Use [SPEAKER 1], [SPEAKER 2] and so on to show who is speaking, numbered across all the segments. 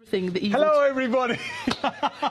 [SPEAKER 1] Thing that
[SPEAKER 2] Hello, everybody.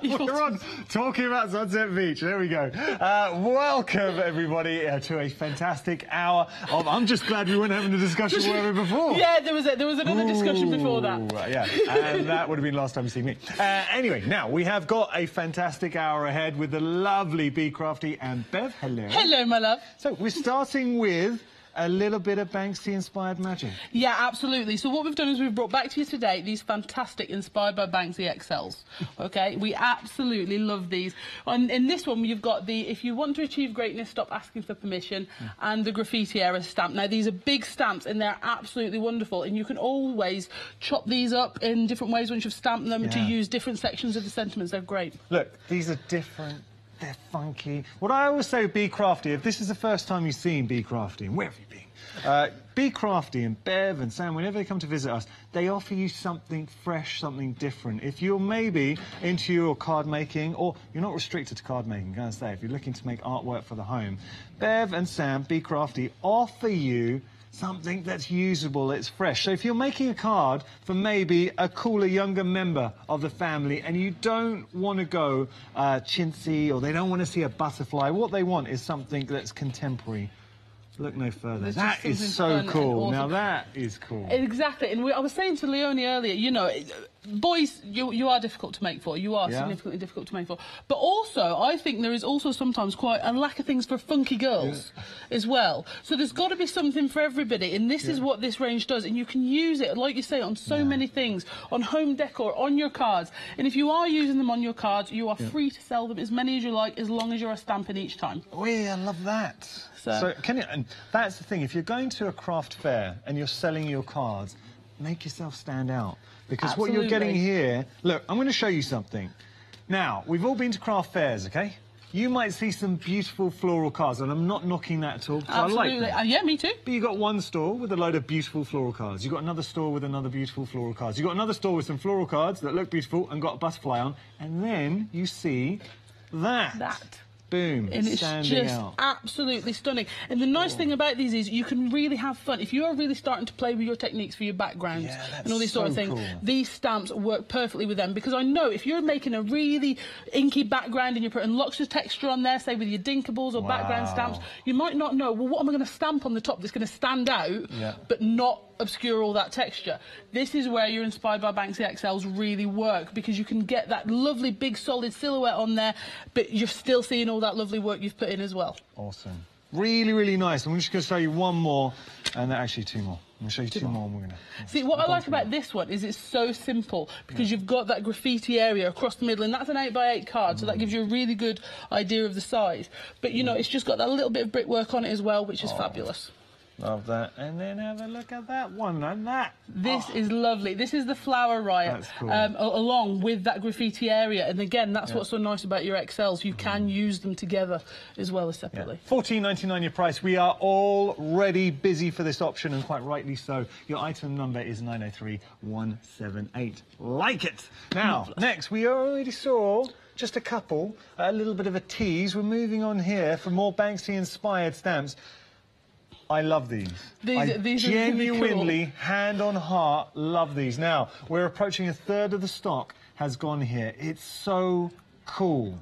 [SPEAKER 2] We're on talking about Sunset Beach. There we go. Welcome, everybody, to a fantastic hour of. I'm just glad we weren't having a discussion where we were before.
[SPEAKER 1] Yeah, there was another discussion before that.
[SPEAKER 2] Yeah, and that would have been last time you see me. Anyway, now we have got a fantastic hour ahead with the lovely Be Crafty and Bev. Hello.
[SPEAKER 1] Hello, my love.
[SPEAKER 2] So we're starting with a little bit of Banksy-inspired magic. Yeah,
[SPEAKER 1] absolutely. So what we've done is we've brought back to you today these fantastic Inspired by Banksy XLs. OK? We absolutely love these. In this one, you've got the If You Want to Achieve Greatness, Stop Asking for Permission, and the Graffiti Era stamp. Now, these are big stamps, and they're absolutely wonderful. And you can always chop these up in different ways once you've stamped them to use different sections of the sentiments. They're great.
[SPEAKER 2] Look, these are different. They're funky. What I always say, Be Crafty, if this is the first time you've seen Be Crafty, and where have you been? Be Crafty and Bev and Sam, whenever they come to visit us, they offer you something fresh, something different. If you're maybe into your card making, or you're not restricted to card making, I'm going to say, if you're looking to make artwork for the home, Bev and Sam, Be Crafty, offer you something that's usable, it's fresh. So if you're making a card for maybe a cooler, younger member of the family and you don't want to go chintzy or they don't want to see a butterfly, what they want is something that's contemporary. Look no further. That is so cool. Now that is cool.
[SPEAKER 1] Exactly. And I was saying to Leonie earlier, you know, boys, you are difficult to make for. You are significantly difficult to make for. But also, I think there is also sometimes quite a lack of things for funky girls as well. So there's got to be something for everybody. And this is what this range does. And you can use it, like you say, on so many things, on home decor, on your cards. And if you are using them on your cards, you are free to sell them as many as you like, as long as you're stamping each time.
[SPEAKER 2] Oh, yeah, I love that. So can you, and that's the thing, if you're going to a craft fair and you're selling your cards, make yourself stand out. Because what you're getting here, look, I'm going to show you something. Now, we've all been to craft fairs, OK? You might see some beautiful floral cards, and I'm not knocking that at all, because I like them.
[SPEAKER 1] Yeah, me too.
[SPEAKER 2] But you've got one store with a load of beautiful floral cards. You've got another store with another beautiful floral cards. You've got another store with some floral cards that look beautiful and got a butterfly on. And then you see that. Boom,
[SPEAKER 1] and it's just absolutely stunning. And the nice thing about these is you can really have fun. If you are really starting to play with your techniques for your backgrounds and all these sort of things, these stamps work perfectly with them. Because I know if you're making a really inky background and you're putting lots of texture on there, say with your Inca Balls or background stamps, you might not know, well, what am I going to stamp on the top that's going to stand out but not obscure all that texture? This is where your Inspired by Banksy XLs really work, because you can get that lovely big solid silhouette on there, but you're still seeing all that lovely work you've put in as well.
[SPEAKER 2] Awesome. Really, really nice. I'm just going to show you one more, and actually two more. I'm going to show you two more, and we're going to...
[SPEAKER 1] See, what I like about this one is it's so simple, because you've got that graffiti area across the middle, and that's an 8x8 card, so that gives you a really good idea of the size. But, you know, it's just got that little bit of brickwork on it as well, which is fabulous.
[SPEAKER 2] Love that. And then have a look at that one and that.
[SPEAKER 1] This is lovely. This is the Flower Riot.
[SPEAKER 2] That's cool.
[SPEAKER 1] Along with that graffiti area. And again, that's what's so nice about your XLs. You can use them together as well as separately.
[SPEAKER 2] $14.99 your price. We are already busy for this option, and quite rightly so. Your item number is 903178. Like it. Now, next, we already saw just a couple, a little bit of a tease. We're moving on here for more Banksy-inspired stamps. I love these.
[SPEAKER 1] These
[SPEAKER 2] genuinely,
[SPEAKER 1] are really cool.
[SPEAKER 2] hand on heart, love these. Now, we're approaching a third of the stock has gone here. It's so cool.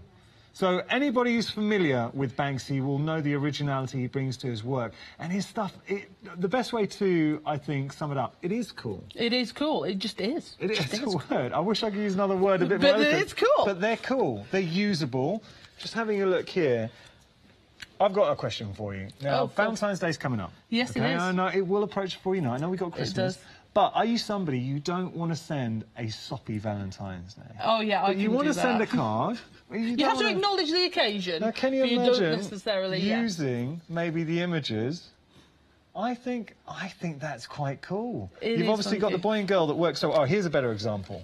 [SPEAKER 2] So anybody who's familiar with Banksy will know the originality he brings to his work. And his stuff, the best way to, I think, sum it up, it is cool.
[SPEAKER 1] It is cool. It just is.
[SPEAKER 2] It's a word. I wish I could use another word a bit more open.
[SPEAKER 1] But it's cool.
[SPEAKER 2] But they're cool. They're usable. Just having a look here. I've got a question for you. Now, Valentine's Day's coming up.
[SPEAKER 1] Yes, it is.
[SPEAKER 2] I know it will approach before you know. I know we've got Christmas.
[SPEAKER 1] It does.
[SPEAKER 2] But are you somebody you don't want to send a soppy Valentine's Day?
[SPEAKER 1] Oh, yeah,
[SPEAKER 2] but you want to send a card.
[SPEAKER 1] You have to acknowledge the occasion.
[SPEAKER 2] Now, can you imagine
[SPEAKER 1] you don't necessarily,
[SPEAKER 2] using maybe the images? I think that's quite cool. You've obviously got the boy and girl that work so... Oh, here's a better example.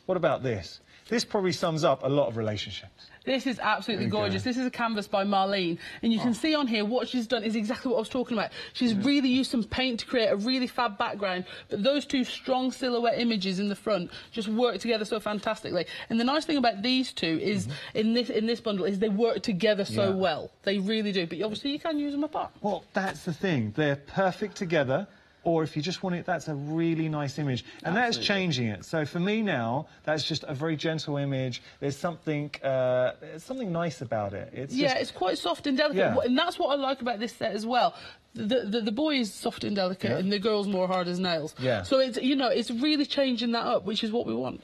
[SPEAKER 2] What about this? This probably sums up a lot of relationships.
[SPEAKER 1] This is absolutely gorgeous. This is a canvas by Marlene, and you can see on here what she's done is exactly what I was talking about. She's really used some paint to create a really fab background, but those two strong silhouette images in the front just work together so fantastically. And the nice thing about these two is, in this bundle, is they work together so well. They really do, but obviously you can use them apart.
[SPEAKER 2] Well, that's the thing. They're perfect together. or if you just want it, that's a really nice image. And that's changing it. So for me now, that's just a very gentle image. There's something nice about it.
[SPEAKER 1] It's quite soft and delicate, and that's what I like about this set as well. The boy is soft and delicate, and the girl's more hard as nails.
[SPEAKER 2] Yeah.
[SPEAKER 1] So it's, you know, it's really changing that up, which is what we want.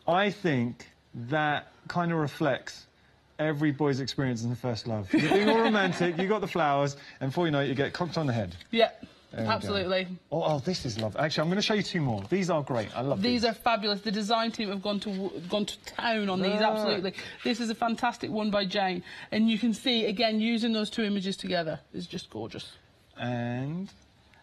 [SPEAKER 2] I think that kind of reflects every boy's experience in the first love. You're being all romantic, you got the flowers, and before you know it, you get conked on the head.
[SPEAKER 1] Yeah. Absolutely.
[SPEAKER 2] Oh, this is lovely. Actually, I'm going to show you two more. These are great. I love these.
[SPEAKER 1] These are fabulous. The design team have gone to town on these. Absolutely. This is a fantastic one by Jane, and you can see again using those two images together is just gorgeous.
[SPEAKER 2] And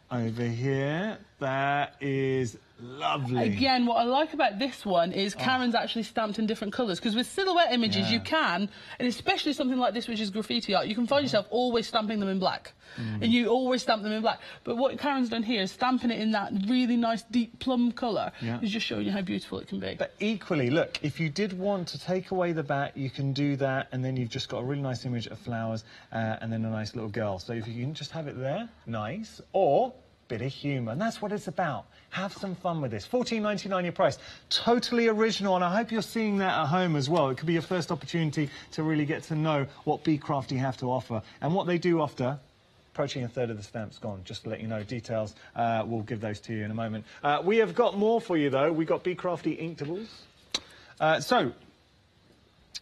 [SPEAKER 2] over here, that is lovely.
[SPEAKER 1] Again, what I like about this one is Karen's actually stamped in different colours, because with silhouette images you can, and especially something like this which is graffiti art, you can find yourself always stamping them in black. And you always stamp them in black. But what Karen's done here is stamping it in that really nice deep plum colour. Is just showing you how beautiful it can be.
[SPEAKER 2] But equally, look, if you did want to take away the bat, you can do that, and then you've just got a really nice image of flowers and then a nice little girl. So if you can just have it there, nice, or bit of humour, and that's what it's about. Have some fun with this. $14.99 your price. Totally original, and I hope you're seeing that at home as well. It could be your first opportunity to really get to know what Be Crafty have to offer. And what they do after, approaching a third of the stamps gone, just to let you know. Details, we'll give those to you in a moment. We have got more for you, though. We've got Be Crafty Inktables. So,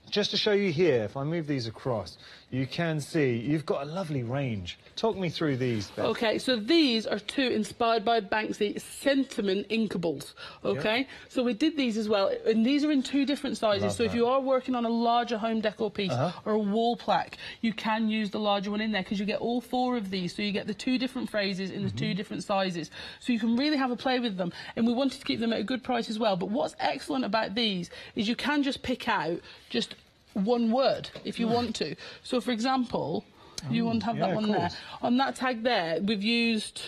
[SPEAKER 2] just to show you here, if I move these across, you can see you've got a lovely range. Talk me through these, Beth.
[SPEAKER 1] OK, so these are two inspired by Banksy sentiment Inca Balls, OK? So we did these as well, and these are in two different sizes. So if you are working on a larger home decor piece or a wall plaque, you can use the larger one in there, because you get all four of these. So you get the two different phrases in the two different sizes. So you can really have a play with them. And we wanted to keep them at a good price as well. But what's excellent about these is you can just pick out just one word if you want to. So, for example, you want to have that one there. On that tag there, we've used,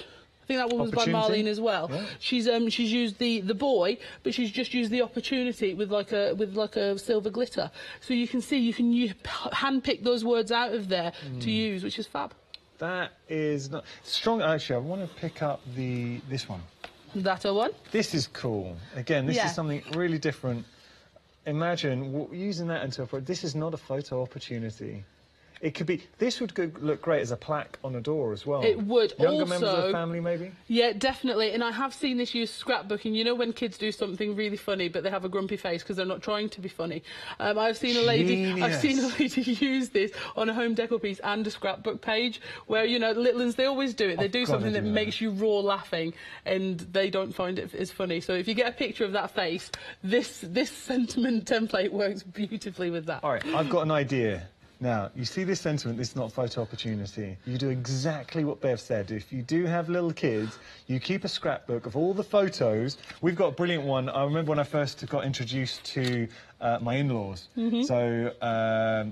[SPEAKER 1] I think that one was by Marlene as well. She's used the boy, but she's just used the opportunity with like a silver glitter. So you can see you can hand pick those words out of there to use, which is fab.
[SPEAKER 2] That is not strong. Actually, I want to pick up this one.
[SPEAKER 1] That one.
[SPEAKER 2] This is cool. Again, this is something really different. Imagine using that into a... This is not a photo opportunity. It could be... This would look great as a plaque on a door as well.
[SPEAKER 1] It would.
[SPEAKER 2] Younger members of the family, maybe?
[SPEAKER 1] Yeah, definitely. And I have seen this used scrapbooking. You know when kids do something really funny, but they have a grumpy face because they're not trying to be funny. I've seen a lady use this on a home decor piece and a scrapbook page, where, you know, little ones, they always do it. They do something that makes you roar laughing, and they don't find it as funny. So if you get a picture of that face, this sentiment template works beautifully with that.
[SPEAKER 2] All right, I've got an idea. Now, you see this sentiment, this is not a photo opportunity. You do exactly what Bev said. If you do have little kids, you keep a scrapbook of all the photos. We've got a brilliant one. I remember when I first got introduced to my in-laws. So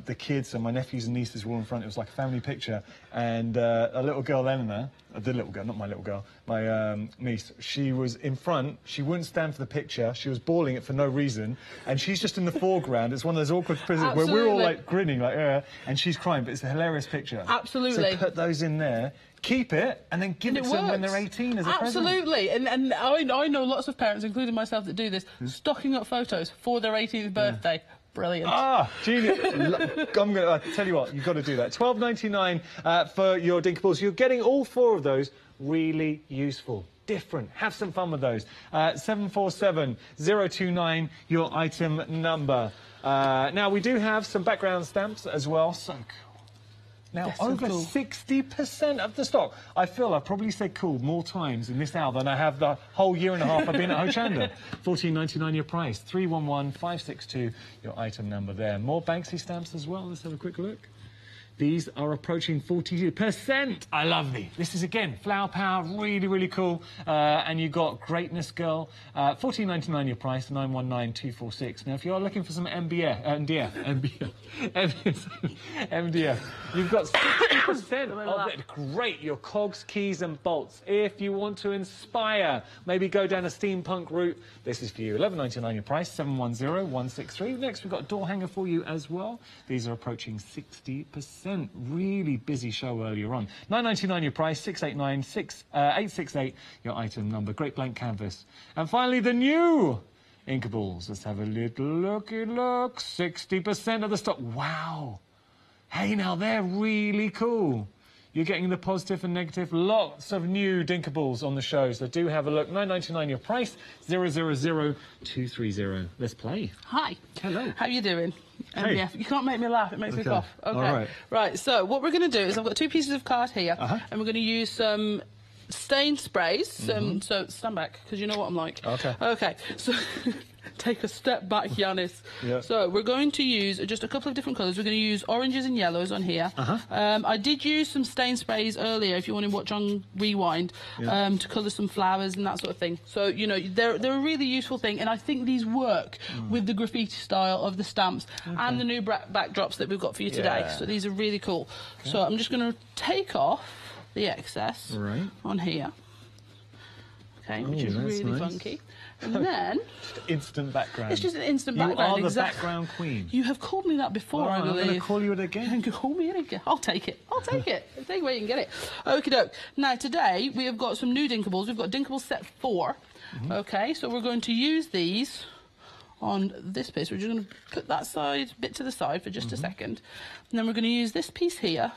[SPEAKER 2] the kids and my nephews and nieces were all in front. It was like a family picture. And a little girl, Eleanor, the little girl, not my little girl, my niece, she was in front. She wouldn't stand for the picture. She was bawling it for no reason. And she's just in the foreground. It's one of those awkward positions where we're all like grinning, like, and she's crying, but it's a hilarious picture.
[SPEAKER 1] Absolutely.
[SPEAKER 2] So put those in there. Keep it, and then give it to them when they're 18 as a present.
[SPEAKER 1] Absolutely, and I know lots of parents, including myself, that do this, stocking up photos for their 18th birthday. Brilliant. Ah,
[SPEAKER 2] genius. I'm going to tell you what, you've got to do that. $12.99 for your Dinky Balls. You're getting all four of those. Really useful. Different. Have some fun with those. 747029, your item number. Now, we do have some background stamps as well. So cool. Now, over 60% of the stock. I feel I've probably said cool more times in this hour than I have the whole year and a half I've been at Hochanda. $14.99 your price. 311562, your item number there. More Banksy stamps as well. Let's have a quick look. These are approaching 40%. I love these. This is, again, flower power, really, really cool. And you've got Greatness Girl. $14.99 your price, 919246. Now, if you're looking for some MDF, you've got 60% of it. Great, your cogs, keys and bolts. If you want to inspire, maybe go down a steampunk route, this is for you. $11.99 your price, 710163. Next, we've got a door hanger for you as well. These are approaching 60%. 40%. Really busy show earlier on. $9.99 your price, 689 868 your item number. Great blank canvas. And finally, the new Inca Balls. Let's have a little looky look. 60% of the stock. Wow. Hey, now they're really cool. You're getting the positive and negative. Lots of new Inca Balls on the show, so do have a look. $9.99 your price, 000230. Let's play.
[SPEAKER 1] Hi.
[SPEAKER 2] Hello.
[SPEAKER 1] How you doing?
[SPEAKER 2] Hey.
[SPEAKER 1] You can't make me laugh, it makes me cough. Okay.
[SPEAKER 2] All right.
[SPEAKER 1] Right, so what we're going to do is I've got 2 pieces of card here, and we're going to use some stain sprays. So stand back, because you know what I'm like.
[SPEAKER 2] Okay.
[SPEAKER 1] Okay, so take a step back, Yanis.
[SPEAKER 2] Yeah.
[SPEAKER 1] So we're going to use just a couple of different colours. We're going to use oranges and yellows on here. I did use some stain sprays earlier, if you want to watch on Rewind, to colour some flowers and that sort of thing. So, you know, they're a really useful thing, and I think these work with the graffiti style of the stamps and the new backdrops that we've got for you today. So these are really cool. Okay. So I'm just going to take off the excess on here. Okay, which is really funky. And then...
[SPEAKER 2] instant background.
[SPEAKER 1] It's just an instant background.
[SPEAKER 2] You are the background queen.
[SPEAKER 1] You have called me that before, I believe.
[SPEAKER 2] I'm going to call you it again.
[SPEAKER 1] Call me it again. I'll take it. I'll take it. I'll take it where you can get it. Okie doke. Now, today, we have got some new Inca Balls. We've got Inca Balls set 4. Okay, so we're going to use these on this piece. We're just going to put that bit to the side for just a second. And then we're going to use this piece here.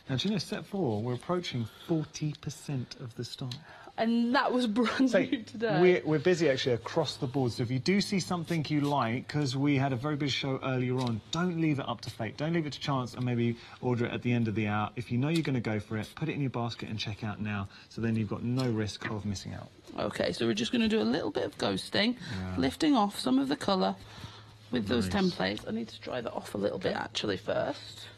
[SPEAKER 2] Now, do you know, set 4, we're approaching 40% of the stock.
[SPEAKER 1] And that was brand new today.
[SPEAKER 2] We're busy actually across the board, so if you do see something you like, because we had a very busy show earlier on, don't leave it up to fate. Don't leave it to chance and maybe order it at the end of the hour. If you know you're going to go for it, put it in your basket and check out now, so then you've got no risk of missing out. Okay, so we're just going to do a little bit of ghosting, lifting off some of the colour with those templates. I need to dry that off a little bit actually first.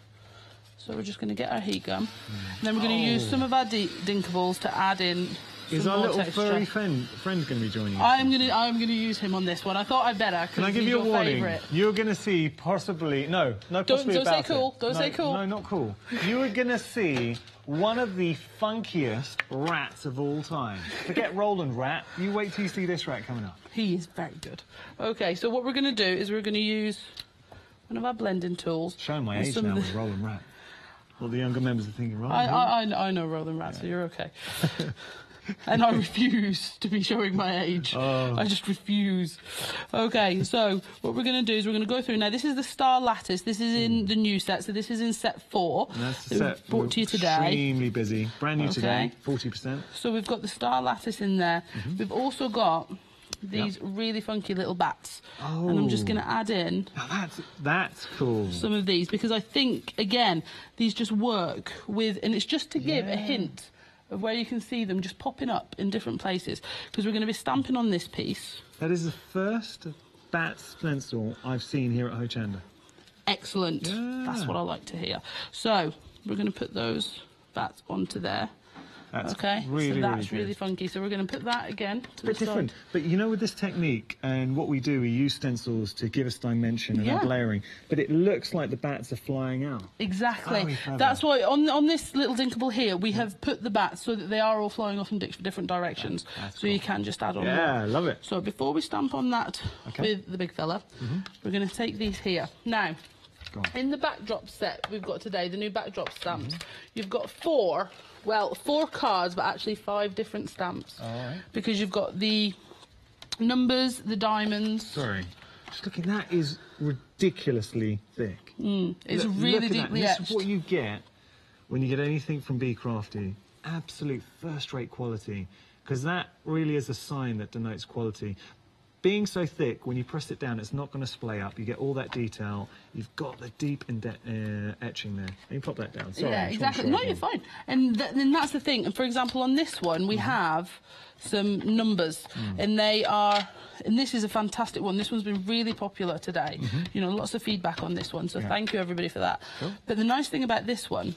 [SPEAKER 2] So we're just going to get our heat gun, and then we're going to use some of our Inca Balls to add in. Is our little furry friend going to be joining you?
[SPEAKER 1] I'm going to use him on this one. I thought I'd better.
[SPEAKER 2] Can I give you a warning?
[SPEAKER 1] Favourite.
[SPEAKER 2] You're going to see possibly don't
[SPEAKER 1] say cool. Don't say cool.
[SPEAKER 2] No, not cool. You are going to see one of the funkiest rats of all time. Forget Roland Rat. You wait till you see this rat coming up.
[SPEAKER 1] He is very good. Okay, so what we're going to do is we're going to use one of our blending tools.
[SPEAKER 2] Showing my age now with Roland Rat. Well, the younger members are thinking, right?
[SPEAKER 1] I know Roland Rat, so you're okay. And I refuse to be showing my age. I just refuse. Okay, so what we're going to do is we're going to go through now. This is the Star Lattice. This is in the new set, so this is in set 4.
[SPEAKER 2] That's the set
[SPEAKER 1] brought to you today.
[SPEAKER 2] Extremely busy. Brand new today, 40%.
[SPEAKER 1] So we've got the Star Lattice in there. We've also got these really funky little bats. And I'm just going to add in...
[SPEAKER 2] Now that's cool.
[SPEAKER 1] Some of these, because I think, again, these just work with... And it's just to give a hint of where you can see them just popping up in different places, because we're going to be stamping on this piece.
[SPEAKER 2] That is the first bat stencil I've seen here at Hochanda.
[SPEAKER 1] Excellent. That's what I like to hear. So we're going to put those bats onto there.
[SPEAKER 2] That's
[SPEAKER 1] really funky. So we're going to put that again to the side.
[SPEAKER 2] Different. But you know, with this technique and what we do, we use stencils to give us dimension and add layering. But it looks like the bats are flying out.
[SPEAKER 1] Exactly. That's why on this little Inca Ball here, we have put the bats so that they are all flying off in different directions. That's cool. You can just add on more.
[SPEAKER 2] Yeah, I love it.
[SPEAKER 1] So before we stamp on that with the big fella, we're going to take these here. Now, in the backdrop set we've got today, the new backdrop stamps, you've got 4 cards, but actually 5 different stamps.
[SPEAKER 2] All right.
[SPEAKER 1] Because you've got the numbers, the diamonds.
[SPEAKER 2] Sorry. Just looking, that is ridiculously thick.
[SPEAKER 1] It's really deeply etched.
[SPEAKER 2] This is what you get when you get anything from Be Crafty. Absolute first-rate quality. Because that really is a sign that denotes quality. Being so thick, when you press it down, it's not going to splay up. You get all that detail. You've got the deep etching there. And you pop that down. Sorry,
[SPEAKER 1] yeah, exactly. No, you're fine. And then that's the thing. And for example, on this one, we have some numbers, and they are. And this is a fantastic one. This one's been really popular today. You know, lots of feedback on this one. So thank you everybody for that. Cool. But the nice thing about this one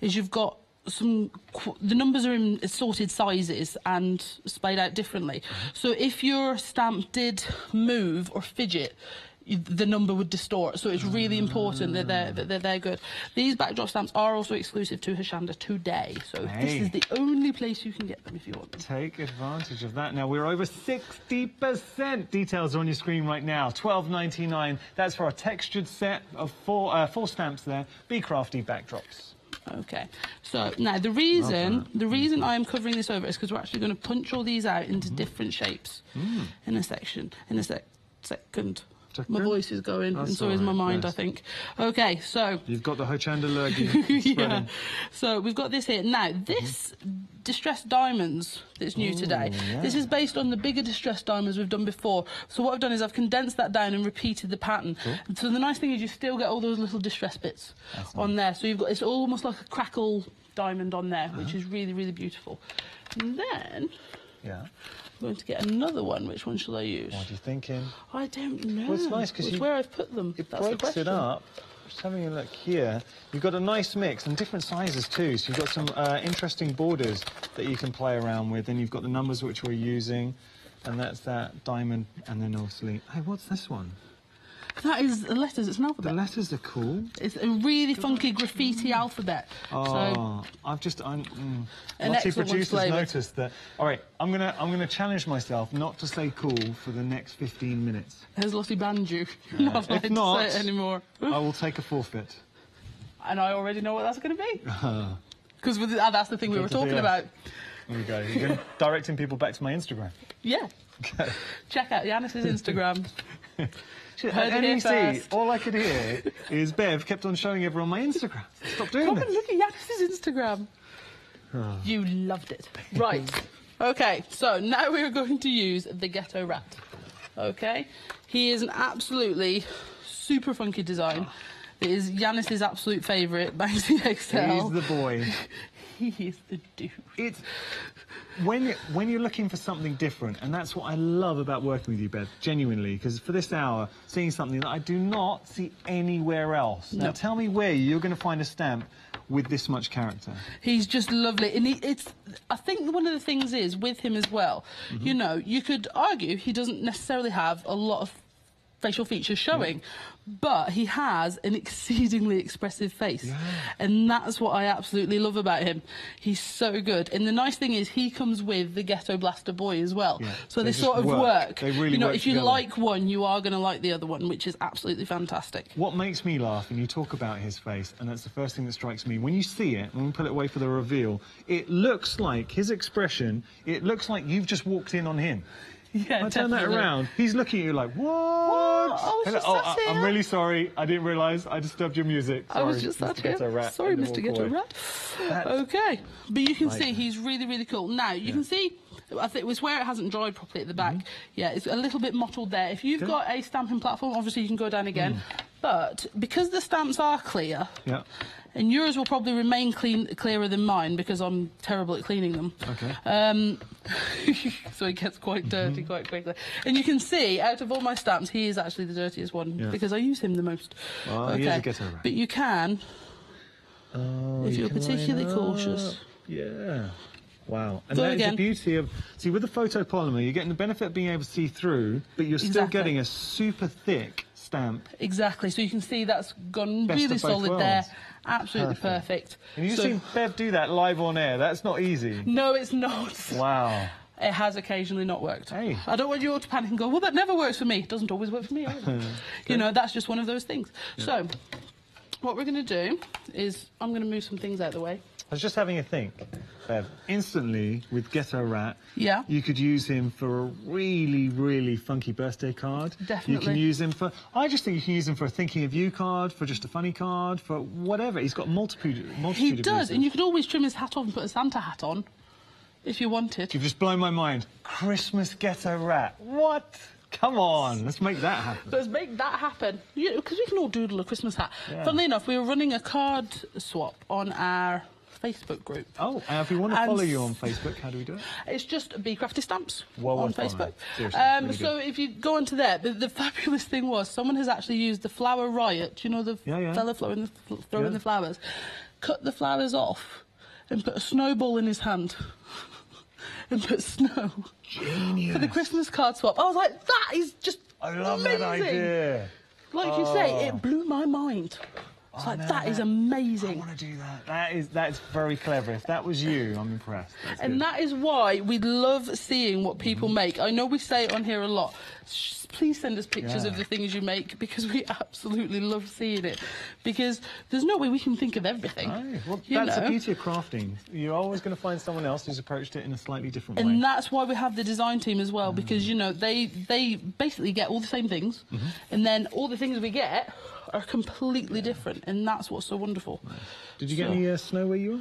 [SPEAKER 1] is you've got the numbers are in assorted sizes and splayed out differently. So if your stamp did move or fidget, the number would distort. So it's really important that they're good. These backdrop stamps are also exclusive to Hochanda today. So this is the only place you can get them if you want them.
[SPEAKER 2] Take advantage of that. Now, we're over 60%. Details are on your screen right now. $12.99. That's for a textured set of four stamps there. Be crafty backdrops.
[SPEAKER 1] Okay, so now the reason I am covering this over is because we're actually going to punch all these out into different shapes in a second. My voice is going, and so is my mind, I think. Okay, so...
[SPEAKER 2] You've got the Hochanda lurgy
[SPEAKER 1] yeah. So we've got this here. Now, this distressed diamonds that's new today, this is based on the bigger distressed diamonds we've done before. So what I've done is I've condensed that down and repeated the pattern. Cool. So the nice thing is you still get all those little distressed bits on there. So you've got, it's almost like a crackle diamond on there, which is really, really beautiful. And then... Yeah. I'm going to get another one. Which one shall I use?
[SPEAKER 2] What are you thinking?
[SPEAKER 1] I don't know.
[SPEAKER 2] Well, it's nice because
[SPEAKER 1] where I've put them.
[SPEAKER 2] It breaks it up. Just having a look here. You've got a nice mix and different sizes too. So you've got some interesting borders that you can play around with. And you've got the numbers which we're using. And that's that diamond. And then obviously... Hey, what's this one?
[SPEAKER 1] That is the letters. It's an alphabet.
[SPEAKER 2] The letters are cool.
[SPEAKER 1] It's a really funky graffiti alphabet.
[SPEAKER 2] Oh,
[SPEAKER 1] so,
[SPEAKER 2] Lottie producers noticed that. All right, I'm gonna challenge myself not to say cool for the next 15 minutes.
[SPEAKER 1] Has Lottie banned you? Not allowed to say it anymore.
[SPEAKER 2] I will take a forfeit.
[SPEAKER 1] And I already know what that's going to be. Because that's the thing we were talking about.
[SPEAKER 2] There we go. You're directing people back to my Instagram.
[SPEAKER 1] Yeah.
[SPEAKER 2] Okay.
[SPEAKER 1] Check out Yanis's Instagram.
[SPEAKER 2] At NEC, all I could hear is Bev kept on showing everyone my Instagram. Stop doing
[SPEAKER 1] Come
[SPEAKER 2] this.
[SPEAKER 1] and look at Yanis's Instagram. You loved it. Right. Okay, so now we're going to use the Ghetto Rat. Okay? He is an absolutely super funky design. It is Yanis's absolute favourite, Banksy XL.
[SPEAKER 2] He's the boy.
[SPEAKER 1] He is the dude.
[SPEAKER 2] It's... When you're looking for something different, and that's what I love about working with you, Bev, genuinely, because for this hour, seeing something that I do not see anywhere else. No. Now, tell me where you're going to find a stamp with this much character. He's
[SPEAKER 1] just lovely. And I think one of the things is, with him as well, you know, you could argue he doesn't necessarily have a lot of facial features showing, but he has an exceedingly expressive face, and that's what I absolutely love about him. He's so good, and the nice thing is he comes with the Ghetto Blaster Boy as well, so they sort of work.
[SPEAKER 2] They really
[SPEAKER 1] you know,
[SPEAKER 2] work
[SPEAKER 1] if you
[SPEAKER 2] together.
[SPEAKER 1] Like one, you are going to like the other one, which is absolutely fantastic.
[SPEAKER 2] What makes me laugh, and you talk about his face, and that's the first thing that strikes me, when you see it, when we put it away for the reveal, it looks like, his expression, it looks like you've just walked in on him.
[SPEAKER 1] Yeah,
[SPEAKER 2] I turn that around. He's looking at you like, what?
[SPEAKER 1] Oh,
[SPEAKER 2] I'm really sorry. I didn't realise I disturbed your music. Sorry,
[SPEAKER 1] I was just sat here. Sorry, Mr. Ghetto Rat. Okay. But you can see he's really, really cool. Now, you can see, I think it was where it hasn't dried properly at the back. Yeah, it's a little bit mottled there. If you've got a stamping platform, obviously you can go down again. But because the stamps are clear, and yours will probably remain clearer than mine because I'm terrible at cleaning them. Okay. So it gets quite dirty quite quickly. And you can see, out of all my stamps, he is actually the dirtiest one because I use him the most.
[SPEAKER 2] Well, he is a Ghetto Rat.
[SPEAKER 1] But you can, if you're particularly cautious.
[SPEAKER 2] Yeah. Wow. And that is the beauty of... See, with the photopolymer, you're getting the benefit of being able to see through, but you're still getting a super thick stamp.
[SPEAKER 1] Exactly. So you can see that's gone really solid there. Absolutely perfect.
[SPEAKER 2] And you've seen Bev do that live on air. That's not easy.
[SPEAKER 1] No, it's not.
[SPEAKER 2] Wow.
[SPEAKER 1] It has occasionally not worked.
[SPEAKER 2] Hey.
[SPEAKER 1] I don't want you all to panic and go, well, that never works for me. It doesn't always work for me either. You know, that's just one of those things. So, what we're going to do is I'm going to move some things out of the way.
[SPEAKER 2] I was just having a think, Bev. Instantly, with Ghetto Rat,
[SPEAKER 1] you
[SPEAKER 2] could use him for a really, really funky birthday card.
[SPEAKER 1] Definitely.
[SPEAKER 2] You can use him for... I just think you can use him for a thinking of you card, for just a funny card, for whatever. He's got multitude
[SPEAKER 1] He
[SPEAKER 2] of
[SPEAKER 1] does,
[SPEAKER 2] uses.
[SPEAKER 1] and you could always trim his hat off and put a Santa hat on, if you wanted.
[SPEAKER 2] You've just blown my mind. Christmas Ghetto Rat. What? Come on, let's make that happen.
[SPEAKER 1] Let's make that happen. Because we can all doodle a Christmas hat. Funnily enough, we were running a card swap on our Facebook group.
[SPEAKER 2] Oh, and if we want to follow you on Facebook, how do we do it?
[SPEAKER 1] It's just Be Crafty Stamps
[SPEAKER 2] on
[SPEAKER 1] Facebook.
[SPEAKER 2] Seriously,
[SPEAKER 1] so if you go onto there, the fabulous thing was someone has actually used the flower riot. Do you know the fella throwing the flowers? Cut the flowers off and put a snowball in his hand and put snow.
[SPEAKER 2] Genius.
[SPEAKER 1] For the Christmas card swap. I was like, that is just
[SPEAKER 2] I love that idea.
[SPEAKER 1] Like you say, it blew my mind. It's like, that is amazing.
[SPEAKER 2] I want to do that. That's very clever. If that was you, I'm impressed.
[SPEAKER 1] And that is why we love seeing what people make. I know we say it on here a lot. Please send us pictures of the things you make, because we absolutely love seeing it. Because there's no way we can think of everything.
[SPEAKER 2] No. Well, that's the beauty of crafting. You're always going to find someone else who's approached it in a slightly different way.
[SPEAKER 1] And that's why we have the design team as well, because, you know, they basically get all the same things, and then all the things we get are completely different, and that's what's so wonderful.
[SPEAKER 2] Did you get any snow where you were?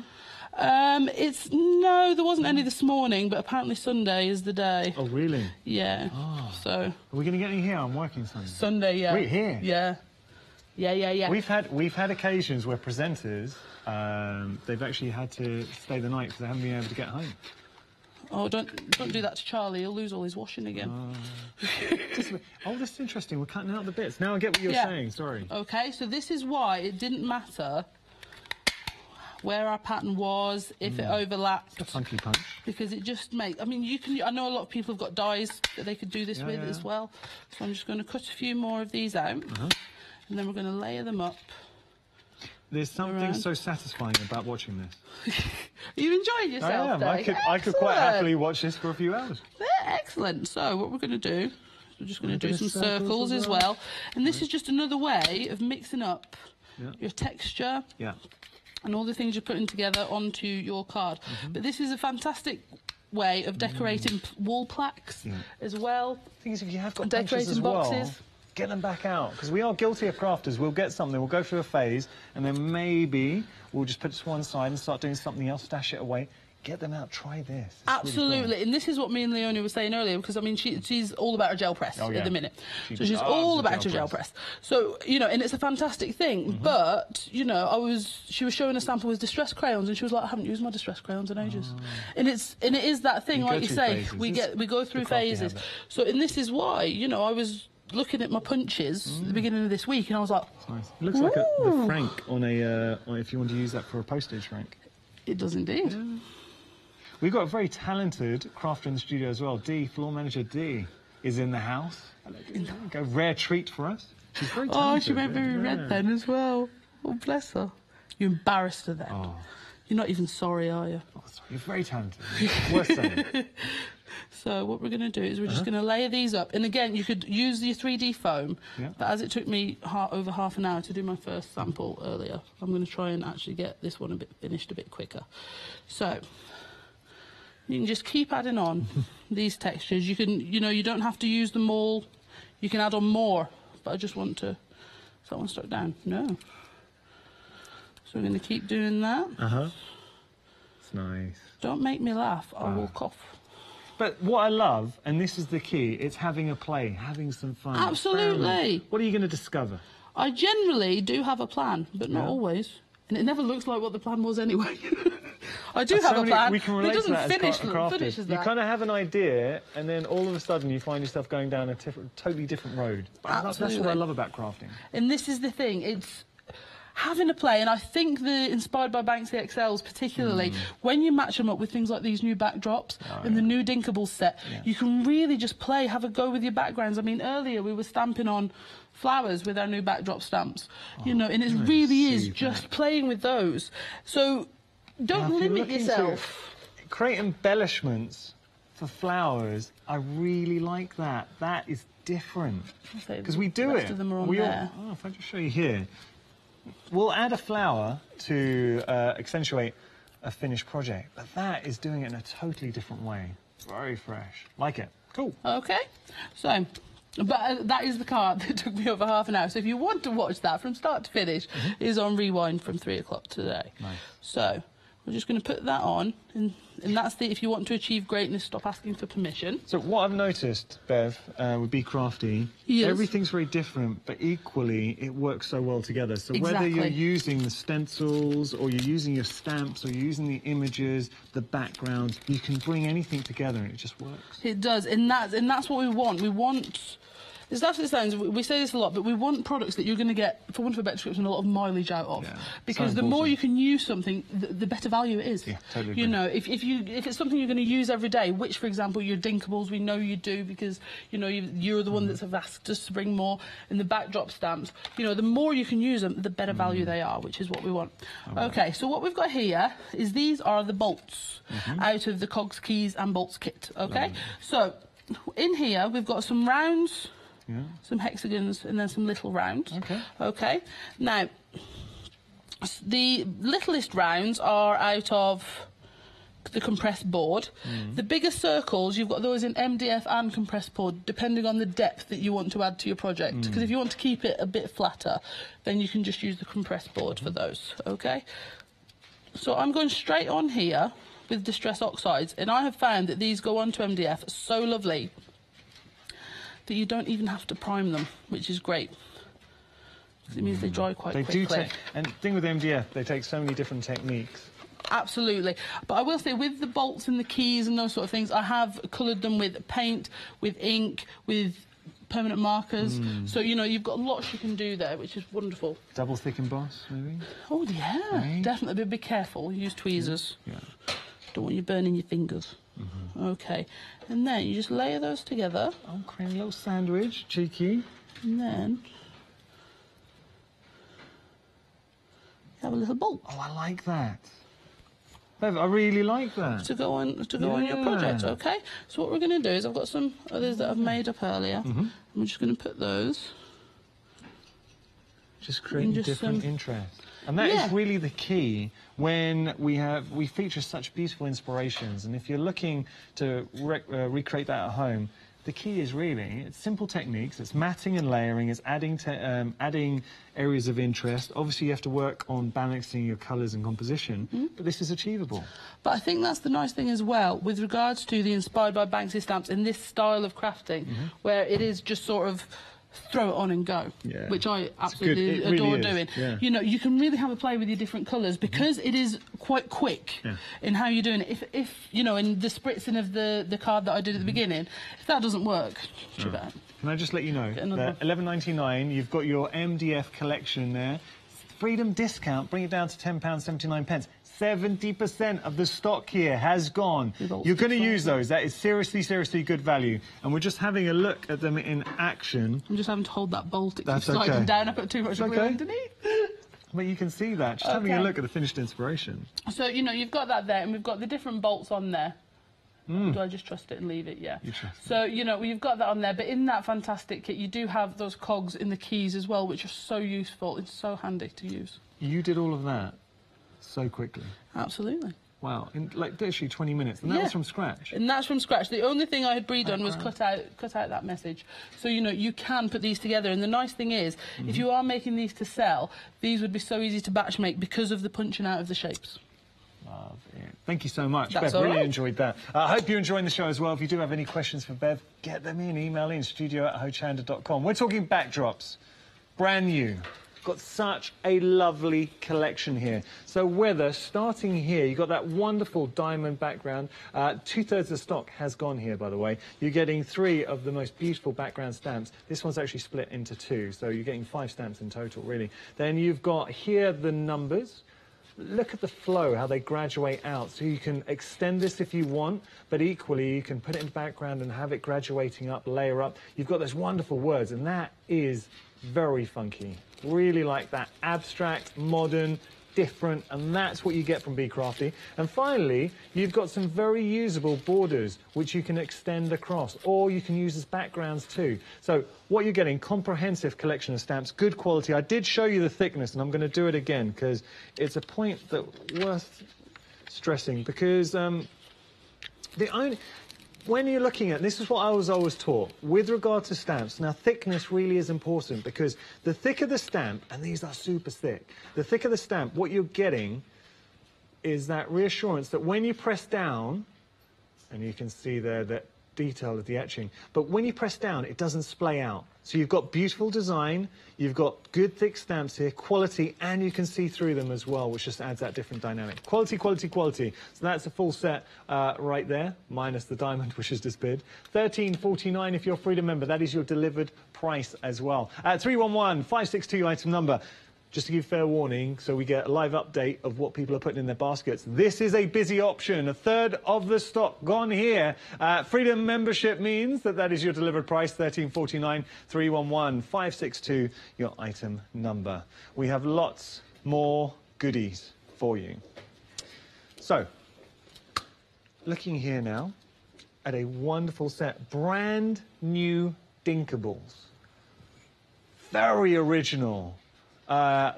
[SPEAKER 1] No, there wasn't any this morning, but apparently Sunday is the day.
[SPEAKER 2] Oh, really?
[SPEAKER 1] Yeah.
[SPEAKER 2] Oh.
[SPEAKER 1] So.
[SPEAKER 2] Are we going to get any here? I'm working Sunday.
[SPEAKER 1] Sunday, yeah.
[SPEAKER 2] Wait, here?
[SPEAKER 1] Yeah. Yeah.
[SPEAKER 2] We've had occasions where presenters, they've actually had to stay the night because they haven't been able to get home.
[SPEAKER 1] Oh, don't do that to Charlie. He'll lose all his washing again.
[SPEAKER 2] Oh, that's interesting. We're cutting out the bits. Now I get what you're saying. Sorry.
[SPEAKER 1] Okay, so this is why it didn't matter where our pattern was, if it overlapped.
[SPEAKER 2] It's a funky punch.
[SPEAKER 1] Because it just makes... I mean, you can... I know a lot of people have got dies that they could do this with as well. So I'm just going to cut a few more of these out. And then we're going to layer them up.
[SPEAKER 2] There's something so satisfying about watching this.
[SPEAKER 1] Are you enjoying yourself,
[SPEAKER 2] Dave? I could quite happily watch this for a few hours.
[SPEAKER 1] Excellent. So what we're going to do, we're just going to do some circles as well. And this is just another way of mixing up your texture and all the things you're putting together onto your card. But this is a fantastic way of decorating wall plaques as well.
[SPEAKER 2] The thing is, if you have got decorating as well, boxes, get them back out, because we are guilty of crafters. We'll get something, we'll go through a phase, and then maybe we'll just put it to one side and start doing something else, stash it away. Get them out, try this. It's
[SPEAKER 1] absolutely,
[SPEAKER 2] really cool.
[SPEAKER 1] And this is what me and Leonie were saying earlier, because I mean she's all about her gel press at the minute. She's all about her gel press. So, you know, and it's a fantastic thing. But, you know, she was showing a sample with distress crayons, and she was like, I haven't used my distress crayons in ages. And it is that thing, like you say, we go through phases. So, and this is why, you know, I was looking at my punches at the beginning of this week, and I was like,
[SPEAKER 2] nice. It looks like the frank on a if you want to use that for a postage frank.
[SPEAKER 1] It does indeed.
[SPEAKER 2] Yeah. We've got a very talented crafter in the studio as well. Dee, floor manager Dee, is in the house. A rare treat for us. She's very talented.
[SPEAKER 1] Oh, she made me red then as well. Oh, bless her. You embarrassed her then. Oh. You're not even sorry, are you?
[SPEAKER 2] Oh, sorry. You're very talented. Worth saying.
[SPEAKER 1] So what we're going to do is we're just going to layer these up. And again, you could use your 3D foam, but as it took me over half an hour to do my first sample earlier, I'm going to try and actually get this one finished a bit quicker. So you can just keep adding on these textures. You can, you know, you don't have to use them all. You can add on more, but I just want to... Is that one stuck down? No. So we're going to keep doing that.
[SPEAKER 2] It's nice.
[SPEAKER 1] Don't make me laugh. I'll walk off.
[SPEAKER 2] But what I love, and this is the key, it's having a play, having some fun.
[SPEAKER 1] Absolutely.
[SPEAKER 2] What are you going to discover?
[SPEAKER 1] I generally do have a plan, but not always. And it never looks like what the plan was anyway. I do have a plan,
[SPEAKER 2] we can relate
[SPEAKER 1] but it doesn't
[SPEAKER 2] to that
[SPEAKER 1] finish as that.
[SPEAKER 2] You kind of have an idea, and then all of a sudden you find yourself going down a totally different road. That's what I love about crafting.
[SPEAKER 1] And this is the thing, it's having a play, and I think the Inspired by Banksy XLs particularly, when you match them up with things like these new backdrops and the new Inca Balls set, you can really just play, have a go with your backgrounds. I mean, earlier we were stamping on flowers with our new backdrop stamps, you know, and it really is just playing with those. So don't limit yourself.
[SPEAKER 2] Create embellishments for flowers. I really like that. That is different. Because we do it.
[SPEAKER 1] Of them are on there.
[SPEAKER 2] If I just show you here. We'll add a flower to accentuate a finished project, but that is doing it in a totally different way. Very fresh. Like it. Cool.
[SPEAKER 1] Okay. So, but that is the card that took me over half an hour. So if you want to watch that from start to finish, it is on Rewind from 3 o'clock today. Nice. So we're just going to put that on, and that's the, if you want to achieve greatness, stop asking for permission.
[SPEAKER 2] So what I've noticed, Bev, with Be Crafty, everything's very different, but equally it works so well together. So whether you're using the stencils, or you're using your stamps, or you're using the images, the background, you can bring anything together and it just works.
[SPEAKER 1] It does, and that's what we want. We want There's absolutely signs. We say this a lot, but we want products that you're going to get, for want of a better description, a lot of mileage out of. Yeah, because the more you can use something, the better value it is.
[SPEAKER 2] Yeah, totally agree.
[SPEAKER 1] You know, if it's something you're going to use every day, which, for example, your Inca Balls, we know you do because, you know, you're the one that's have asked us to bring more, in the backdrop stamps, you know, the more you can use them, the better value they are, which is what we want. Okay, so what we've got here is these are the bolts out of the cogs, keys and bolts kit, okay? So, in here, we've got some rounds, some hexagons, and then some little rounds. Okay. Now, the littlest rounds are out of the compressed board. The bigger circles, you've got those in MDF and compressed board, depending on the depth that you want to add to your project. Because if you want to keep it a bit flatter, then you can just use the compressed board for those, okay? So I'm going straight on here with Distress Oxides, and I have found that these go onto MDF so lovely that you don't even have to prime them, which is great. Because it means they dry quite quickly.
[SPEAKER 2] They do take, and the thing with MDF, they take so many different techniques.
[SPEAKER 1] Absolutely. But I will say, with the bolts and the keys and those sort of things, I have coloured them with paint, with ink, with permanent markers. So, you know, you've got lots you can do there, which is wonderful.
[SPEAKER 2] Double thick emboss, maybe?
[SPEAKER 1] Oh, yeah, definitely. But be careful. Use tweezers. Don't want you burning your fingers. Okay. And then you just layer those together.
[SPEAKER 2] Oh, create a little sandwich, cheeky.
[SPEAKER 1] And then have a little bolt.
[SPEAKER 2] Oh, I like that. Bev, I really like that.
[SPEAKER 1] To go on your project, okay? So what we're going to do is, I've got some others that I've made up earlier. I'm just going to put those.
[SPEAKER 2] Just creating different interest. And that is really the key when we feature such beautiful inspirations. And if you're looking to recreate that at home, the key is really, it's simple techniques, it's matting and layering, it's adding areas of interest. Obviously, you have to work on balancing your colours and composition, but this is achievable.
[SPEAKER 1] But I think that's the nice thing as well, with regards to the Inspired by Banksy stamps in this style of crafting, where it is just sort of throw it on and go, which I absolutely adore doing. You know, you can really have a play with your different colours because it is quite quick in how you're doing it. If you know, in the spritzing of the card that I did at the beginning, if that doesn't work, too bad.
[SPEAKER 2] Can I just let you know that $11.99, you've got your MDF collection there. Freedom discount, bring it down to £10.79. 70% of the stock here has gone. You're going to use those. That is seriously, seriously good value. And we're just having a look at them in action.
[SPEAKER 1] I'm just having to hold that bolt. It keeps sliding down. I put too much glue underneath.
[SPEAKER 2] Well, you can see that. Just having a look at the finished inspiration.
[SPEAKER 1] So, you know, you've got that there, and we've got the different bolts on there. Do I just trust it and leave it? Yeah.
[SPEAKER 2] You trust
[SPEAKER 1] so, you know, you've got that on there, but in that fantastic kit, you do have those cogs in the keys as well, which are so useful. It's so handy to use.
[SPEAKER 2] You did all of that so quickly.
[SPEAKER 1] Absolutely.
[SPEAKER 2] Wow, in like literally 20 minutes, and that was from scratch.
[SPEAKER 1] And that's from scratch. The only thing I had redone was cut out that message. So, you know, you can put these together, and the nice thing is, if you are making these to sell, these would be so easy to batch make because of the punching out of the shapes.
[SPEAKER 2] Love it. Thank you so much,
[SPEAKER 1] That's
[SPEAKER 2] Bev. Really
[SPEAKER 1] right.
[SPEAKER 2] enjoyed that. I hope you're enjoying the show as well. If you do have any questions for Bev, get them in. Email in studio@hochanda.com. We're talking backdrops. Brand new. Got such a lovely collection here. So whether starting here, you've got that wonderful diamond background. 2/3 of the stock has gone here, by the way. You're getting 3 of the most beautiful background stamps. This one's actually split into 2, so you're getting 5 stamps in total, really. Then you've got here the numbers. Look at the flow, how they graduate out. So you can extend this if you want, but equally you can put it in background and have it graduating up, layer up. You've got those wonderful words, and that is very funky. Really like that abstract, modern, different, and that's what you get from Be Crafty. And finally, you've got some very usable borders which you can extend across, or you can use as backgrounds too. So what you're getting, comprehensive collection of stamps, good quality. I did show you the thickness, and I'm going to do it again because it's a point that worth stressing, because when you're looking at, this is what I was always taught, with regard to stamps, now thickness really is important, because the thicker the stamp, and these are super thick, the thicker the stamp, what you're getting is that reassurance that when you press down, and you can see there that detail of the etching. But when you press down, it doesn't splay out. So you've got beautiful design, you've got good thick stamps here, quality, and you can see through them as well, which just adds that different dynamic. Quality, quality, quality. So that's a full set right there, minus the diamond, which has disappeared. $13.49 if you're a Freedom member. That is your delivered price as well. 311-562 item number. Just to give fair warning, so we get a live update of what people are putting in their baskets. This is a busy option. A third of the stock gone here. Freedom membership means that is your delivered price, $13.49, 311-562, your item number. We have lots more goodies for you. So, looking here now at a wonderful set. Brand new Inca Balls. Very original.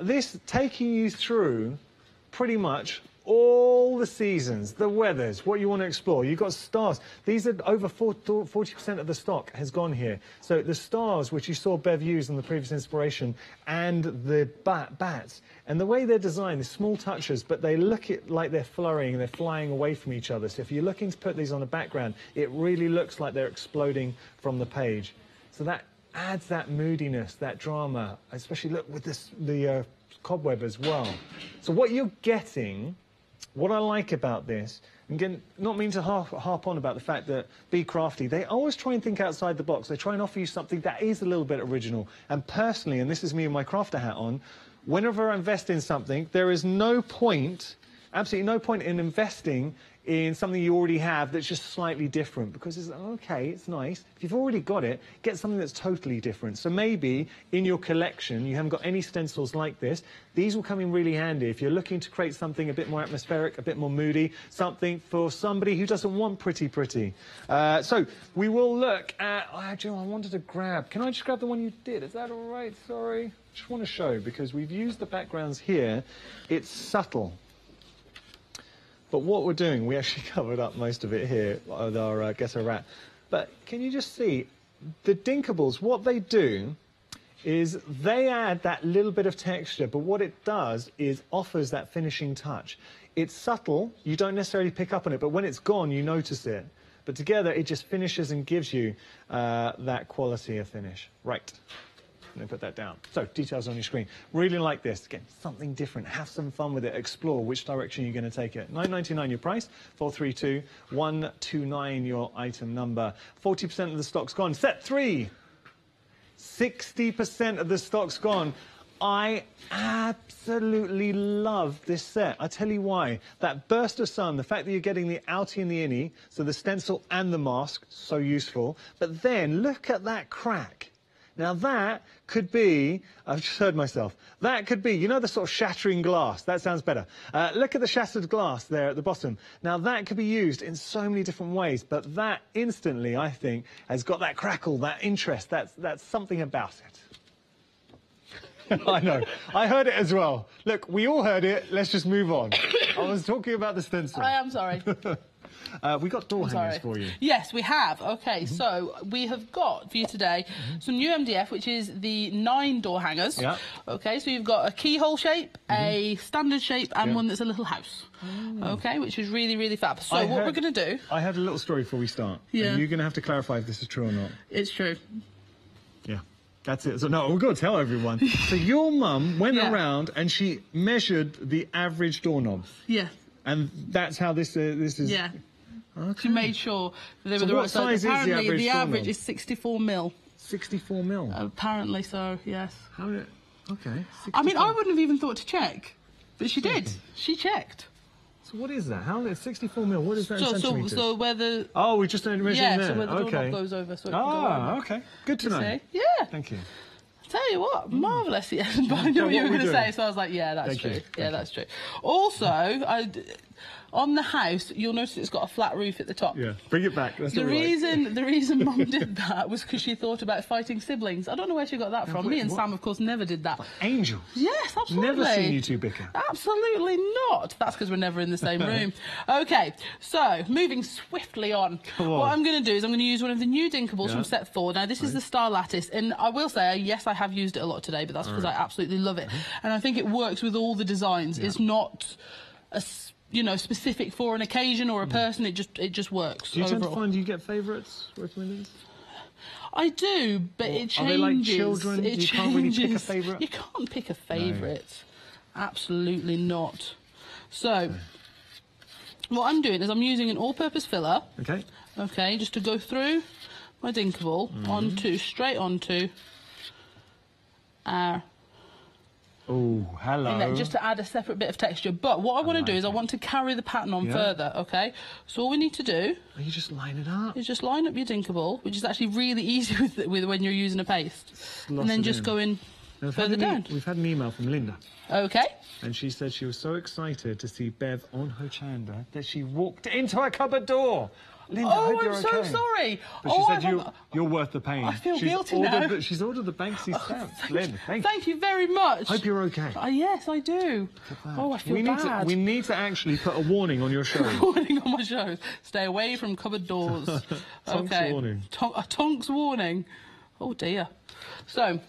[SPEAKER 2] This taking you through pretty much all the seasons, the weathers, what you want to explore. You've got stars. These are over 40% of the stock has gone here. So the stars, which you saw Bev use in the previous inspiration, and the bats, and the way they're designed, the small touches, but they look like they're flurrying and they're flying away from each other. So if you're looking to put these on a background, it really looks like they're exploding from the page. So that adds that moodiness, that drama, especially look with the cobweb as well. So what you're getting, what I like about this, and again, not mean to harp on about the fact that Be Crafty, they always try and think outside the box. They try and offer you something that is a little bit original. And personally, and this is me with my crafter hat on, whenever I invest in something, there is no point, absolutely no point in investing in something you already have that's just slightly different, because it's okay, it's nice. If you've already got it, get something that's totally different. So maybe in your collection you haven't got any stencils like this. These will come in really handy if you're looking to create something a bit more atmospheric, a bit more moody, something for somebody who doesn't want pretty. So we will look at, I wanted to grab, can I just grab the one you did? Is that all right? Sorry. Just want to show, because we've used the backgrounds here. It's subtle. But what we're doing, we actually covered up most of it here with our Guess a Rat. But can you just see, the Inca Balls, what they do is they add that little bit of texture, but what it does is offers that finishing touch. It's subtle, you don't necessarily pick up on it, but when it's gone, you notice it. But together, it just finishes and gives you that quality of finish. Right. I'm going to put that down. So, details on your screen. Really like this. Again, something different. Have some fun with it. Explore which direction you're going to take it. $9.99 your price. 432-129 your item number. 40% of the stock's gone. Set 3. 60% of the stock's gone. I absolutely love this set. I tell you why. That burst of sun, the fact that you're getting the outie and the innie, so the stencil and the mask, so useful. But then, look at that crack. Now that could be, I've just heard myself, that could be, you know, the sort of shattering glass. That sounds better. Look at the shattered glass there at the bottom. Now that could be used in so many different ways, but that instantly, I think, has got that crackle, that interest. That's something about it. I know. I heard it as well. Look, we all heard it. Let's just move on. I was talking about the stencil.
[SPEAKER 1] I am sorry.
[SPEAKER 2] We got door hangers for you.
[SPEAKER 1] Yes, we have. Okay, so we have got for you today some new MDF, which is the 9 door hangers. Yeah. Okay, so you've got a keyhole shape, a standard shape, and one that's a little house. Okay, which is really, really fab. So what we're going to do...
[SPEAKER 2] I had a little story before we start. Yeah. And you're going to have to clarify if this is true or not.
[SPEAKER 1] It's true.
[SPEAKER 2] Yeah. That's it. So, no, we've got to tell everyone. So your mum went around and she measured the average doorknob. Yeah. And that's how this is... Yeah. Okay.
[SPEAKER 1] She made sure that they were the right size. Apparently, the average is 64 mil.
[SPEAKER 2] 64 mil?
[SPEAKER 1] Apparently so, yes.
[SPEAKER 2] How did... Okay. 64.
[SPEAKER 1] I mean, I wouldn't have even thought to check, but she did. She checked.
[SPEAKER 2] So what is that? How is 64 mil? What is that in centimetres?
[SPEAKER 1] So where the...
[SPEAKER 2] Oh, we just measuring there.
[SPEAKER 1] Yeah, so where the doorknob goes over. So it can go over.
[SPEAKER 2] Okay. Good to know.
[SPEAKER 1] See? Yeah.
[SPEAKER 2] Thank you.
[SPEAKER 1] Tell you what, marvellous. Yeah, but I knew what you were going to say, so I was like, yeah, that's true. Yeah, that's true. Also, on the house, you'll notice it's got a flat roof at the top.
[SPEAKER 2] Yeah, bring it back. That's
[SPEAKER 1] the reason Mum did that was because she thought about fighting siblings. I don't know where she got that from. Me and Sam, of course, never did that.
[SPEAKER 2] Like angels.
[SPEAKER 1] Yes, absolutely.
[SPEAKER 2] Never seen you two bicker.
[SPEAKER 1] Absolutely not. That's because we're never in the same room. Okay, so moving swiftly on. What I'm going to do is I'm going to use one of the new Inca Balls from set 4. Now, this is the Star Lattice, and I will say, yes, I have used it a lot today, but that's because I absolutely love it. And I think it works with all the designs. It's not a you know, specific for an occasion or a person. It just works.
[SPEAKER 2] Do you tend to find you get favourites working with these?
[SPEAKER 1] I do, but it changes.
[SPEAKER 2] Are they like children? You can't really pick a favourite?
[SPEAKER 1] You can't pick a favourite. No. Absolutely not. So, what I'm doing is I'm using an all-purpose filler. Okay. Okay, just to go through my Dinkable straight onto our...
[SPEAKER 2] Oh, hello.
[SPEAKER 1] Just to add a separate bit of texture. But what I want to do is I want to carry the pattern on further, okay? So all we need to do...
[SPEAKER 2] You just line it up.
[SPEAKER 1] Is just line up your Dinkable, which is actually really easy with when you're using a paste. And then just go in further down.
[SPEAKER 2] We've had an email from Linda.
[SPEAKER 1] Okay.
[SPEAKER 2] And she said she was so excited to see Bev on Hochanda that she walked into her cupboard door. Linda, I hope you're
[SPEAKER 1] I'm so sorry.
[SPEAKER 2] But she said you're worth the pain.
[SPEAKER 1] I feel guilty now.
[SPEAKER 2] She's ordered the Banksy stamps. Linda,
[SPEAKER 1] thank you very much.
[SPEAKER 2] Hope you're okay.
[SPEAKER 1] Yes, I do. Oh, I feel bad.
[SPEAKER 2] We need to actually put a warning on your shows.
[SPEAKER 1] Warning on my shows. Stay away from cupboard doors.
[SPEAKER 2] Tonks warning.
[SPEAKER 1] A Tonks warning. Oh, dear. So...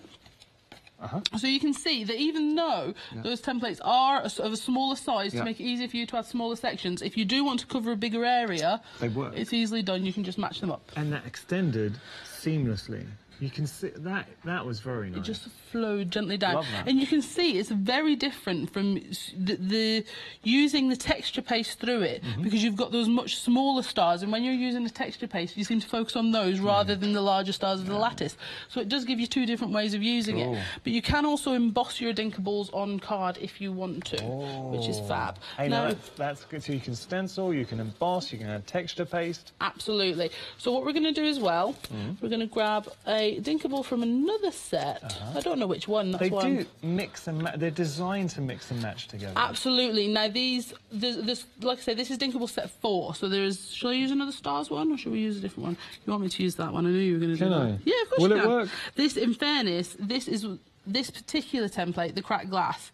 [SPEAKER 1] So you can see that even though those templates are of a smaller size to make it easier for you to add smaller sections, if you do want to cover a bigger area, it's easily done. You can just match them up.
[SPEAKER 2] And that extended seamlessly. You can see that was very nice.
[SPEAKER 1] It just flowed gently down.
[SPEAKER 2] Love that.
[SPEAKER 1] And you can see it's very different from the using the texture paste through it, because you've got those much smaller stars, and when you're using the texture paste you seem to focus on those rather than the larger stars of the lattice. So it does give you two different ways of using it. But you can also emboss your Inca Balls on card if you want to, which is fab.
[SPEAKER 2] Hey, now, that's good. So you can stencil, you can emboss, you can add texture paste.
[SPEAKER 1] Absolutely. So what we're going to do as well, we're going to grab a Inca Ball from another set. I don't know which one. That's
[SPEAKER 2] they do mix and match. They're designed to mix and match together.
[SPEAKER 1] Absolutely. Now these, like I say, this is Inca Ball set 4. So there is. Shall I use another stars one, or should we use a different one? You want me to use that one? I knew you were going to do that. Yeah, of course.
[SPEAKER 2] Will it work?
[SPEAKER 1] This, in fairness, this particular template, the cracked glass,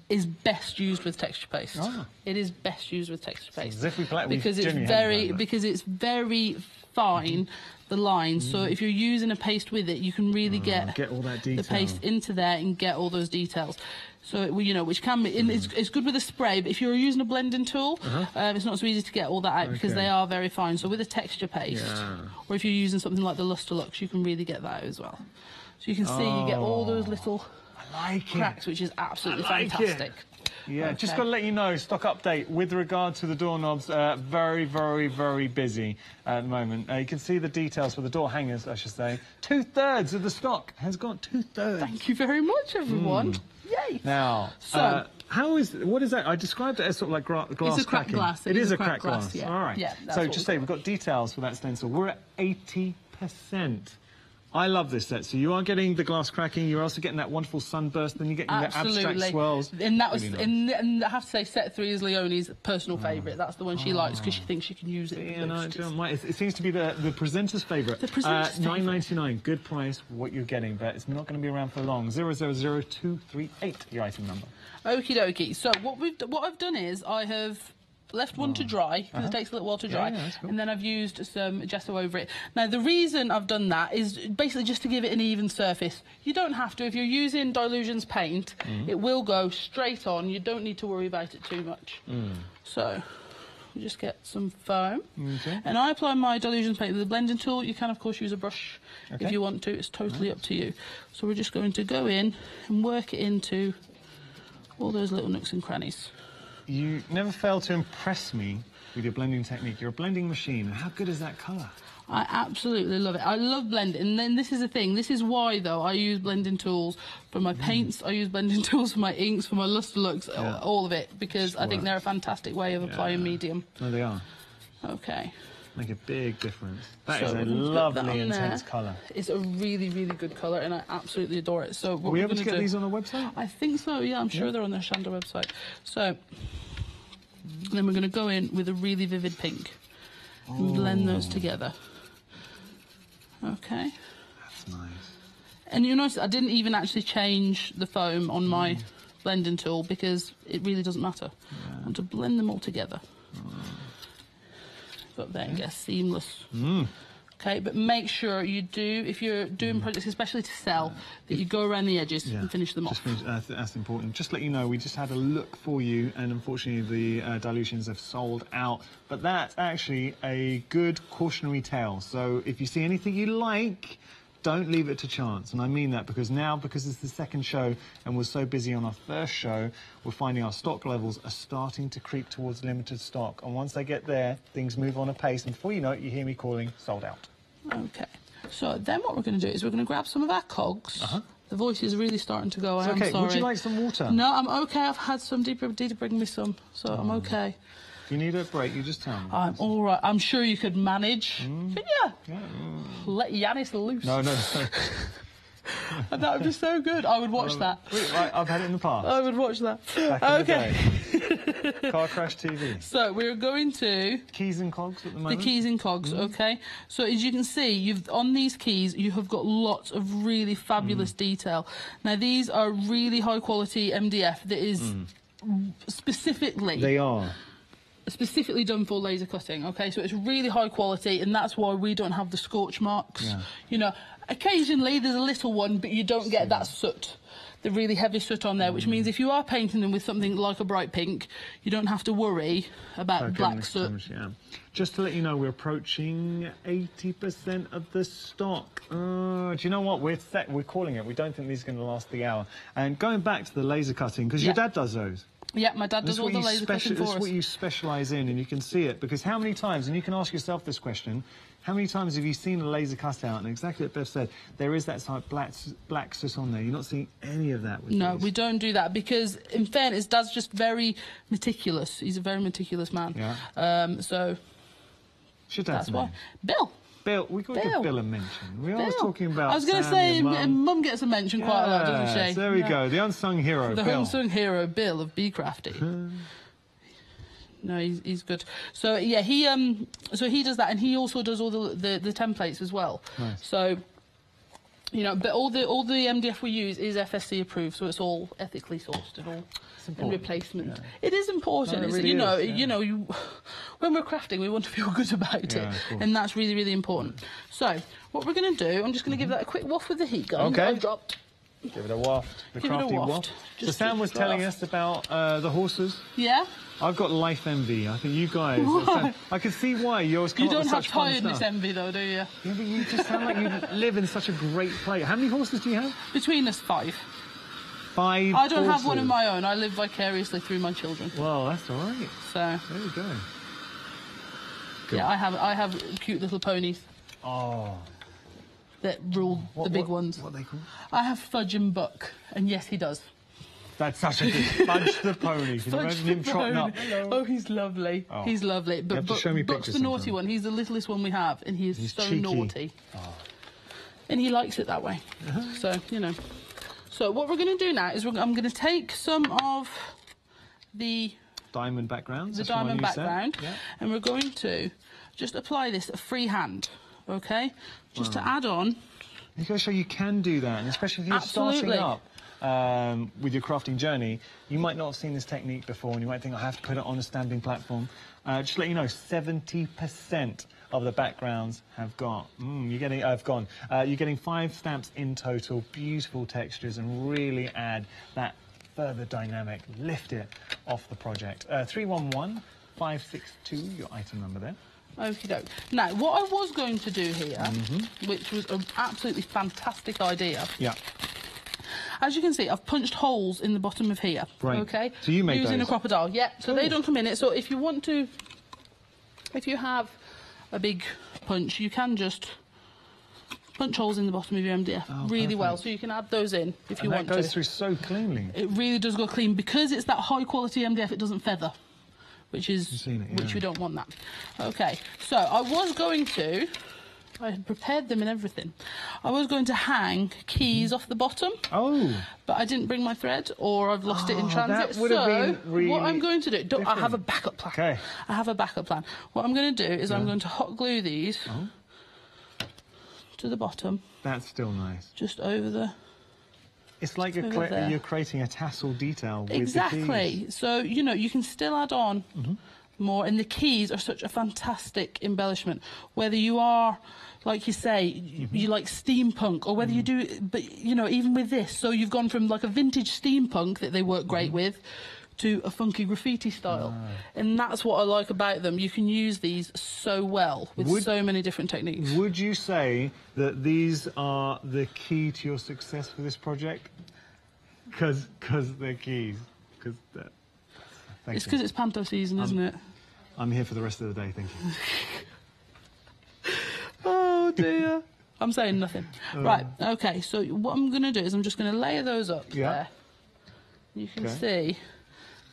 [SPEAKER 1] is best used with texture paste. It is best used with texture paste because it's very fine. The lines, so if you're using a paste with it, you can really get
[SPEAKER 2] all that detail.
[SPEAKER 1] The paste into there and get all those details. So you know, which can be, and it's good with a spray, but if you're using a blending tool, it's not so easy to get all that out because they are very fine. So with a texture paste, or if you're using something like the Lustrelux, you can really get that out as well. So you can see you get all those little cracks, which is absolutely fantastic.
[SPEAKER 2] Yeah, just got to let you know, stock update with regard to the doorknobs, very, very, very busy at the moment. You can see the details for the door hangers, I should say. 2/3 of the stock has got 2/3.
[SPEAKER 1] Thank you very much, everyone. Yay!
[SPEAKER 2] Now,
[SPEAKER 1] so
[SPEAKER 2] what is that? I described it as sort of like glass cracking.
[SPEAKER 1] It's a cracked glass.
[SPEAKER 2] It is a cracked glass.
[SPEAKER 1] Yeah.
[SPEAKER 2] All right.
[SPEAKER 1] Yeah,
[SPEAKER 2] so just say we've got details for that stencil. We're at 80%. I love this set. So you are getting the glass cracking, you're also getting that wonderful sunburst, then you're getting the abstract swirls.
[SPEAKER 1] And that was, really and I have to say, set 3 is Leonie's personal favourite. That's the one she likes because she thinks she can use it.
[SPEAKER 2] It seems to be the presenter's favourite.
[SPEAKER 1] The presenter's
[SPEAKER 2] $9.99, good price, what you're getting, but it's not going to be around for long. 000238, your item number. Okie
[SPEAKER 1] dokie. So what I've done is I have left one to dry because it takes a little while to dry, cool. And then I've used some gesso over it. Now the reason I've done that is basically just to give it an even surface. You don't have to. If you're using Dylusions paint, it will go straight on. You don't need to worry about it too much. So we just get some foam, and I apply my Dylusions paint with a blending tool. You can of course use a brush if you want to. It's totally up to you. So we're just going to go in and work it into all those little nooks and crannies.
[SPEAKER 2] You never fail to impress me with your blending technique. You're a blending machine. How good is that colour?
[SPEAKER 1] I absolutely love it. I love blending. And then this is the thing. This is why, though, I use blending tools for my paints. I use blending tools for my inks, for my Lustrelux, all of it, because I think they're a fantastic way of applying medium.
[SPEAKER 2] No, they are.
[SPEAKER 1] Okay.
[SPEAKER 2] Make a big difference. That is a lovely, intense colour.
[SPEAKER 1] It's a really, really good colour, and I absolutely adore it. So,
[SPEAKER 2] are we able to get these on the website?
[SPEAKER 1] I think so, yeah. I'm sure they're on the Hochanda website. So, then we're going to go in with a really vivid pink and blend those together. Okay.
[SPEAKER 2] That's nice.
[SPEAKER 1] And you notice I didn't even actually change the foam on my blending tool because it really doesn't matter. I want to blend them all together. But then get a seamless Okay, but make sure you do, if you're doing projects, especially to sell, that you go around the edges and finish them off.
[SPEAKER 2] That's important. Just to let you know, we just had a look for you, and unfortunately the dilutions have sold out. But that's actually a good cautionary tale. So if you see anything you like, don't leave it to chance. And I mean that because now, because it's the second show and we're so busy on our first show, we're finding our stock levels are starting to creep towards limited stock. And once they get there, things move on apace. And before you know it, you hear me calling sold out.
[SPEAKER 1] Okay. So then what we're going to do is we're going to grab some of our cogs. The voice is really starting to go. I'm sorry.
[SPEAKER 2] Would you like some water?
[SPEAKER 1] No, I'm okay. I've had some. Did bring me some, so I'm okay.
[SPEAKER 2] If you need a break, you just tell me.
[SPEAKER 1] I'm all right. I'm sure you could manage. Can you? Yeah. Let Yanis loose.
[SPEAKER 2] No.
[SPEAKER 1] That would be so good. I would watch that.
[SPEAKER 2] Right, I've had it in the past.
[SPEAKER 1] I would watch that.
[SPEAKER 2] Back in the day. Car Crash TV.
[SPEAKER 1] So we're going to...
[SPEAKER 2] Keys and cogs at the moment?
[SPEAKER 1] The keys and cogs, okay. So as you can see, on these keys, you have got lots of really fabulous detail. Now, these are really high-quality MDF that is specifically...
[SPEAKER 2] They are.
[SPEAKER 1] Specifically done for laser cutting, okay? So it's really high quality, and that's why we don't have the scorch marks.
[SPEAKER 2] Yeah.
[SPEAKER 1] You know, occasionally there's a little one, but you don't get that soot, the really heavy soot on there, which means if you are painting them with something like a bright pink, you don't have to worry about black soot.
[SPEAKER 2] Just to let you know, we're approaching 80% of the stock. Do you know what? We're calling it. We don't think these are going to last the hour. And going back to the laser cutting, because your dad does those.
[SPEAKER 1] Yeah, my dad does all the laser cutting for us.
[SPEAKER 2] That's what you specialise in, and you can see it. Because how many times, and you can ask yourself this question, how many times have you seen a laser cutout? And exactly what Bev said, there is that sort of black soot on there. You're not seeing any of that with
[SPEAKER 1] No,
[SPEAKER 2] these.
[SPEAKER 1] we don't do that because, in fairness, Dad's just very meticulous. He's a very meticulous man.
[SPEAKER 2] Yeah.
[SPEAKER 1] So
[SPEAKER 2] that's
[SPEAKER 1] why. Bill.
[SPEAKER 2] Bill, we got to give Bill a mention. We're always talking about
[SPEAKER 1] I was going to say, Mum gets a mention quite a lot, doesn't she?
[SPEAKER 2] There we go, the unsung hero,
[SPEAKER 1] The
[SPEAKER 2] Bill.
[SPEAKER 1] unsung hero, Bill of Be Crafty. No, he's good. So yeah, he does that, and he also does all the templates as well.
[SPEAKER 2] Nice.
[SPEAKER 1] So, you know, but all the MDF we use is FSC approved, so it's all ethically sourced and all. And replacement. Yeah. It is important.
[SPEAKER 2] No, it really
[SPEAKER 1] when we're crafting, we want to feel good about it, and that's really, really important. So, what we're going to do, I'm just going to give that a quick waft with the heat gun.
[SPEAKER 2] Okay.
[SPEAKER 1] I've got.
[SPEAKER 2] Give it a waft. The crafty waft. So Sam was telling us about the horses.
[SPEAKER 1] Yeah.
[SPEAKER 2] I've got life envy. I think you guys. I can see why you always come up with such fun stuff.
[SPEAKER 1] You don't have tiredness envy, though, do you?
[SPEAKER 2] Yeah, but you just sound like you live in such a great place. How many horses do you have?
[SPEAKER 1] Between us, 5.
[SPEAKER 2] 5
[SPEAKER 1] I don't
[SPEAKER 2] horses.
[SPEAKER 1] have one of my own. I live vicariously through my children.
[SPEAKER 2] Well, that's all right.
[SPEAKER 1] So
[SPEAKER 2] there you go. Good.
[SPEAKER 1] Yeah, I have cute little ponies.
[SPEAKER 2] Oh.
[SPEAKER 1] That rule the big ones.
[SPEAKER 2] What are they called?
[SPEAKER 1] I have Fudge and Buck, and yes, he does.
[SPEAKER 2] That's such a good Fudge the pony. Can you imagine him trotting up?
[SPEAKER 1] Hello. Oh, he's lovely. Oh. He's lovely. But
[SPEAKER 2] you have to show me
[SPEAKER 1] Buck's the naughty one. He's the littlest one we have, and he's so
[SPEAKER 2] cheeky.
[SPEAKER 1] naughty.
[SPEAKER 2] Oh.
[SPEAKER 1] And he likes it that way. So, you know. So what we're going to do now is I'm going to take some of the
[SPEAKER 2] diamond backgrounds.
[SPEAKER 1] And we're going to just apply this freehand, okay? Just to add on.
[SPEAKER 2] You've got to show you can do that, and especially if you're starting up with your crafting journey, you might not have seen this technique before, and you might think, I have to put it on a standing platform. Just to let you know, 70% of the backgrounds have gone. You're getting 5 stamps in total, beautiful textures, and really add that further dynamic, lift it off the project. 311562, your item number there.
[SPEAKER 1] Okie doke. Now, what I was going to do here, which was an absolutely fantastic idea.
[SPEAKER 2] Yeah.
[SPEAKER 1] As you can see, I've punched holes in the bottom of here.
[SPEAKER 2] Right.
[SPEAKER 1] Okay.
[SPEAKER 2] So you made
[SPEAKER 1] using
[SPEAKER 2] those?
[SPEAKER 1] a crocodile. Yeah. So they don't come in it. So if you want to, if you have a big punch, you can just punch holes in the bottom of your MDF really well. So you can add those in if you want to.
[SPEAKER 2] That goes through so cleanly.
[SPEAKER 1] It really does go clean because it's that high quality MDF. It doesn't feather. Which we don't want that. Okay, so I was going to, I had prepared them and everything. I was going to hang keys off the bottom. Oh. But I didn't bring my thread, or I've lost it in transit.
[SPEAKER 2] That would have been really
[SPEAKER 1] what I'm going to do, I have a backup plan.
[SPEAKER 2] Okay.
[SPEAKER 1] I have a backup plan. What I'm going to do is I'm going to hot glue these to the bottom.
[SPEAKER 2] That's still nice.
[SPEAKER 1] Just over the...
[SPEAKER 2] It's like you're creating a tassel detail with
[SPEAKER 1] exactly.
[SPEAKER 2] the keys.
[SPEAKER 1] So, you know, you can still add on more. And the keys are such a fantastic embellishment. Whether you are, like you say, you like steampunk, or whether you do, but you know, even with this, so you've gone from like a vintage steampunk that they work great with, to a funky graffiti style. And that's what I like about them. You can use these so well with so many different techniques. Would you say that these are the key to your success for this project? Because they're keys. It's because it's panto season, isn't it? I'm here for the rest of the day, thank you. Oh dear. I'm saying nothing. Right, okay, so what I'm going to do is I'm just going to layer those up there. You can see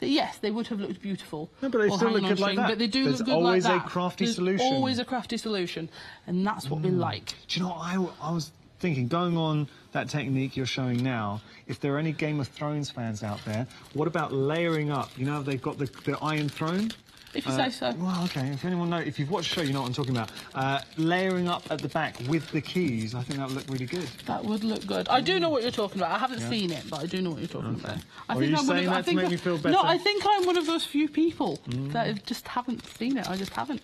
[SPEAKER 1] that, yes, they would have looked beautiful. No, but they still look good like that. But they do look good like that. There's always a crafty solution. There's always a crafty solution, and that's what we like. Do you know what I was thinking, going on that technique you're showing now, if there are any Game of Thrones fans out there, what about layering up? You know how they've got the Iron Throne? If you say so. Well, okay, if anyone knows, if you've watched the show, you know what I'm talking about. Layering up at the back with the keys, I think that would look really good. That would look good. I do know what you're talking about. I haven't seen it, but I do know what you're talking about. I think I'm saying that to make me feel better? No, I think I'm one of those few people that just haven't seen it. I just haven't.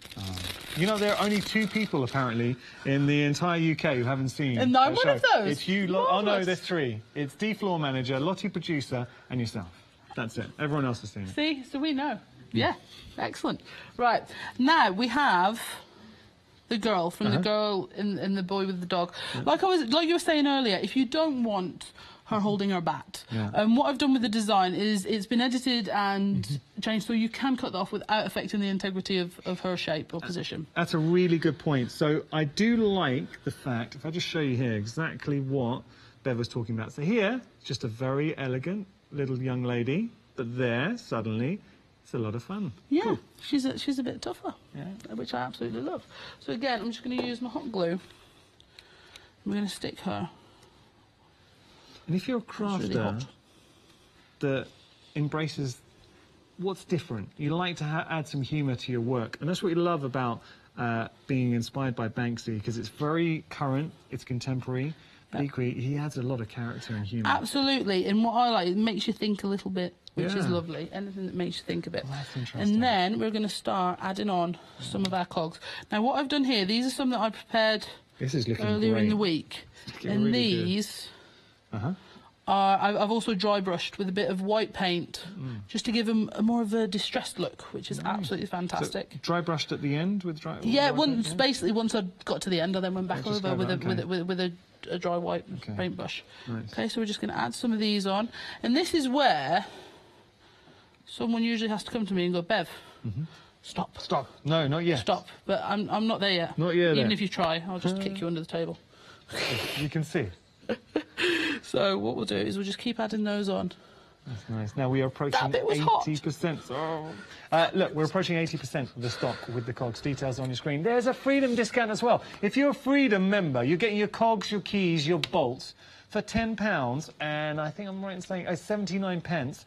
[SPEAKER 1] You know, there are only 2 people, apparently, in the entire UK who haven't seen And I'm one of those. It's you, oh no, there's 3. It's D Floor Manager, Lottie Producer, and yourself. That's it. Everyone else has seen it. See? So we know. Yeah, excellent. Right, now we have the girl from the girl and the boy with the dog. Like you were saying earlier, if you don't want her holding her bat, what I've done with the design is it's been edited and changed so you can cut that off without affecting the integrity of her shape or position. That's a really good point. So I do like the fact, if I just show you here exactly what Bev was talking about. So here, just a very elegant little young lady, but there, suddenly, it's a lot of fun. Yeah, cool. she's a bit tougher, which I absolutely love. So again, I'm just going to use my hot glue. I'm going to stick her. And if you're a crafter that embraces what's different, you like to add some humour to your work, and that's what you love about being inspired by Banksy, because it's very current, it's contemporary, but equally he adds a lot of character and humour. Absolutely, and what I like, it makes you think a little bit. Which is lovely. Anything that makes you think a bit. Well, that's interesting. And then we're going to start adding on some of our cogs. Now, what I've done here, these are some that I prepared earlier in the week. And really these are, I've also dry brushed with a bit of white paint, just to give them more of a distressed look, which is absolutely fantastic. So dry brushed at the end with dry? Yeah, basically once I got to the end, I then went back over with a dry white paintbrush. Nice. Okay, so we're just going to add some of these on, and this is where someone usually has to come to me and go, Bev, stop. Stop. No, not yet. Stop. But I'm not there yet. Not yet. Even if you try, I'll just kick you under the table. You can see. So what we'll do is we'll just keep adding those on. That's nice. Now we are approaching 80%. Oh. Look, we're approaching 80% of the stock with the cogs. Details on your screen. There's a Freedom discount as well. If you're a Freedom member, you're getting your cogs, your keys, your bolts for £10, and I think I'm right in saying 79 pence.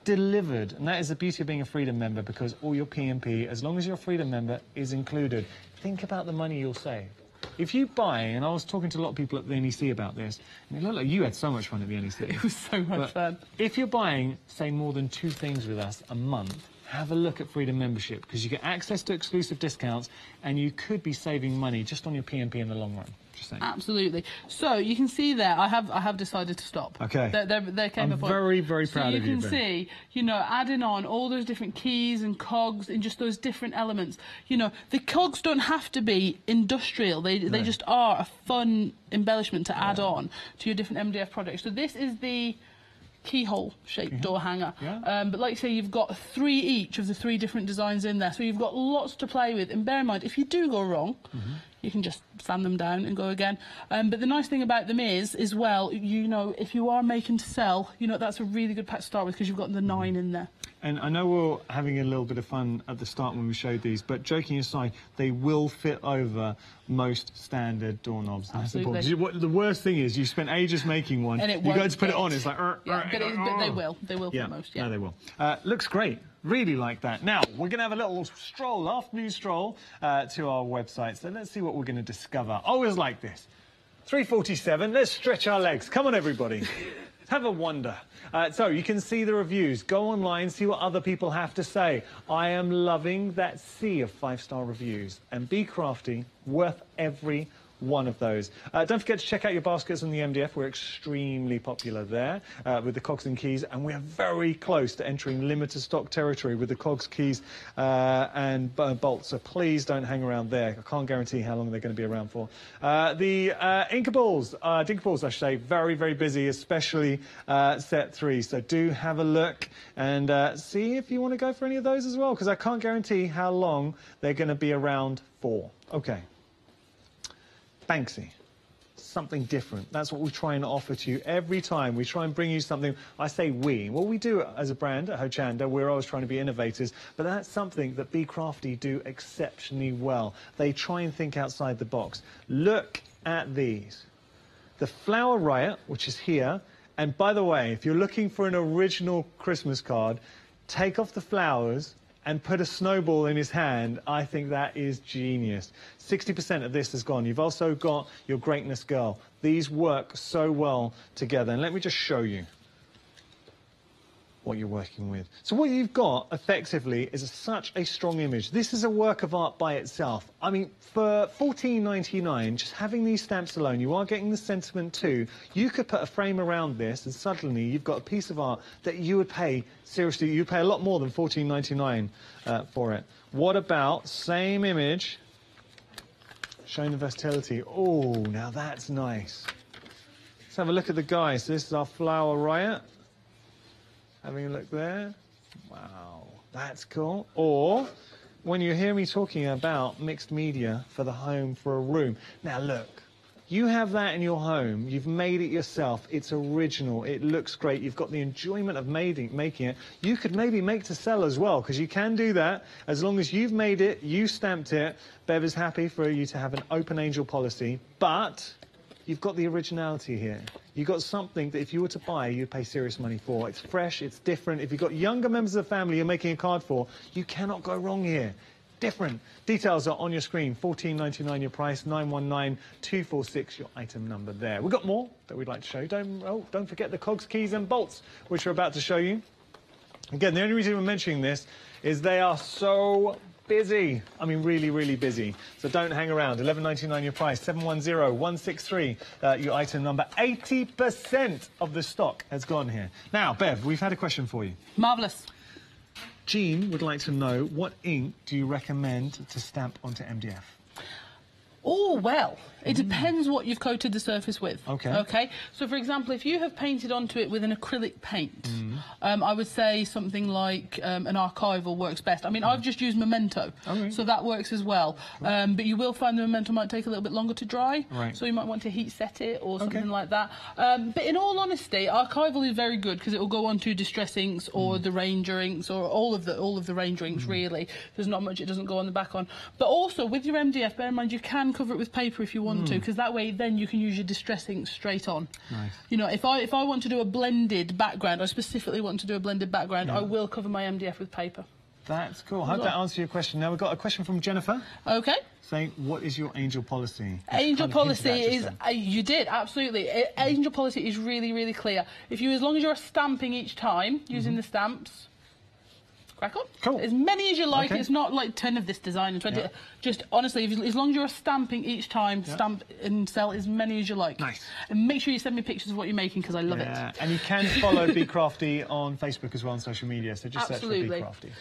[SPEAKER 1] Delivered, and that is the beauty of being a Freedom member, because all your P&P, as long as you're a Freedom member, is included. Think about the money you'll save. If you buy, and I was talking to a lot of people at the NEC about this, and it looked like you had so much fun at the NEC. It was so much fun. If you're buying, say, more than 2 things with us a month, have a look at Freedom membership, because you get access to exclusive discounts, and you could be saving money just on your P&P in the long run. Absolutely. So you can see there, I have decided to stop. Okay. There came a point. I'm very, very proud of you. You can see, you know, adding on all those different keys and cogs and just those different elements. You know, the cogs don't have to be industrial. They just are a fun embellishment to add on to your different MDF projects. So this is the keyhole shaped door hanger, but like I say, you've got 3 each of the 3 different designs in there, so you've got lots to play with. And bear in mind, if you do go wrong, you can just sand them down and go again. But the nice thing about them is, well, you know, if you are making to sell, you know, that's a really good pack to start with, because you've got the 9 in there. And I know we're having a little bit of fun at the start when we showed these, but joking aside, they will fit over most standard doorknobs. Absolutely. The worst thing is you spent ages making one, and you go to put it on, it's like... but they will. They will for most, No, they will. Looks great. Really like that. Now, we're going to have a little stroll, afternoon stroll, to our website. So let's see what we're going to discover. Always like this. 3:47, let's stretch our legs. Come on, everybody.
[SPEAKER 2] Have a wonder. So you can see the reviews. Go online, see what other people have to say. I am loving that sea of 5-star reviews. And Be Crafty, worth every one of those. Don't forget to check out your baskets on the MDF. We're extremely popular there with the cogs and keys, and we're very close to entering limited stock territory with the cogs, keys and bolts, so please don't hang around there. I can't guarantee how long they're going to be around for. The Inca Balls, Dinka Balls I should say, very, very busy, especially set 3, so do have a look and see if you want to go for any of those as well, because I can't guarantee how long they're going to be around for. Okay. Banksy, something different. That's what we try and offer to you every time. We try and bring you something. I say we. Well, we do as a brand at Hochanda. We're always trying to be innovators, but that's something that Be Crafty do exceptionally well. They try and think outside the box. Look at these. The Flower Riot, which is here, and by the way, if you're looking for an original Christmas card, take off the flowers and put a snowball in his hand. I think that is genius. 60% of this has gone. You've also got your Greatness Girl. These work so well together. And let me just show you what you're working with. So what you've got, effectively, is such a strong image. This is a work of art by itself. I mean, for $14.99, just having these stamps alone, you are getting the sentiment too. You could put a frame around this, and suddenly you've got a piece of art that you would pay, seriously, you'd pay a lot more than $14.99 for it. What about, same image, showing the versatility. Oh, now that's nice. Let's have a look at the guys. This is our Flower Riot. Having a look there. Wow, that's cool. Or when you hear me talking about mixed media for the home, for a room. Now look, you have that in your home. You've made it yourself. It's original. It looks great. You've got the enjoyment of making it. You could maybe make to sell as well, because you can do that as long as you've made it, you stamped it. Bev is happy for you to have an open angel policy, but you've got the originality here. You've got something that if you were to buy, you'd pay serious money for. It's fresh, it's different. If you've got younger members of the family you're making a card for, you cannot go wrong here. Different. Details are on your screen. $14.99 your price, 919246 your item number there. We've got more that we'd like to show you. Don't forget the cogs, keys and bolts, which we're about to show you. Again, the only reason we're mentioning this is they are so busy. I mean, really, really busy. So don't hang around. $11.99 your price. 710163 your item number. 80% of the stock has gone here. Now, Bev, we've had a question for you.
[SPEAKER 1] Marvellous.
[SPEAKER 2] Jean would like to know, what ink do you recommend to stamp onto MDF?
[SPEAKER 1] Oh, well, it depends what you've coated the surface with.
[SPEAKER 2] Okay.
[SPEAKER 1] Okay. So, for example, if you have painted onto it with an acrylic paint, I would say something like an archival works best. I mean, I've just used Memento, so that works as well. But you will find the Memento might take a little bit longer to dry, so you might want to heat set it or something like that. But in all honesty, archival is very good because it will go onto distress inks or the Ranger inks or all of the Ranger inks. Really, there's not much it doesn't go on the back on. But also with your MDF, bear in mind you can cover it with paper if you want to, because that way then you can use your distress ink straight on. Nice. You know, if I want to do a blended background, I specifically want to do a blended background, I will cover my MDF with paper. That's cool. I hope that answers your question. Now we've got a question from Jennifer. Okay. Saying, what is your angel policy? Angel policy is, you did, absolutely. Angel policy is really, really clear. If you, as long as you're stamping each time, using the stamps, crack on. Cool. As many as you like. It's not like 10 of this design and 20. Just honestly, as long as you're stamping each time, stamp and sell as many as you like. Nice. And make sure you send me pictures of what you're making because I love it. And you can follow Be Crafty on Facebook as well on social media. So just search for Be Crafty.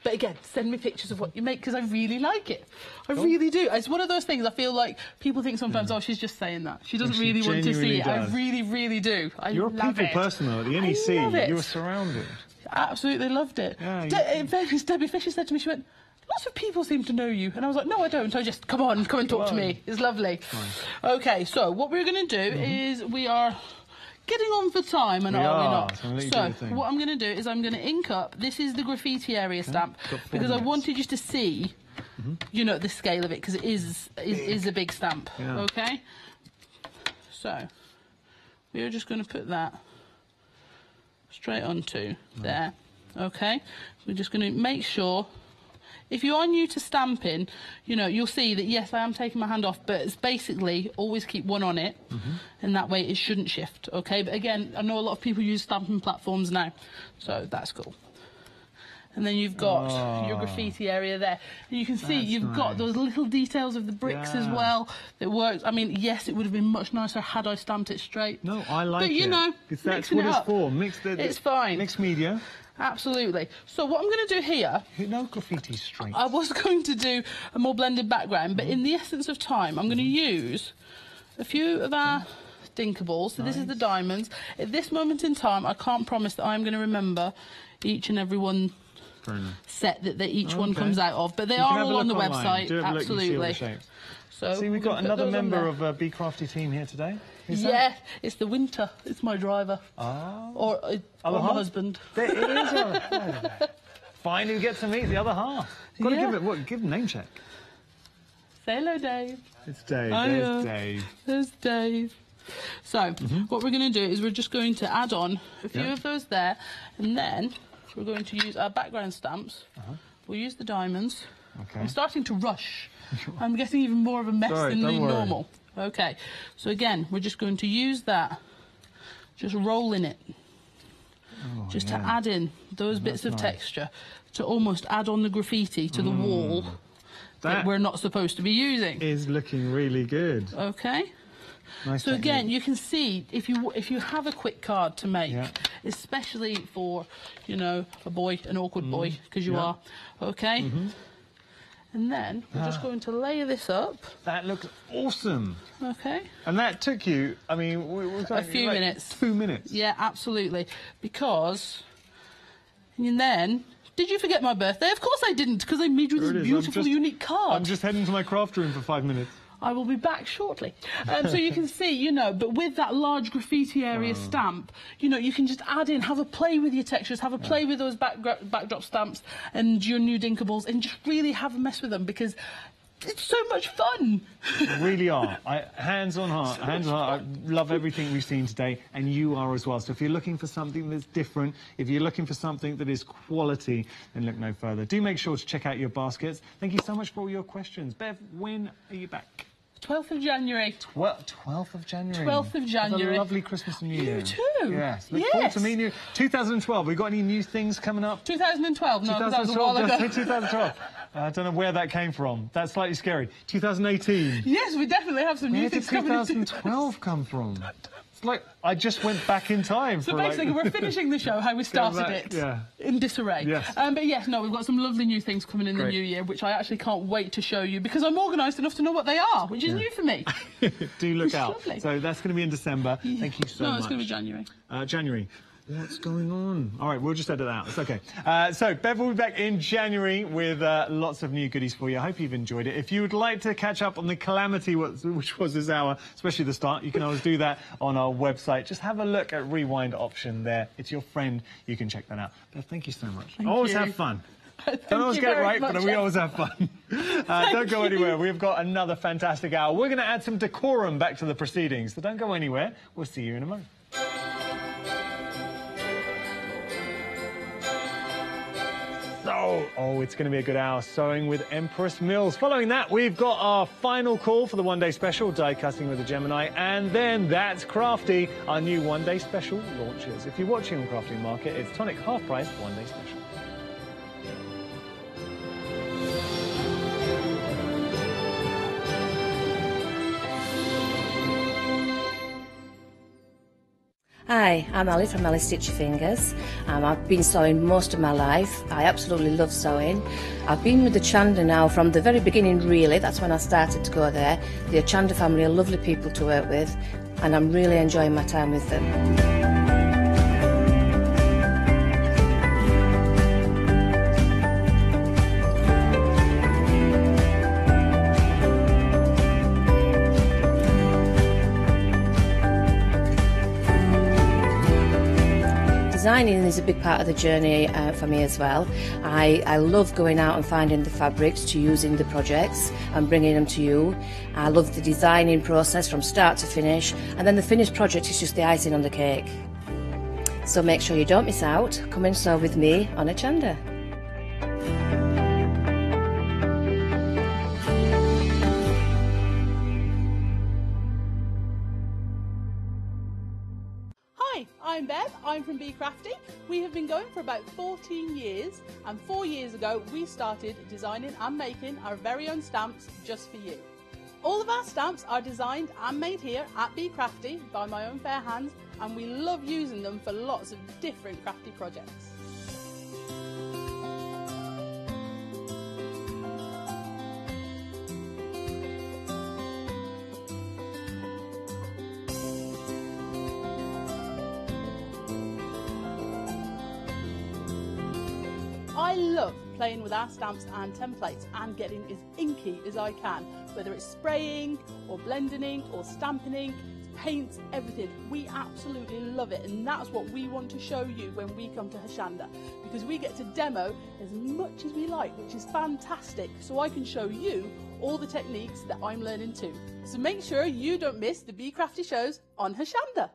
[SPEAKER 1] But again, send me pictures of what you make because I really like it. I really do. It's one of those things I feel like people think sometimes, oh, she's just saying that. She doesn't really want to see it. I really, really do. You're a people person though. At the NEC, you were surrounded. Absolutely loved it. Yeah, Debbie Fisher said to me, she went, lots of people seem to know you. And I was like, no, I don't. I just, come and talk to me. It's lovely. Nice. OK, so what we're going to do is we are getting on for time, and are we not? So what I'm going to do is I'm going to ink up. This is the graffiti area stamp because I wanted you to see, you know, the scale of it because it is a big stamp. OK? So we're just going to put that straight onto there. Okay, we're just going to make sure If you are new to stamping, you know, you'll see that, yes, I am taking my hand off, but it's basically always keep one on it, and that way it shouldn't shift, okay? But again, I know a lot of people use stamping platforms now, so that's cool. And then you've got your graffiti area there. And you can see you've got those little details of the bricks as well. It works. I mean, yes, it would have been much nicer had I stamped it straight.
[SPEAKER 2] No, I like it.
[SPEAKER 1] But, you know,
[SPEAKER 2] that's what it's for. It's fine. Mixed media.
[SPEAKER 1] Absolutely. So what I'm going to do here...
[SPEAKER 2] No graffiti straight.
[SPEAKER 1] I was going to do a more blended background, but in the essence of time, I'm going to use a few of our Inca Balls. So this is the diamonds. At this moment in time, I can't promise that I'm going to remember each and every one set that each one comes out of, but they are all on the website. Absolutely. So
[SPEAKER 2] see, we've got another member of Be Crafty team here today.
[SPEAKER 1] Yeah, it's the Winter. It's my driver. Or my husband.
[SPEAKER 2] There it is. Finally, we get to meet the other half. Got to give a name check.
[SPEAKER 1] Say hello, Dave.
[SPEAKER 2] It's Dave. There's Dave.
[SPEAKER 1] There's Dave. So what we're going to do is we're just going to add on a few of those there, and then we're going to use our background stamps. We'll use the diamonds. I'm starting to rush. I'm getting even more of a mess than normal. Okay, so again, we're just going to use that, just rolling it, just to add in those bits of texture, to almost add on the graffiti to the wall that we're not supposed to be using.
[SPEAKER 2] Is looking really good.
[SPEAKER 1] Okay.
[SPEAKER 2] Nice
[SPEAKER 1] so again, you can see if you have a quick card to make, especially for, you know, a boy, an awkward boy, because you are, okay. And then we're just going to layer this up. That looks awesome. Okay.
[SPEAKER 2] And that took you, I mean,
[SPEAKER 1] a few minutes.
[SPEAKER 2] 2 minutes.
[SPEAKER 1] Yeah, absolutely. Because, and then, did you forget my birthday? Of course I didn't, because I made you this beautiful, unique card.
[SPEAKER 2] I'm just heading to my craft room for 5 minutes.
[SPEAKER 1] I will be back shortly. So you can see, you know, but with that large graffiti area stamp, you know, you can just add in, have a play with your textures, have a play with those backdrop stamps and your new Inca Balls, and just really have a mess with them, because it's so much fun.
[SPEAKER 2] Really are. Hands on heart, I love everything we've seen today, and you are as well. So if you're looking for something that's different, if you're looking for something that is quality, then look no further. Do make sure to check out your baskets. Thank you so much for all your questions. Bev, when are you back?
[SPEAKER 1] 12th of January.
[SPEAKER 2] 12th of January.
[SPEAKER 1] 12th of January.
[SPEAKER 2] Have a lovely Christmas and New Year.
[SPEAKER 1] You too.
[SPEAKER 2] Yes. Look forward to meeting you. 2012. We got any new things coming up?
[SPEAKER 1] 2012. No, that was a while ago.
[SPEAKER 2] 2012. I don't know where that came from. That's slightly scary. 2018.
[SPEAKER 1] Yes, we definitely have some new things coming.
[SPEAKER 2] Where did 2012 come from? It's like I just went back in time.
[SPEAKER 1] So basically, we're finishing the show how we started it, in disarray.
[SPEAKER 2] Yes.
[SPEAKER 1] But yes, no, we've got some lovely new things coming in the new year, which I actually can't wait to show you, because I'm organised enough to know what they are, which is new for me.
[SPEAKER 2] Do look out.
[SPEAKER 1] Lovely.
[SPEAKER 2] So that's going to be in December. Thank you so much.
[SPEAKER 1] No, it's going to be January.
[SPEAKER 2] January. What's going on? All right, we'll just edit that out. It's okay. So, Bev will be back in January with lots of new goodies for you. I hope you've enjoyed it. If you would like to catch up on the calamity which was this hour, especially the start, you can always do that on our website. Just have a look at Rewind option there. It's your friend. You can check that out. Bev, thank you so much. Always have fun. Don't always get it right, but we always have fun. Don't go anywhere. We've got another fantastic hour. We're going to add some decorum back to the proceedings, so don't go anywhere. We'll see you in a moment. Oh, it's going to be a good hour sewing with Empress Mills. Following that, we've got our final call for the one-day special, die cutting with the Gemini, and then That's Crafty, our new one-day special launches. If you're watching on Crafting Market, it's tonic half-price one-day special.
[SPEAKER 3] Hi, I'm Ali from Ali Stitch Your Fingers. I've been sewing most of my life. I absolutely love sewing. I've been with the Hochanda now from the very beginning, really. That's when I started to go there. The Hochanda family are lovely people to work with, and I'm really enjoying my time with them. Designing is a big part of the journey for me as well. I love going out and finding the fabrics to use in the projects and bringing them to you. I love the designing process from start to finish, and then the finished project is just the icing on the cake. So make sure you don't miss out. Come and sew with me on Hochanda.
[SPEAKER 1] I'm Bev, I'm from Be Crafty. We have been going for about 14 years, and 4 years ago we started designing and making our very own stamps just for you. All of our stamps are designed and made here at Be Crafty by my own fair hands, and we love using them for lots of different crafty projects. I love playing with our stamps and templates and getting as inky as I can, whether it's spraying or blending ink or stamping ink, paints, everything. We absolutely love it, and that's what we want to show you when we come to Hochanda, because we get to demo as much as we like, which is fantastic, so I can show you all the techniques that I'm learning too. So make sure you don't miss the Be Crafty shows on Hochanda.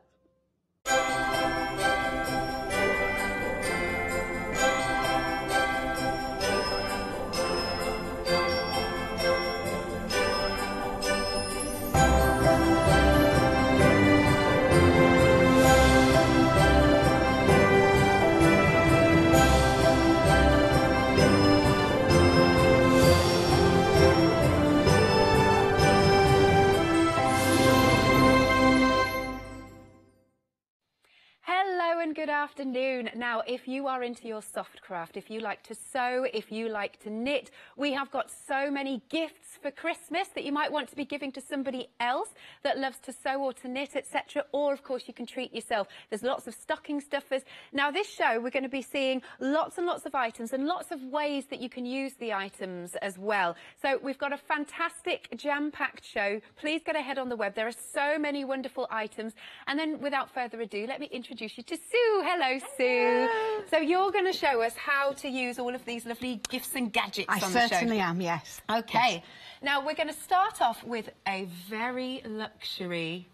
[SPEAKER 4] Good afternoon. Now, if you are into your soft craft, if you like to sew, if you like to knit, we have got so many gifts for Christmas that you might want to be giving to somebody else that loves to sew or to knit, etc. Or, of course, you can treat yourself. There's lots of stocking stuffers. Now, this show, we're going to be seeing lots and lots of items and lots of ways that you can use the items as well. So we've got a fantastic jam-packed show. Please get ahead on the web. There are so many wonderful items. And then, without further ado, let me introduce you to Sue. Hello, Sue. So you're going to show us how to use all of these lovely gifts and gadgets on the show.
[SPEAKER 5] I certainly am, yes.
[SPEAKER 4] Okay.
[SPEAKER 5] Yes.
[SPEAKER 4] Now, we're going to start off with a very luxurious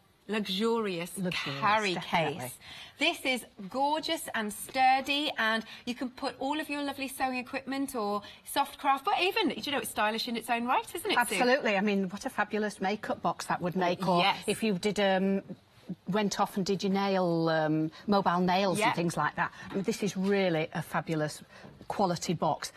[SPEAKER 4] carry
[SPEAKER 5] definitely.
[SPEAKER 4] case. This is gorgeous and sturdy, and you can put all of your lovely sewing equipment or soft craft, but even, you know, it's stylish in its own right, isn't it, Sue?
[SPEAKER 5] Absolutely. I mean, what a fabulous makeup box that would make. Or
[SPEAKER 4] yes.
[SPEAKER 5] if you did... went off and did your mobile nails and things like that. I mean, this is really a fabulous quality box.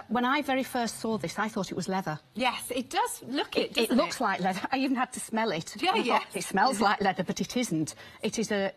[SPEAKER 5] When I very first saw this, I thought it was leather.
[SPEAKER 4] Yes, it does look it, doesn't
[SPEAKER 5] it looks like leather. I even had to smell it.
[SPEAKER 4] Yeah, yes.
[SPEAKER 5] It smells like leather, but it isn't. It is a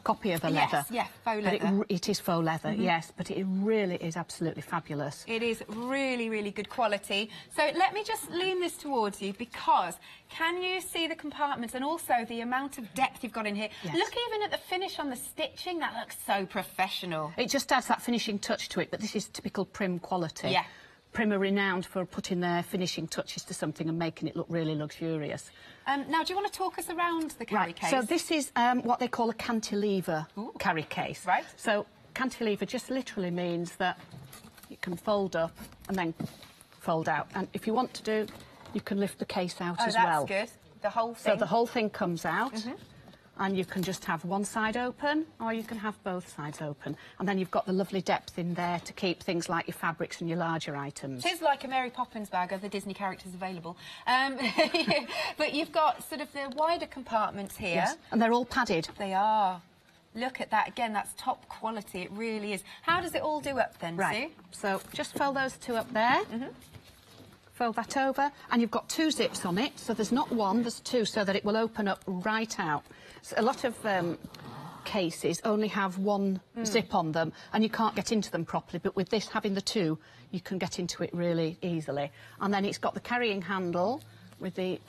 [SPEAKER 5] copy of a leather.
[SPEAKER 4] Yes, faux leather.
[SPEAKER 5] It is faux leather, yes, but it really is absolutely fabulous.
[SPEAKER 4] It is really, really good quality. So let me just lean this towards you, because can you see the compartments and also the amount of depth you've got in here?
[SPEAKER 5] Yes.
[SPEAKER 4] Look even at the finish on the stitching. That looks so professional.
[SPEAKER 5] It just adds that finishing touch to it, but this is typical Prim quality.
[SPEAKER 4] Yeah.
[SPEAKER 5] Prim are renowned for putting their finishing touches to something and making it look really luxurious.
[SPEAKER 4] Now, do you want to talk us around the carry case?
[SPEAKER 5] So this is what they call a cantilever carry case.
[SPEAKER 4] Right.
[SPEAKER 5] So cantilever just literally means that you can fold up and then fold out. And if you want to do, you can lift the case out as well.
[SPEAKER 4] Oh, that's good. The whole thing.
[SPEAKER 5] So the whole thing comes out. And you can just have one side open, or you can have both sides open. And then you've got the lovely depth in there to keep things like your fabrics and your larger items.
[SPEAKER 4] It is like a Mary Poppins bag of the Disney characters available. But you've got sort of the wider compartments here.
[SPEAKER 5] Yes, and they're all padded.
[SPEAKER 4] They are. Look at that. Again, that's top quality. It really is. How does it all do up then,
[SPEAKER 5] Right.
[SPEAKER 4] Sue?
[SPEAKER 5] So just fold those two up there. Fold that over, and you've got two zips on it, so there's not one, there's two, so that it will open up right out. So a lot of cases only have one zip on them, and you can't get into them properly, but with this, having the two, you can get into it really easily. And then it's got the carrying handle with the...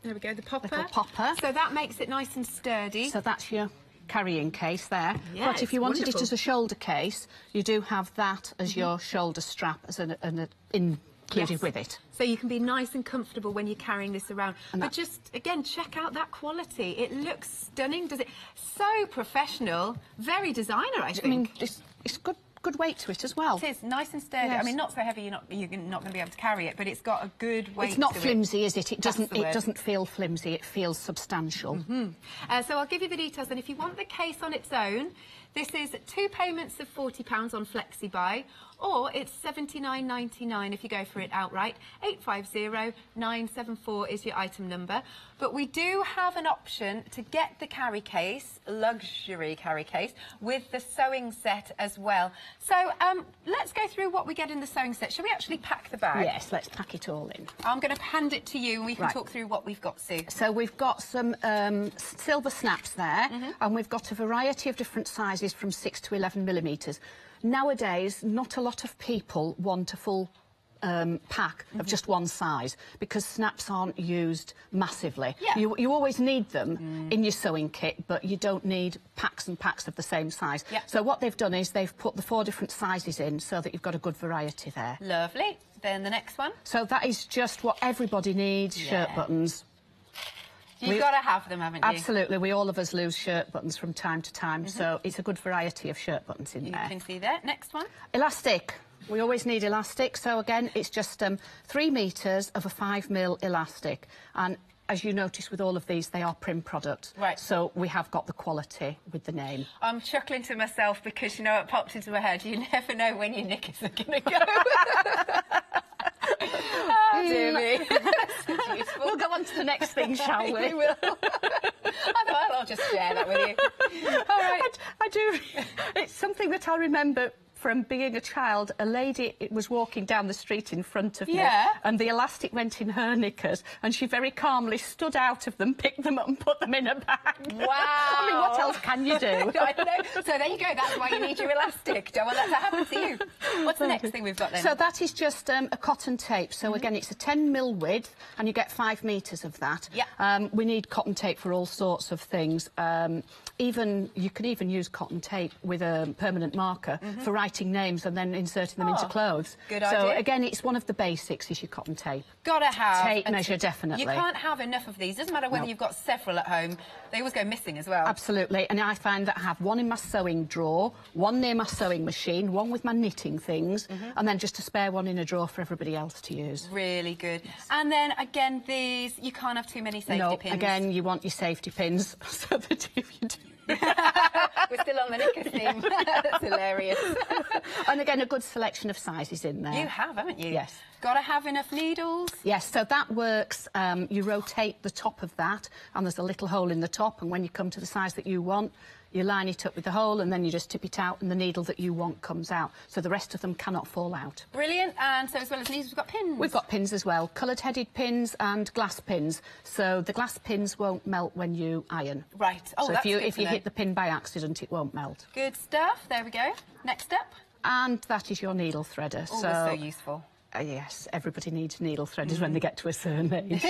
[SPEAKER 4] There we go, the popper.
[SPEAKER 5] Little popper.
[SPEAKER 4] So that makes it nice and sturdy.
[SPEAKER 5] So that's your carrying case there.
[SPEAKER 4] Yeah,
[SPEAKER 5] but if you wanted
[SPEAKER 4] wonderful.
[SPEAKER 5] it as a shoulder case, you do have that as your shoulder strap as included with it.
[SPEAKER 4] So you can be nice and comfortable when you're carrying this around. But just, again, check out that quality. It looks stunning, does it? So professional, very designer, I think.
[SPEAKER 5] I mean, it's good weight to it as well.
[SPEAKER 4] It is, nice and sturdy.
[SPEAKER 5] Yes.
[SPEAKER 4] I mean, not so heavy you're not going to be able to carry it, but it's got a good weight to it.
[SPEAKER 5] It's not flimsy, is it? It
[SPEAKER 4] That's the word.
[SPEAKER 5] doesn't feel flimsy, it feels substantial.
[SPEAKER 4] So I'll give you the details, and if you want the case on its own, This is 2 payments of £40 on FlexiBuy, or it's $79.99 if you go for it outright. 850974 is your item number. But we do have an option to get the carry case, luxury carry case, with the sewing set as well. So let's go through what we get in the sewing set. Shall we actually pack the bag?
[SPEAKER 5] Yes, let's pack it all in.
[SPEAKER 4] I'm going to hand it to you and we can talk through what we've got, Sue.
[SPEAKER 5] So we've got some silver snaps there, and we've got a variety of different sizes from 6 to 11 millimetres. Nowadays, not a lot of people want a full pack of just one size because snaps aren't used massively.
[SPEAKER 4] Yeah.
[SPEAKER 5] You always need them in your sewing kit, but you don't need packs and packs of the same size.
[SPEAKER 4] Yeah.
[SPEAKER 5] So what they've done is they've put the 4 different sizes in so that you've got a good variety there.
[SPEAKER 4] Lovely. Then the next one.
[SPEAKER 5] So that is just what everybody needs, shirt buttons.
[SPEAKER 4] You've got to have them, haven't you?
[SPEAKER 5] Absolutely. We all of us lose shirt buttons from time to time, so it's a good variety of shirt buttons in there.
[SPEAKER 4] You can see there. Next one.
[SPEAKER 5] Elastic. We always need elastic, so again, it's just 3 metres of a 5mm elastic. And as you notice with all of these, they are prim products.
[SPEAKER 4] Right.
[SPEAKER 5] So we have got the quality with the name.
[SPEAKER 4] I'm chuckling to myself because, you know, it popped into my head. You never know when your knickers are going to go. Oh, dear me.
[SPEAKER 5] We'll go on to the next thing, shall we?
[SPEAKER 4] We will. I thought I'll just share that with you. All right.
[SPEAKER 5] I do. It's something that I remember from being a child. A lady was walking down the street in front of me, and the elastic went in her knickers, and she very calmly stood out of them, picked them up and put them in her bag.
[SPEAKER 4] Wow.
[SPEAKER 5] I mean, what else can you do?
[SPEAKER 4] I don't know. So there you go. That's why you need your elastic. Don't want that to happen to you. What's the next thing we've got then?
[SPEAKER 5] So that is just a cotton tape. So again, it's a 10mm width, and you get 5 metres of that.
[SPEAKER 4] Yeah.
[SPEAKER 5] We need cotton tape for all sorts of things. You can even use cotton tape with a permanent marker for writing names and then inserting them into clothes.
[SPEAKER 4] Good
[SPEAKER 5] idea. So again, it's one of the basics is your cotton tape.
[SPEAKER 4] Gotta have
[SPEAKER 5] tape measure, definitely.
[SPEAKER 4] You can't have enough of these. Doesn't matter whether you've got several at home. They always go missing as well.
[SPEAKER 5] Absolutely. And I find that I have one in my sewing drawer, one near my sewing machine, one with my knitting things, and then just a spare one in a drawer for everybody else to use.
[SPEAKER 4] Really good. And then again, these you can't have too many safety pins.
[SPEAKER 5] Again, you want your safety pins so that if you do.
[SPEAKER 4] We're still on the knickers theme. That's hilarious.
[SPEAKER 5] And again, a good selection of sizes in there.
[SPEAKER 4] You have, haven't you?
[SPEAKER 5] Yes.
[SPEAKER 4] Got to have enough needles?
[SPEAKER 5] Yes, so that works. You rotate the top of that, and there's a little hole in the top, and when you come to the size that you want, you line it up with the hole, and then you just tip it out, and the needle that you want comes out. So the rest of them cannot fall out.
[SPEAKER 4] Brilliant. And so as well as needles, we've got pins.
[SPEAKER 5] We've got pins as well, coloured-headed pins and glass pins. So the glass pins won't melt when you iron.
[SPEAKER 4] Right. Oh,
[SPEAKER 5] so
[SPEAKER 4] that's good
[SPEAKER 5] if you hit the pin by accident, it won't melt.
[SPEAKER 4] Good stuff. There we go. Next up.
[SPEAKER 5] And that is your needle threader.
[SPEAKER 4] Oh, so useful.
[SPEAKER 5] Yes, everybody needs needle threaders when they get to a certain age.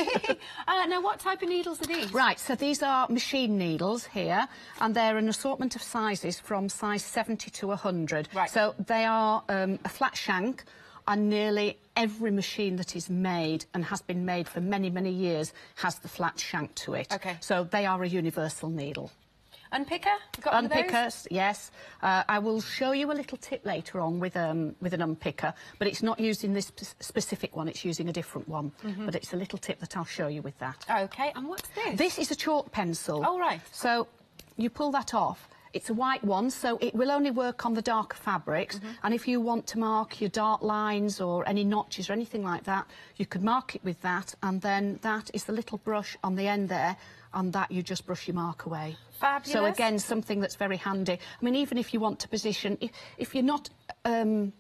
[SPEAKER 4] Now, what type of needles are these?
[SPEAKER 5] Right, so these are machine needles here, and they're an assortment of sizes from size 70 to 100.
[SPEAKER 4] Right.
[SPEAKER 5] So they are a flat shank, and nearly every machine that is made and has been made for many, many years has the flat shank to it.
[SPEAKER 4] OK.
[SPEAKER 5] So they are a universal needle.
[SPEAKER 4] Unpicker? You've got one of those?
[SPEAKER 5] Unpickers, yes. I will show you a little tip later on with an unpicker, but it's not using this specific one, it's using a different one. But it's a little tip that I'll show you with that.
[SPEAKER 4] OK, and what's this?
[SPEAKER 5] This is a chalk pencil.
[SPEAKER 4] Oh, right.
[SPEAKER 5] So you pull that off. It's a white one, so it will only work on the darker fabrics. And if you want to mark your dark lines or any notches or anything like that, you could mark it with that, and then that is the little brush on the end there, and that you just brush your mark away.
[SPEAKER 4] Fabulous.
[SPEAKER 5] So again, something that's very handy. I mean, even if you want to position, if you're not, you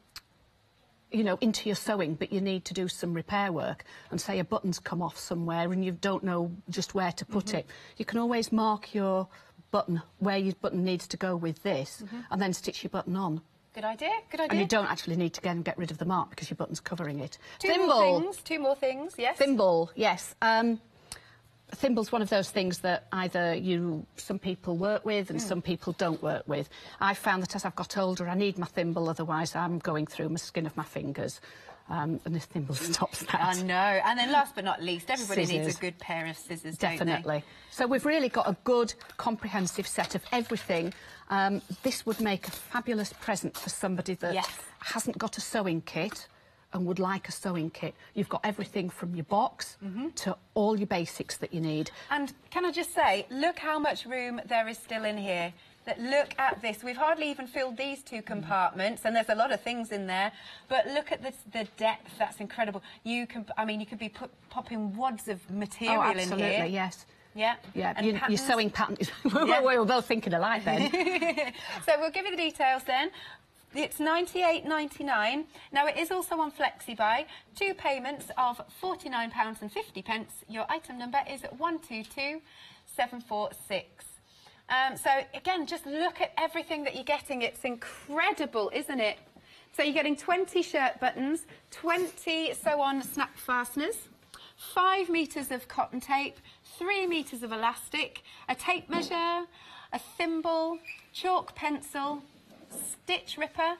[SPEAKER 5] know, into your sewing, but you need to do some repair work, and say a button's come off somewhere and you don't know just where to put it, you can always mark your button where your button needs to go with this, and then stitch your button on.
[SPEAKER 4] Good idea, good idea.
[SPEAKER 5] And you don't actually need to get rid of the mark because your button's covering it.
[SPEAKER 4] Two more things, yes.
[SPEAKER 5] Thimble, yes. Thimble's one of those things that either some people work with and some people don't work with. I found that as I've got older, I need my thimble, otherwise I'm going through my skin of my fingers. And the thimble stops that.
[SPEAKER 4] I know. And then last but not least, everybody
[SPEAKER 5] Scissors.
[SPEAKER 4] needs a good pair of scissors,
[SPEAKER 5] Definitely.
[SPEAKER 4] Don't
[SPEAKER 5] So we've really got a good, comprehensive set of everything. This would make a fabulous present for somebody that hasn't got a sewing kit and would like a sewing kit. You've got everything from your box to all your basics that you need.
[SPEAKER 4] And can I just say, look how much room there is still in here. that look at this. We've hardly even filled these two compartments, and there's a lot of things in there. But look at the depth. That's incredible. You can, I mean, you could be popping wads of material in here.
[SPEAKER 5] Absolutely, yes.
[SPEAKER 4] Yeah.
[SPEAKER 5] Yeah, your sewing pattern is... We were both thinking alike then.
[SPEAKER 4] So we'll give you the details then. It's £98.99. Now, it is also on FlexiBuy. 2 payments of £49.50. Your item number is 122746. So, again, just look at everything that you're getting. It's incredible, isn't it? So you're getting 20 shirt buttons, 20 sew-on snap fasteners, 5 metres of cotton tape, 3 metres of elastic, a tape measure, a thimble, chalk pencil, stitch ripper,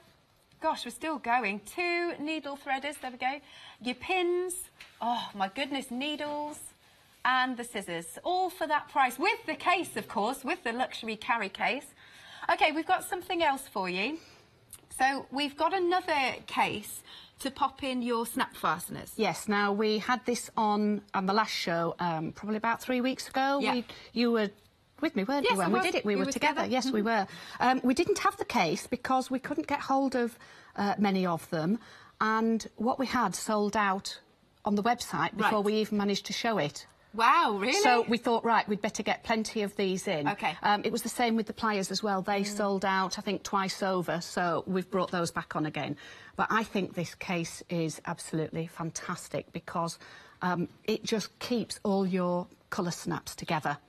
[SPEAKER 4] gosh, we're still going, 2 needle threaders, there we go, your pins, oh my goodness, needles, and the scissors, all for that price, with the case, of course, with the luxury carry case. Okay, we've got something else for you. So we've got another case to pop in your snap fasteners.
[SPEAKER 5] Yes, now we had this on the last show, probably about 3 weeks ago.
[SPEAKER 4] Yeah.
[SPEAKER 5] You were with me, weren't you, when we did it? We were together. Yes, we were. We didn't have the case because we couldn't get hold of many of them, and what we had sold out on the website before we even managed to show it.
[SPEAKER 4] Wow, really?
[SPEAKER 5] So we thought, right, we'd better get plenty of these in.
[SPEAKER 4] Okay.
[SPEAKER 5] It was the same with the pliers as well. They sold out, I think, twice over, so we've brought those back on again. But I think this case is absolutely fantastic because it just keeps all your colour snaps together.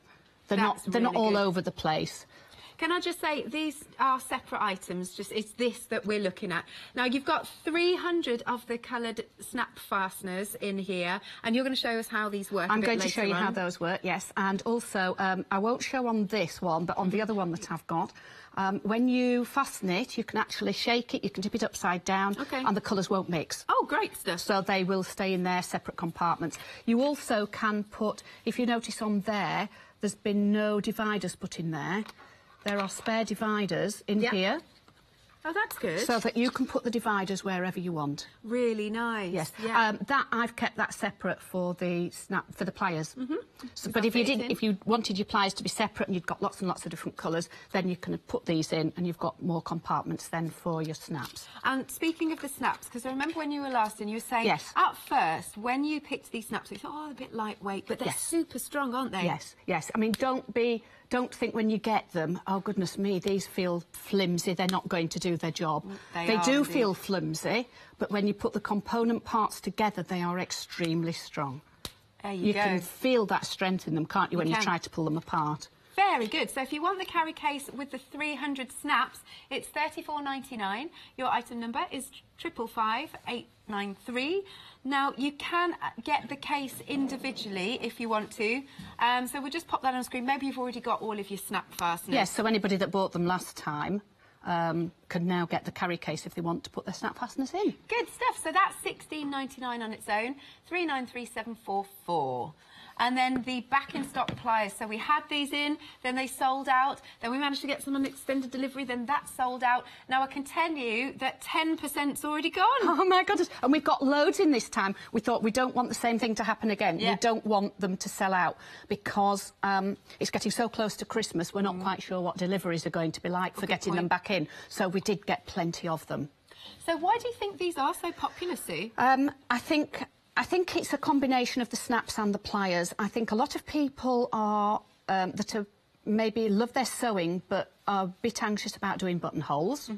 [SPEAKER 5] They're not all over the place.
[SPEAKER 4] Can I just say, these are separate items, it's this that we're looking at. Now, you've got 300 of the coloured snap fasteners in here, and you're going to show us how these work.
[SPEAKER 5] I'm going to show you how those work, yes. And also, I won't show on this one, but on the other one that I've got, when you fasten it, you can actually shake it, you can tip it upside down, and the colours won't mix.
[SPEAKER 4] Oh, great stuff.
[SPEAKER 5] So they will stay in their separate compartments. You also can put, if you notice on there, there's been no dividers put in there. There are spare dividers in here.
[SPEAKER 4] Oh, that's good.
[SPEAKER 5] So that you can put the dividers wherever you want.
[SPEAKER 4] Really nice.
[SPEAKER 5] Yes.
[SPEAKER 4] Yeah.
[SPEAKER 5] That I've kept that separate for the pliers. So, but if you wanted your pliers to be separate and you've got lots and lots of different colours, then you can put these in and you've got more compartments then for your snaps.
[SPEAKER 4] And speaking of the snaps, because I remember when you were last in, you were saying at first when you picked these snaps, you thought, oh, they're a bit lightweight, but they're super strong, aren't they?
[SPEAKER 5] Yes, yes. I mean, don't think when you get them, oh, goodness me, these feel flimsy, they're not going to do their job. They do feel flimsy, but when you put the component parts together, they are extremely strong.
[SPEAKER 4] There you go.
[SPEAKER 5] Can feel that strength in them, can't you, when you try to pull them apart?
[SPEAKER 4] Very good. So if you want the carry case with the 300 snaps, it's $34.99. Your item number is 555893. Now, you can get the case individually if you want to. So we'll just pop that on screen. Maybe you've already got all of your snap fasteners.
[SPEAKER 5] Yes, so anybody that bought them last time can now get the carry case if they want to put their snap fasteners in.
[SPEAKER 4] Good stuff. So that's $16.99 on its own, $393744. And then the back in stock pliers. So we had these in, then they sold out, then we managed to get some on extended delivery, then that sold out. Now I can tell you that 10%'s already gone.
[SPEAKER 5] Oh my goodness. And we've got loads in this time. We thought we don't want the same thing to happen again. We don't want them to sell out because it's getting so close to Christmas, we're not quite sure what deliveries are going to be like for getting them back in. So we did get plenty of them.
[SPEAKER 4] So why do you think these are so popular, Sue?
[SPEAKER 5] I think it's a combination of the snaps and the pliers. I think a lot of people are that are maybe love their sewing but are a bit anxious about doing buttonholes.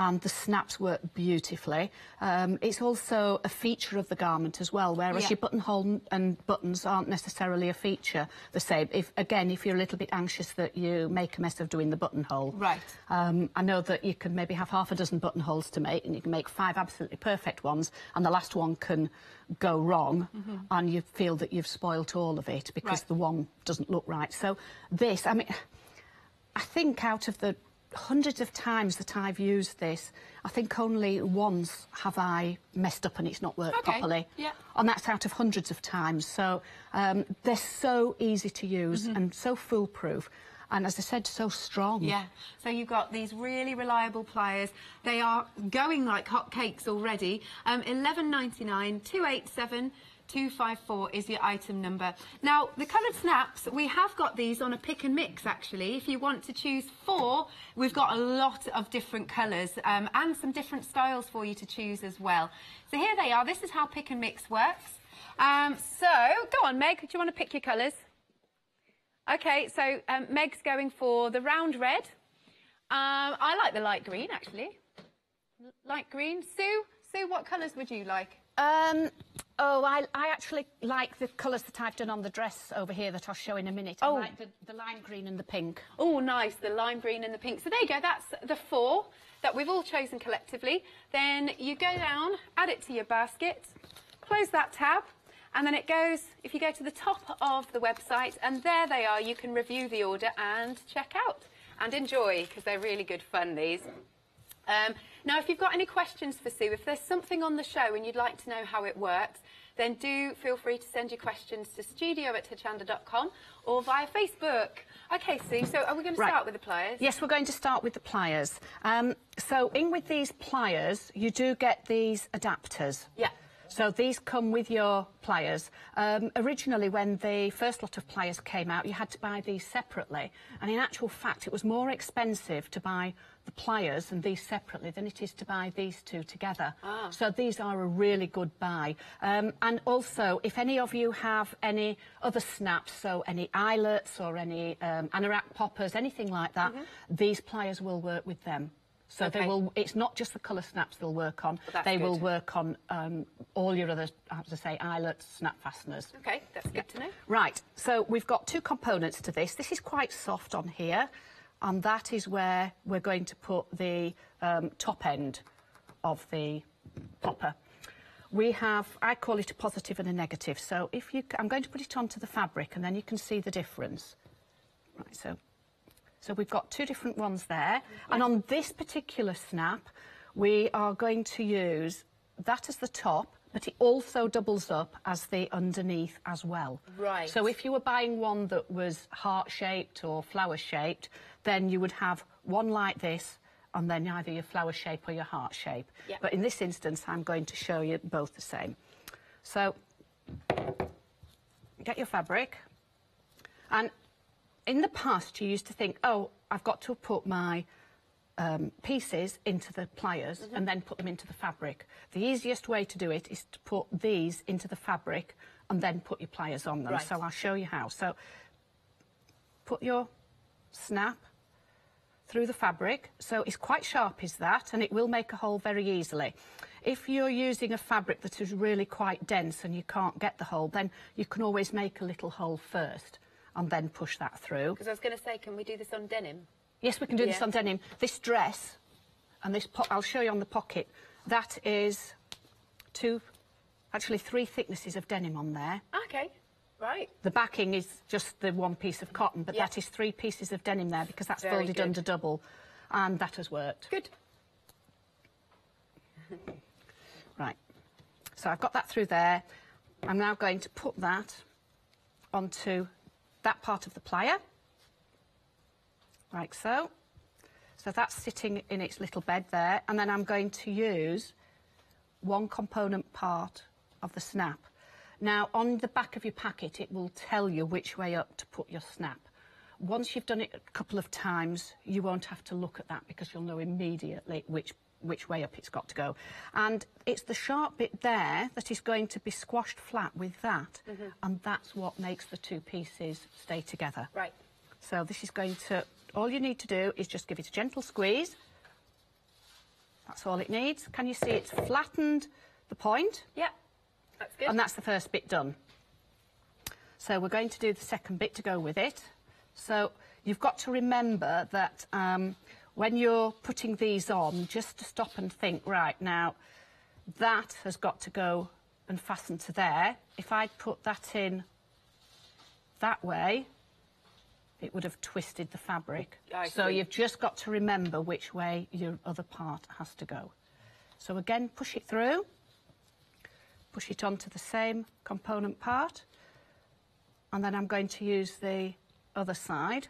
[SPEAKER 5] And the snaps work beautifully. It's also a feature of the garment as well, whereas your buttonhole and buttons aren't necessarily a feature the same. If you're a little bit anxious that you make a mess of doing the buttonhole.
[SPEAKER 4] Right.
[SPEAKER 5] I know that you can maybe have half a dozen buttonholes to make, and you can make 5 absolutely perfect ones, and the last one can go wrong, and you feel that you've spoilt all of it because the one doesn't look right. So this, I mean, I think out of the hundreds of times that I've used this, I think only once have I messed up and it's not worked properly.
[SPEAKER 4] Yeah.
[SPEAKER 5] And that's out of hundreds of times. So they're so easy to use and so foolproof. And as I said, so strong.
[SPEAKER 4] Yeah. So you've got these really reliable pliers. They are going like hotcakes already. $11.99, 287 254 is your item number. Now, the coloured snaps, we have got these on a pick and mix, actually. If you want to choose 4, we've got a lot of different colours and some different styles for you to choose as well. So here they are. This is how pick and mix works. So, go on, Meg. Do you want to pick your colours? OK, so Meg's going for the round red. I like the light green, actually. Light green. Sue, what colours would you like?
[SPEAKER 5] I actually like the colours that I've done on the dress over here that I'll show in a minute. I like the lime green and the pink.
[SPEAKER 4] Oh, nice, the lime green and the pink. So there you go, that's the 4 that we've all chosen collectively. Then you go down, add it to your basket, close that tab, and then it goes, if you go to the top of the website, and there they are, you can review the order and check out and enjoy, because they're really good fun, these. Now, if you've got any questions for Sue, if there's something on the show and you'd like to know how it works, then do feel free to send your questions to studio@hochanda.com or via Facebook. OK, Sue, so are we going to start with the pliers?
[SPEAKER 5] Yes, we're going to start with the pliers. So in with these pliers, you do get these adapters.
[SPEAKER 4] Yeah.
[SPEAKER 5] So these come with your pliers. Originally, when the first lot of pliers came out, you had to buy these separately. And in actual fact, it was more expensive to buy the pliers and these separately than it is to buy these two together. So these are a really good buy. And also, if any of you have any other snaps, so any eyelets or any anorak poppers, anything like that, these pliers will work with them. So they will. It's not just the colour snaps they'll work on. They will work on all your other, as I say, eyelets, snap fasteners.
[SPEAKER 4] OK, that's good to know.
[SPEAKER 5] Right, so we've got 2 components to this. This is quite soft on here, and that is where we're going to put the top end of the popper. We have, I call it a positive and a negative. So if you, I'm going to put it onto the fabric, and then you can see the difference. Right, so we've got 2 different ones there. And on this particular snap, we are going to use that as the top, but it also doubles up as the underneath as well.
[SPEAKER 4] Right.
[SPEAKER 5] So if you were buying one that was heart-shaped or flower-shaped, then you would have one like this, and then either your flower shape or your heart shape.
[SPEAKER 4] Yep.
[SPEAKER 5] But in this instance, I'm going to show you both the same. So get your fabric, and in the past, you used to think, oh, I've got to put my pieces into the pliers and then put them into the fabric. The easiest way to do it is to put these into the fabric and then put your pliers on them. Right. So I'll show you how. So put your snap through the fabric. So it's quite sharp, is that, and it will make a hole very easily. If you're using a fabric that is really quite dense and you can't get the hole, then you can always make a little hole first and then push that through.
[SPEAKER 4] Because I was going to say, can we do this on denim?
[SPEAKER 5] Yes, we can do this on denim. This dress, and this I'll show you on the pocket, that is actually 3 thicknesses of denim on there.
[SPEAKER 4] OK, right.
[SPEAKER 5] The backing is just the 1 piece of cotton, but that is 3 pieces of denim there because that's folded under double, and that has worked.
[SPEAKER 4] Good.
[SPEAKER 5] Right. So I've got that through there. I'm now going to put that onto that part of the plier, like so. So that's sitting in its little bed there, and then I'm going to use 1 component part of the snap. Now, on the back of your packet, it will tell you which way up to put your snap. Once you've done it a couple of times, you won't have to look at that because you'll know immediately which way up it's got to go. And it's the sharp bit there that is going to be squashed flat with that, and that's what makes the 2 pieces stay together.
[SPEAKER 4] Right.
[SPEAKER 5] So this is going to, all you need to do is just give it a gentle squeeze. That's all it needs. Can you see it's flattened the point?
[SPEAKER 4] Yeah, that's good.
[SPEAKER 5] And that's the first bit done. So we're going to do the second bit to go with it. So you've got to remember that when you're putting these on, just to stop and think, right, now, that has got to go and fasten to there. If I put that in that way, it would have twisted the fabric. So you've just got to remember which way your other part has to go. So again, push it through, push it onto the same component part, and then I'm going to use the other side.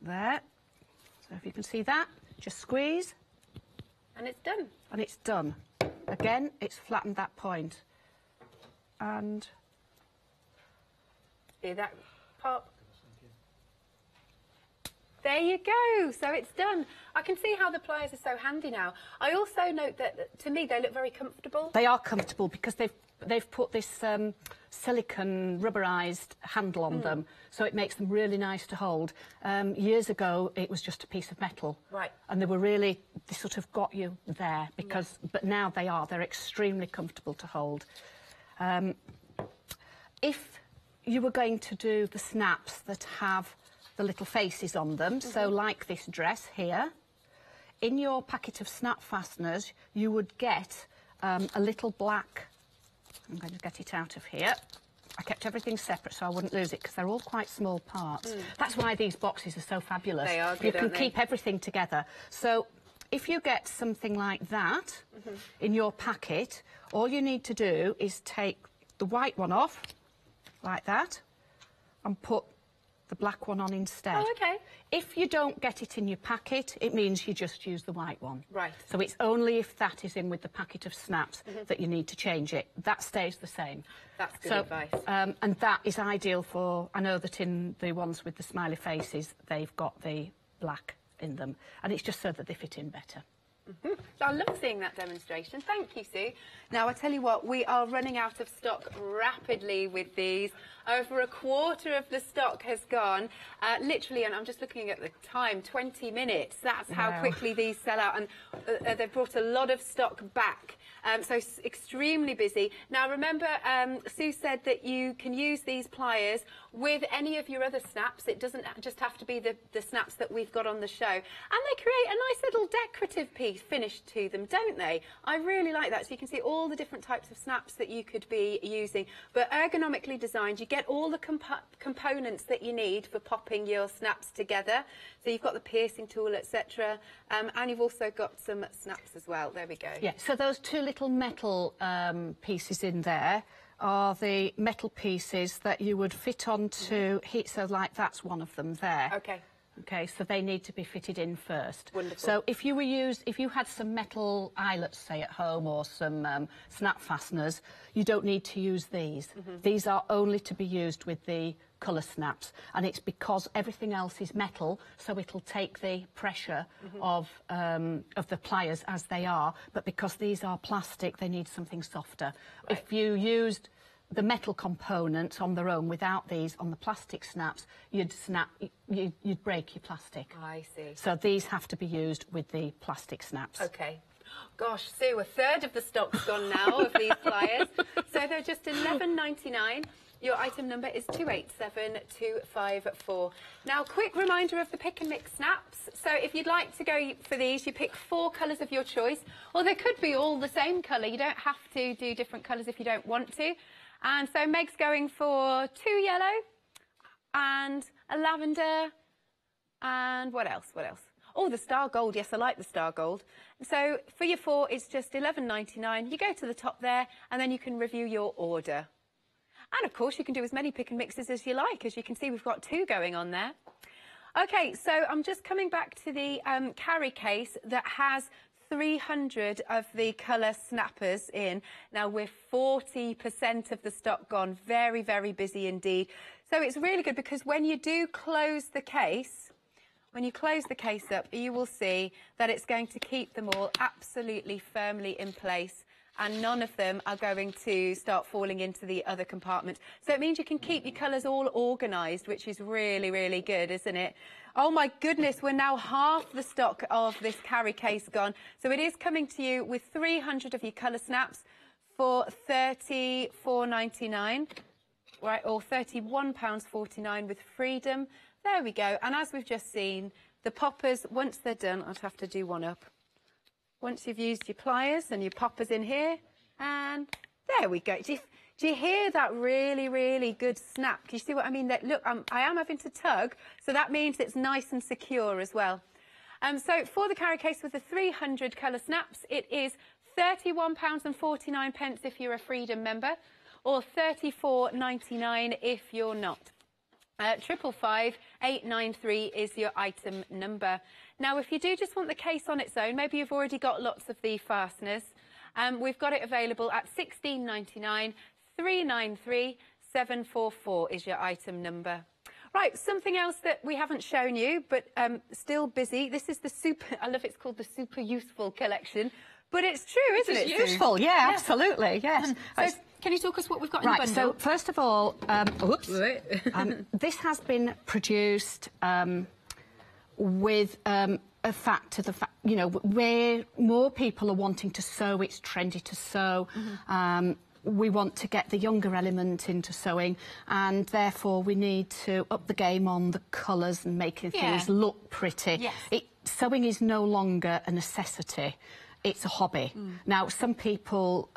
[SPEAKER 5] There. So if you can see that, just squeeze.
[SPEAKER 4] And it's done.
[SPEAKER 5] And it's done. Again, it's flattened that point. and...
[SPEAKER 4] See that pop? There you go, so it's done. I can see how the pliers are so handy now. I also note that, to me, they look very comfortable.
[SPEAKER 5] They are comfortable because they've put this silicone rubberised handle on them, so it makes them really nice to hold. Years ago, it was just a piece of metal.
[SPEAKER 4] Right.
[SPEAKER 5] And they sort of got you there, because, but now they're extremely comfortable to hold. If you were going to do the snaps that have the little faces on them, so like this dress here, in your packet of snap fasteners, you would get a little black... I'm going to get it out of here. I kept everything separate so I wouldn't lose it, because they're all quite small parts. That's why these boxes are so fabulous.
[SPEAKER 4] They are good,
[SPEAKER 5] you can
[SPEAKER 4] aren't they?
[SPEAKER 5] keep everything together. So if you get something like that in your packet, all you need to do is take the white one off, like that, and put the black one on instead.
[SPEAKER 4] Oh, okay.
[SPEAKER 5] If you don't get it in your packet, it means you just use the white one.
[SPEAKER 4] Right.
[SPEAKER 5] So it's only if that is in with the packet of snaps that you need to change it. That stays the same.
[SPEAKER 4] That's good advice.
[SPEAKER 5] And that is ideal for... I know that in the ones with the smiley faces, they've got the black in them. And it's just so that they fit in better.
[SPEAKER 4] I love seeing that demonstration. Thank you, Sue. Now, I tell you what, we are running out of stock rapidly with these. Over a quarter of the stock has gone. Literally, and I'm just looking at the time, 20 minutes. That's how quickly these sell out. And they've brought a lot of stock back. So extremely busy. Now, remember, Sue said that you can use these pliers with any of your other snaps. It doesn't just have to be the snaps that we've got on the show. And they create a nice little decorative piece finish to them, don't they? I really like that. So you can see all the different types of snaps that you could be using. But ergonomically designed, you get all the components that you need for popping your snaps together. So you've got the piercing tool, etc. And you've also got some snaps as well. There we go.
[SPEAKER 5] Yeah, so those two little metal pieces in there are the metal pieces that you would fit onto heat. So like that's one of them there.
[SPEAKER 4] Okay.
[SPEAKER 5] Okay, so they need to be fitted in first.
[SPEAKER 4] Wonderful.
[SPEAKER 5] So if you had some metal eyelets, say, at home, or some snap fasteners, you don't need to use these. These are only to be used with the colour snaps, and it's because everything else is metal, so it'll take the pressure of the pliers as they are, but because these are plastic, they need something softer. Right. If you used the metal components on their own without these on the plastic snaps, you'd break your plastic.
[SPEAKER 4] I see.
[SPEAKER 5] So these have to be used with the plastic snaps.
[SPEAKER 4] Okay. Gosh, Sue, a third of the stock's gone now of these pliers. So they're just £11.99. Your item number is 287254. Now, quick reminder of the pick and mix snaps. So if you'd like to go for these, you pick 4 colours of your choice, or they could be all the same colour. You don't have to do different colours if you don't want to. And so Meg's going for 2 yellow and a lavender and what else? What else? Oh, the star gold. Yes, I like the star gold. So for your 4, it's just £11.99. You go to the top there and then you can review your order. And of course, you can do as many pick and mixes as you like. As you can see, we've got 2 going on there. Okay, so I'm just coming back to the carry case that has 300 of the colour snappers in. Now, we're 40% of the stock gone. Very, very busy indeed. So it's really good because when you do close the case, when you close the case up, you will see that it's going to keep them all absolutely firmly in place, and none of them are going to start falling into the other compartment. So it means you can keep your colours all organised, which is really, really good, isn't it? Oh my goodness, we're now half the stock of this carry case gone. So it is coming to you with 300 of your colour snaps for £34.99, right, or £31.49 with freedom. There we go. And as we've just seen, the poppers, once they're done, I'd have to do one up. Once you've used your pliers and your poppers in here, and there we go. Do you hear that really, really good snap? Do you see what I mean? Look, I am having to tug, so that means it's nice and secure as well. So for the carry case with the 300 colour snaps, it is £31.49 if you're a Freedom member, or £34.99 if you're not. 555 893 is your item number. Now, if you do just want the case on its own, maybe you've already got lots of the fasteners, we've got it available at £16.99, 393 744 is your item number. Right, something else that we haven't shown you, but still busy. This is the super, I love it's called the super useful collection, but it's true, isn't it?
[SPEAKER 5] It's useful, yeah, absolutely, yes.
[SPEAKER 4] So can you talk us what we've got in the bundle?
[SPEAKER 5] So first of all, this has been produced with a fact to the fact, you know, where more people are wanting to sew, it's trendy to sew. We want to get the younger element into sewing, and therefore we need to up the game on the colours and making things look pretty.
[SPEAKER 4] Yes.
[SPEAKER 5] Sewing is no longer a necessity, it's a hobby. Now, some people,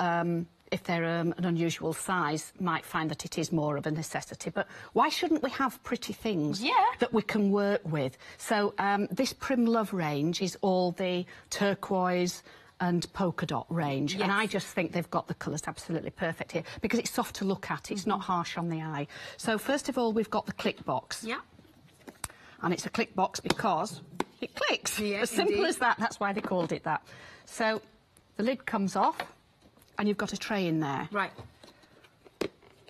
[SPEAKER 5] if they're an unusual size, might find that it is more of a necessity, but why shouldn't we have pretty things that we can work with? So this Prim Love range is all the turquoise and polka dot range, and I just think they've got the colours absolutely perfect here because it's soft to look at, it's not harsh on the eye. So first of all, we've got the click box. And it's a click box because it clicks. As simple as that. That's why they called it that. So the lid comes off and you've got a tray in there.
[SPEAKER 4] Right.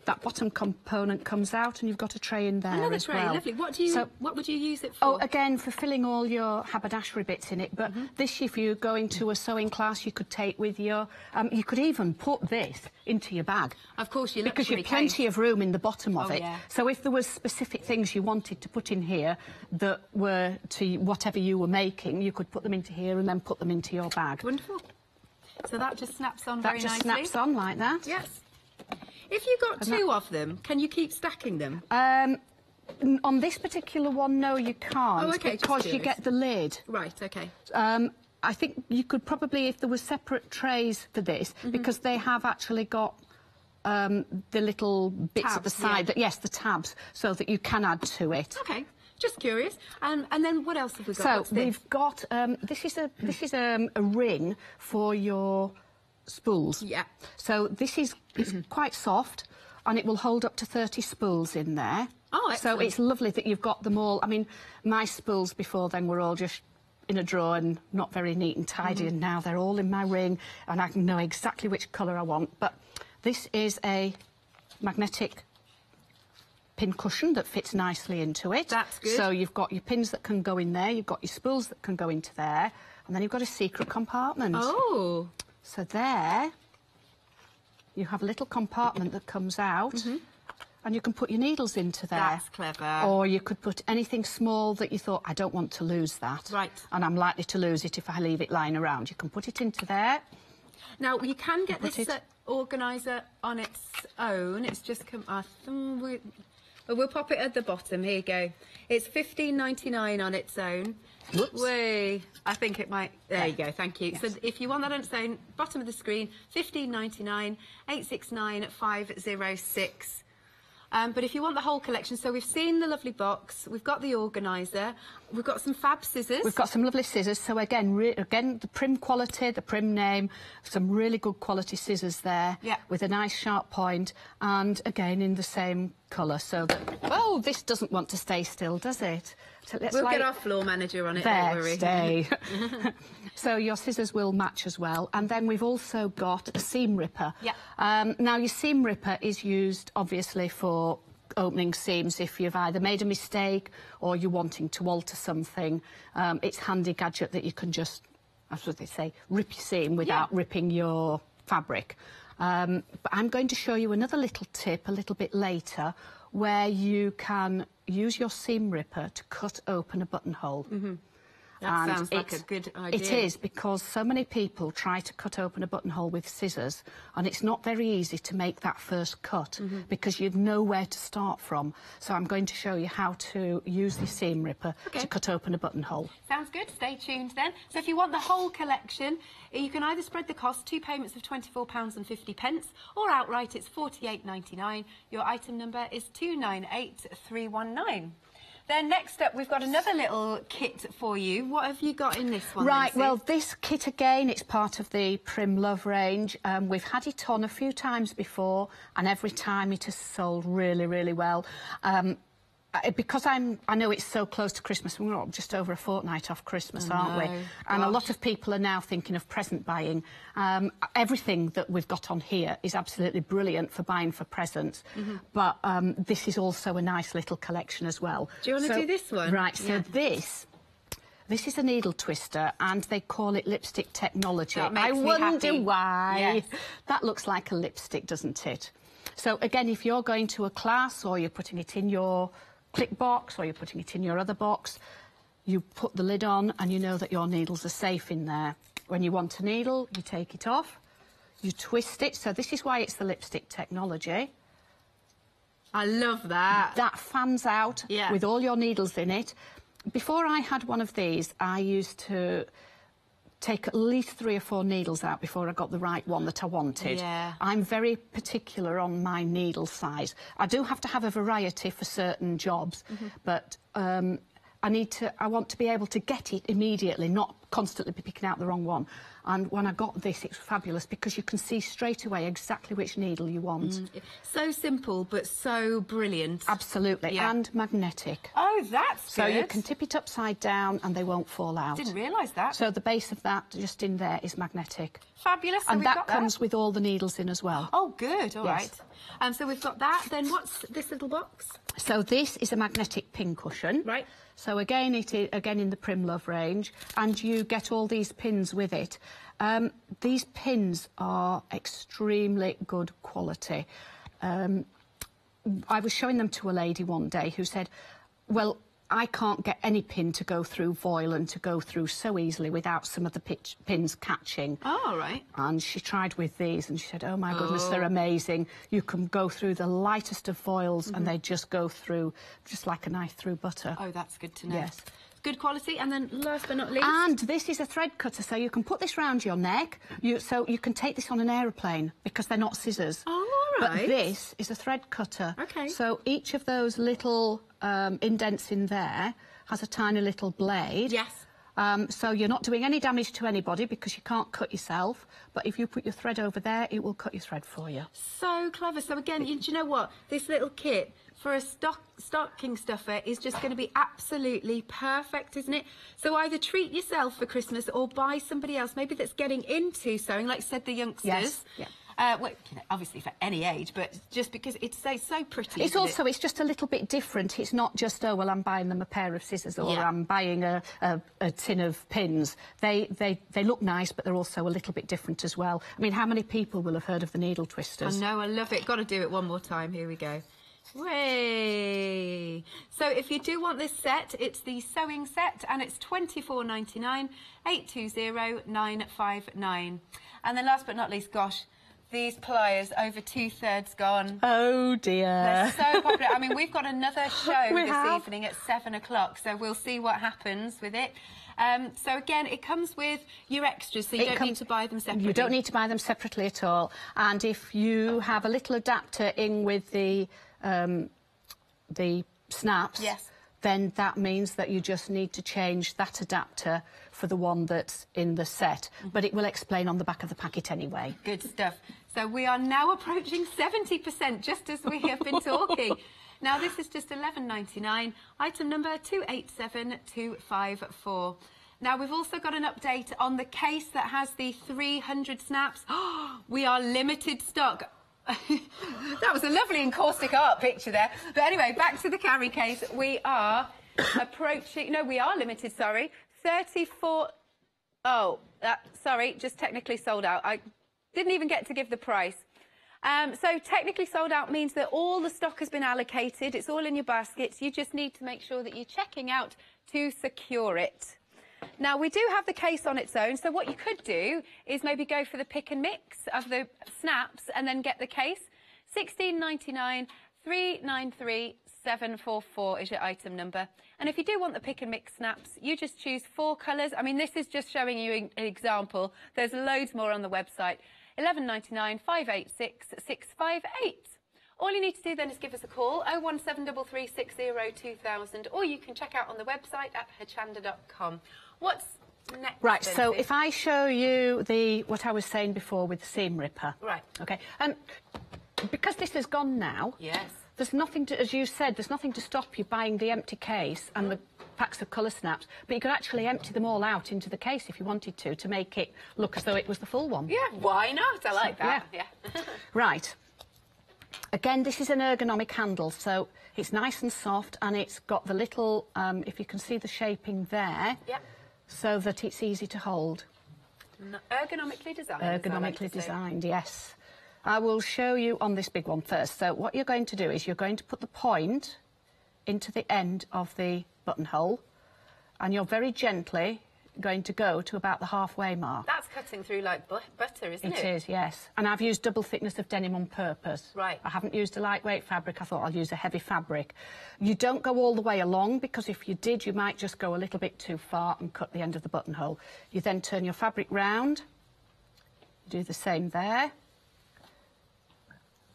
[SPEAKER 5] That bottom component comes out and you've got a tray in there
[SPEAKER 4] Another
[SPEAKER 5] as
[SPEAKER 4] tray,
[SPEAKER 5] well.
[SPEAKER 4] lovely. What would you use it for?
[SPEAKER 5] Oh, again, for filling all your haberdashery bits in it. But this, if you're going to a sewing class, you could take with you. You could even put this into your bag.
[SPEAKER 4] Of course, you
[SPEAKER 5] because you've plenty of room in the bottom of it.
[SPEAKER 4] Yeah.
[SPEAKER 5] So if there was specific things you wanted to put in here that were to whatever you were making, you could put them into here and then put them into your bag.
[SPEAKER 4] Wonderful. So that just snaps on very nicely.
[SPEAKER 5] That just snaps on like that.
[SPEAKER 4] Yes. If you've got two of them, can you keep stacking them?
[SPEAKER 5] On this particular one, no, you can't.
[SPEAKER 4] Oh, okay,
[SPEAKER 5] because you get the lid.
[SPEAKER 4] Right, okay.
[SPEAKER 5] I think you could probably, if there were separate trays for this, because they have actually got the little bits
[SPEAKER 4] tabs,
[SPEAKER 5] at the side, yes, the tabs, so that you can add to it.
[SPEAKER 4] Okay, just curious. And then what else have we got?
[SPEAKER 5] So
[SPEAKER 4] What's this?
[SPEAKER 5] we've got this is a ring for your spools.
[SPEAKER 4] Yeah.
[SPEAKER 5] So this is it's quite soft, and it will hold up to 30 spools in there.
[SPEAKER 4] Oh, excellent.
[SPEAKER 5] So it's lovely that you've got them all. I mean, my spools before then were all just in a drawer and not very neat and tidy, and now they're all in my ring, and I can know exactly which colour I want. But this is a magnetic pincushion that fits nicely into it.
[SPEAKER 4] That's good.
[SPEAKER 5] So you've got your pins that can go in there, you've got your spools that can go into there, and then you've got a secret compartment.
[SPEAKER 4] Oh.
[SPEAKER 5] So there, you have a little compartment that comes out, and you can put your needles into there.
[SPEAKER 4] That's clever.
[SPEAKER 5] Or you could put anything small that you thought, I don't want to lose that.
[SPEAKER 4] Right.
[SPEAKER 5] And I'm likely to lose it if I leave it lying around. You can put it into there.
[SPEAKER 4] Now, you can get this organiser on its own. It's just come... we'll pop it at the bottom. Here you go. It's $15.99 on its own.
[SPEAKER 5] Whoops.
[SPEAKER 4] Whee! I think it might... There you go, thank you. Yes. So if you want that on its own, bottom of the screen, $15.99, 869 506. But if you want the whole collection, so we've seen the lovely box, we've got the organiser, we've got some fab scissors.
[SPEAKER 5] We've got some lovely scissors. So again, the Prim quality, the Prim name, some really good quality scissors there.
[SPEAKER 4] Yeah.
[SPEAKER 5] With a nice sharp point, and again in the same colour, so that... Oh, this doesn't want to stay still, does it? So
[SPEAKER 4] we'll get our floor manager on it, don't worry.
[SPEAKER 5] Stay. So your scissors will match as well. And then we've also got a seam ripper.
[SPEAKER 4] Yeah.
[SPEAKER 5] Now, your seam ripper is used, obviously, for opening seams if you've either made a mistake or you're wanting to alter something. It's a handy gadget that you can just, that's what they say, rip your seam without ripping your fabric. But I'm going to show you another little tip a little bit later where you can use your seam ripper to cut open a buttonhole.
[SPEAKER 4] That sounds like a good idea.
[SPEAKER 5] It is, because so many people try to cut open a buttonhole with scissors, and it's not very easy to make that first cut because you've nowhere to start from. So I'm going to show you how to use the seam ripper to cut open a buttonhole.
[SPEAKER 4] Sounds good. Stay tuned then. So if you want the whole collection, you can either spread the cost, 2 payments of £24.50, or outright it's $48.99. Your item number is 298319. Then next up, we've got another little kit for you. What have you got in this one?
[SPEAKER 5] Right,
[SPEAKER 4] Lucy?
[SPEAKER 5] well, this kit again, it's part of the Prim Love range. We've had it on a few times before, and every time it has sold really, really well. because I know it's so close to Christmas, we're just over a fortnight off Christmas, aren't we? And a lot of people are now thinking of present buying. Everything that we've got on here is absolutely brilliant for buying for presents, but this is also a nice little collection as well.
[SPEAKER 4] Do you want to do this one?
[SPEAKER 5] Right, so this is a needle twister, and they call it lipstick technology.
[SPEAKER 4] I wonder
[SPEAKER 5] why.
[SPEAKER 4] Yes.
[SPEAKER 5] That looks like a lipstick, doesn't it? So, again, if you're going to a class or you're putting it in your clip box or you're putting it in your other box, you put the lid on and you know that your needles are safe in there. When you want a needle, you take it off, you twist it. So this is why it's the lipstick technology.
[SPEAKER 4] I love that.
[SPEAKER 5] That fans out with all your needles in it. Before I had one of these, I used to take at least 3 or 4 needles out before I got the right one that I wanted.
[SPEAKER 4] Yeah.
[SPEAKER 5] I'm very particular on my needle size. I do have to have a variety for certain jobs, but I want to be able to get it immediately, not constantly be picking out the wrong one. And when I got this, it's fabulous because you can see straight away exactly which needle you want.
[SPEAKER 4] So simple, but so brilliant.
[SPEAKER 5] Absolutely, and magnetic.
[SPEAKER 4] Oh, that's
[SPEAKER 5] so
[SPEAKER 4] good.
[SPEAKER 5] you can tip it upside down and they won't fall out.
[SPEAKER 4] Didn't realise that.
[SPEAKER 5] So the base of that, just in there, is magnetic.
[SPEAKER 4] Fabulous. So
[SPEAKER 5] and
[SPEAKER 4] we've
[SPEAKER 5] that
[SPEAKER 4] got
[SPEAKER 5] comes with all the needles in as well.
[SPEAKER 4] Oh, good. All right. So we've got that. Then what's this little box?
[SPEAKER 5] So this is a magnetic pincushion.
[SPEAKER 4] Right.
[SPEAKER 5] So again, it is in the Primlove range, and you get all these pins with it. These pins are extremely good quality. I was showing them to a lady one day who said, well, I can't get any pin to go through voile and to go through so easily without some of the pins catching.
[SPEAKER 4] Oh, right.
[SPEAKER 5] And she tried with these and she said, oh my goodness, they're amazing. You can go through the lightest of foils and they just go through just like a knife through butter.
[SPEAKER 4] Oh, that's good to know.
[SPEAKER 5] Yes.
[SPEAKER 4] Good quality. And then last but not least...
[SPEAKER 5] And this is a thread cutter, so you can put this round your neck. So you can take this on an aeroplane because they're not scissors.
[SPEAKER 4] Oh, all right.
[SPEAKER 5] But this is a thread cutter.
[SPEAKER 4] OK.
[SPEAKER 5] So each of those little indents in there has a tiny little blade.
[SPEAKER 4] Yes.
[SPEAKER 5] So you're not doing any damage to anybody because you can't cut yourself. But if you put your thread over there, it will cut your thread for you.
[SPEAKER 4] So clever. So again, do you know what? This little kit for a stocking stuffer is just going to be absolutely perfect, isn't it? So either treat yourself for Christmas or buy somebody else, maybe that's getting into sewing, like said the youngsters.
[SPEAKER 5] Yes. Yeah.
[SPEAKER 4] Well, you know, obviously for any age, but just because it's so pretty.
[SPEAKER 5] It's also, it's just a little bit different. It's not just, oh, well, I'm buying them a pair of scissors or I'm buying a tin of pins. They look nice, but they're also a little bit different as well. I mean, how many people will have heard of the needle twisters?
[SPEAKER 4] I know, I love it. Got to do it one more time. Here we go. Way. So if you do want this set, it's the sewing set and it's £24.99, 820959. And then last but not least, gosh, these pliers, over 2/3 gone.
[SPEAKER 5] Oh dear.
[SPEAKER 4] They're so popular. I mean, we've got another show this evening at 7 o'clock, so we'll see what happens with it. So again, it comes with your extras, so you don't need to buy them separately.
[SPEAKER 5] You don't need to buy them separately at all. And if you have a little adapter in with the snaps, then that means that you just need to change that adapter for the one that's in the set. But it will explain on the back of the packet anyway.
[SPEAKER 4] Good stuff. So we are now approaching 70%, just as we have been talking. Now, this is just £11.99, item number 287254. Now, we've also got an update on the case that has the 300 snaps. We are limited stock. That was a lovely encaustic art picture there. But anyway, back to the carry case. We are approaching... No, we are limited, sorry. 34... Oh, sorry, just technically sold out. I didn't even get to give the price. So technically sold out means that all the stock has been allocated. It's all in your baskets. You just need to make sure that you're checking out to secure it. Now, we do have the case on its own, so what you could do is maybe go for the pick and mix of the snaps and then get the case. £16.99, 393744 is your item number. And if you do want the pick and mix snaps, you just choose 4 colours. I mean, this is just showing you an example. There's loads more on the website. £11.99, 586 658. All you need to do then is give us a call, 01733602000, or you can check out on the website at hochanda.com. What's next?
[SPEAKER 5] Right,
[SPEAKER 4] then,
[SPEAKER 5] so
[SPEAKER 4] Sue?
[SPEAKER 5] if I show you what I was saying before with the seam ripper.
[SPEAKER 4] Right.
[SPEAKER 5] OK, and because this has gone now...
[SPEAKER 4] Yes.
[SPEAKER 5] there's nothing to, as you said, there's nothing to stop you buying the empty case and the packs of colour snaps, but you could actually empty them all out into the case if you wanted to make it look as though it was the full one.
[SPEAKER 4] Yeah, why not? I like that. Yeah.
[SPEAKER 5] Right. Again, this is an ergonomic handle, so it's nice and soft, and it's got the little, if you can see the shaping there, so that it's easy to hold.
[SPEAKER 4] Ergonomically designed.
[SPEAKER 5] Ergonomically designed, yes. I will show you on this big one first. So what you're going to do is you're going to put the point into the end of the buttonhole, and you're very gently going to go to about the halfway mark.
[SPEAKER 4] That's cutting through like butter, isn't it?
[SPEAKER 5] It is, yes. And I've used double thickness of denim on purpose.
[SPEAKER 4] Right.
[SPEAKER 5] I haven't used a lightweight fabric. I thought I'll use a heavy fabric. You don't go all the way along, because if you did, you might just go a little bit too far and cut the end of the buttonhole. You then turn your fabric round, do the same there,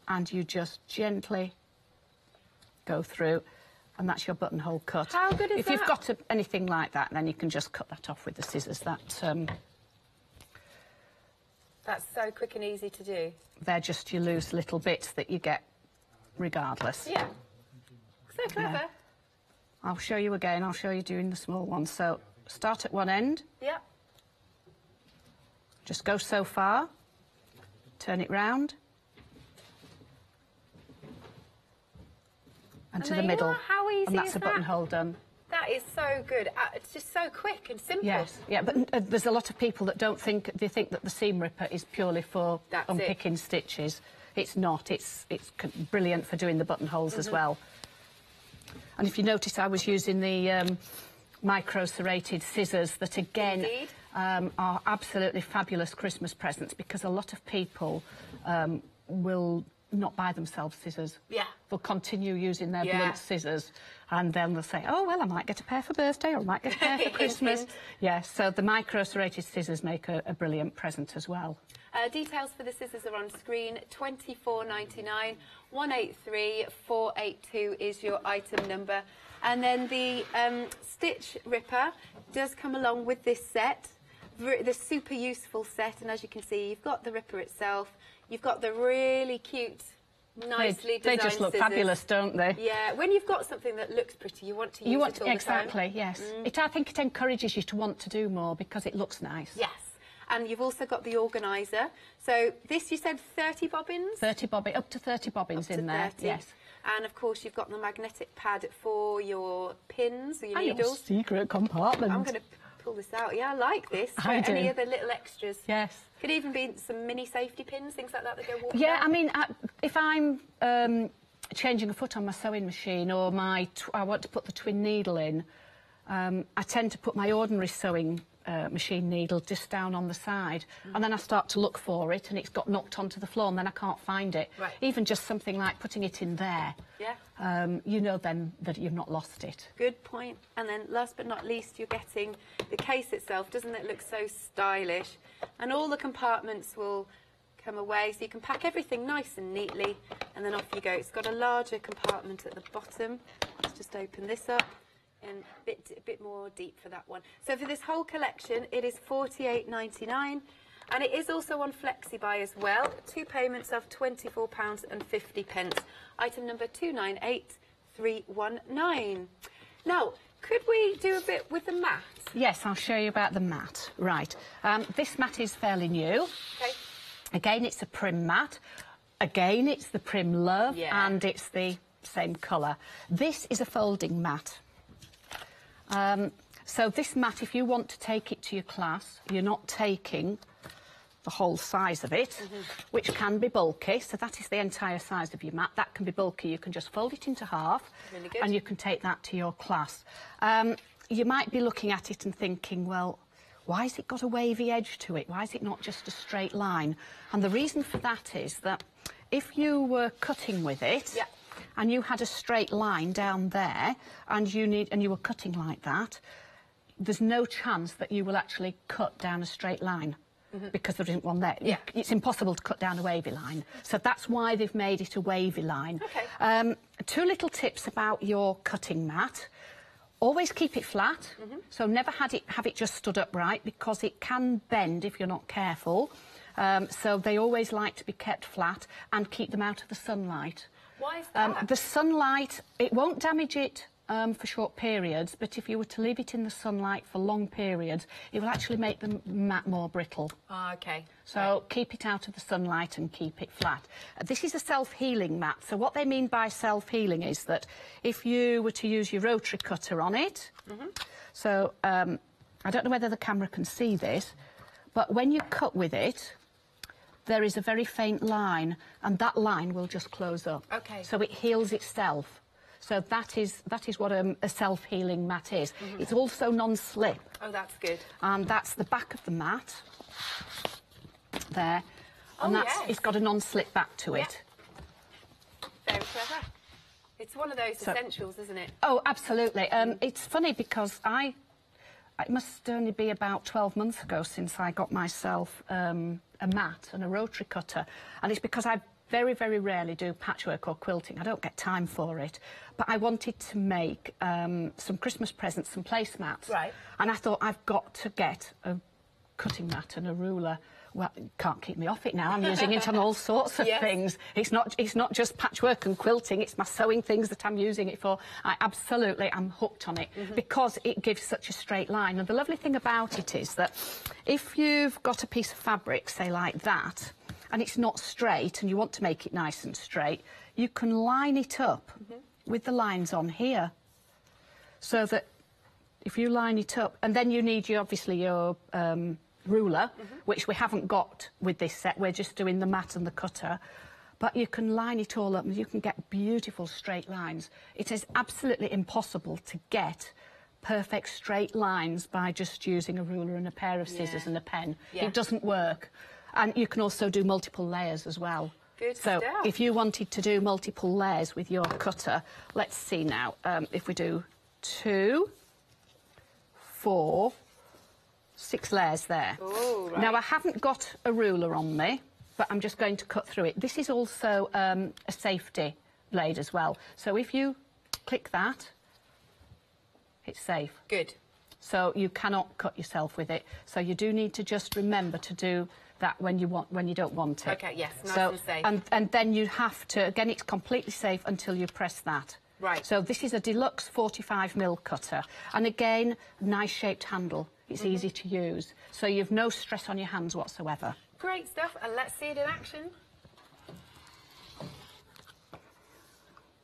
[SPEAKER 5] and you just gently go through. And that's your buttonhole cut.
[SPEAKER 4] How good is that?
[SPEAKER 5] If you've got anything like that, then you can just cut that off with the scissors. That's
[SPEAKER 4] so quick and easy to do.
[SPEAKER 5] They're just your loose little bits that you get regardless.
[SPEAKER 4] Yeah. So clever.
[SPEAKER 5] Yeah. I'll show you again. I'll show you doing the small one. So start at one end.
[SPEAKER 4] Yeah.
[SPEAKER 5] Just go so far. Turn it round. And to the middle.
[SPEAKER 4] How easy
[SPEAKER 5] and that's
[SPEAKER 4] is
[SPEAKER 5] a
[SPEAKER 4] that?
[SPEAKER 5] buttonhole done.
[SPEAKER 4] That is so good. It's just so quick and simple.
[SPEAKER 5] Yes, yeah, but there's a lot of people that think that the seam ripper is purely for unpicking stitches. It's not. It's brilliant for doing the buttonholes as well. And if you notice, I was using the micro serrated scissors that again are absolutely fabulous Christmas presents, because a lot of people will not buy themselves scissors.
[SPEAKER 4] Yeah.
[SPEAKER 5] They'll continue using their blunt scissors, and then they'll say, oh, well, I might get a pair for birthday, or I might get a pair for Christmas. Yes, so the micro serrated scissors make a brilliant present as well.
[SPEAKER 4] Details for the scissors are on screen. £24.99, 183482 is your item number. And then the stitch ripper does come along with this set, this super useful set, and as you can see, you've got the ripper itself. You've got the really cute, nicely designed
[SPEAKER 5] They just look
[SPEAKER 4] scissors.
[SPEAKER 5] Fabulous, don't they?
[SPEAKER 4] Yeah, when you've got something that looks pretty, you want to use it all the time.
[SPEAKER 5] Exactly, yes. I think it encourages you to want to do more because it looks nice.
[SPEAKER 4] Yes, and you've also got the organiser. So this, you said 30 bobbins?
[SPEAKER 5] 30 bobbins, up to 30 bobbins in there,
[SPEAKER 4] 30.
[SPEAKER 5] yes.
[SPEAKER 4] And of course, you've got the magnetic pad for your pins, or your
[SPEAKER 5] and
[SPEAKER 4] needles.
[SPEAKER 5] Your secret compartment.
[SPEAKER 4] I'm going to pull this out. Yeah, I like this.
[SPEAKER 5] I do.
[SPEAKER 4] Any other little extras?
[SPEAKER 5] Yes.
[SPEAKER 4] Could even be some mini safety pins, things like that that go walking
[SPEAKER 5] Yeah,
[SPEAKER 4] down.
[SPEAKER 5] I mean, if I'm changing a foot on my sewing machine, or I want to put the twin needle in, I tend to put my ordinary sewing machine needle just down on the side, and then I start to look for it, and it's got knocked onto the floor, and then I can't find it.
[SPEAKER 4] Right.
[SPEAKER 5] Even just something like putting it in there, you know then that you've not lost it.
[SPEAKER 4] Good point. And then last but not least, you're getting the case itself. Doesn't it look so stylish? And all the compartments will come away, so you can pack everything nice and neatly, and then off you go. It's got a larger compartment at the bottom. Let's just open this up, and a bit more deep for that one. So for this whole collection, it is £48.99, and it is also on FlexiBuy as well. 2 payments of £24.50. Item number 298319. Now, could we do a bit with the mat?
[SPEAKER 5] Yes, I'll show you about the mat. Right. This mat is fairly new.
[SPEAKER 4] Okay.
[SPEAKER 5] Again, it's a prim mat. Again, it's the Prim Love, and it's the same colour. This is a folding mat. So this mat, if you want to take it to your class, you're not taking the whole size of it, which can be bulky. So that is the entire size of your mat. That can be bulky. You can just fold it into half,
[SPEAKER 4] really good.
[SPEAKER 5] And you can take that to your class. You might be looking at it and thinking, well, why has it got a wavy edge to it? Why is it not just a straight line? And the reason for that is that if you were cutting with it, and you had a straight line down there, and you were cutting like that, there's no chance that you will actually cut down a straight line, because there isn't one there. It's impossible to cut down a wavy line. So that's why they've made it a wavy line.
[SPEAKER 4] Okay.
[SPEAKER 5] 2 little tips about your cutting mat. Always keep it flat, so never have it just stood upright, because it can bend if you're not careful. So they always like to be kept flat, and keep them out of the sunlight.
[SPEAKER 4] Why is that?
[SPEAKER 5] The sunlight, it won't damage it for short periods, but if you were to leave it in the sunlight for long periods, it will actually make the mat more brittle.
[SPEAKER 4] Ah, OK.
[SPEAKER 5] So keep it out of the sunlight and keep it flat. This is a self-healing mat. So what they mean by self-healing is that if you were to use your rotary cutter on it, so I don't know whether the camera can see this, but when you cut with it, there is a very faint line, and that line will just close up.
[SPEAKER 4] OK.
[SPEAKER 5] So it heals itself. So that is what a self-healing mat is. It's also non-slip.
[SPEAKER 4] Oh, that's good.
[SPEAKER 5] And that's the back of the mat. There. And it's got a non-slip back to it.
[SPEAKER 4] Very clever. It's one of those essentials, isn't it?
[SPEAKER 5] Oh, absolutely. It's funny because it must only be about 12 months ago since I got myself a mat and a rotary cutter. And it's because I very, very rarely do patchwork or quilting. I don't get time for it. But I wanted to make some Christmas presents, some placemats.
[SPEAKER 4] Right.
[SPEAKER 5] And I thought, I've got to get a cutting mat and a ruler. Well, it can't keep me off it now. I'm using it on all sorts of things. It's not just patchwork and quilting. It's my sewing things that I'm using it for. I absolutely am hooked on it because it gives such a straight line. And the lovely thing about it is that if you've got a piece of fabric, say like that, and it's not straight and you want to make it nice and straight, you can line it up with the lines on here. So that if you line it up, and then you need obviously your ruler, which we haven't got with this set. We're just doing the mat and the cutter. But you can line it all up and you can get beautiful straight lines. It is absolutely impossible to get perfect straight lines by just using a ruler and a pair of scissors and a pen. It doesn't work. And you can also do multiple layers as well.
[SPEAKER 4] Good
[SPEAKER 5] so
[SPEAKER 4] stuff.
[SPEAKER 5] if you wanted to do multiple layers with your cutter, let's see now, if we do 2, 4, 6 layers there.
[SPEAKER 4] Ooh, right.
[SPEAKER 5] Now, I haven't got a ruler on me, but I'm just going to cut through it. This is also a safety blade as well. So if you click that, it's safe.
[SPEAKER 4] Good.
[SPEAKER 5] So you cannot cut yourself with it. So you do need to just remember to do that when you don't want it.
[SPEAKER 4] OK, yes, nice and safe.
[SPEAKER 5] And then you have to, again, it's completely safe until you press that.
[SPEAKER 4] Right.
[SPEAKER 5] So this is a deluxe 45mm cutter. And again, nice shaped handle. It's easy to use. So you've no stress on your hands whatsoever.
[SPEAKER 4] Great stuff. And let's see it in action.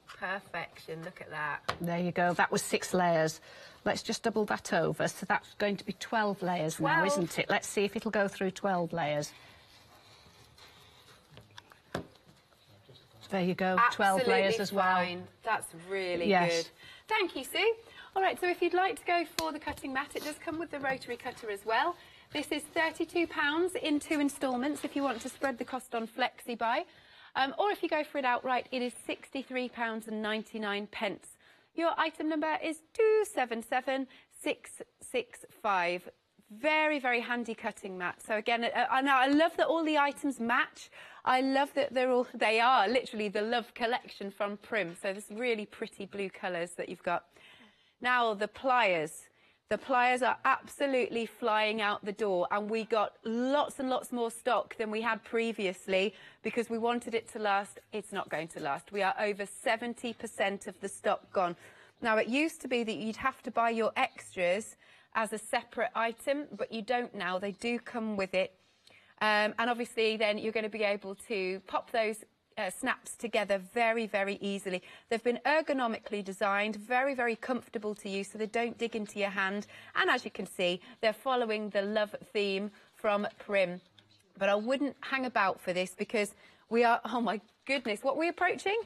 [SPEAKER 4] Perfection. Look at that.
[SPEAKER 5] There you go. That was 6 layers. Let's just double that over. So that's going to be 12 layers now, isn't it? Let's see if it'll go through 12 layers. There you go.
[SPEAKER 4] Absolutely
[SPEAKER 5] 12 layers as well.
[SPEAKER 4] Fine. That's really good. Thank you, Sue. All right, so if you'd like to go for the cutting mat, it does come with the rotary cutter as well. This is £32 in 2 instalments if you want to spread the cost on flexi-buy. Or if you go for it outright, it is £63.99. Your item number is 277665. Very, very handy cutting mat. So again, I love that all the items match. I love that they are literally the Love collection from Prim. So there's really pretty blue colours that you've got. Now, the pliers. The pliers are absolutely flying out the door, and we got lots and lots more stock than we had previously because we wanted it to last. It's not going to last. We are over 70% of the stock gone. Now, it used to be that you'd have to buy your extras as a separate item, but you don't now. They do come with it. And obviously, then you're going to be able to pop those snaps together very, very easily. They've been ergonomically designed, very, very comfortable to use, so they don't dig into your hand. And as you can see, they're following the Love theme from Prim. But I wouldn't hang about for this because we are, oh my goodness, what are we approaching?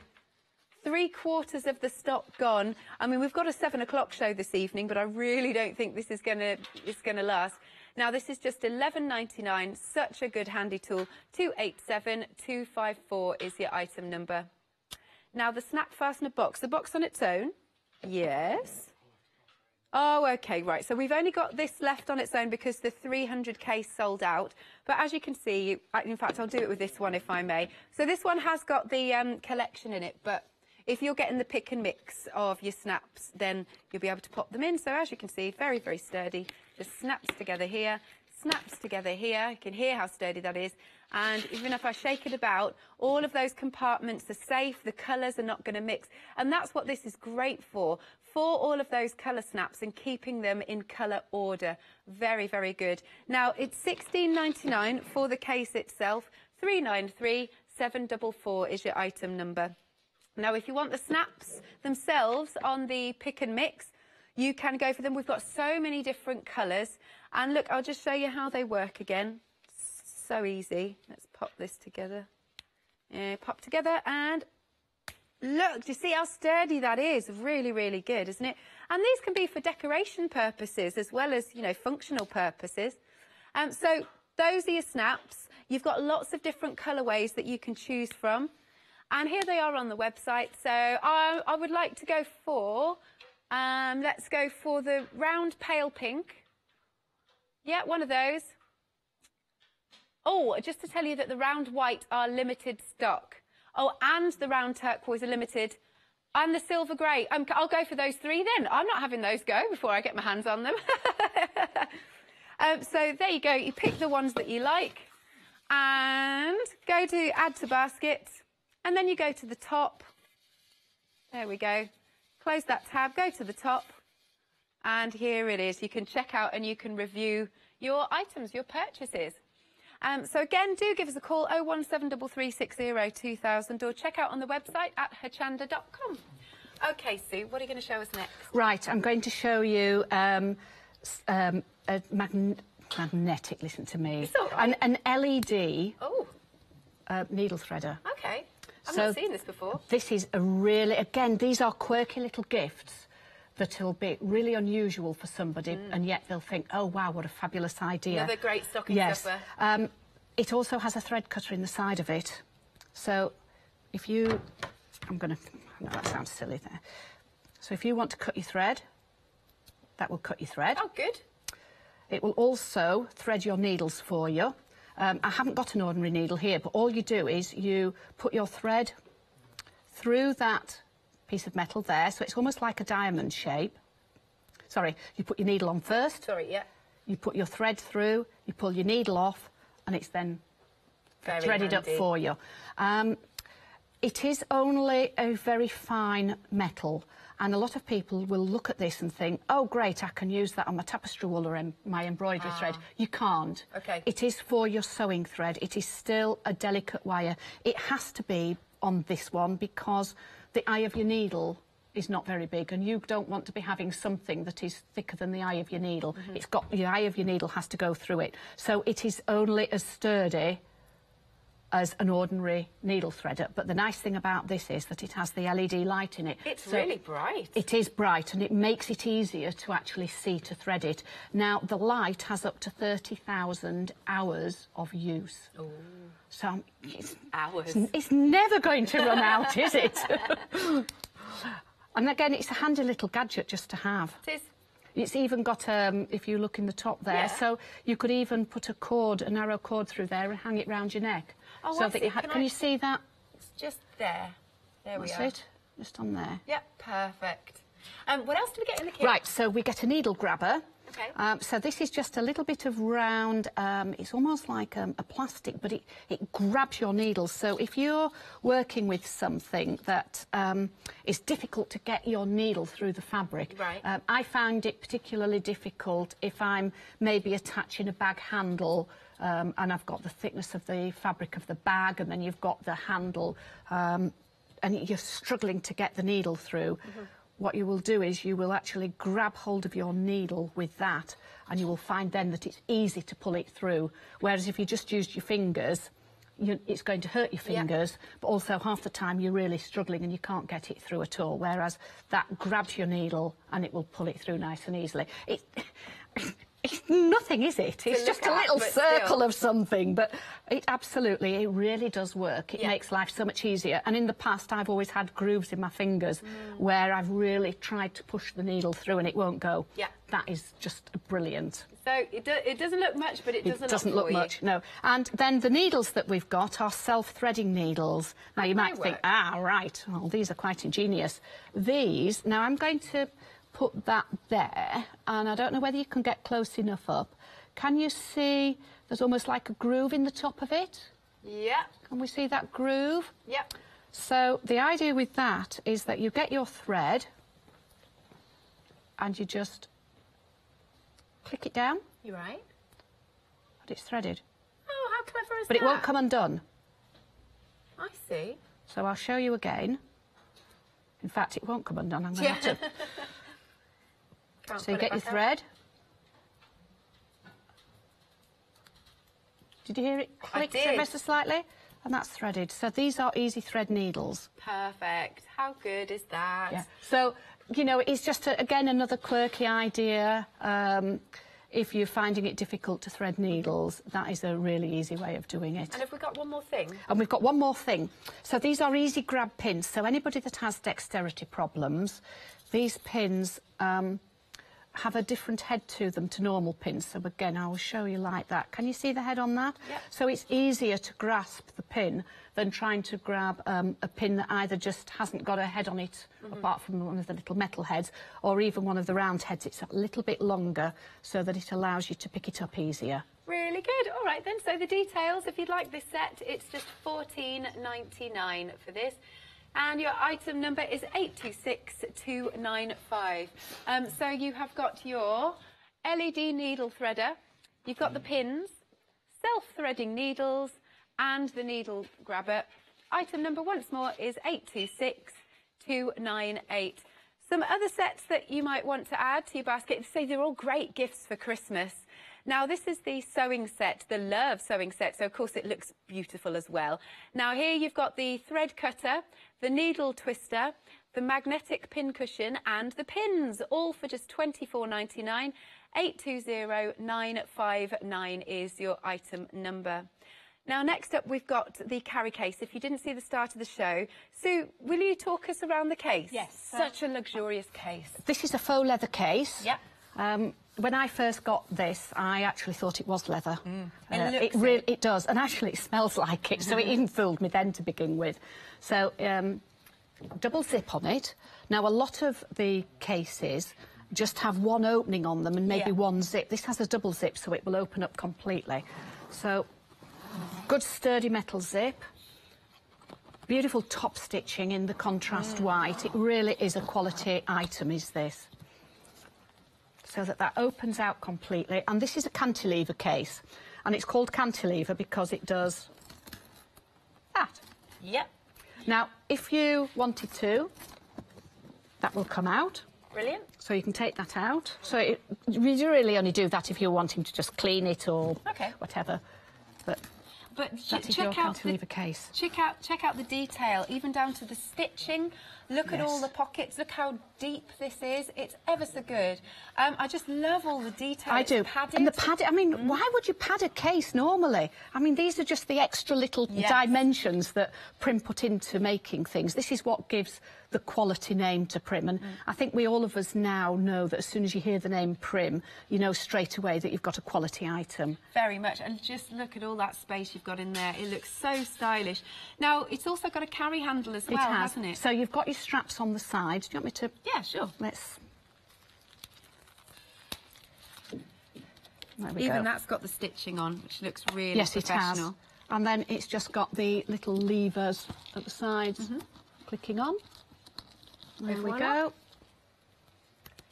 [SPEAKER 4] 3/4 of the stock gone. I mean, we've got a 7 o'clock show this evening, but I really don't think this is gonna last. Now, this is just £11.99. Such a good handy tool. 287254 is your item number. Now, the snap fastener box. The box on its own. Yes. Oh, OK, right. So we've only got this left on its own because the 300 case sold out. But as you can see, in fact, I'll do it with this one if I may. So this one has got the collection in it, but if you're getting the pick and mix of your snaps, then you'll be able to pop them in. So as you can see, very, very sturdy. Just snaps together here, snaps together here. You can hear how sturdy that is. And even if I shake it about, all of those compartments are safe, the colours are not going to mix. And that's what this is great for all of those colour snaps and keeping them in colour order. Very, very good. Now, it's £16.99 for the case itself, £393,744 is your item number. Now, if you want the snaps themselves on the pick and mix, you can go for them. We've got so many different colours. And look, I'll just show you how they work again. So easy. Let's pop this together. Pop together and look, do you see how sturdy that is? Really, really good, isn't it? And these can be for decoration purposes as well as, you know, functional purposes. So those are your snaps. You've got lots of different colourways that you can choose from. And here they are on the website. So I would like to go for, let's go for the round pale pink. Yeah, one of those. Oh, just to tell you that the round white are limited stock. Oh, and the round turquoise are limited. And the silver grey. I'll go for those three then. I'm not having those go before I get my hands on them. So there you go. You pick the ones that you like and go to add to basket. And then you go to the top. There we go. Close that tab, go to the top. And here it is. You can check out and you can review your items, your purchases. So again, do give us a call, 01733602000, or check out on the website at hochanda.com. OK, Sue, what are you going to show us next? Right, I'm going to show you a magnetic, listen to me, it's all right. an LED needle threader. OK, I've not seen this before. This is a really, again, these are quirky little gifts that will be really unusual for somebody, and yet they'll think, oh, wow, what a fabulous idea. Another great stocking stuffer. It also has a thread cutter in the side of it. So if you... no, that sounds silly there. So if you want to cut your thread, that will cut your thread. Oh, good. It will also thread your needles for you. I haven't got an ordinary needle here, but all you do is you put your thread through that piece of metal there, so it's almost like a diamond shape. Sorry, you put your needle on first. Sorry, yeah. You put your thread through, you pull your needle off, and it's then threaded up for you. It is only a very fine metal, and a lot of people will look at this and think, oh, great, I can use that on my tapestry wool or my embroidery thread. You can't. Okay. It is for your sewing thread. It is still a delicate wire. It has to be on this one because the eye of your needle is not very big, and you don't want to be having something that is thicker than the eye of your needle. It's got, the eye of your needle has to go through it. So it is only as sturdy as an ordinary needle threader. But the nice thing about this is that it has the LED light in it. It's really bright. It is bright, and it makes it easier to actually see to thread it. Now, the light has up to 30,000 hours of use. Ooh. So it's never going to run out, is it? And again, it's a handy little gadget just to have. It is. It's even got, if you look in the top there, so you could even put a cord, a narrow cord through there and hang it round your neck. Oh, so that can you see that? It's just there. There we are. That's it. Just on there. Yep, perfect. What else do we get in the kit? Right, so we get a needle grabber. Okay. So this is just a little bit of round, it's almost like a plastic, but it grabs your needles. So if you're working with something that is difficult to get your needle through the fabric, I found it particularly difficult if I'm maybe attaching a bag handle and I've got the thickness of the fabric of the bag, and then you've got the handle, and you're struggling to get the needle through. What you will do is you will actually grab hold of your needle with that, and you will find then that it's easy to pull it through. Whereas if you just used your fingers, it's going to hurt your fingers, but also half the time you're really struggling and you can't get it through at all. Whereas that grabs your needle and it will pull it through nice and easily. It's nothing, is it? It's just a little circle of something, but it really does work. It makes life so much easier. And in the past, I've always had grooves in my fingers where I've really tried to push the needle through and it won't go. Yeah. That is just brilliant. So it doesn't look much, but it doesn't look much, no. And then the needles that we've got are self-threading needles. Now, you might think, right, well, these are quite ingenious. These, now I'm going to put that there, and I don't know whether you can get close enough up. Can you see there's almost like a groove in the top of it? Yeah.
[SPEAKER 5] Can we see that groove?
[SPEAKER 4] Yep.
[SPEAKER 5] So the idea with that is that you get your thread and you just click it down.
[SPEAKER 4] You're right.
[SPEAKER 5] But it's threaded.
[SPEAKER 4] Oh, how clever is that?
[SPEAKER 5] But it won't come undone.
[SPEAKER 4] I see.
[SPEAKER 5] So I'll show you again. In fact, it won't come undone. I'm going to have to... So you get your thread. Did you hear it click ever so slightly? And that's threaded. So these are easy thread needles.
[SPEAKER 4] Perfect. How good is that?
[SPEAKER 5] Yeah. So, you know, it's just, again, another quirky idea. If you're finding it difficult to thread needles, that is a really easy way of doing it.
[SPEAKER 4] And have we got one more thing?
[SPEAKER 5] And we've got one more thing. So these are easy grab pins. So anybody that has dexterity problems, these pins have a different head to them to normal pins. So again, I will show you like that. Can you see the head on that?
[SPEAKER 4] Yep.
[SPEAKER 5] So it's easier to grasp the pin than trying to grab a pin that either just hasn't got a head on it, apart from one of the little metal heads, or even one of the round heads. It's a little bit longer so that it allows you to pick it up easier.
[SPEAKER 4] Really good. All right then, so the details, if you'd like this set, it's just $14.99 for this. And your item number is 826295. So you have got your LED needle threader, you've got the pins, self-threading needles, and the needle grabber. Item number once more is 826298. Some other sets that you might want to add to your basket, say they're all great gifts for Christmas. Now, this is the sewing set, the Love sewing set, so of course it looks beautiful as well. Now, here you've got the thread cutter, the needle twister, the magnetic pincushion, and the pins, all for just $24.99. 820959 is your item number. Now, next up, we've got the carry case. If you didn't see the start of the show, Sue, will you talk us around the case?
[SPEAKER 5] Yes.
[SPEAKER 4] Such a luxurious case.
[SPEAKER 5] This is a faux leather case.
[SPEAKER 4] Yep.
[SPEAKER 5] When I first got this, I actually thought it was leather.
[SPEAKER 4] It
[SPEAKER 5] does, and actually it smells like it, so it even fooled me then to begin with. So, double zip on it. Now, a lot of the cases just have one opening on them and maybe one zip. This has a double zip, so it will open up completely. So, good sturdy metal zip. Beautiful top stitching in the contrast white. It really is a quality item, is this. So that opens out completely. And this is a cantilever case. And it's called cantilever because it does that.
[SPEAKER 4] Yep.
[SPEAKER 5] Now, if you wanted to, that will come out.
[SPEAKER 4] Brilliant.
[SPEAKER 5] So you can take that out. So you really only do that if you're wanting to just clean it or whatever. But that is your cantilever case.
[SPEAKER 4] Check out the detail, even down to the stitching. Look at all the pockets. Look how deep this is. It's ever so good. I just love all the detail.
[SPEAKER 5] I do.
[SPEAKER 4] Padded.
[SPEAKER 5] And the padding, I mean, why would you pad a case normally? I mean, these are just the extra little dimensions that Prim put into making things. This is what gives the quality name to Prim. And I think all of us now know that as soon as you hear the name Prim, you know straight away that you've got a quality item.
[SPEAKER 4] Very much. And just look at all that space you've got in there. It looks so stylish. Now, it's also got a carry handle as well, hasn't it?
[SPEAKER 5] So you've got your straps on the side. Do you want me to?
[SPEAKER 4] Yeah, sure.
[SPEAKER 5] There we
[SPEAKER 4] Even
[SPEAKER 5] go.
[SPEAKER 4] that's got the stitching on, which looks really professional.
[SPEAKER 5] Yes, it has. And then it's just got the little levers at the sides clicking on. There we go.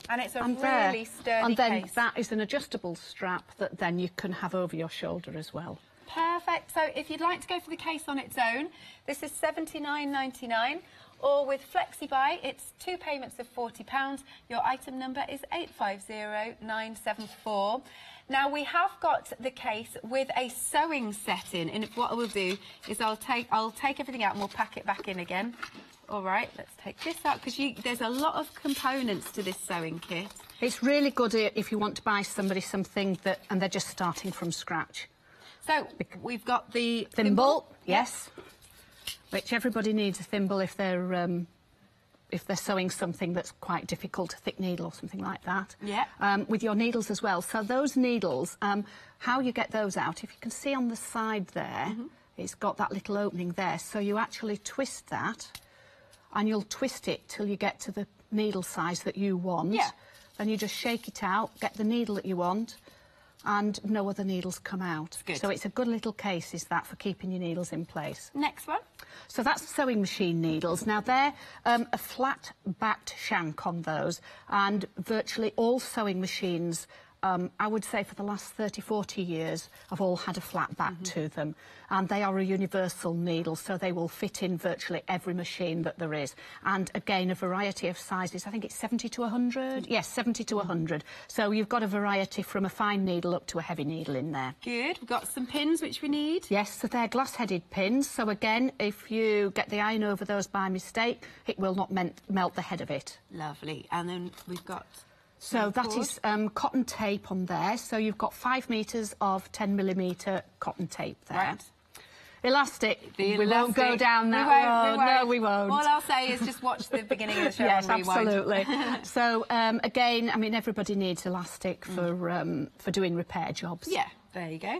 [SPEAKER 4] And it's a really sturdy
[SPEAKER 5] And then
[SPEAKER 4] case.
[SPEAKER 5] that is an adjustable strap that then you can have over your shoulder as well.
[SPEAKER 4] Perfect. So if you'd like to go for the case on its own, this is $79.99. Or with FlexiBuy, it's 2 payments of £40. Your item number is 850974. Now, we have got the case with a sewing set in, and what I will do is I'll take everything out and we'll pack it back in again. All right, let's take this out, because there's a lot of components to this sewing kit.
[SPEAKER 5] It's really good if you want to buy somebody something and they're just starting from scratch.
[SPEAKER 4] So, we've got the
[SPEAKER 5] thimble, yes. Which everybody needs a thimble if they're sewing something that's quite difficult, a thick needle or something like that.
[SPEAKER 4] Yeah.
[SPEAKER 5] With your needles as well. So those needles, how you get those out, if you can see on the side there, it's got that little opening there. So you actually twist that, and you'll twist it till you get to the needle size that you want.
[SPEAKER 4] Yeah.
[SPEAKER 5] Then you just shake it out, get the needle that you want, and no other needles come out.
[SPEAKER 4] Good.
[SPEAKER 5] So it's a good little case, is that, for keeping your needles in place.
[SPEAKER 4] Next one.
[SPEAKER 5] So that's sewing machine needles. Now they're a flat-backed shank on those, and virtually all sewing machines, I would say for the last 30, 40 years, have all had a flat back to them. And they are a universal needle, so they will fit in virtually every machine that there is. And again, a variety of sizes. I think it's 70 to 100? Yes, 70 to 100. So you've got a variety from a fine needle up to a heavy needle in there.
[SPEAKER 4] Good. We've got some pins which we need.
[SPEAKER 5] Yes, so they're glass-headed pins. So again, if you get the iron over those by mistake, it will not melt the head of it.
[SPEAKER 4] Lovely. And then we've got...
[SPEAKER 5] So that is cotton tape on there. So you've got 5 metres of 10mm cotton tape there.
[SPEAKER 4] Right.
[SPEAKER 5] Elastic.
[SPEAKER 4] We
[SPEAKER 5] won't go down that road. No, we won't.
[SPEAKER 4] All I'll say is just watch the beginning of the show.
[SPEAKER 5] Yes,
[SPEAKER 4] and rewind.
[SPEAKER 5] absolutely. So again, I mean, everybody needs elastic for doing repair jobs.
[SPEAKER 4] Yeah, there you go.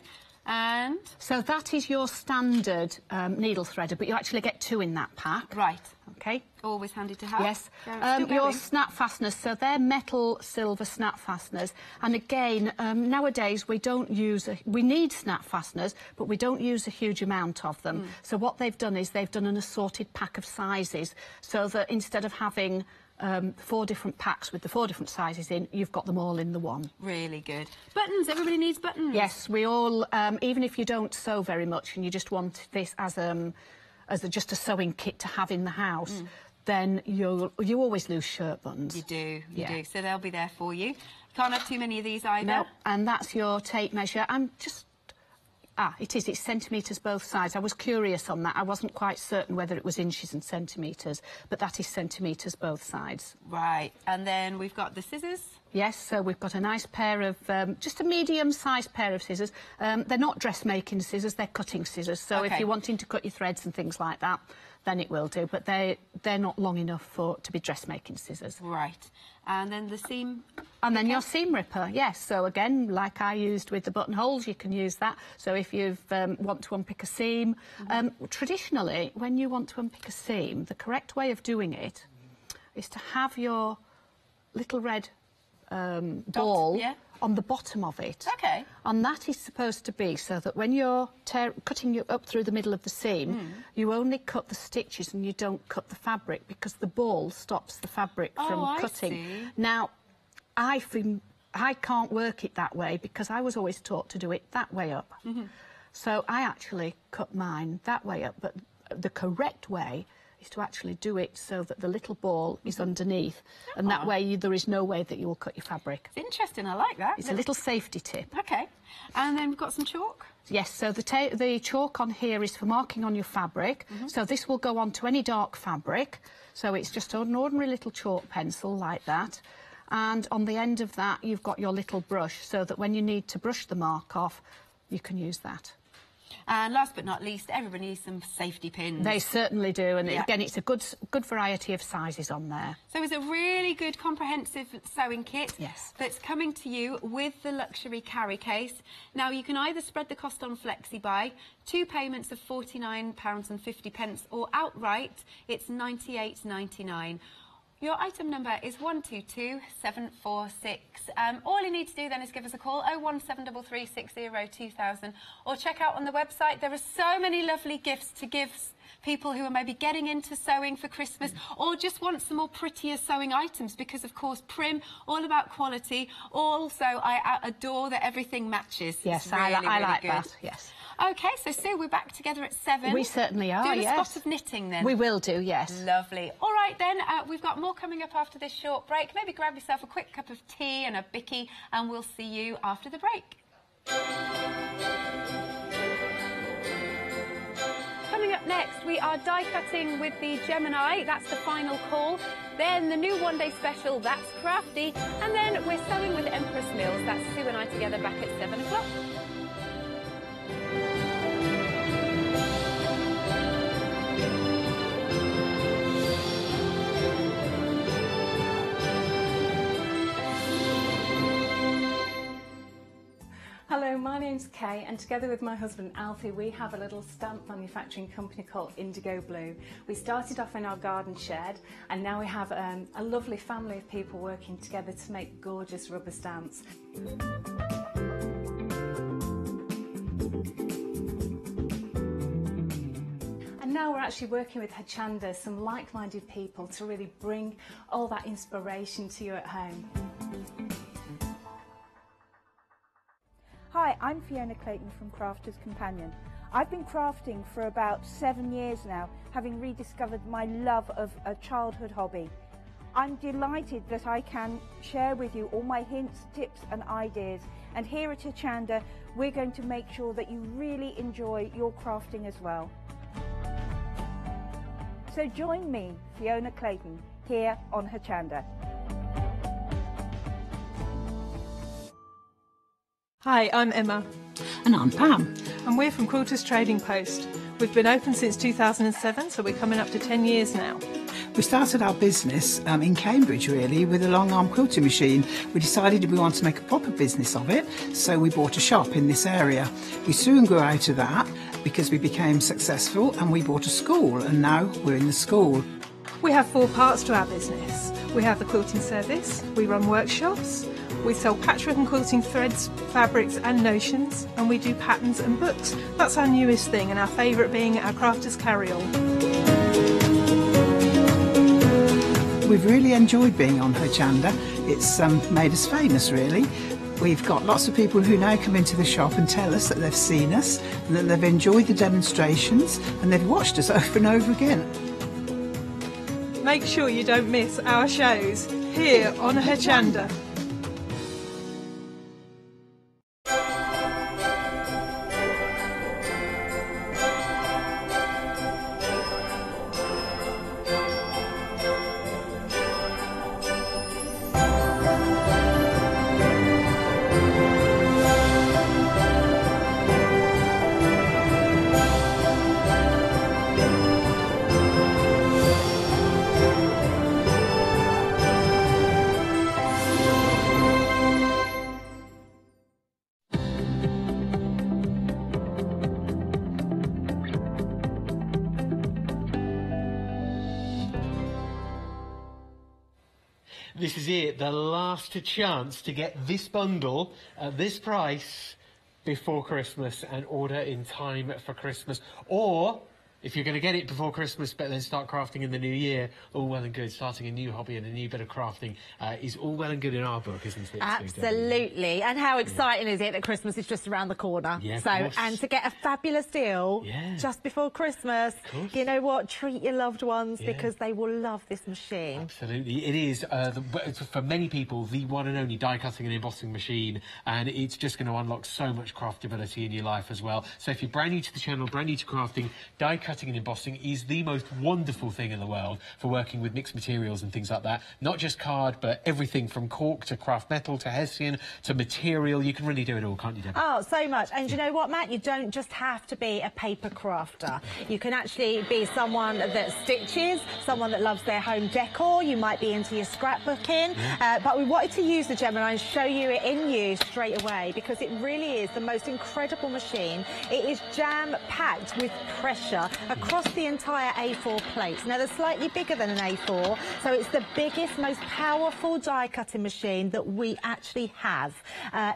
[SPEAKER 4] And
[SPEAKER 5] so that is your standard needle threader, but you actually get 2 in that pack.
[SPEAKER 4] right.
[SPEAKER 5] Okay.
[SPEAKER 4] Always handy to have.
[SPEAKER 5] Yes.
[SPEAKER 4] Still
[SPEAKER 5] Your
[SPEAKER 4] going.
[SPEAKER 5] snap fasteners, so they're metal silver snap fasteners. And again, nowadays we don't use... we need snap fasteners, but we don't use a huge amount of them. So what they've done is they've done an assorted pack of sizes, so that instead of having 4 different packs with the 4 different sizes in, you've got them all in the one.
[SPEAKER 4] Really good. Buttons. Everybody needs buttons.
[SPEAKER 5] Yes, we all... even if you don't sew very much and you just want this as just a sewing kit to have in the house, then you always lose shirt buttons.
[SPEAKER 4] You do, you
[SPEAKER 5] Yeah.
[SPEAKER 4] do. So they'll be there for you. Can't have too many of these either.
[SPEAKER 5] No, and that's your tape measure. I'm just... it's centimetres both sides. I was curious on that. I wasn't quite certain whether it was inches and centimetres, but that is centimetres both sides.
[SPEAKER 4] Right. And then we've got the scissors.
[SPEAKER 5] Yes, so we've got a nice pair of, just a medium-sized pair of scissors. They're not dressmaking scissors, they're cutting scissors. So if you're wanting to cut your threads and things like that, then it will do. But they're not long enough to be dressmaking scissors.
[SPEAKER 4] Right. And then the seam...
[SPEAKER 5] And then your seam ripper, yes. So again, like I used with the buttonholes, you can use that. So if you want to unpick a seam... traditionally, when you want to unpick a seam, the correct way of doing it is to have your little red... ball on the bottom of it.
[SPEAKER 4] Okay.
[SPEAKER 5] And that is supposed to be so that when you're cutting you up through the middle of the seam, you only cut the stitches and you don't cut the fabric, because the ball stops the fabric from cutting.
[SPEAKER 4] See.
[SPEAKER 5] Now, I can't work it that way because I was always taught to do it that way up. So I actually cut mine that way up, but the correct way is to actually do it so that the little ball is underneath, and that way there is no way that you will cut your fabric.
[SPEAKER 4] It's interesting, I like that.
[SPEAKER 5] It's a little safety tip.
[SPEAKER 4] Okay. And then we've got some chalk.
[SPEAKER 5] Yes, so the chalk on here is for marking on your fabric. So this will go on to any dark fabric. So it's just an ordinary little chalk pencil like that. And on the end of that, you've got your little brush, so that when you need to brush the mark off, you can use that.
[SPEAKER 4] And last but not least, everybody needs some safety pins.
[SPEAKER 5] They certainly do, and again, it's a good variety of sizes on there.
[SPEAKER 4] So it's a really good comprehensive sewing kit.
[SPEAKER 5] Yes.
[SPEAKER 4] That's coming to you with the luxury carry case. Now, you can either spread the cost on FlexiBuy, 2 payments of £49.50, or outright, it's £98.99. Your item number is 122746. All you need to do then is give us a call, 01733602000, or check out on the website. There are so many lovely gifts to give people who are maybe getting into sewing for Christmas, or just want some more prettier sewing items, because of course Prim, all about quality. Also, I adore that everything matches.
[SPEAKER 5] Yes,
[SPEAKER 4] really,
[SPEAKER 5] I like
[SPEAKER 4] good.
[SPEAKER 5] that, yes.
[SPEAKER 4] OK, so Sue, we're back together at 7.
[SPEAKER 5] We certainly are,
[SPEAKER 4] Doing a
[SPEAKER 5] yes.
[SPEAKER 4] spot of knitting then.
[SPEAKER 5] We will do, yes.
[SPEAKER 4] Lovely. All right then, we've got more coming up after this short break. Maybe grab yourself a quick cup of tea and a bicky, and we'll see you after the break. Coming up next, we are die cutting with the Gemini. That's the final call. Then the new one-day special, that's crafty. And then we're sewing with Empress Mills. That's Sue and I together back at 7 o'clock.
[SPEAKER 6] Hello, my name's Kay, and together with my husband Alfie, we have a little stamp manufacturing company called Indigo Blue. We started off in our garden shed, and now we have a lovely family of people working together to make gorgeous rubber stamps. now we're actually working with Hochanda, some like-minded people, to really bring all that inspiration to you at home.
[SPEAKER 7] Hi, I'm Fiona Clayton from Crafter's Companion. I've been crafting for about 7 years now, having rediscovered my love of a childhood hobby. I'm delighted that I can share with you all my hints, tips and ideas, and here at Hochanda we're going to make sure that you really enjoy your crafting as well. So join me, Fiona Clayton, here on Hochanda.
[SPEAKER 8] Hi, I'm Emma.
[SPEAKER 5] And I'm Pam.
[SPEAKER 8] And we're from Quilters Trading Post. We've been open since 2007, so we're coming up to 10 years now.
[SPEAKER 9] We started our business in Cambridge, really, with a long arm quilting machine. We decided we wanted to make a proper business of it, so we bought a shop in this area. We soon grew out of that because we became successful, and we bought a school, and now we're in the school.
[SPEAKER 8] We have 4 parts to our business. We have the quilting service, we run workshops, we sell patchwork and quilting threads, fabrics and notions, and we do patterns and books. That's our newest thing, and our favourite being our Crafters Carry-All.
[SPEAKER 9] We've really enjoyed being on Hochanda. It's made us famous, really. We've got lots of people who now come into the shop and tell us that they've seen us, and that they've enjoyed the demonstrations, and they've watched us over and over again.
[SPEAKER 8] Make sure you don't miss our shows here on Hochanda.
[SPEAKER 10] This is it, the last chance to get this bundle at this price before Christmas and order in time for Christmas. Or, if you're going to get it before Christmas but then start crafting in the new year, all well and good. Starting a new hobby and a new bit of crafting is all well and good in our book, isn't it?
[SPEAKER 11] Absolutely. And how exciting is it that Christmas is just around the corner?
[SPEAKER 10] Yeah,
[SPEAKER 11] and to get a fabulous deal just before Christmas, you know what? Treat your loved ones because they will love this machine.
[SPEAKER 10] Absolutely. It is, for many people, the one and only die cutting and embossing machine, and it's just going to unlock so much craftability in your life as well. So if you're brand new to the channel, brand new to crafting, die cutting and embossing is the most wonderful thing in the world for working with mixed materials and things like that. Not just card, but everything from cork to craft metal to hessian to material. You can really do it all, can't you, Debbie?
[SPEAKER 11] Oh, so much. And you know what, Matt? You don't just have to be a paper crafter. You can actually be someone that stitches, someone that loves their home decor. You might be into your scrapbooking. But we wanted to use the Gemini and show you it in use straight away because it really is the most incredible machine. It is jam-packed with pressure across the entire A4 plate. Now, they're slightly bigger than an A4, so it's the biggest, most powerful die-cutting machine that we actually have,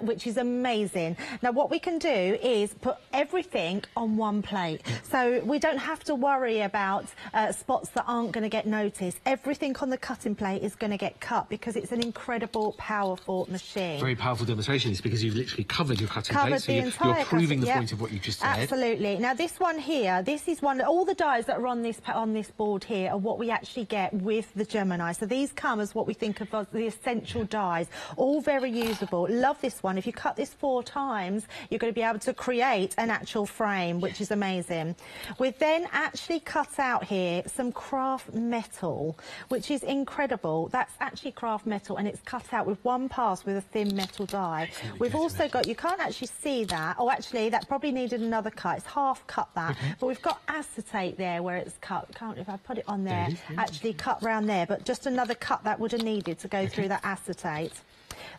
[SPEAKER 11] which is amazing. Now, what we can do is put everything on one plate, so we don't have to worry about spots that aren't going to get noticed. Everything on the cutting plate is going to get cut because it's an incredible, powerful machine.
[SPEAKER 10] Very powerful demonstration. It's because you've literally covered your cutting plate, so you're proving the point of what you just said.
[SPEAKER 11] Absolutely. Now, this one here, this is one. All the dies that are on this board here are what we actually get with the Gemini. So these come as what we think of as the essential dies, all very usable. Love this one. If you cut this 4 times, you're going to be able to create an actual frame, which is amazing. We've then actually cut out here some craft metal, which is incredible. That's actually craft metal, and it's cut out with 1 pass with a thin metal die. We've also got, you can't actually see that. Oh, actually, that probably needed another cut. It's half cut that, but we've got acetate there where it's cut. If I put it on there, actually cut round there, but just another cut that would have needed to go through that acetate.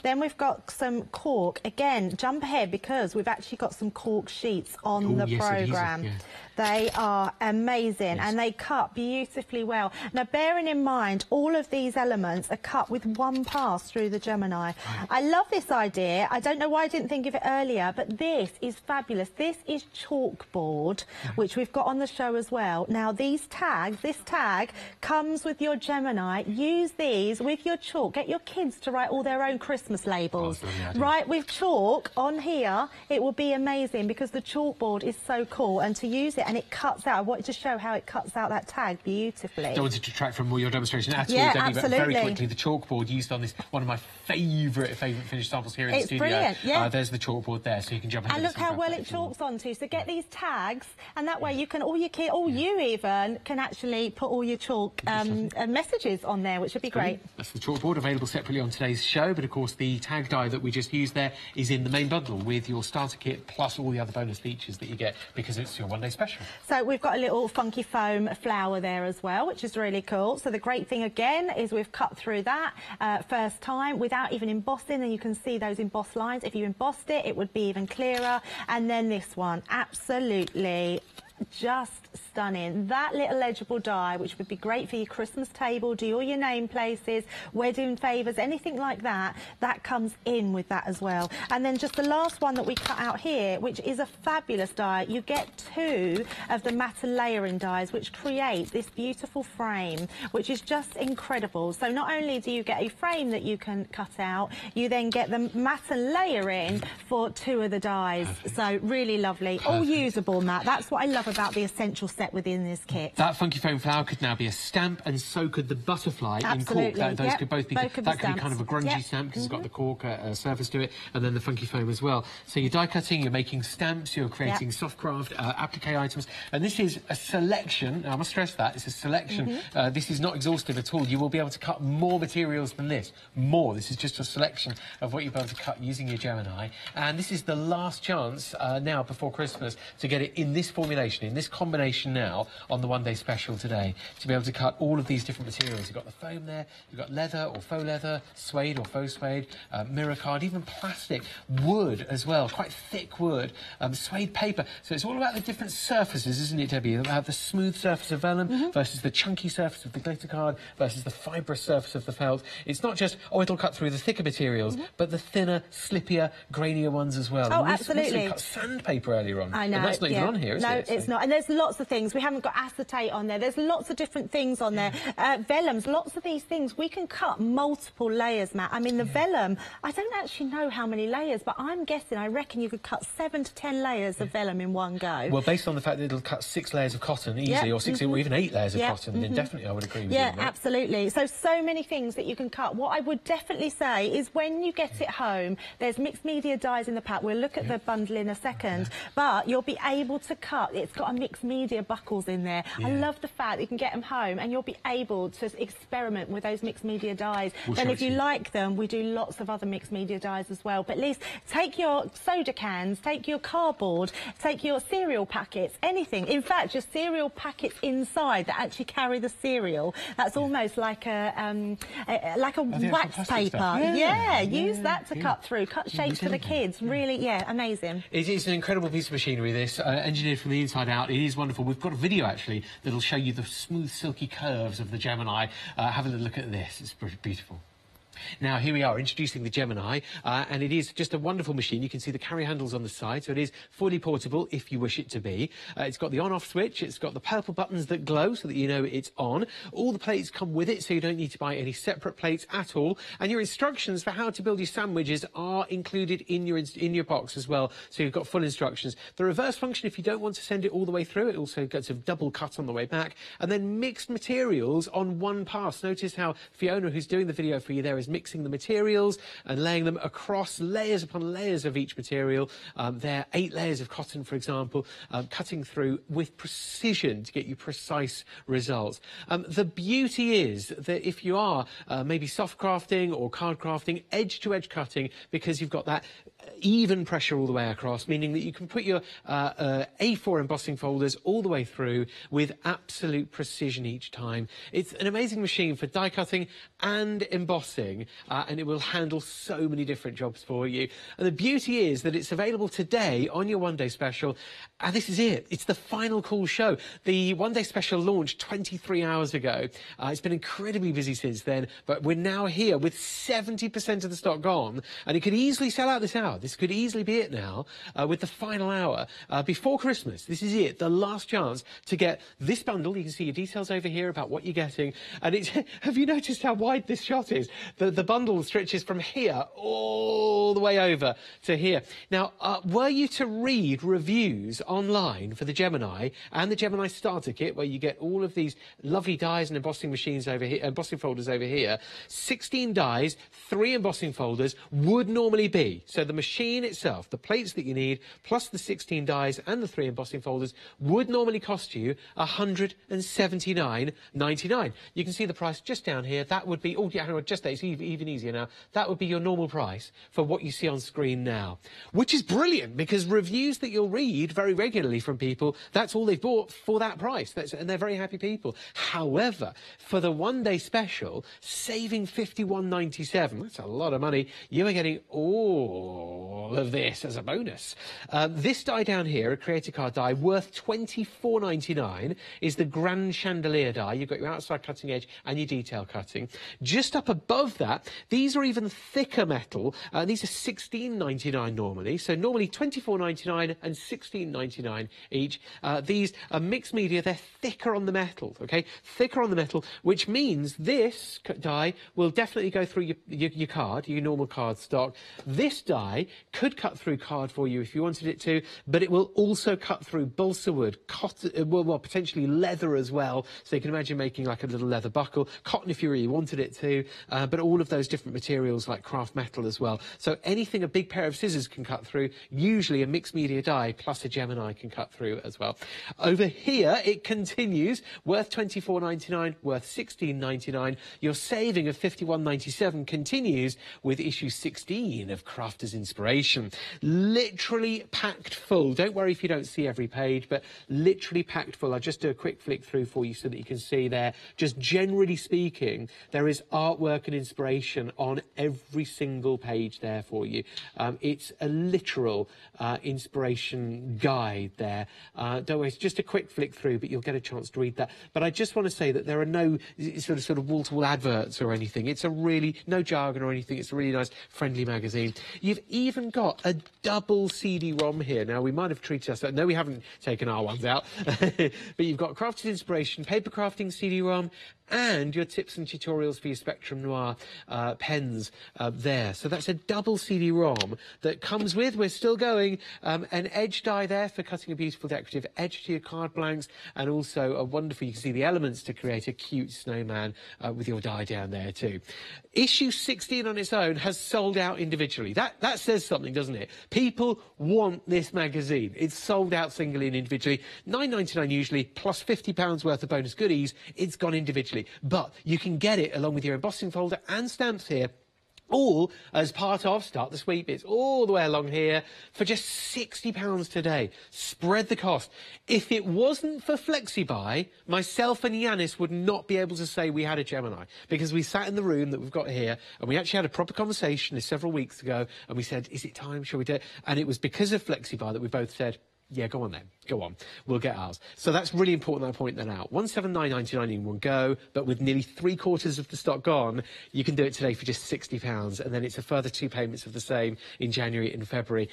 [SPEAKER 11] Then we've got some cork. Again, jump ahead because we've actually got some cork sheets on the programme.
[SPEAKER 10] Yeah.
[SPEAKER 11] They are amazing and they cut beautifully well. Now, bearing in mind, all of these elements are cut with one pass through the Gemini. Right. I love this idea. I don't know why I didn't think of it earlier, but this is fabulous. This is chalkboard, which we've got on the show as well. Now, these tags, this tag comes with your Gemini. Use these with your chalk. Get your kids to write all their own Christmas labels. Write with chalk on here. It will be amazing because the chalkboard is so cool, and to use it, and it cuts out. I wanted to show how it cuts out that tag beautifully.
[SPEAKER 10] Don't want to detract from your demonstration at all,
[SPEAKER 11] yeah,
[SPEAKER 10] Debbie,
[SPEAKER 11] absolutely.
[SPEAKER 10] but very quickly, the chalkboard used on this, one of my favourite finished samples here in the studio.
[SPEAKER 11] It's brilliant, yeah.
[SPEAKER 10] There's the chalkboard there, so you can jump ahead.
[SPEAKER 11] And look how well it chalks onto. So get these tags, and that way you can, all your kids, you even, can actually put all your chalk messages on there, which would be great.
[SPEAKER 10] That's the chalkboard, available separately on today's show, but of course the tag die that we just used there is in the main bundle with your starter kit plus all the other bonus features that you get because it's your one-day special.
[SPEAKER 11] So we've got a little funky foam flower there as well, which is really cool. So the great thing again is we've cut through that first time without even embossing, and you can see those embossed lines. If you embossed it, it would be even clearer. And then this one, absolutely just stunning. That little legible die, which would be great for your Christmas table, do all your name places, wedding favours, anything like that, that comes in with that as well. And then just the last one that we cut out here, which is a fabulous die. You get 2 of the matte layering dies, which create this beautiful frame, which is just incredible. So not only do you get a frame that you can cut out, you then get the matte layering for 2 of the dies. So really lovely. All usable, Matt. That's what I love about the essential set within this kit.
[SPEAKER 10] That funky foam flower could now be a stamp, and so could the butterfly in cork. Those could both be. That could be kind of a grungy stamp because it's got the cork surface to it, and then the funky foam as well. So you're die cutting, you're making stamps, you're creating soft craft, applique items, and this is a selection. I must stress that it's a selection. This is not exhaustive at all. You will be able to cut more materials than this. More. This is just a selection of what you'll be able to cut using your Gemini, and this is the last chance now before Christmas to get it in this formulation, in this combination now on the one-day special today, to be able to cut all of these different materials. You've got the foam there, you've got leather or faux leather, suede or faux suede, mirror card, even plastic, wood as well, quite thick wood, suede paper. So it's all about the different surfaces, isn't it, Debbie? You have the smooth surface of vellum versus the chunky surface of the glitter card versus the fibrous surface of the felt. It's not just, oh, it'll cut through the thicker materials, but the thinner, slippier, grainier ones as well.
[SPEAKER 11] Oh, absolutely.
[SPEAKER 10] We cut sandpaper earlier on.
[SPEAKER 11] I know.
[SPEAKER 10] And that's not even on here, is it?
[SPEAKER 11] No, it's not. And there's lots of things. We haven't got acetate on there. There's lots of different things on there. Vellums, lots of these things. We can cut multiple layers, Matt. I mean, the vellum, I don't actually know how many layers, but I'm guessing, I reckon you could cut 7 to 10 layers of vellum in one go.
[SPEAKER 10] Well, based on the fact that it'll cut 6 layers of cotton easily, or 6 or even 8 layers of cotton, then definitely I would agree with you.
[SPEAKER 11] Yeah, absolutely. So many things that you can cut. What I would definitely say is when you get it home, there's mixed media dies in the pack. We'll look at the bundle in a second, but you'll be able to cut. It's got a mixed media buckles in there. I love the fact that you can get them home and you'll be able to experiment with those mixed media dies. Then if you like them, we do lots of other mixed media dies as well. But at least take your soda cans, take your cardboard, take your cereal packets, anything. In fact, your cereal packets inside that actually carry the cereal. That's almost like a wax paper. Use that to cut through, cut shapes for the kids. Really, amazing.
[SPEAKER 10] It is an incredible piece of machinery, this, engineered from the inside out. It is wonderful. We've got a video, actually, that'll show you the smooth, silky curves of the Gemini. Have a little look at this. It's beautiful. Now, here we are, introducing the Gemini, and it is just a wonderful machine. You can see the carry handles on the side, so it is fully portable if you wish it to be. It's got the on-off switch, it's got the purple buttons that glow so that you know it's on. All the plates come with it, so you don't need to buy any separate plates at all. And your instructions for how to build your sandwiches are included in your box as well, so you've got full instructions. The reverse function, if you don't want to send it all the way through, it also gets a double cut on the way back. And then mixed materials on one pass. Notice how Fiona, who's doing the video for you there, is mixing the materials and laying them across layers upon layers of each material. There are 8 layers of cotton, for example, cutting through with precision to get you precise results. The beauty is that if you are maybe soft crafting or card crafting, edge-to-edge cutting, because you've got that even pressure all the way across, meaning that you can put your A4 embossing folders all the way through with absolute precision each time. It's an amazing machine for die cutting and embossing, and it will handle so many different jobs for you. And the beauty is that it's available today on your one-day special, and this is it. It's the final call show. The one-day special launched 23 hours ago. It's been incredibly busy since then, but we're now here with 70% of the stock gone, and it could easily sell out this hour. This could easily be it now, with the final hour before Christmas. This is it, the last chance to get this bundle. You can see your details over here about what you're getting, and it's have you noticed how wide this shot is? The bundle stretches from here all the way over to here. Now, were you to read reviews online for the Gemini and the Gemini starter kit, where you get all of these lovely dies and embossing machines over here, embossing folders over here, 16 dies, 3 embossing folders would normally be, so the machine itself, the plates that you need, plus the 16 dies and the 3 embossing folders would normally cost you $179.99. You can see the price just down here. That would be, oh yeah, hang on, just there, it's even easier now. That would be your normal price for what you see on screen now, which is brilliant, because reviews that you'll read very regularly from people, that's all they've bought for that price, and they're very happy people. However, for the one-day special, saving $51.97, that's a lot of money, you are getting all of this as a bonus. This die down here, a creator card die worth $24.99, is the Grand Chandelier die. You've got your outside cutting edge and your detail cutting. Just up above that, these are even thicker metal. These are $16.99 normally, so normally $24.99 and $16.99 each. These are mixed media. They're thicker on the metal, okay? Thicker on the metal, which means this die will definitely go through your card, your normal card stock. This die could cut through card for you if you wanted it to, but it will also cut through balsa wood, cotton, well, potentially leather as well. So you can imagine making like a little leather buckle, cotton if you really wanted it to, but all of those different materials like craft metal as well. So anything a big pair of scissors can cut through, usually a mixed media die plus a Gemini can cut through as well. Over here, it continues, worth $24.99, worth $16.99. Your saving of $51.97 continues with issue 16 of Crafter's Inspiration. Literally packed full. Don't worry if you don't see every page, but literally packed full. I'll just do a quick flick through for you so that you can see there. Just generally speaking, there is artwork and inspiration on every single page there for you. It's a literal inspiration guide there. Don't worry, it's just a quick flick through, but you'll get a chance to read that. But I just want to say that there are no sort of wall-to-wall adverts or anything. It's a really, no jargon or anything. It's a really nice, friendly magazine. You've even got a double CD-ROM here. Now, we might have treated us... No, we haven't taken our ones out. But you've got Crafted Inspiration, paper crafting CD-ROM, and your tips and tutorials for your Spectrum Noir pens there. So that's a double CD-ROM that comes with, we're still going, an edge die there for cutting a beautiful decorative edge to your card blanks, and also a wonderful, you can see the elements to create a cute snowman with your die down there too. Issue 16 on its own has sold out individually. That says something, doesn't it? People want this magazine. It's sold out singly and individually. $9.99 usually, plus £50 worth of bonus goodies. It's gone individually. But you can get it along with your embossing folder and stamps here, all as part of Start the Sweep. It's all the way along here for just £60 today. Spread the cost. If it wasn't for FlexiBuy, myself and Yanis would not be able to say we had a Gemini, because we sat in the room that we've got here and we actually had a proper conversation several weeks ago, and we said, is it time? Shall we do it? And it was because of FlexiBuy that we both said, yeah, go on then. Go on. We'll get ours. So that's really important that I point that out. $179.99 in one go, but with nearly 3/4 of the stock gone, you can do it today for just £60, and then it's a further 2 payments of the same in January and February.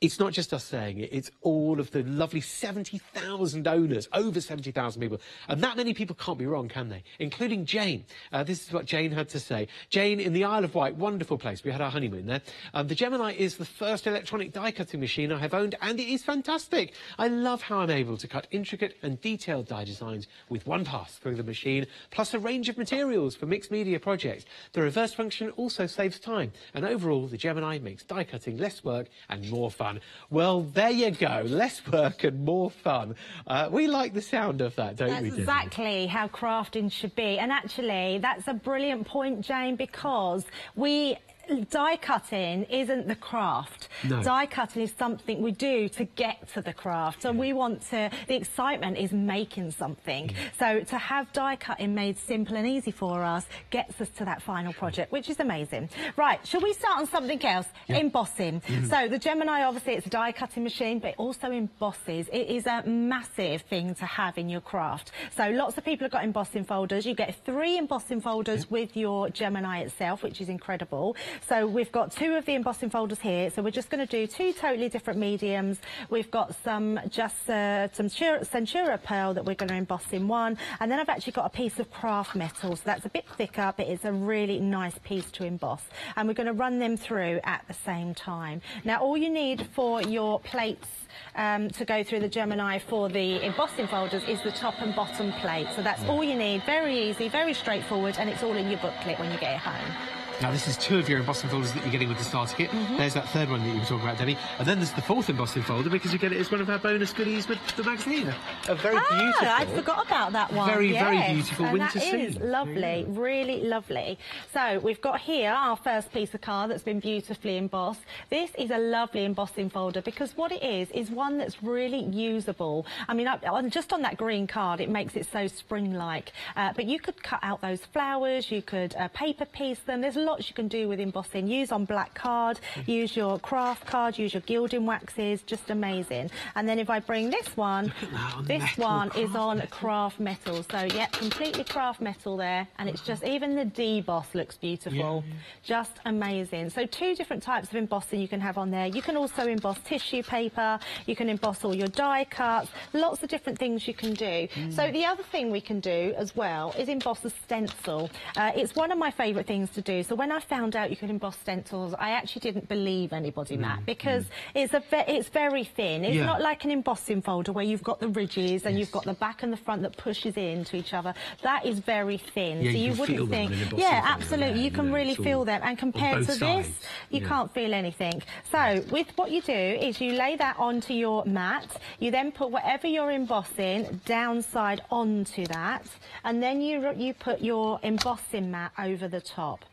[SPEAKER 10] It's not just us saying it, it's all of the lovely 70,000 owners, over 70,000 people. And that many people can't be wrong, can they? Including Jane. This is what Jane had to say. Jane, in the Isle of Wight, wonderful place. We had our honeymoon there. The Gemini is the first electronic die-cutting machine I have owned, and it is fantastic. I love how I'm able to cut intricate and detailed die designs with one pass through the machine, plus a range of materials for mixed media projects. The reverse function also saves time, and overall, the Gemini makes die-cutting less work and more fun. Well, there you go. Less work and more fun. We like the sound of that, don't we?
[SPEAKER 11] That's exactly how crafting should be. And actually, that's a brilliant point, Jane, because we die cutting isn't the craft.
[SPEAKER 10] No.
[SPEAKER 11] Die cutting is something we do to get to the craft. And we want to, the excitement is making something. So to have die cutting made simple and easy for us gets us to that final project, which is amazing. Right, shall we start on something else? Embossing. So the Gemini, obviously, it's a die cutting machine, but it also embosses. It is a massive thing to have in your craft. So lots of people have got embossing folders. You get 3 embossing folders with your Gemini itself, which is incredible. So we've got 2 of the embossing folders here. So we're just going to do 2 totally different mediums. We've got some Centura pearl that we're going to emboss in one. And then I've actually got a piece of craft metal. So that's a bit thicker, but it's a really nice piece to emboss. And we're going to run them through at the same time. Now, all you need for your plates to go through the Gemini for the embossing folders is the top and bottom plate. So that's all you need. Very easy, very straightforward, and it's all in your booklet when you get it home.
[SPEAKER 10] Now, this is 2 of your embossing folders that you're getting with the starter kit. There's that 3rd one that you were talking about, Debbie. And then there's the 4th embossing folder, because you get it as one of our bonus goodies with the magazine. A very beautiful...
[SPEAKER 11] I forgot about that one.
[SPEAKER 10] Very, very beautiful winter scene.
[SPEAKER 11] That is lovely, really lovely. So we've got here our first piece of card that's been beautifully embossed. This is a lovely embossing folder, because what it is one that's really usable. I mean, just on that green card, it makes it so spring-like. But you could cut out those flowers, you could paper piece them. There's lots you can do with embossing. Use on black card, use your craft card, use your gilding waxes, just amazing. And then if I bring this one, this one is on craft metal. So yeah, completely craft metal there, and it's just, even the deboss looks beautiful. Just amazing. So 2 different types of embossing you can have on there. You can also emboss tissue paper, you can emboss all your die cuts, lots of different things you can do. So the other thing we can do as well is emboss a stencil. It's one of my favourite things to do. So when I found out you could emboss stencils, I actually didn't believe anybody, Matt, because it's very thin. It's not like an embossing folder where you've got the ridges and you've got the back and the front that pushes into each other. That is very thin. So you wouldn't think... Yeah, absolutely. You can really feel them. And compared to this, you can't feel anything. So with what you do is you lay that onto your mat. You then put whatever you're embossing downside onto that, and then you put your embossing mat over the top.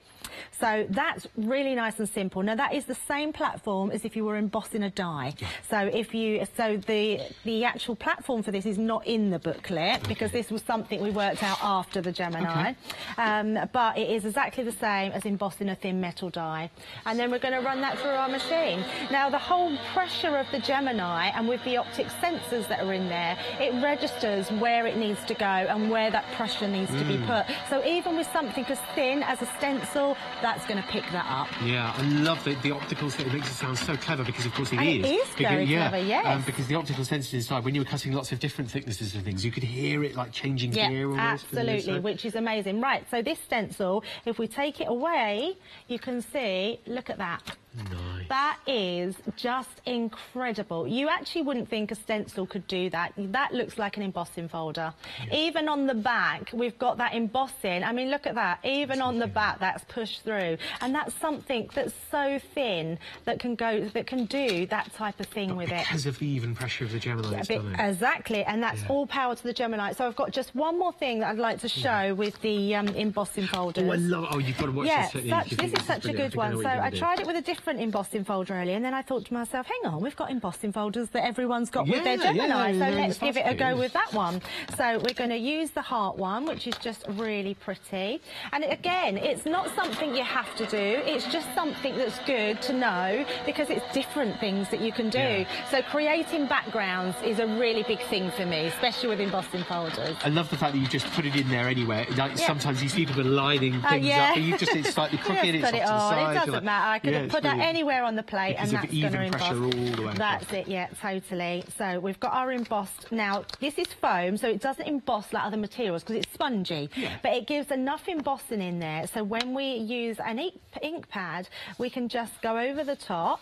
[SPEAKER 11] So that's really nice and simple. Now that is the same platform as if you were embossing a die. So the actual platform for this is not in the booklet, because this was something we worked out after the Gemini. But it is exactly the same as embossing a thin metal die. And then we're going to run that through our machine. Now the whole pressure of the Gemini, and with the optic sensors that are in there, it registers where it needs to go and where that pressure needs to be put. So even with something as thin as a stencil, that's going to pick that up.
[SPEAKER 10] Yeah, I love the optical set. It makes it sound so clever, because of course it is.
[SPEAKER 11] It is very clever, yes.
[SPEAKER 10] Because the optical sensors inside, when you were cutting lots of different thicknesses of things, you could hear it like changing gear almost.
[SPEAKER 11] Absolutely, which is amazing. Right, so this stencil, if we take it away, you can see, look at that.
[SPEAKER 10] Nice.
[SPEAKER 11] That is just incredible. You actually wouldn't think a stencil could do that. That looks like an embossing folder. Even on the back, we've got that embossing. I mean, look at that. Even on the back, that's pushed through. And that's something that's so thin that can do that type of thing with it.
[SPEAKER 10] Because of the even pressure of the Gemini,
[SPEAKER 11] exactly, and that's all power to the Gemini. So I've got just one more thing that I'd like to show with the embossing folders.
[SPEAKER 10] Oh, I love it. Oh, you've got to watch this technique.
[SPEAKER 11] This is such a good one. So I tried it with a different embossing folder earlier, and then I thought to myself, hang on, we've got embossing folders that everyone's got with their Gemini, so let's give it a go with that one. So we're going to use the heart one, which is just really pretty. And again, it's not something you have to do, it's just something that's good to know, because it's different things that you can do. So creating backgrounds is a really big thing for me, especially with embossing folders.
[SPEAKER 10] I love the fact that you've just put it in there anyway. Like sometimes you see people lining things up, and it's slightly crooked, it's off to the side.
[SPEAKER 11] It doesn't matter, I could have put that anywhere on the plate, and that's going to emboss.
[SPEAKER 10] All the way
[SPEAKER 11] that's it, yeah, totally. So we've got our embossed. Now, this is foam, so it doesn't emboss like other materials because it's spongy, but it gives enough embossing in there, so when we use an ink pad, we can just go over the top.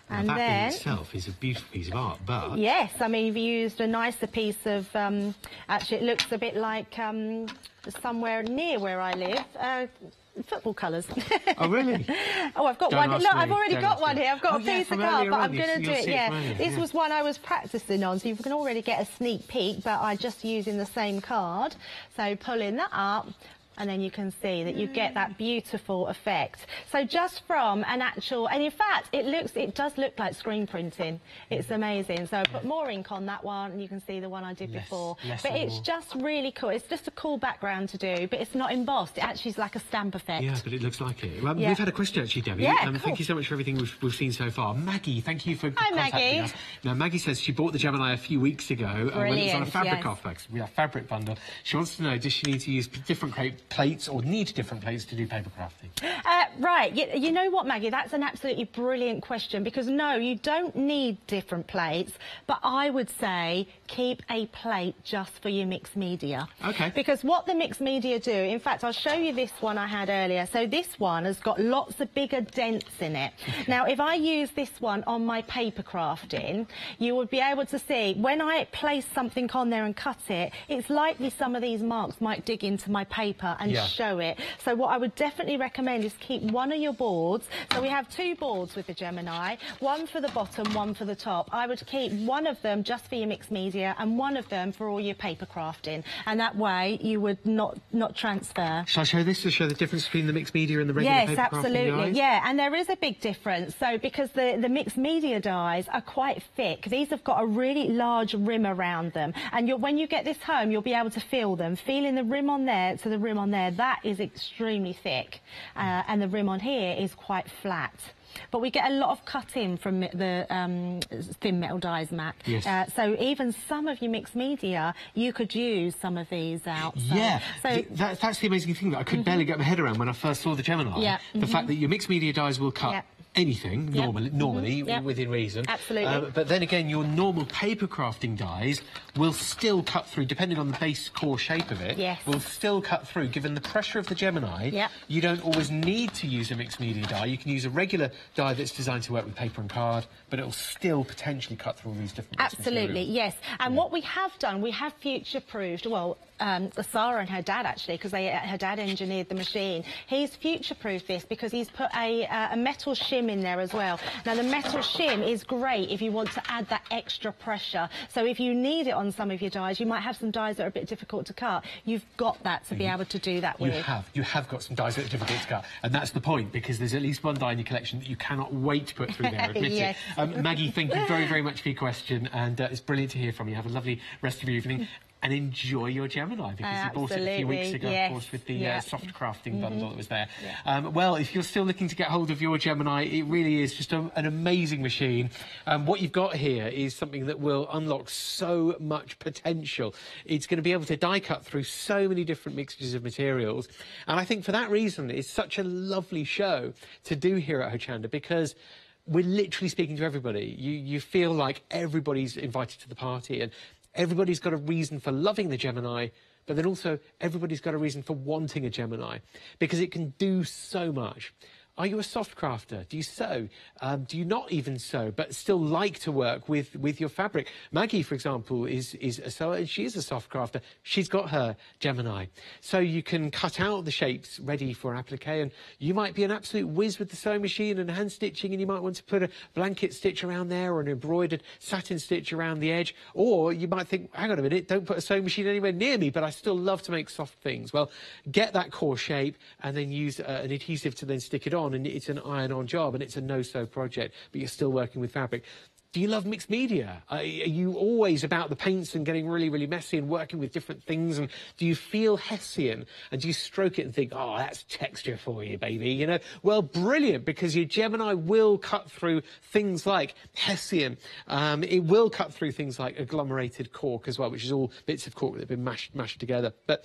[SPEAKER 11] And
[SPEAKER 10] that
[SPEAKER 11] then
[SPEAKER 10] in itself is a beautiful piece of art, but...
[SPEAKER 11] Yes, I mean, you've used a nicer piece of... actually, it looks a bit like somewhere near where I live. Football colours.
[SPEAKER 10] Oh, really?
[SPEAKER 11] Oh, I've got one. Look, I've already got one here. I've got a piece of card, but I'm going to do it, This was one I was practising on, so you can already get a sneak peek, but I'm just using the same card. So pulling that up, and then you can see that you get that beautiful effect. So just from an actual, and in fact, it does look like screen printing. It's amazing. So I put more ink on that one, and you can see the one I did before. But it's just really cool. It's just a cool background to do, but it's not embossed. It actually is like a stamp effect.
[SPEAKER 10] Yeah, but it looks like it. Well, we've had a question actually, Debbie. Cool. Thank you so much for everything we've seen so far. Maggie, thank you for contacting us. Now, Maggie says she bought the Gemini a few weeks ago when it was on a fabric box. We have fabric bundle. She wants to know, does she need to use different plates or need different plates to do paper crafting?
[SPEAKER 11] Right. You know what, Maggie? That's an absolutely brilliant question, because no, you don't need different plates, but I would say keep a plate just for your mixed media.
[SPEAKER 10] Okay.
[SPEAKER 11] Because what the mixed media do, in fact, I'll show you this one I had earlier. So this one has got lots of bigger dents in it. Okay. Now, if I use this one on my paper crafting, you would be able to see when I place something on there and cut it, it's likely some of these marks might dig into my paper and show it. So what I would definitely recommend is keep one of your boards. So we have 2 boards with the Gemini, one for the bottom, one for the top. I would keep one of them just for your mixed media and one of them for all your paper crafting, and that way you would not transfer.
[SPEAKER 10] Shall I show this to show the difference between the mixed media and the regular paper crafting?
[SPEAKER 11] Yes, absolutely. Yeah, and there is a big difference. So because the mixed media dies are quite thick, these have got a really large rim around them, and when you get this home, you'll be able to feel them. Feeling the rim on there to the rim on there, that is extremely thick, and the rim on here is quite flat. But we get a lot of cut-in from the thin metal dies, Matt.
[SPEAKER 10] Yes.
[SPEAKER 11] So even some of your mixed media, you could use some of these out. So,
[SPEAKER 10] yeah,
[SPEAKER 11] so
[SPEAKER 10] that's the amazing thing that I could barely get my head around when I first saw the Gemini.
[SPEAKER 11] Yeah.
[SPEAKER 10] The fact that your mixed media dies will cut anything, normally within reason.
[SPEAKER 11] Absolutely.
[SPEAKER 10] But then again, your normal paper crafting dies will still cut through, depending on the base core shape of it, will still cut through. Given the pressure of the Gemini, you don't always need to use a mixed media die. You can use a regular die that's designed to work with paper and card, but it'll still potentially cut through all these different
[SPEAKER 11] Absolutely, yes. And what we have done, we have future-proofed, well, Sarah and her dad, actually, because her dad engineered the machine. He's future-proofed this because he's put a metal shim in there as well. Now, the metal shim is great if you want to add that extra pressure. So if you need it on some of your dies, you might have some dies that are a bit difficult to cut. You've got that to be able to do that with.
[SPEAKER 10] You have got some dies that are difficult to cut, and that's the point, because there's at least one die in your collection that you cannot wait to put through there, admit it. Maggie, thank you very, very much for your question, and it's brilliant to hear from you. Have a lovely rest of your evening. And enjoy your Gemini, because you bought it a few weeks ago, of course, with the soft crafting bundle that was there. Well, if you're still looking to get hold of your Gemini, it really is just an amazing machine. What you've got here is something that will unlock so much potential. It's going to be able to die cut through so many different mixtures of materials. And I think for that reason, it's such a lovely show to do here at Hochanda, because we're literally speaking to everybody. You feel like everybody's invited to the party, and everybody's got a reason for loving the Gemini, but then also everybody's got a reason for wanting a Gemini, because it can do so much. Are you a soft crafter? Do you sew? Do you not even sew, but still like to work with your fabric? Maggie, for example, is a sewer, and she is a soft crafter. She's got her Gemini. So you can cut out the shapes ready for applique, and you might be an absolute whiz with the sewing machine and hand stitching, and you might want to put a blanket stitch around there or an embroidered satin stitch around the edge. Or you might think, hang on a minute, don't put a sewing machine anywhere near me, but I still love to make soft things. Well, get that core shape and then use an adhesive to then stick it on. And it's an iron-on job, and it's a no-sew project, but you're still working with fabric. Do you love mixed media? Are you always about the paints and getting really, really messy and working with different things? And do you feel Hessian? And do you stroke it and think, oh, that's texture for you, baby, you know? Well, brilliant, because your Gemini will cut through things like Hessian. It will cut through things like agglomerated cork as well, which is all bits of cork that have been mashed together. But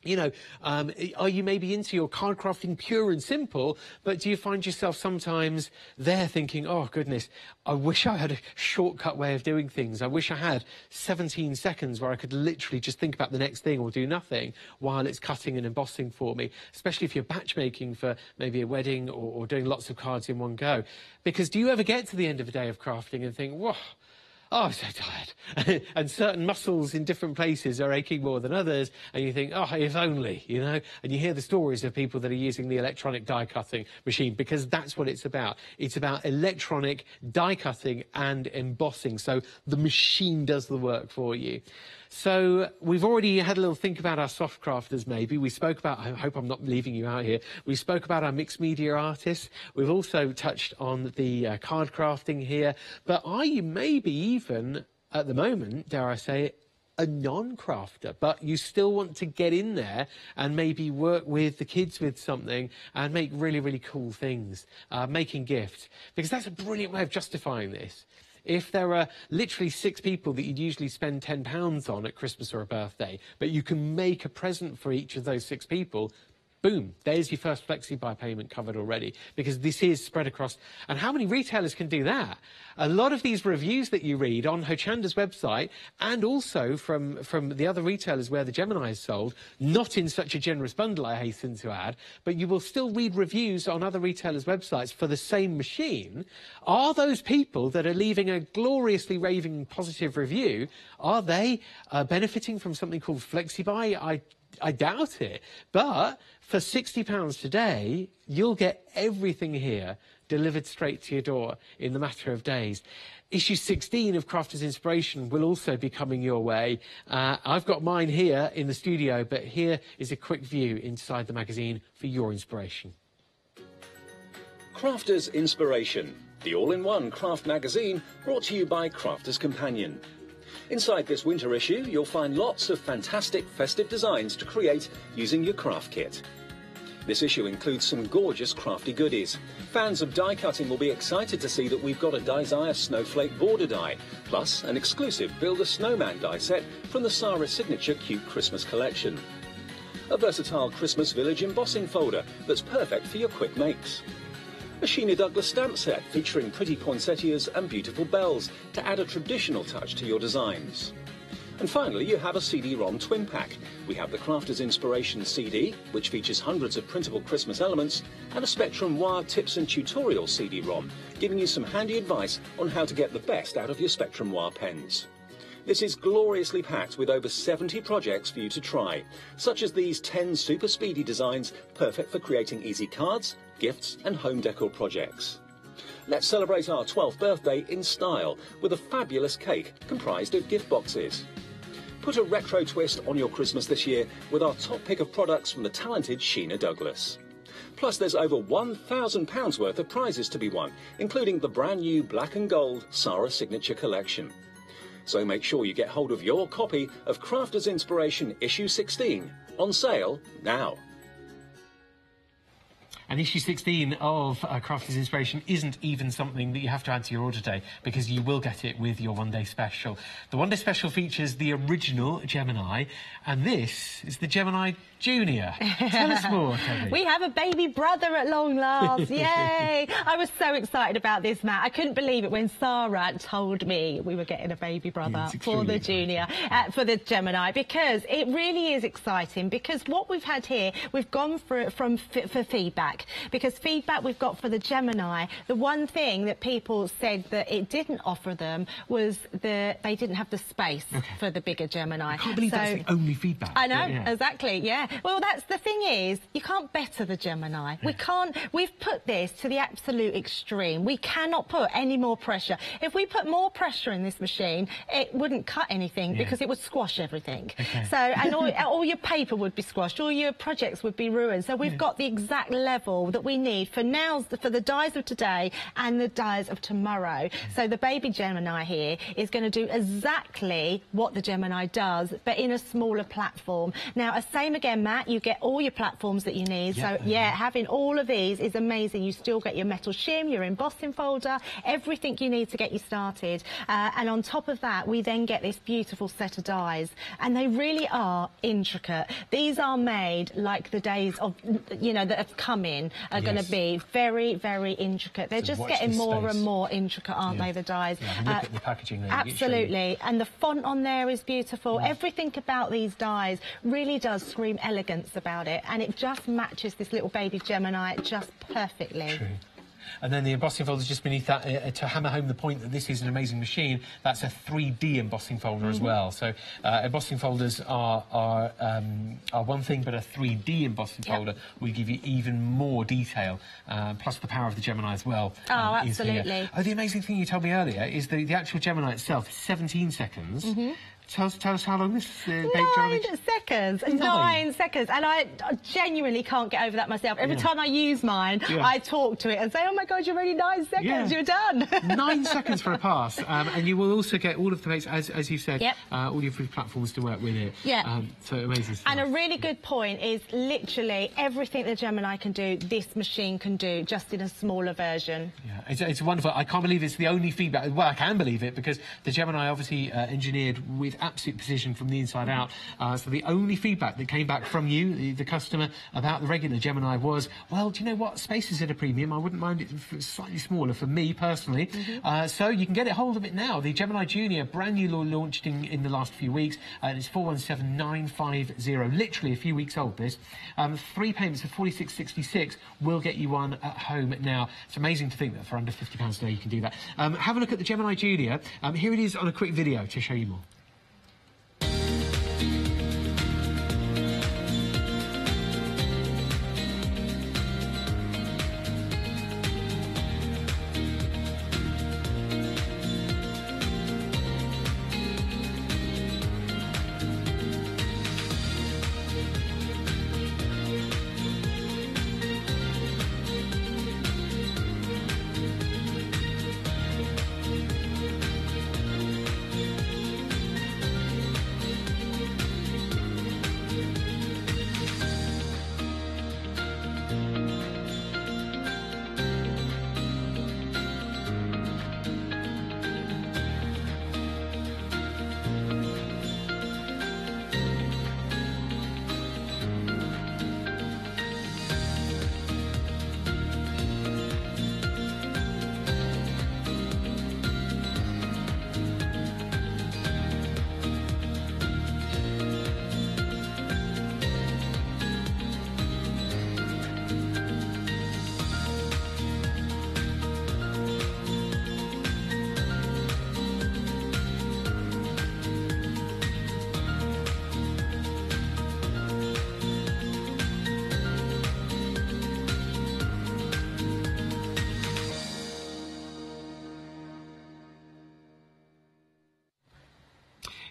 [SPEAKER 10] you know, are you maybe into your card crafting pure and simple, but do you find yourself sometimes there thinking, oh, goodness, I wish I had a shortcut way of doing things. I wish I had 17 seconds where I could literally just think about the next thing or do nothing while it's cutting and embossing for me, especially if you're batch making for maybe a wedding or doing lots of cards in one go. Because do you ever get to the end of a day of crafting and think, whoa, oh, I'm so tired. And certain muscles in different places are aching more than others. And you think, oh, if only, you know. And you hear the stories of people that are using the electronic die cutting machine, because that's what it's about. It's about electronic die cutting and embossing. So the machine does the work for you. So we've already had a little think about our soft crafters, maybe. We spoke about, I hope I'm not leaving you out here, we spoke about our mixed media artists. We've also touched on the card crafting here. But are you maybe even, at the moment, dare I say it, a non-crafter, but you still want to get in there and maybe work with the kids with something and make really, really cool things, making gifts, because that's a brilliant way of justifying this. If there are literally 6 people that you'd usually spend £10 on at Christmas or a birthday, but you can make a present for each of those 6 people, boom, there's your first flexi-buy payment covered already, because this is spread across. And how many retailers can do that? A lot of these reviews that you read on Hochanda's website, and also from the other retailers where the Gemini is sold, not in such a generous bundle, I hasten to add, but you will still read reviews on other retailers' websites for the same machine. Are those people that are leaving a gloriously raving positive review, are they benefiting from something called flexi-buy? I doubt it, but for £60 today, you'll get everything here delivered straight to your door in the matter of days. Issue 16 of Crafters Inspiration will also be coming your way. I've got mine here in the studio, but here is a quick view inside the magazine for your inspiration.
[SPEAKER 12] Crafters Inspiration, the all-in-one craft magazine brought to you by Crafters Companion. Inside this winter issue, you'll find lots of fantastic festive designs to create using your craft kit. This issue includes some gorgeous crafty goodies. Fans of die cutting will be excited to see that we've got a Desire Snowflake border die, plus an exclusive Build a Snowman die set from the Sarah Signature Cute Christmas collection. A versatile Christmas Village embossing folder that's perfect for your quick makes. A Sheena Douglas stamp set featuring pretty poinsettias and beautiful bells to add a traditional touch to your designs. And finally, you have a CD-ROM twin pack. We have the Crafters Inspiration CD, which features hundreds of printable Christmas elements, and a Spectrum Wire Tips and Tutorials CD-ROM, giving you some handy advice on how to get the best out of your Spectrum Wire pens. This is gloriously packed with over 70 projects for you to try, such as these 10 super speedy designs perfect for creating easy cards, gifts and home decor projects. Let's celebrate our 12th birthday in style with a fabulous cake comprised of gift boxes. Put a retro twist on your Christmas this year with our top pick of products from the talented Sheena Douglas. Plus there's over £1,000 worth of prizes to be won, including the brand new black and gold Sarah Signature collection. So make sure you get hold of your copy of Crafters Inspiration issue 16, on sale now.
[SPEAKER 10] And issue 16 of Crafters Inspiration isn't even something that you have to add to your order today, because you will get it with your one-day special. The one-day special features the original Gemini, and this is the Gemini Junior. Tell us more, Kelly.
[SPEAKER 11] We have a baby brother at long last. Yay! I was so excited about this, Matt. I couldn't believe it when Sarah told me we were getting a baby brother for the Junior, for the Gemini, because it really is exciting. Because what we've had here, we've gone for feedback. Because feedback we've got for the Gemini, the one thing that people said that it didn't offer them was they didn't have the space for the bigger Gemini.
[SPEAKER 10] I can't believe that's the only feedback.
[SPEAKER 11] I know, exactly, yeah. Well, that's the thing is, you can't better the Gemini. We can't, we've put this to the absolute extreme. We cannot put any more pressure. If we put more pressure in this machine, it wouldn't cut anything because it would squash everything. So, and all your paper would be squashed, all your projects would be ruined. So we've got the exact level that we need for the dies of today and the dies of tomorrow. So the baby Gemini here is going to do exactly what the Gemini does, but in a smaller platform. Now, same again, Matt, you get all your platforms that you need. So yeah, having all of these is amazing. You still get your metal shim, your embossing folder, everything you need to get you started. And on top of that, we then get this beautiful set of dies, and they really are intricate. These are made like the days of, you know, that have come in are going to be very, very intricate. They're just getting more and more intricate, aren't they, the dies?
[SPEAKER 10] Look at the packaging there.
[SPEAKER 11] Absolutely. And the font on there is beautiful. Everything about these dies really does scream elegance about it, and it just matches this little baby Gemini just perfectly.
[SPEAKER 10] True. And then the embossing folder just beneath that, to hammer home the point that this is an amazing machine, that's a 3D embossing folder as well. So embossing folders are one thing, but a 3D embossing folder will give you even more detail, plus the power of the Gemini as well.
[SPEAKER 11] Oh, absolutely.
[SPEAKER 10] Oh, the amazing thing you told me earlier is the actual Gemini itself is 17 seconds. Tell us how long this baked
[SPEAKER 11] 9 seconds. 9 seconds. And I genuinely can't get over that myself. Every time I use mine, I talk to it and say, oh my God, you're only 9 seconds, you're done.
[SPEAKER 10] 9 seconds for a pass. And you will also get all of the bakes, as you said, all your food platforms to work with it. So amazing stuff.
[SPEAKER 11] And a really good point is literally everything the Gemini can do, this machine can do, just in a smaller version.
[SPEAKER 10] Yeah, it's wonderful. I can't believe it's the only feedback. Well, I can believe it because the Gemini obviously engineered with absolute precision from the inside out. So the only feedback that came back from you, the customer, about the regular Gemini was, well, do you know what? Space is at a premium. I wouldn't mind it if it was slightly smaller for me personally. So you can get a hold of it now. The Gemini Junior, brand new, launched in the last few weeks, and it's 417950. Literally a few weeks old, this. 3 payments of $46.66 will get you one at home now. It's amazing to think that for under £50 a day you can do that. Have a look at the Gemini Junior. Here it is on a quick video to show you more.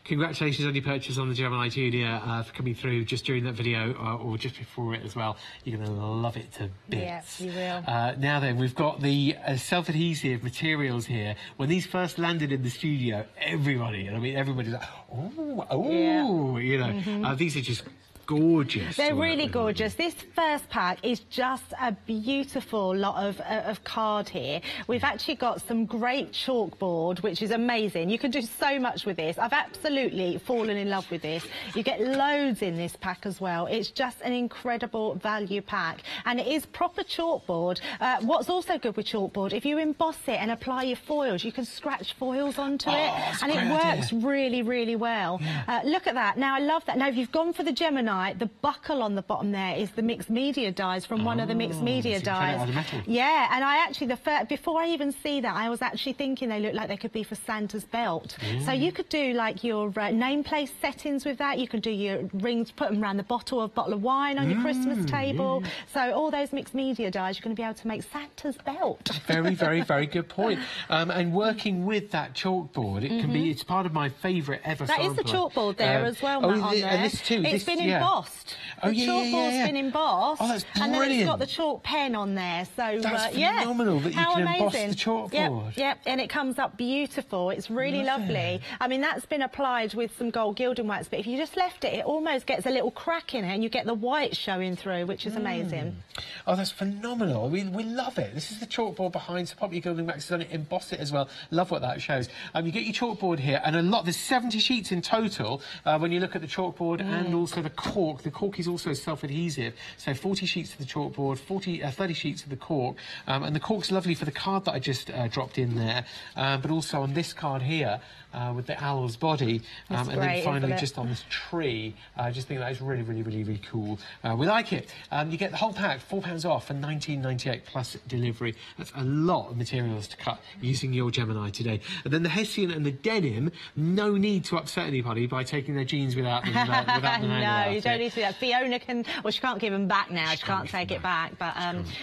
[SPEAKER 10] Congratulations on your purchase on the Gemini Junior for coming through just during that video or just before it as well. You're going to love it to bits.
[SPEAKER 11] Yes, you will.
[SPEAKER 10] Now then, we've got the self-adhesive materials here. When these first landed in the studio, everybody's like, oh, you know. These are just gorgeous.
[SPEAKER 11] They're really gorgeous. This first pack is just a beautiful lot of card here. We've actually got some great chalkboard, which is amazing. You can do so much with this. I've absolutely fallen in love with this. You get loads in this pack as well. It's just an incredible value pack, and it is proper chalkboard. What's also good with chalkboard, if you emboss it and apply your foils, you can scratch foils onto it, and it works really, really well. Look at that. Now, I love that. Now, if you've gone for the Gemini, the buckle on the bottom there is the mixed media dies from one of the mixed media dies. Yeah, and I actually, before I even see that, I was actually thinking they look like they could be for Santa's belt. So you could do like your nameplate settings with that. You can do your rings, put them around the bottle of wine on your Christmas table. So all those mixed media dies, you're going to be able to make Santa's belt.
[SPEAKER 10] Very, very, very good point. And working with that chalkboard, it can be, it's part of my favourite ever
[SPEAKER 11] sampler. That is the chalkboard there as well, Matt, on there.
[SPEAKER 10] And this too.
[SPEAKER 11] It's been embossed. The chalkboard's been embossed.
[SPEAKER 10] Oh, that's brilliant.
[SPEAKER 11] And then it's got the chalk pen on there. So
[SPEAKER 10] that's phenomenal that you can emboss the chalkboard.
[SPEAKER 11] Yep, and it comes up beautiful. It's really lovely. I mean, that's been applied with some gold gilding wax, but if you just left it, it almost gets a little crack in it, and you get the white showing through, which is amazing.
[SPEAKER 10] Oh, that's phenomenal. We love it. This is the chalkboard behind, so pop your gilding wax on it, emboss it as well. Love what that shows. You get your chalkboard here, and there's 70 sheets in total when you look at the chalkboard and also the cork. The cork is also self-adhesive, so 40 sheets of the chalkboard, 30 sheets of the cork, and the cork's lovely for the card that I just dropped in there, but also on this card here with the owl's body, and then finally just on this tree. I just think that is really, really, really, really cool. We like it. You get the whole pack, £4 off for $19.98 plus delivery. That's a lot of materials to cut using your Gemini today. And then the Hessian and the denim, no need to upset anybody by taking their jeans without them.
[SPEAKER 11] No, don't need to do that. Fiona can, well, she can't give them back now. She can't take it back, but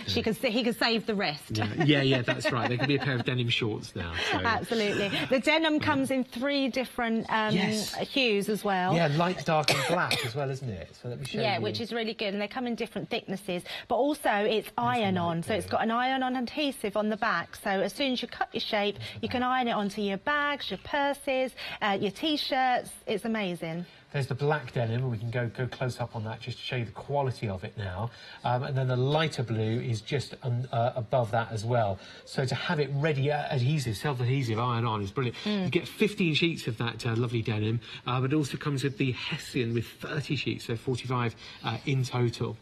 [SPEAKER 11] he can save the rest.
[SPEAKER 10] Yeah, that's right. They can be a pair of denim shorts now. So.
[SPEAKER 11] Absolutely. The denim comes in 3 different hues as well.
[SPEAKER 10] Yeah, light, dark and black as well, isn't it? So let me show you.
[SPEAKER 11] Yeah, which is really good, and they come in different thicknesses, but also it's iron-on, so it's got an iron-on adhesive on the back, so as soon as you cut your shape, you can iron it onto your bags, your purses, your T-shirts. It's amazing.
[SPEAKER 10] There's the black denim, and we can go close up on that just to show you the quality of it now. And then the lighter blue is just above that as well. So to have it ready, adhesive, self-adhesive, iron-on is brilliant. You get 15 sheets of that lovely denim, but it also comes with the Hessian with 30 sheets, so 45 in total.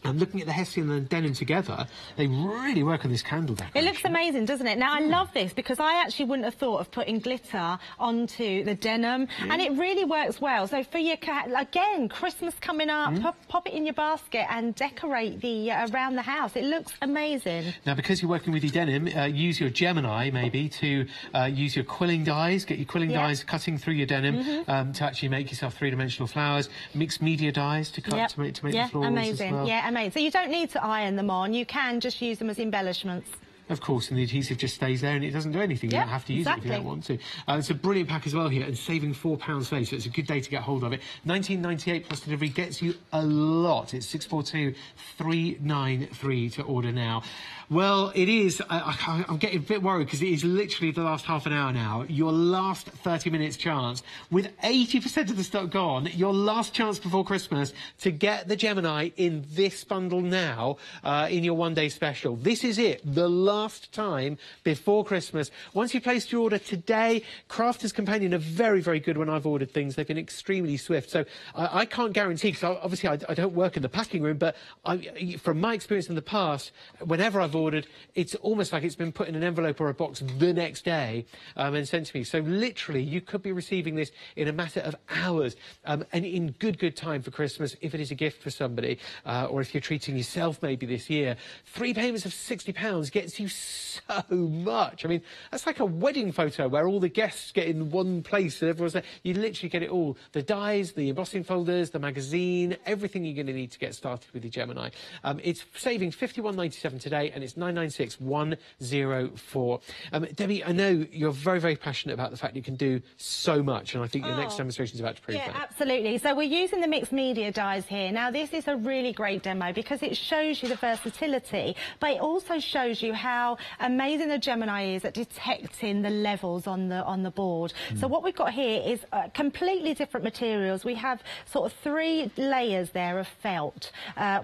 [SPEAKER 10] And looking at the Hessian and the denim together, they really work on this candle decoration.
[SPEAKER 11] It looks amazing, doesn't it? Now, I love this because I actually wouldn't have thought of putting glitter onto the denim, and it really works well. So for your, again, Christmas coming up, pop it in your basket and decorate the around the house. It looks amazing.
[SPEAKER 10] Now, because you're working with your denim, use your Gemini, maybe, to use your quilling dies. Get your quilling dies cutting through your denim to actually make yourself 3-dimensional flowers. Mixed media dies to cut to make the florals
[SPEAKER 11] amazing.
[SPEAKER 10] as well.
[SPEAKER 11] Yeah, amazing. So you don't need to iron them on. You can just use them as embellishments.
[SPEAKER 10] Of course, and the adhesive just stays there and it doesn't do anything. You don't have to use it if you don't want to. It's a brilliant pack as well here, and saving £4 today, so it's a good day to get hold of it. £19.98 plus delivery gets you a lot. It's 642-393 to order now. Well, it is. I'm getting a bit worried because it is literally the last half an hour now. Your last 30 minutes chance, with 80% of the stock gone, your last chance before Christmas to get the Gemini in this bundle now in your one-day special. This is it, the last time before Christmas. Once you've placed your order today, Crafters Companion are very, very good when I've ordered things. They've been extremely swift. So I can't guarantee, because obviously I don't work in the packing room, but from my experience in the past, whenever I've ordered, it's almost like it's been put in an envelope or a box the next day and sent to me. So literally, you could be receiving this in a matter of hours and in good time for Christmas if it is a gift for somebody, or if you're treating yourself maybe this year. 3 payments of £60 gets you so much. I mean, that's like a wedding photo where all the guests get in one place and everyone's there. You literally get it all. The dies, the embossing folders, the magazine, everything you're going to need to get started with your Gemini. It's saving £51.97 today, and it's 996-104. Debbie, I know you're very, very passionate about the fact you can do so much, and I think your next demonstration is about to prove that.
[SPEAKER 11] Yeah, absolutely. So we're using the mixed media dies here. Now, this is a really great demo because it shows you the versatility, but it also shows you how amazing the Gemini is at detecting the levels on the board. So what we've got here is completely different materials. We have sort of 3 layers there of felt,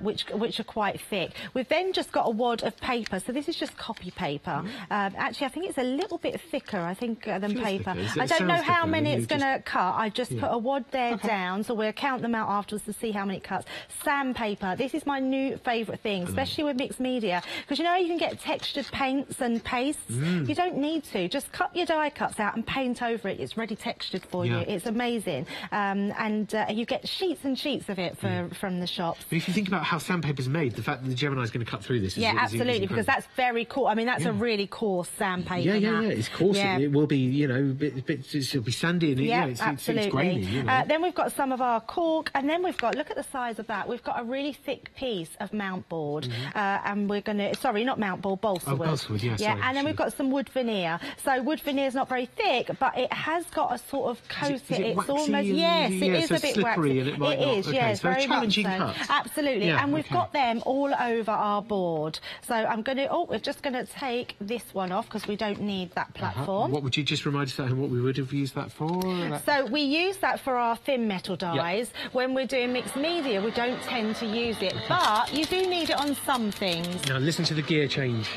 [SPEAKER 11] which are quite thick. We've then just got a wad of paper. So this is just copy paper. Actually, I think it's a little bit thicker, than paper. I don't know how many it's going to cut. I've just put a wad there down, so we'll count them out afterwards to see how many it cuts. Sandpaper. This is my new favourite thing, especially with mixed media, because you know you can get textured paints and pastes. You don't need to. Just cut your die cuts out and paint over it. It's ready textured for you. It's amazing. And you get sheets and sheets of it from the shops.
[SPEAKER 10] But if you think about how sandpaper's made, the fact that the Gemini is going to cut through this is
[SPEAKER 11] absolutely, because that's very cool. I mean, that's a really coarse sandpaper.
[SPEAKER 10] Yeah, it's coarse. It will be, you know, it'll be sandy and
[SPEAKER 11] absolutely.
[SPEAKER 10] It's grainy. You know.
[SPEAKER 11] Then we've got some of our cork, and then we've got, look at the size of that. We've got a really thick piece of mount board, and we're going to, sorry, not mount board, balsa wood.
[SPEAKER 10] Balsa wood, sorry,
[SPEAKER 11] and then we've got some wood veneer. So wood veneer is not very thick, but it has got a sort of coat.
[SPEAKER 10] It's
[SPEAKER 11] almost
[SPEAKER 10] it
[SPEAKER 11] is a bit
[SPEAKER 10] slippery,
[SPEAKER 11] waxy.
[SPEAKER 10] and it might not.
[SPEAKER 11] It is,
[SPEAKER 10] okay,
[SPEAKER 11] it's
[SPEAKER 10] so
[SPEAKER 11] very
[SPEAKER 10] a challenging
[SPEAKER 11] much so.
[SPEAKER 10] cut.
[SPEAKER 11] Absolutely, and we've got them all over our board. So I'm going to, we're just going to take this one off because we don't need that platform.
[SPEAKER 10] What would you just remind us of what we would have used that for?
[SPEAKER 11] So we use that for our thin metal dies. When we're doing mixed media, we don't tend to use it, but you do need it on some things.
[SPEAKER 10] Now listen to the gear change.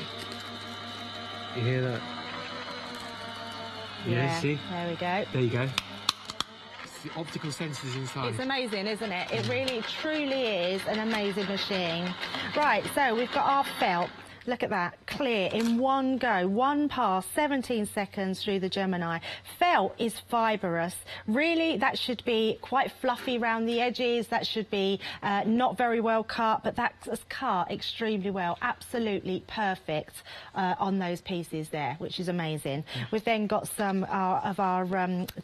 [SPEAKER 10] You hear that? See?
[SPEAKER 11] There we go.
[SPEAKER 10] There you go. The optical sensors inside.
[SPEAKER 11] It's amazing, isn't it? It really, truly is an amazing machine. Right, so we've got our felt. Look at that, clear in one go, one pass, 17 seconds through the Gemini. Felt is fibrous. Really, that should be quite fluffy around the edges. That should be not very well cut, but that's cut extremely well. Absolutely perfect on those pieces there, which is amazing. We've then got some of our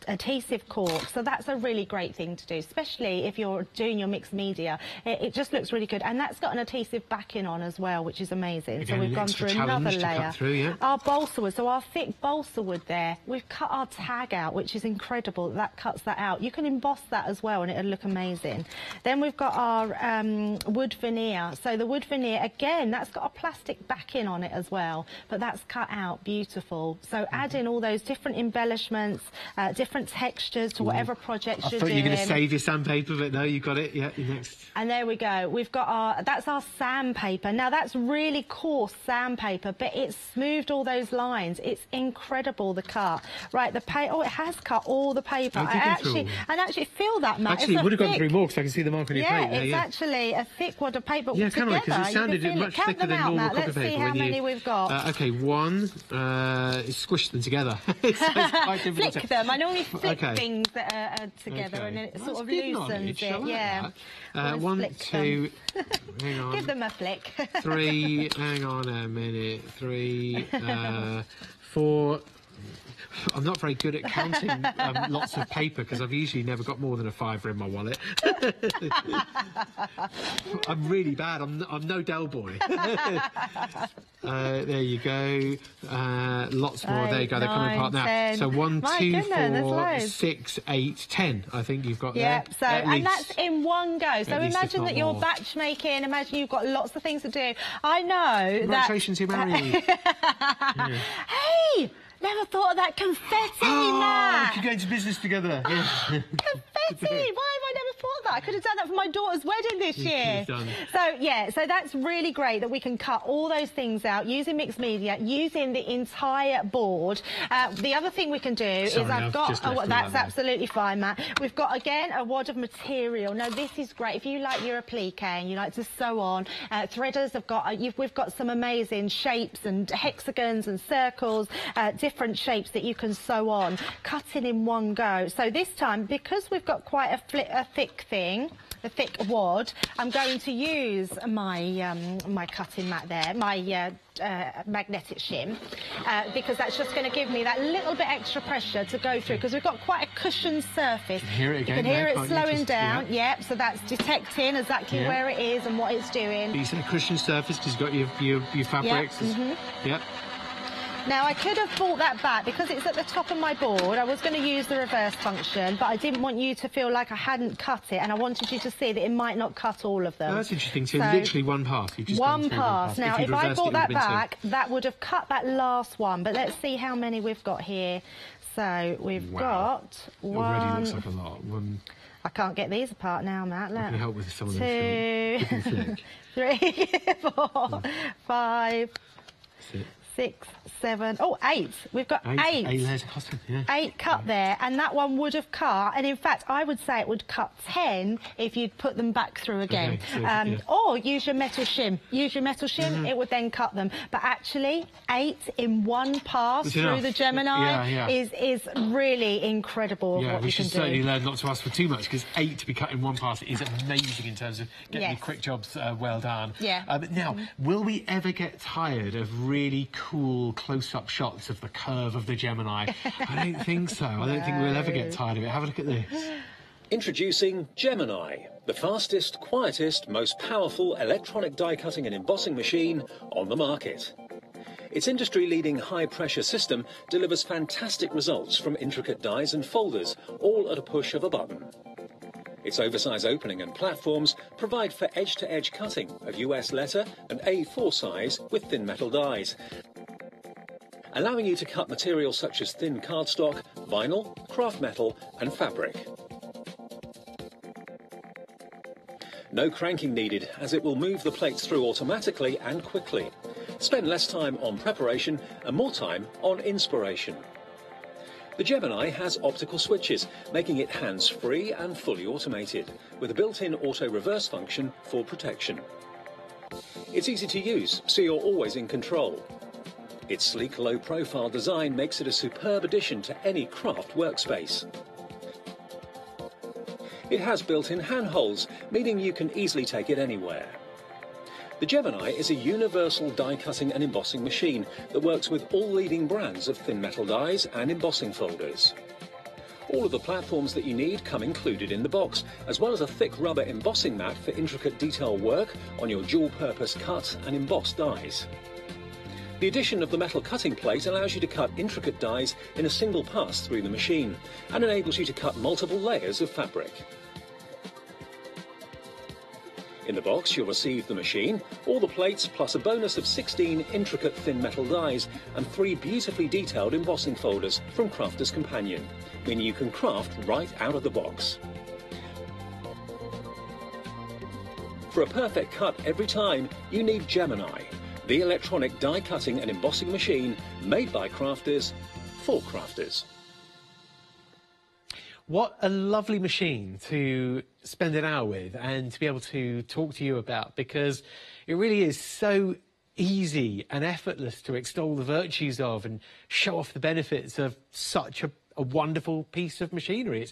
[SPEAKER 11] adhesive cork, so that's a really great thing to do, especially if you're doing your mixed media. It just looks really good, and that's got an adhesive backing on as well, which is amazing.
[SPEAKER 10] Again,
[SPEAKER 11] so we've gone through another layer. Our balsa wood, so our thick balsa wood there, we've cut our tag out, which is incredible. That cuts that out. You can emboss that as well, and it'll look amazing. Then we've got our wood veneer. So the wood veneer, again, that's got a plastic backing on it as well, but that's cut out beautiful. So add in all those different embellishments, different textures to whatever projects you're doing.
[SPEAKER 10] I thought you were going to save your sandpaper, but no, you got it. Yeah, you're next.
[SPEAKER 11] And there we go. We've got that's our sandpaper. Now that's really coarse sandpaper, but it's smoothed all those lines. It's incredible, the cut. Right, the paper. Oh, it has cut all the paper. I actually feel that, Matt.
[SPEAKER 10] Actually, it would have gone through more because I can see the mark on your plate.
[SPEAKER 11] Yeah, it's actually a thick wad of paper.
[SPEAKER 10] Yeah, can I? Because it sounded much thicker than normal copy paper.
[SPEAKER 11] Let's see how many we've got.
[SPEAKER 10] Okay, one. Squish them together.
[SPEAKER 11] Flick them. I normally flick things that are together, and then it sort of loosens it. Yeah.
[SPEAKER 10] 1, 2. Hang on.
[SPEAKER 11] Give them a flick.
[SPEAKER 10] 3. Hang on a minute. 3, 4. I'm not very good at counting lots of paper because I've usually never got more than a £5 in my wallet. I'm really bad. I'm no Del Boy. There you go. Lots more. There you go. They're coming apart now. 10. So 1, 2, 4, 6, 8, 10. I think you've got there.
[SPEAKER 11] Yep. So and that's in one go. So imagine that you're batch making. Imagine you've got lots of things to do. I know.
[SPEAKER 10] Congratulations, you're married.
[SPEAKER 11] Hey. Never thought of that confetti, Matt.
[SPEAKER 10] We could go into business together. Yeah.
[SPEAKER 11] Confetti! Why have I never thought of that? I could have done that for my daughter's wedding this year. So, yeah, so that's really great that we can cut all those things out using mixed media, using the entire board. The other thing we can do is I've got... that's absolutely fine, Matt. We've got, again, a wad of material. Now, this is great. If you like your applique and you like to sew on, threaders have got... we've got some amazing shapes and hexagons and circles, different shapes that you can sew on, cutting in one go. So this time, because we've got quite a thick thing, a thick wad, I'm going to use my my cutting mat there, my magnetic shim, because that's just going to give me that little bit extra pressure to go through, because we've got quite a cushioned surface.
[SPEAKER 10] You can hear it again.
[SPEAKER 11] You can hear it slowing down. Yep, so that's detecting exactly where it is and what it's doing.
[SPEAKER 10] You said cushioned surface because you've got your fabrics. Yep.
[SPEAKER 11] Now, I could have brought that back because it's at the top of my board. I was going to use the reverse function, but I didn't want you to feel like I hadn't cut it, and I wanted you to see that it might not cut all of them.
[SPEAKER 10] Oh, that's interesting. So literally one pass. You've just
[SPEAKER 11] one pass. Now, if I brought that back, that would have cut that last one. But let's see how many we've got here. So we've got one.
[SPEAKER 10] It already looks like a lot. One.
[SPEAKER 11] I can't get these apart now, Matt. Look.
[SPEAKER 10] I can help with some of
[SPEAKER 11] them. 2, 3, 4, 5, 6, 7, 8. We've got 8.
[SPEAKER 10] 8 layers of cotton, yeah.
[SPEAKER 11] 8 cut there, and that one would have cut, and in fact, I would say it would cut 10 if you'd put them back through again. Okay, or use your metal shim. Use your metal shim, it would then cut them. But actually, 8 in one pass through the Gemini is really incredible what
[SPEAKER 10] we
[SPEAKER 11] you
[SPEAKER 10] should
[SPEAKER 11] can
[SPEAKER 10] certainly
[SPEAKER 11] do.
[SPEAKER 10] learn not to ask for too much, because 8 to be cut in one pass is amazing in terms of getting your quick jobs well done. Now, will we ever get tired of really cool close-up shots of the curve of the Gemini? I don't think so. I don't think we'll ever get tired of it. Have a look at this.
[SPEAKER 12] Introducing Gemini, the fastest, quietest, most powerful electronic die-cutting and embossing machine on the market. Its industry-leading high-pressure system delivers fantastic results from intricate dies and folders, all at a push of a button. Its oversize opening and platforms provide for edge-to-edge cutting of US letter and A4 size with thin metal dies, allowing you to cut materials such as thin cardstock, vinyl, craft metal and fabric. No cranking needed, as it will move the plates through automatically and quickly. Spend less time on preparation and more time on inspiration. The Gemini has optical switches, making it hands-free and fully automated, with a built-in auto-reverse function for protection. It's easy to use, so you're always in control. Its sleek, low-profile design makes it a superb addition to any craft workspace. It has built-in handholds, meaning you can easily take it anywhere. The Gemini is a universal die-cutting and embossing machine that works with all leading brands of thin metal dies and embossing folders. All of the platforms that you need come included in the box, as well as a thick rubber embossing mat for intricate detail work on your dual-purpose cut and embossed dies. The addition of the metal cutting plate allows you to cut intricate dies in a single pass through the machine and enables you to cut multiple layers of fabric. In the box, you'll receive the machine, all the plates, plus a bonus of 16 intricate thin metal dies and 3 beautifully detailed embossing folders from Crafter's Companion, meaning you can craft right out of the box. For a perfect cut every time, you need Gemini, the electronic die cutting and embossing machine made by crafters for crafters.
[SPEAKER 10] What a lovely machine to spend an hour with and to be able to talk to you about, because it really is so easy and effortless to extol the virtues of and show off the benefits of such a wonderful piece of machinery. It's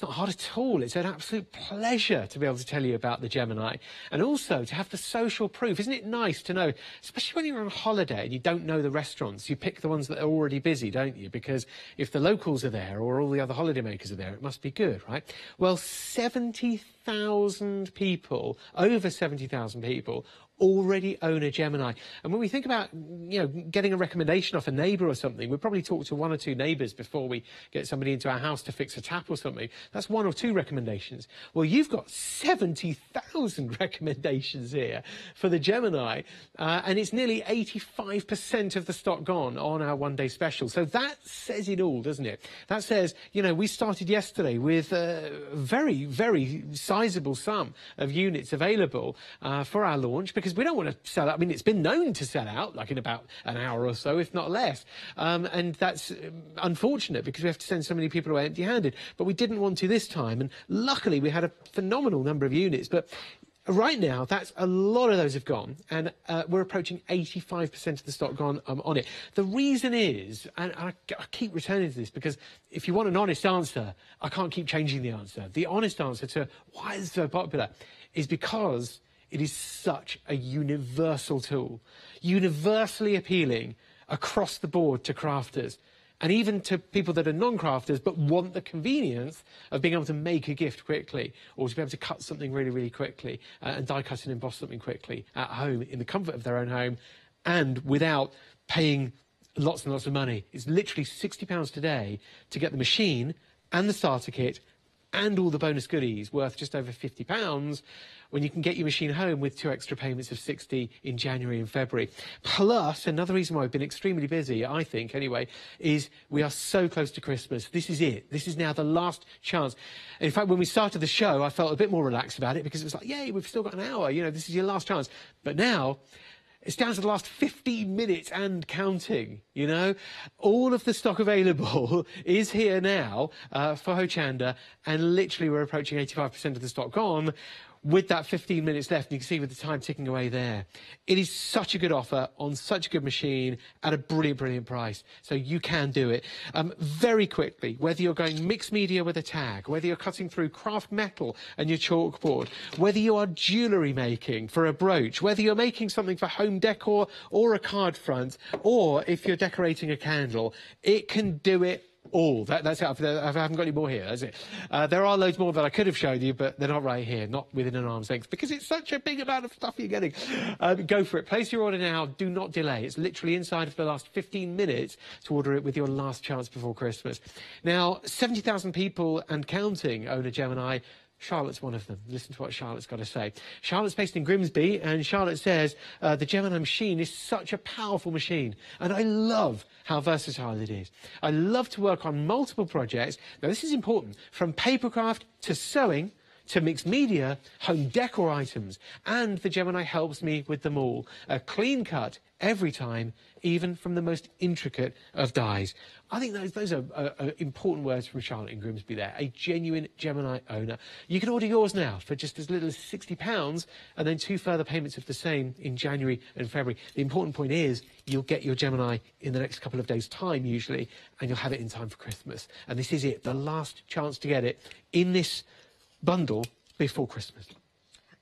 [SPEAKER 10] not hard at all. It's an absolute pleasure to be able to tell you about the Gemini, and also to have the social proof. Isn't it nice to know, especially when you're on holiday and you don't know the restaurants, you pick the ones that are already busy, don't you? Because if the locals are there or all the other holidaymakers are there, it must be good, right? Well, 70,000 people, over 70,000 people, already own a Gemini. And when we think about, you know, getting a recommendation off a neighbour or something, we'll probably talk to 1 or 2 neighbours before we get somebody into our house to fix a tap or something. That's 1 or 2 recommendations. Well, you've got 70,000 recommendations here for the Gemini, and it's nearly 85% of the stock gone on our one-day special. So that says it all, doesn't it? That says, you know, we started yesterday with a very, very sizable sum of units available for our launch, because we don't want to sell out. I mean, it's been known to sell out, like in about an hour or so, if not less. And that's unfortunate, because we have to send so many people away empty-handed. But we didn't want to this time. And luckily, we had a phenomenal number of units. But right now, that's a lot of those have gone. And we're approaching 85% of the stock gone on it. The reason is, and I keep returning to this, because if you want an honest answer, I can't keep changing the answer. The honest answer to why it's so popular is because it is such a universal tool, universally appealing across the board to crafters, and even to people that are non-crafters but want the convenience of being able to make a gift quickly, or to be able to cut something really, really quickly, and die cut and emboss something quickly at home, in the comfort of their own home, and without paying lots and lots of money. It's literally £60 today to get the machine and the starter kit and all the bonus goodies worth just over £50, when you can get your machine home with 2 extra payments of £60 in January and February. Plus, another reason why we've been extremely busy, I think anyway, is we are so close to Christmas. This is it. This is now the last chance. In fact, when we started the show, I felt a bit more relaxed about it, because it was like, yay, we've still got an hour. You know, this is your last chance. But now, it's down to the last 15 minutes and counting, you know. All of the stock available is here now for Hochanda, and literally we're approaching 85% of the stock gone, with that 15 minutes left. And you can see with the time ticking away there. It is such a good offer on such a good machine at a brilliant, brilliant price. So you can do it. Very quickly, whether you're going mixed media with a tag, whether you're cutting through craft metal and your chalkboard, whether you are jewellery making for a brooch, whether you're making something for home decor or a card front, or if you're decorating a candle, it can do it all. That's it. I haven't got any more here, is it? There are loads more that I could have shown you, but they're not right here, not within an arm's length, because it's such a big amount of stuff you're getting. Go for it. Place your order now. Do not delay. It's literally inside of the last 15 minutes to order it, with your last chance before Christmas. Now, 70,000 people and counting own a Gemini. Charlotte's one of them. Listen to what Charlotte's got to say. Charlotte's based in Grimsby, and Charlotte says, the Gemini machine is such a powerful machine, and I love how versatile it is. I love to work on multiple projects. Now, this is important. From papercraft to sewing, to mixed media, home decor items, and the Gemini helps me with them all. A clean cut every time, even from the most intricate of dies. I think those are important words from Charlotte in Grimsby there. A genuine Gemini owner. You can order yours now for just as little as £60 and then 2 further payments of the same in January and February. The important point is you'll get your Gemini in the next couple of days' time usually, and you'll have it in time for Christmas. And this is it, the last chance to get it in this bundle before Christmas.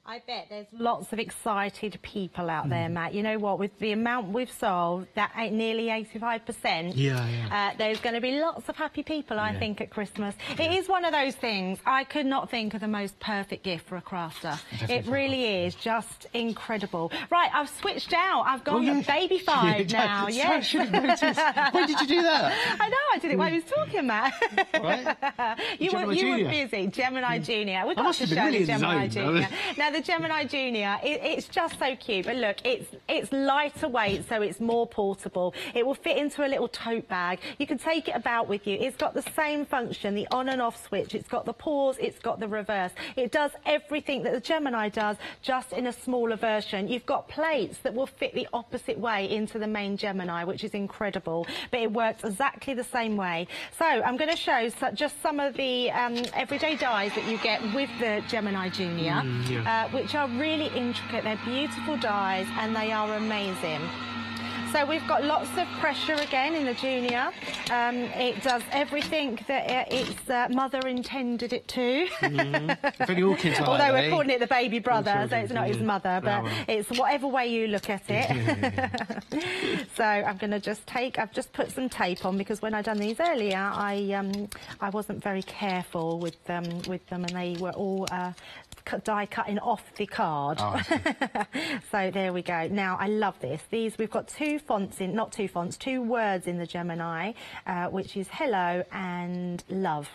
[SPEAKER 11] I bet there's lots of excited people out there, Matt. You know what? With the amount we've sold, that nearly 85%, there's going to be lots of happy people, I think, at Christmas. It is one of those things. I could not think of the most perfect gift for a crafter. It really is just incredible. Right, I've switched out. I've gone baby-fied now.
[SPEAKER 10] I should have noticed. When did you do that?
[SPEAKER 11] I know, I did it while I was talking, Matt.
[SPEAKER 10] Right.
[SPEAKER 11] you were busy. Gemini Junior. We've got to show
[SPEAKER 10] really
[SPEAKER 11] the Gemini Junior. Now, the Gemini Junior, it's just so cute. But look, it's lighter weight, so it's more portable. It will fit into a little tote bag. You can take it about with you. It's got the same function, the on and off switch. It's got the pause, it's got the reverse. It does everything that the Gemini does, just in a smaller version. You've got plates that will fit the opposite way into the main Gemini, which is incredible. But it works exactly the same way. So I'm going to show just some of the everyday dies that you get with the Gemini Junior. Which are really intricate. They're beautiful dies and they are amazing. So we've got lots of pressure again in the Junior. It does everything that its mother intended it to.
[SPEAKER 10] If any kids are
[SPEAKER 11] although we're calling it the baby brother, so it's not his mother, but it's whatever way you look at it. So I'm going to I've just put some tape on because when I done these earlier, I wasn't very careful with them, and they were all die cutting off the card. Oh, so there we go. Now I love this. We've got two words in the Gemini, which is hello and love.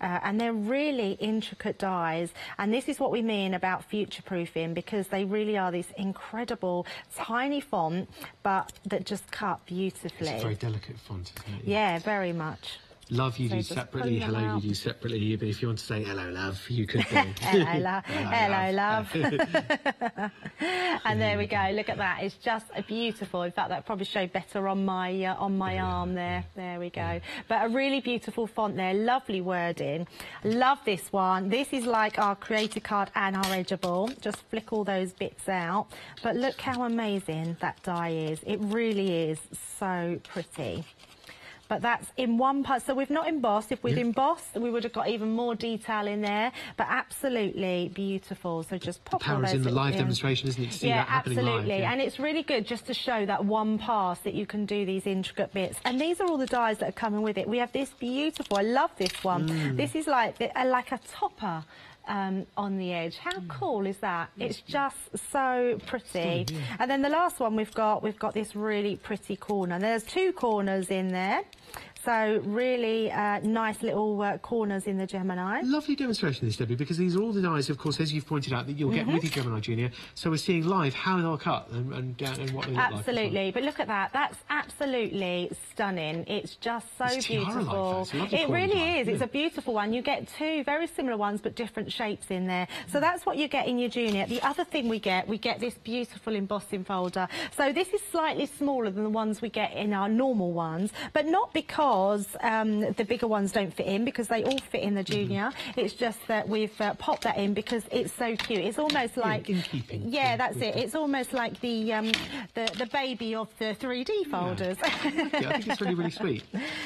[SPEAKER 11] And they're really intricate dies, and this is what we mean about future-proofing, because they really are this incredible tiny font, but that just cut beautifully.
[SPEAKER 10] It's a very delicate font, isn't it?
[SPEAKER 11] Yeah, very much.
[SPEAKER 10] Love you do separately, hello you do separately, but if you want to say hello love, you could do.
[SPEAKER 11] Hello love. And there we go, look at that, it's just beautiful. In fact, that probably showed better on my arm there. There we go. But a really beautiful font there, lovely wording. Love this one. This is like our creator card and our edgeable. Just flick all those bits out. But look how amazing that die is. It really is so pretty. But that's in one part, so we've not embossed. If we'd embossed, we would have got even more detail in there, but absolutely beautiful. So just pop all those.
[SPEAKER 10] The power is in the live demonstration, isn't it, to see that happening live?
[SPEAKER 11] Absolutely, and it's really good just to show that one pass that you can do these intricate bits. And these are all the dies that are coming with it. We have this beautiful, I love this one. This is like a topper. On the edge. How cool is that? It's just so pretty. And then the last one we've got this really pretty corner. There's two corners in there. So really nice little corners in the Gemini.
[SPEAKER 10] Lovely demonstration, this, Debbie, because these are all the dies, of course, as you've pointed out, that you'll get with your Gemini Junior. So we're seeing live how they'll cut and what they look like.
[SPEAKER 11] Absolutely, but look at that. That's absolutely stunning. It's just so beautiful. It really is. It's a beautiful one. You get two very similar ones, but different shapes in there. So that's what you get in your Junior. The other thing we get this beautiful embossing folder. So this is slightly smaller than the ones we get in our normal ones, but not because the bigger ones don't fit in, because they all fit in the Junior. It's just that we've popped that in because it's so cute. It's almost like that's it. It's almost like the baby of the 3D folders.
[SPEAKER 10] I think it's really, really sweet.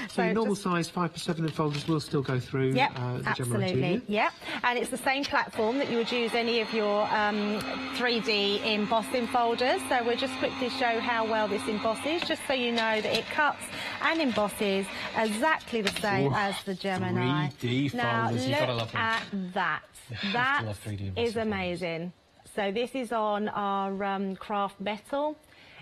[SPEAKER 10] So your normal size 5x7 folders will still go through the Gemini Junior?
[SPEAKER 11] Yeah, and it's the same platform that you would use any of your 3D embossing folders. So we'll just quickly show how well this embosses, just so you know that it cuts and embosses exactly the same as the Gemini.
[SPEAKER 10] 3D folders, you've got to love them.
[SPEAKER 11] At that. That is amazing. So this is on our craft metal.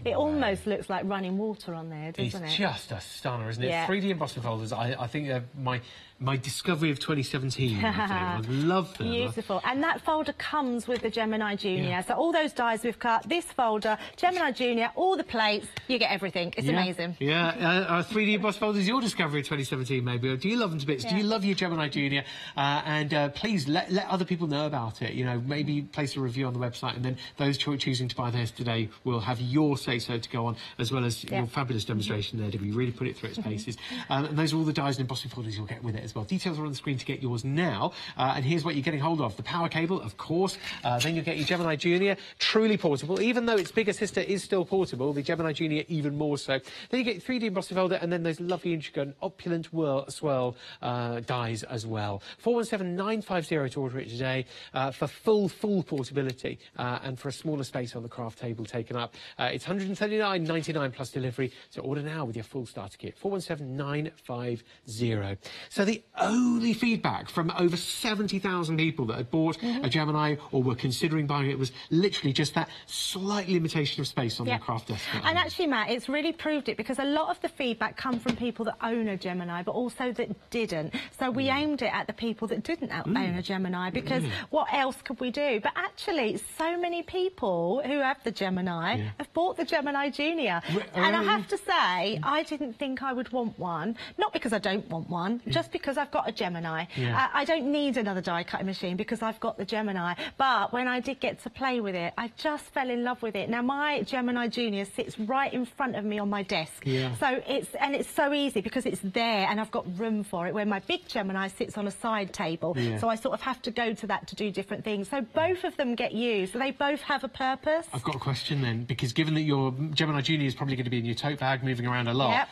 [SPEAKER 11] It almost looks like running water on there, doesn't it?
[SPEAKER 10] It's just a stunner, isn't it?
[SPEAKER 11] Yeah.
[SPEAKER 10] 3D embossing folders, I think they're my my discovery of 2017. I love them.
[SPEAKER 11] Beautiful. And that folder comes with the Gemini Junior. So all those dies we've cut, this folder, Gemini Junior, all the plates, you get everything. It's amazing.
[SPEAKER 10] Yeah. Our 3D emboss folder is your discovery of 2017, maybe. Or do you love them to bits? Do you love your Gemini Junior? And please let other people know about it. You know, maybe place a review on the website, and then those choosing to buy theirs today will have your say-so to go on, as well as your fabulous demonstration there, Debbie. Really put it through its paces. And those are all the dies and embossing folders you'll get with it as well. Details are on the screen to get yours now. And here's what you're getting hold of. The power cable, of course. Then you'll get your Gemini Junior, truly portable. Even though its bigger sister is still portable, the Gemini Junior even more so. Then you get your 3D embossing folder, and then those lovely intricate, opulent swirl dies as well. 417950 to order it today for full portability and for a smaller space on the craft table taken up. It's £139.99 plus delivery. So order now with your full starter kit. 417950. So the only feedback from over 70,000 people that had bought a Gemini or were considering buying it was literally just that slight limitation of space on their craft desk.
[SPEAKER 11] And actually, Matt, it's really proved it, because a lot of the feedback come from people that own a Gemini, but also that didn't. So we aimed it at the people that didn't own a Gemini, because what else could we do? But actually, so many people who have the Gemini have bought the Gemini Junior. And I have to say, I didn't think I would want one, not because I don't want one, just because I've got a Gemini. I don't need another die cutting machine because I've got the Gemini. But when I did get to play with it, I just fell in love with it. Now, my Gemini Junior sits right in front of me on my desk. So it's so easy because it's there and I've got room for it, where my big Gemini sits on a side table. So I sort of have to go to that to do different things. So both of them get used. So they both have a purpose.
[SPEAKER 10] I've got a question then, because given that your Gemini Junior is probably going to be in your tote bag, moving around a lot,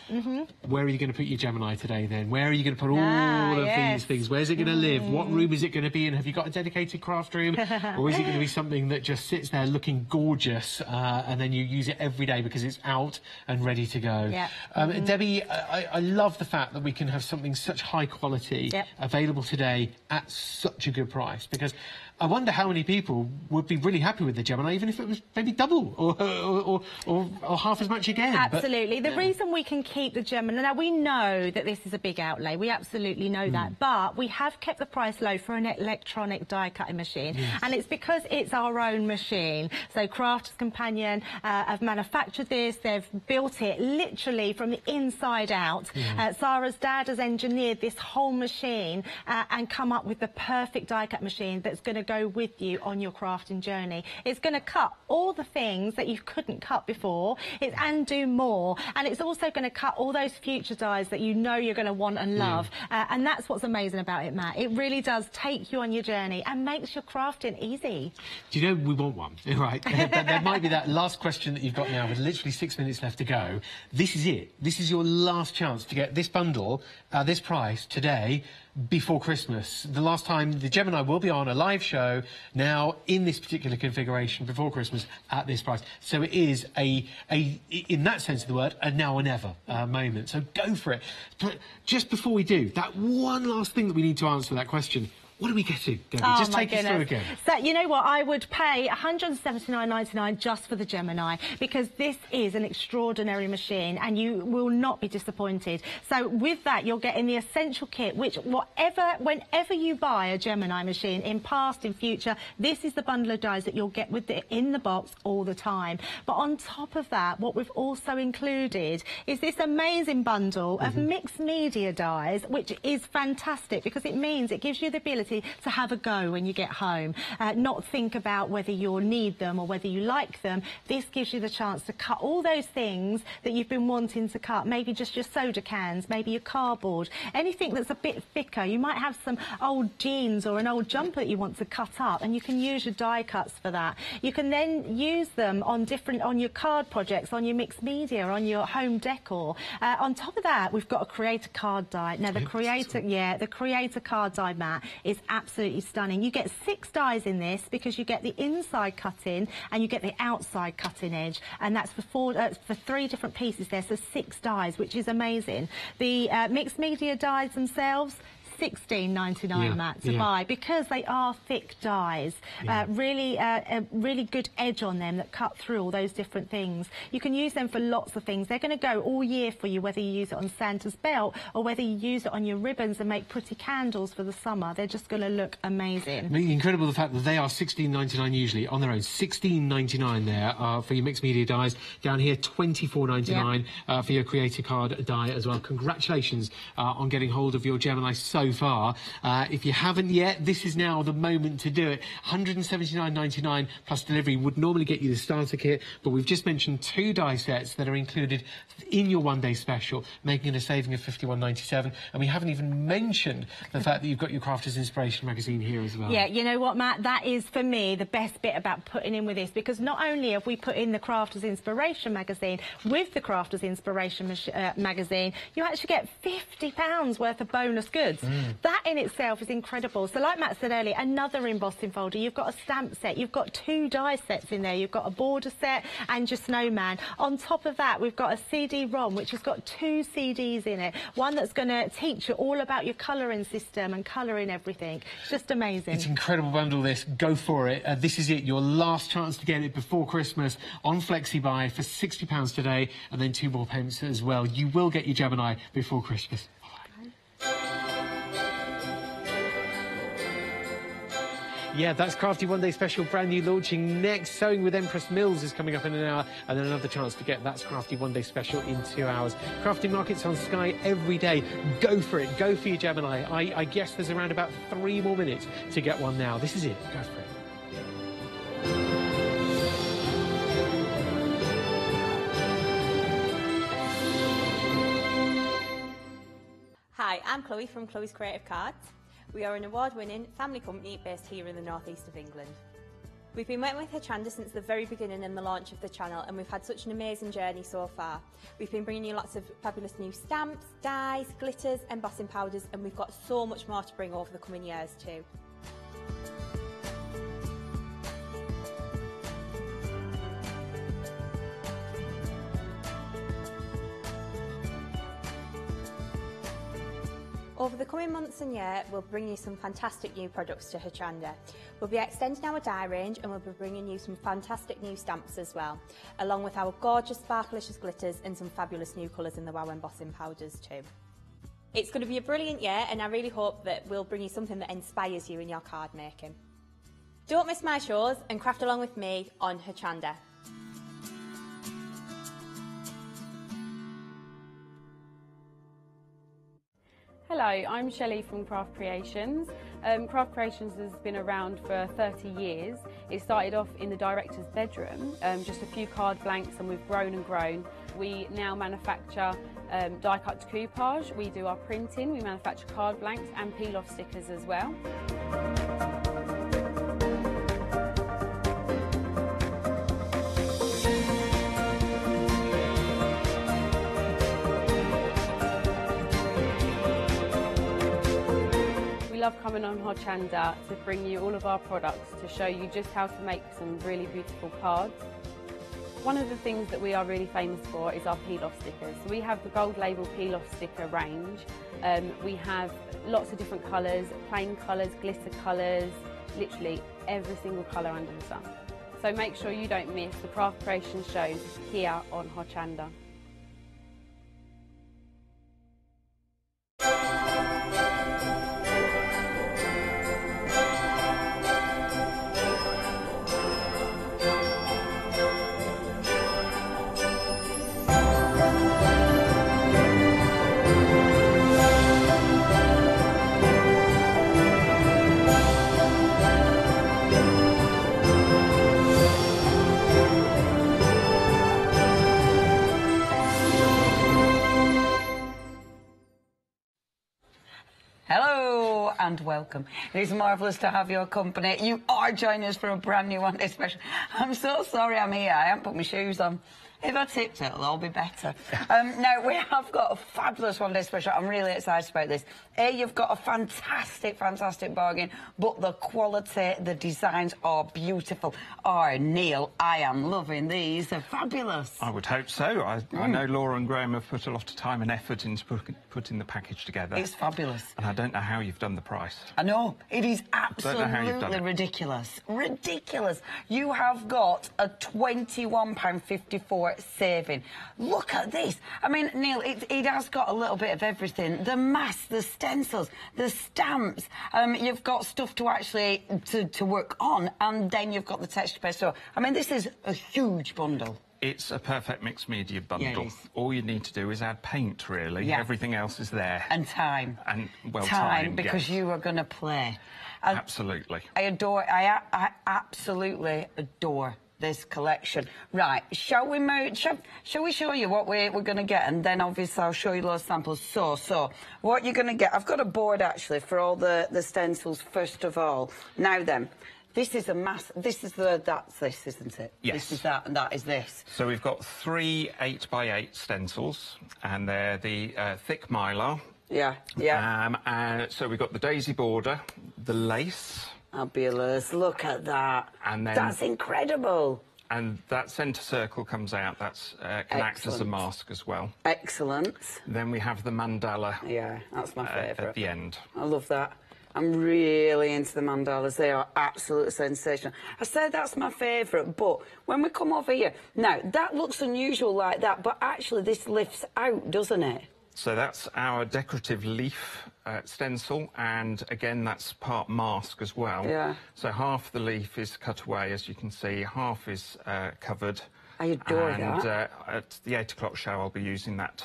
[SPEAKER 10] where are you going to put your Gemini today then? Where are you going to put all of these things? Where's it going to live? What room is it going to be in? Have you got a dedicated craft room? Or is it going to be something that just sits there looking gorgeous and then you use it every day because it's out and ready to go? Debbie, I love the fact that we can have something such high quality available today at such a good price, because I wonder how many people would be really happy with the Gemini, even if it was maybe double or half as much again.
[SPEAKER 11] Absolutely. The reason we can keep the Gemini, now we know that this is a big outlay, we absolutely know that, but we have kept the price low for an electronic die cutting machine, and it's because it's our own machine. So Crafters Companion have manufactured this, they've built it literally from the inside out. Sarah's dad has engineered this whole machine and come up with the perfect die cut machine that's going to go with you on your crafting journey. It's going to cut all the things that you couldn't cut before, and do more, and it's also going to cut all those future dies that you know you're going to want and love, and that's what's amazing about it, Matt. It really does take you on your journey and makes your crafting easy.
[SPEAKER 10] Do you know, we want one, right? There might be that last question that you've got now with literally 6 minutes left to go. This is it. This is your last chance to get this bundle at this price today, before Christmas. The last time the Gemini will be on a live show now in this particular configuration before Christmas at this price. So it is in that sense of the word, a now or never moment. So go for it. But just before we do, that one last thing that we need to answer that question. What do we get to, Debbie? Just take us through again.
[SPEAKER 11] So, you know what? I would pay £179.99 just for the Gemini, because this is an extraordinary machine and you will not be disappointed. So with that, you're getting the essential kit, which whenever you buy a Gemini machine, in past, in future, this is the bundle of dies that you'll get with it in the box all the time. But on top of that, what we've also included is this amazing bundle of mixed media dies, which is fantastic because it means it gives you the ability to have a go when you get home, not think about whether you'll need them or whether you like them. This gives you the chance to cut all those things that you've been wanting to cut, maybe just your soda cans, maybe your cardboard, anything that's a bit thicker. You might have some old jeans or an old jumper that you want to cut up, and you can use your die cuts for that. You can then use them on your card projects, on your mixed media, on your home decor. On top of that, we've got a creator card die. Now the creator card die, Matt, is absolutely stunning. You get 6 dies in this because you get the inside cutting and you get the outside cutting edge, and that's for 3 different pieces there, so 6 dies, which is amazing. The mixed media dies themselves, $16.99, Matt, to buy, because they are thick dies. Really, a really good edge on them that cut through all those different things. You can use them for lots of things. They're going to go all year for you, whether you use it on Santa's belt or whether you use it on your ribbons and make pretty candles for the summer. They're just going to look amazing.
[SPEAKER 10] Incredible the fact that they are $16.99 usually on their own. $16.99 there for your mixed media dies. Down here, $24.99 for your creator card die as well. Congratulations on getting hold of your Gemini so far. If you haven't yet, this is now the moment to do it. $179.99 plus delivery would normally get you the starter kit, but we've just mentioned 2 die sets that are included in your one-day special, making it a saving of $51.97. And we haven't even mentioned the fact that you've got your Crafters Inspiration magazine here as well.
[SPEAKER 11] Yeah, you know what, Matt? That is, for me, the best bit about putting in with this, because not only have we put in the Crafters Inspiration magazine, with the Crafters Inspiration magazine, you actually get £50 worth of bonus goods. That in itself is incredible. So like Matt said earlier, another embossing folder. You've got a stamp set. You've got 2 die sets in there. You've got a border set and your snowman. On top of that, we've got a CD-ROM, which has got 2 CDs in it. One that's going to teach you all about your colouring system and colouring everything. It's just amazing.
[SPEAKER 10] It's an incredible bundle, this. Go for it. This is it. Your last chance to get it before Christmas on FlexiBuy for £60 today, and then 2 more pence as well. You will get your Gemini before Christmas. Yeah, that's Crafty One Day Special, brand new, launching next. Sewing with Empress Mills is coming up in an hour, and then another chance to get That's Crafty One Day Special in 2 hours. Crafty Markets on Sky every day. Go for it. Go for your Gemini. I guess there's around about 3 more minutes to get one now. This is it. Go for it.
[SPEAKER 13] Hi, I'm Chloe from Chloe's Creative Cards. We are an award-winning family company based here in the northeast of England. We've been working with Hochanda since the very beginning and the launch of the channel, and we've had such an amazing journey so far. We've been bringing you lots of fabulous new stamps, dies, glitters, embossing powders, and we've got so much more to bring over the coming years too. Over the coming months and year, we'll bring you some fantastic new products to Hochanda. We'll be extending our die range, and we'll be bringing you some fantastic new stamps as well, along with our gorgeous sparklicious glitters and some fabulous new colours in the Wow embossing powders too. It's going to be a brilliant year, and I really hope that we'll bring you something that inspires you in your card making. Don't miss my shows and craft along with me on Hochanda.
[SPEAKER 14] Hello, I'm Shelley from Craft Creations. Craft Creations has been around for 30 years. It started off in the director's bedroom, just a few card blanks, and we've grown and grown. We now manufacture die-cut decoupage, we do our printing, we manufacture card blanks and peel-off stickers as well. We love coming on Hochanda to bring you all of our products to show you just how to make some really beautiful cards. One of the things that we are really famous for is our peel-off stickers. So we have the gold label peel-off sticker range. We have lots of different colours, plain colours, glitter colours, literally every single colour under the sun. So make sure you don't miss the Craft Creation shows here on Hochanda.
[SPEAKER 15] Hello and welcome. It is marvellous to have your company. You are joining us for a brand new one day special. I'm so sorry I'm here. I haven't put my shoes on. If I tipped it, it'll all be better. Now, we have got a fabulous one-day special. I'm really excited about this. You've got a fantastic, fantastic bargain, but the quality, the designs are beautiful. Oh, Neil, I am loving these. They're fabulous.
[SPEAKER 16] I would hope so. I know Laura and Graham have put a lot of time and effort into putting the package together.
[SPEAKER 15] It's fabulous.
[SPEAKER 16] And I don't know how you've done the price.
[SPEAKER 15] I know. It is absolutely ridiculous. Ridiculous. You have got a £21.54 saving. Look at this. I mean, Neil, it has got a little bit of everything. The masks, the stencils, the stamps. You've got stuff to actually to work on, and then you've got the texture paste. So, I mean, this is a huge bundle.
[SPEAKER 16] It's a perfect mixed media bundle.
[SPEAKER 15] Yeah, it is.
[SPEAKER 16] All you need to do is add paint, really.
[SPEAKER 15] Yeah.
[SPEAKER 16] Everything else is there.
[SPEAKER 15] And time.
[SPEAKER 16] And, well,
[SPEAKER 15] time, because you are going to play. And
[SPEAKER 16] absolutely.
[SPEAKER 15] I absolutely adore this collection. Right, shall we show you what we're going to get, and then obviously I'll show you those samples. So what you're going to get, I've got a board actually for all the stencils first of all. Now then, this is a mass. This is that's this, isn't it?
[SPEAKER 16] Yes.
[SPEAKER 15] This is that, and that is this.
[SPEAKER 16] So we've got 3 8x8 stencils, and they're the thick mylar.
[SPEAKER 15] Yeah, yeah.
[SPEAKER 16] And so we've got the daisy border, the lace.
[SPEAKER 15] Fabulous. Look at that.
[SPEAKER 16] And then
[SPEAKER 15] that's incredible.
[SPEAKER 16] And that centre circle comes out. That's can act as a mask as well.
[SPEAKER 15] Excellent.
[SPEAKER 16] Then we have the mandala.
[SPEAKER 15] Yeah, that's my favourite.
[SPEAKER 16] At the end.
[SPEAKER 15] I love that. I'm really into the mandalas. They are absolutely sensational. I said that's my favourite, but when we come over here... Now, that looks unusual like that, but actually this lifts out, doesn't it?
[SPEAKER 16] So that's our decorative leaf stencil, and again, that's part mask as well.
[SPEAKER 15] Yeah.
[SPEAKER 16] So half the leaf is cut away, as you can see, half is covered.
[SPEAKER 15] I adore that.
[SPEAKER 16] And at the 8 o'clock show, I'll be using that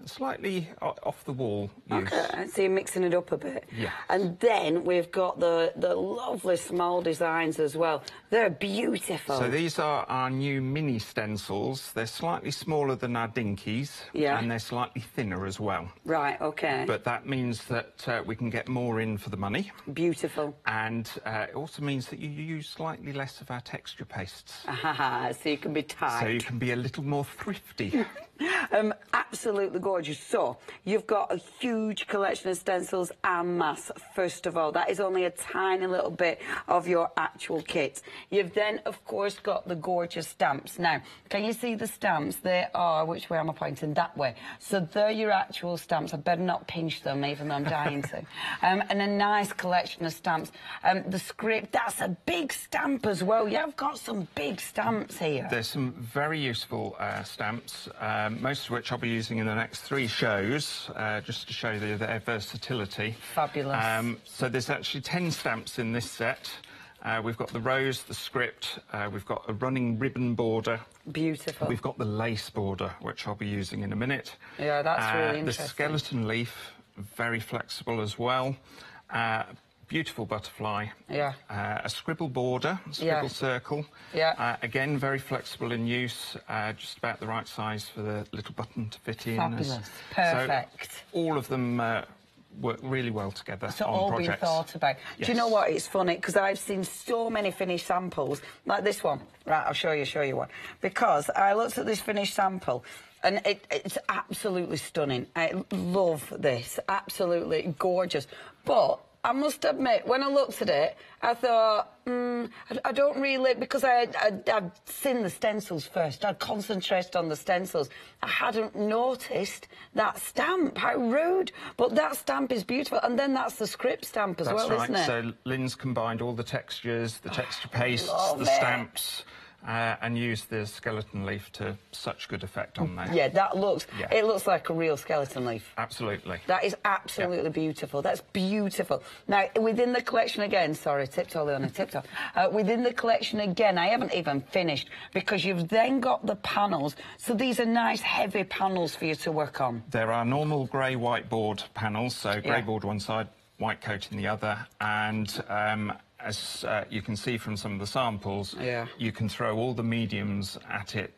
[SPEAKER 16] slightly off the wall use.
[SPEAKER 15] Okay, so you're mixing it up a bit.
[SPEAKER 16] Yeah.
[SPEAKER 15] And then we've got the lovely small designs as well. They're beautiful.
[SPEAKER 16] So these are our new mini stencils. They're slightly smaller than our dinkies.
[SPEAKER 15] Yeah.
[SPEAKER 16] And they're slightly thinner as well.
[SPEAKER 15] Right, OK.
[SPEAKER 16] But that means that we can get more in for the money.
[SPEAKER 15] Beautiful.
[SPEAKER 16] And it also means that you use slightly less of our texture pastes.
[SPEAKER 15] So you can be tight.
[SPEAKER 16] So you can be a little more thrifty.
[SPEAKER 15] Absolutely gorgeous. So you've got a huge collection of stencils and masks. First of all, that is only a tiny little bit of your actual kit. You've then, of course, got the gorgeous stamps. Now, can you see the stamps? They are, which way am I pointing? That way. So they're your actual stamps. I better not pinch them, even though I'm dying to. And a nice collection of stamps. The script, that's a big stamp as well. You've got some big stamps here.
[SPEAKER 16] There's some very useful stamps, most of which I'll be using in the next 3 shows, just to show you their versatility.
[SPEAKER 15] Fabulous.
[SPEAKER 16] So there's actually 10 stamps in this set. We've got the rose, the script, we've got a running ribbon border.
[SPEAKER 15] Beautiful.
[SPEAKER 16] We've got the lace border, which I'll be using in a minute.
[SPEAKER 15] Yeah, that's really interesting.
[SPEAKER 16] The skeleton leaf, very flexible as well. Beautiful butterfly.
[SPEAKER 15] Yeah.
[SPEAKER 16] A scribble border, scribble circle.
[SPEAKER 15] Yeah.
[SPEAKER 16] Again, very flexible in use, just about the right size for the little button to fit in.
[SPEAKER 15] Fabulous. Perfect.
[SPEAKER 16] So all of them work really well together
[SPEAKER 15] so
[SPEAKER 16] on
[SPEAKER 15] all
[SPEAKER 16] projects.
[SPEAKER 15] been thought about.
[SPEAKER 16] Yes.
[SPEAKER 15] Do you know what? It's funny, because I've seen so many finished samples, like this one. Right, I'll show you one. Because I looked at this finished sample, and it's absolutely stunning. I love this. Absolutely gorgeous. But I must admit, when I looked at it, I thought, I don't really... Because I'd seen the stencils first. I'd concentrated on the stencils. I hadn't noticed that stamp. How rude. But that stamp is beautiful. And then that's the script stamp as well, isn't it?
[SPEAKER 16] That's right. So Lynn's combined all the textures, the texture pastes, the
[SPEAKER 15] it.
[SPEAKER 16] stamps... and use the skeleton leaf to such good effect on there.
[SPEAKER 15] Yeah, that looks... Yeah. It looks like a real skeleton leaf.
[SPEAKER 16] Absolutely.
[SPEAKER 15] That is absolutely beautiful. That's beautiful. Now, within the collection again... Sorry, tiptoe, Leona, tiptoe. Within the collection again, I haven't even finished, because you've then got the panels. So these are nice, heavy panels for you to work on.
[SPEAKER 16] There are normal grey whiteboard panels, so grey board one side, white coat in the other, and... as you can see from some of the samples, you can throw all the mediums at it,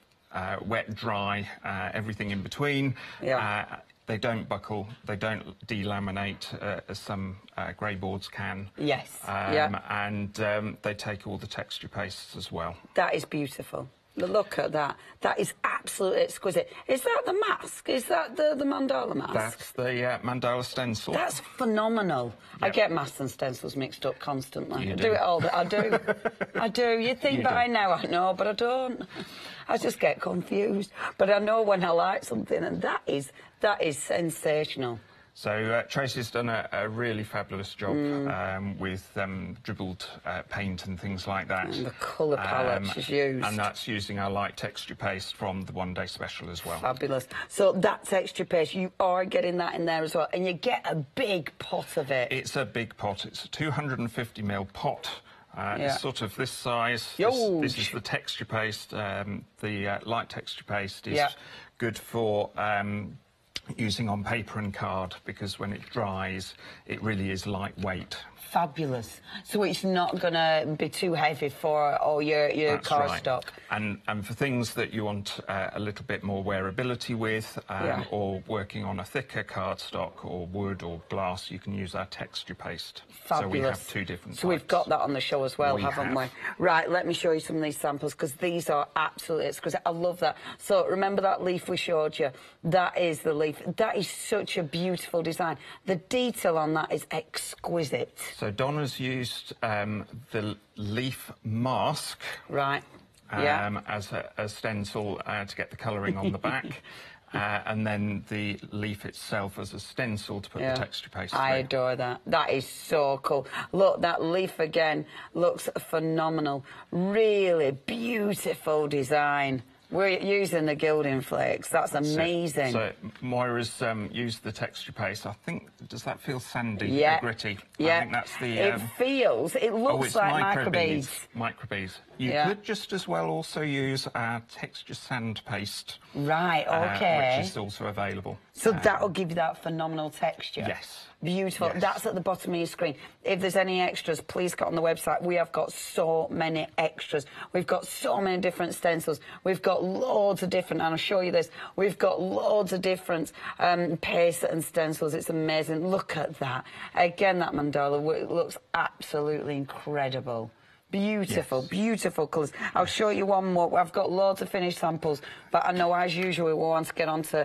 [SPEAKER 16] wet, dry, everything in between. They don't buckle, they don't delaminate, as some grey boards can.
[SPEAKER 15] Yes.
[SPEAKER 16] And they take all the texture pastes as well.
[SPEAKER 15] That is beautiful. Look at that. That is absolutely exquisite. Is that the mask? Is that the mandala mask?
[SPEAKER 16] That's the mandala stencil.
[SPEAKER 15] That's phenomenal. Yep. I get masks and stencils mixed up constantly. I do it all. I do. I do. You'd think by now I know, but I don't. I just get confused. But I know when I like something, and that is sensational.
[SPEAKER 16] So Tracy's done a really fabulous job with dribbled paint and things like that.
[SPEAKER 15] And the colour palette she's used.
[SPEAKER 16] And that's using our light texture paste from the one-day special as well.
[SPEAKER 15] Fabulous. So that texture paste, you are getting that in there as well, and you get a big pot of it.
[SPEAKER 16] It's a big pot. It's a 250ml pot. It's sort of this size. This is the texture paste. The light texture paste is good for using on paper and card, because when it dries, it really is lightweight.
[SPEAKER 15] Fabulous. So it's not going to be too heavy for all your cardstock.
[SPEAKER 16] And for things that you want a little bit more wearability with, or working on a thicker cardstock or wood or glass, you can use our texture paste.
[SPEAKER 15] Fabulous.
[SPEAKER 16] So we have two different types.
[SPEAKER 15] So we've got that on the show as well, haven't we? Right, let me show you some of these samples, because these are absolutely exquisite. I love that. So remember that leaf we showed you? That is the leaf. That is such a beautiful design. The detail on that is exquisite.
[SPEAKER 16] So Donna's used the leaf mask, as a stencil to get the colouring on the back, and then the leaf itself as a stencil to put the texture paste through.
[SPEAKER 15] I adore that. That is so cool. Look, that leaf again looks phenomenal. Really beautiful design. We're using the gilding flakes. That's amazing.
[SPEAKER 16] So Moira's used the texture paste. I think, does that feel sandy
[SPEAKER 15] or
[SPEAKER 16] gritty?
[SPEAKER 15] Yeah.
[SPEAKER 16] I think that's the...
[SPEAKER 15] it looks like microbeads.
[SPEAKER 16] Microbeads. You could just as well also use our texture sand paste.
[SPEAKER 15] Right, OK.
[SPEAKER 16] Which is also available.
[SPEAKER 15] So that'll give you that phenomenal texture?
[SPEAKER 16] Yes.
[SPEAKER 15] Beautiful. Yes. That's at the bottom of your screen. If there's any extras, please go on the website. We have got so many extras. We've got so many different stencils. We've got loads of different, and I'll show you this, we've got loads of different paste and stencils. It's amazing. Look at that. Again, that mandala looks absolutely incredible. Beautiful, beautiful colours. I'll show you one more. I've got loads of finished samples, but I know as usual we want to get onto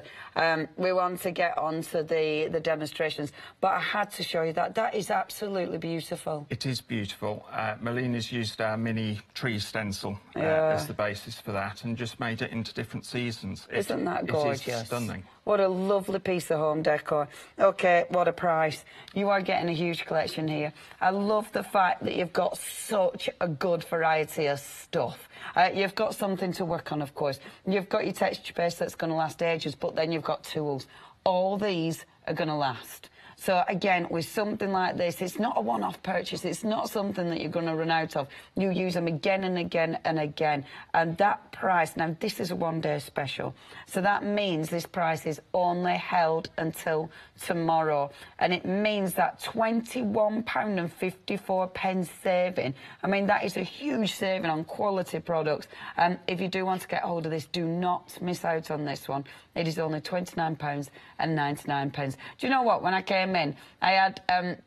[SPEAKER 15] the demonstrations. But I had to show you that. That is absolutely beautiful.
[SPEAKER 16] It is beautiful. Melina's used our mini tree stencil as the basis for that, and just made it into different seasons.
[SPEAKER 15] Isn't that gorgeous?
[SPEAKER 16] It is stunning.
[SPEAKER 15] What a lovely piece of home decor. OK, what a price. You are getting a huge collection here. I love the fact that you've got such a good variety of stuff. You've got something to work on, of course. You've got your texture paste that's going to last ages, but then you've got tools. All these are going to last. So, again, with something like this, it's not a one-off purchase. It's not something that you're going to run out of. You use them again and again and again. And that price, now, this is a one-day special. So that means this price is only held until tomorrow. And it means that £21.54 saving. I mean, that is a huge saving on quality products. If you do want to get hold of this, do not miss out on this one. It is only £29.99. Do you know what? When I came in, I had... and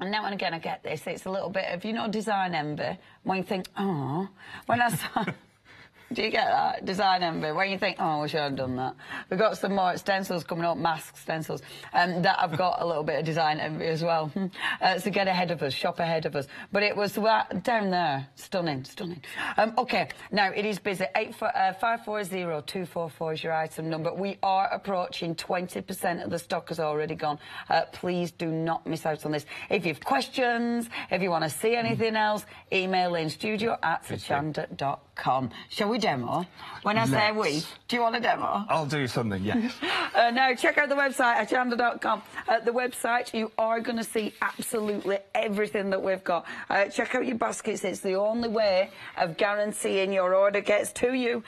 [SPEAKER 15] now and again I get this, it's a little bit of, you know, design envy, when you think, oh, when I saw... Do you get that? Design envy, when you think, oh, I wish I'd done that. We've got some more stencils coming up, mask stencils, that I've got a little bit of design envy as well. So get ahead of us, shop ahead of us. But it was down there, stunning, stunning. OK, now it is busy. 540244 is your item number. We are approaching 20% of the stock has already gone. Please do not miss out on this. If you have questions, if you want to see anything else, email in studio@hochanda.com. Shall we demo? When I say we, do you want a demo?
[SPEAKER 16] I'll do something, yes.
[SPEAKER 15] Now, check out the website, hochanda.com. At the website, you are going to see absolutely everything that we've got. Check out your baskets. It's the only way of guaranteeing your order gets to you.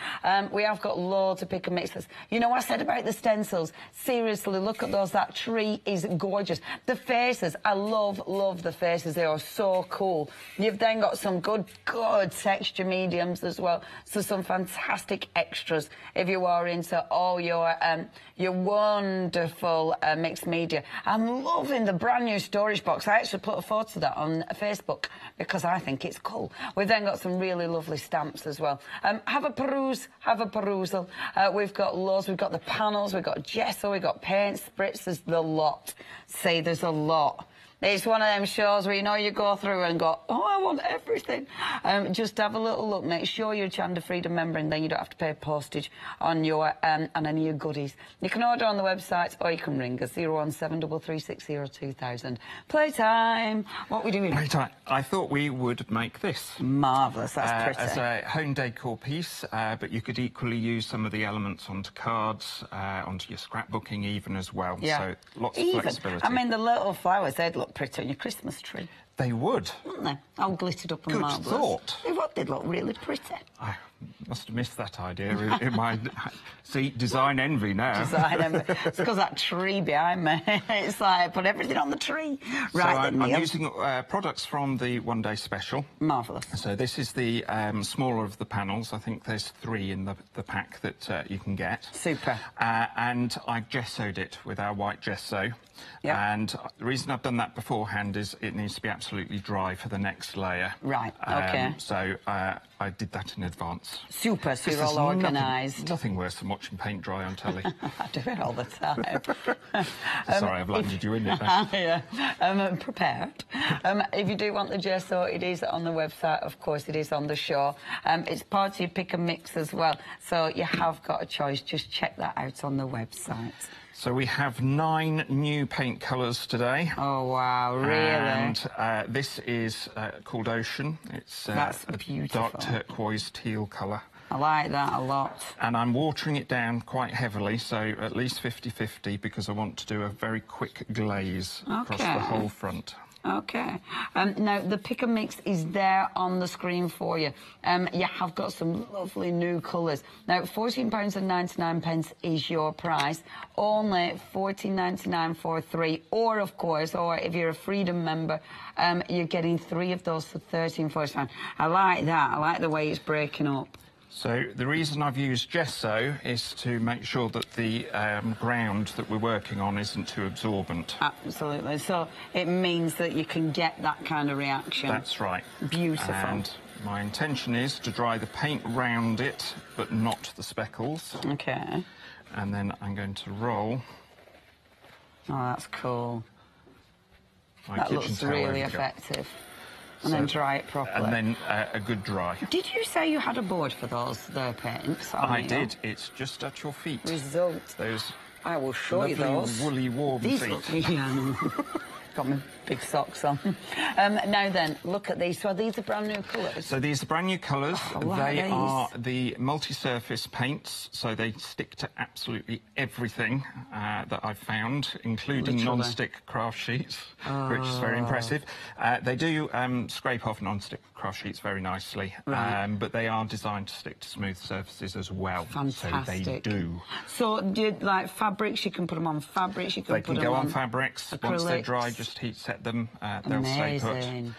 [SPEAKER 15] We have got loads of pick and mixes. You know, I said about the stencils. Seriously, look at those. That tree is gorgeous. The faces, I love the faces. They are so cool. You've then got some good texture mediums as well. So some some fantastic extras if you are into all your wonderful mixed media. I'm loving the brand new storage box. I actually put a photo of that on Facebook because I think it's cool. We've then got some really lovely stamps as well. Have a peruse, have a perusal. We've got loads. We've got the panels, we've got gesso, we've got paint, spritz. There's the lot. See, there's a lot. It's one of them shows where you know you go through and go, oh, I want everything. Just have a little look. Make sure you're a Hochanda Freedom member, and then you don't have to pay postage on your on any of your goodies. You can order on the website, or you can ring us 01733602000. Playtime. What are we doing?
[SPEAKER 16] Playtime. I thought we would make this.
[SPEAKER 15] Marvellous. That's pretty.
[SPEAKER 16] As a home decor piece, but you could equally use some of the elements onto cards, onto your scrapbooking even as well.
[SPEAKER 15] Yeah.
[SPEAKER 16] So lots of
[SPEAKER 15] Even.
[SPEAKER 16] flexibility.
[SPEAKER 15] I mean, the little flowers, they'd look pretty on your Christmas tree.
[SPEAKER 16] They would.
[SPEAKER 15] Wouldn't they? All glittered up and
[SPEAKER 16] Good
[SPEAKER 15] marvellous.
[SPEAKER 16] thought.
[SPEAKER 15] They would. They'd look really pretty.
[SPEAKER 16] I must have missed that idea in my... See, design envy now.
[SPEAKER 15] Design envy. It's because that tree behind me. It's like, put everything on the tree. Right,
[SPEAKER 16] so I'm using products from the one-day special.
[SPEAKER 15] Marvellous.
[SPEAKER 16] So this is the smaller of the panels. I think there's 3 in the pack that you can get.
[SPEAKER 15] Super.
[SPEAKER 16] And I gessoed it with our white gesso. Yep. And the reason I've done that beforehand is it needs to be absolutely dry for the next layer.
[SPEAKER 15] Right, OK.
[SPEAKER 16] So I did that in advance.
[SPEAKER 15] Super, so you're all organised.
[SPEAKER 16] Nothing worse than watching paint dry on telly.
[SPEAKER 15] I do it all the time.
[SPEAKER 16] Sorry, I've landed you in it now.
[SPEAKER 15] Yeah, prepared. If you do want the gesso, it is on the website, of course, it is on the show. It's part of your pick and mix as well, so you have got a choice. Just check that out on the website.
[SPEAKER 16] So we have 9 new paint colours today.
[SPEAKER 15] Oh, wow, really?
[SPEAKER 16] And this is called Ocean. It's
[SPEAKER 15] That's
[SPEAKER 16] a
[SPEAKER 15] beautiful.
[SPEAKER 16] dark turquoise teal colour.
[SPEAKER 15] I like that a lot.
[SPEAKER 16] And I'm watering it down quite heavily, so at least 50-50, because I want to do a very quick glaze across the whole front.
[SPEAKER 15] OK. Now, the pick and mix is there on the screen for you. You have got some lovely new colours. Now, £14.99 is your price. Only $14.99 for 3. Or, of course, or if you're a Freedom member, you're getting 3 of those for £13.49. I like that. I like the way it's breaking up.
[SPEAKER 16] So the reason I've used gesso is to make sure that the ground that we're working on isn't too absorbent.
[SPEAKER 15] Absolutely. So it means that you can get that kind of reaction.
[SPEAKER 16] That's right.
[SPEAKER 15] Beautiful.
[SPEAKER 16] And my intention is to dry the paint round it, but not the speckles.
[SPEAKER 15] OK.
[SPEAKER 16] And then I'm going to roll.
[SPEAKER 15] Oh, that's cool. That looks really effective. And then dry it properly.
[SPEAKER 16] And then a good dry.
[SPEAKER 15] Did you say you had a board for those paints?
[SPEAKER 16] I did. It's just at your feet.
[SPEAKER 15] Result.
[SPEAKER 16] Those
[SPEAKER 15] I will show you those.
[SPEAKER 16] Woolly, warm
[SPEAKER 15] These
[SPEAKER 16] feet.
[SPEAKER 15] Got my big socks on. Now then, look at these. So these are brand new colours?
[SPEAKER 16] So these are brand new colours.
[SPEAKER 15] They
[SPEAKER 16] are the multi-surface paints, so they stick to absolutely everything that I've found, including non-stick craft sheets, which is very impressive. They do scrape off non-stick craft sheets very nicely, but they are designed to stick to smooth surfaces as well.
[SPEAKER 15] Fantastic.
[SPEAKER 16] So they do.
[SPEAKER 15] So do you, like fabrics, you can put them on fabrics, you can
[SPEAKER 16] They
[SPEAKER 15] put
[SPEAKER 16] can
[SPEAKER 15] them
[SPEAKER 16] go
[SPEAKER 15] on
[SPEAKER 16] on fabrics.
[SPEAKER 15] acrylics.
[SPEAKER 16] Once they're dry, just heat set them. They'll stay put.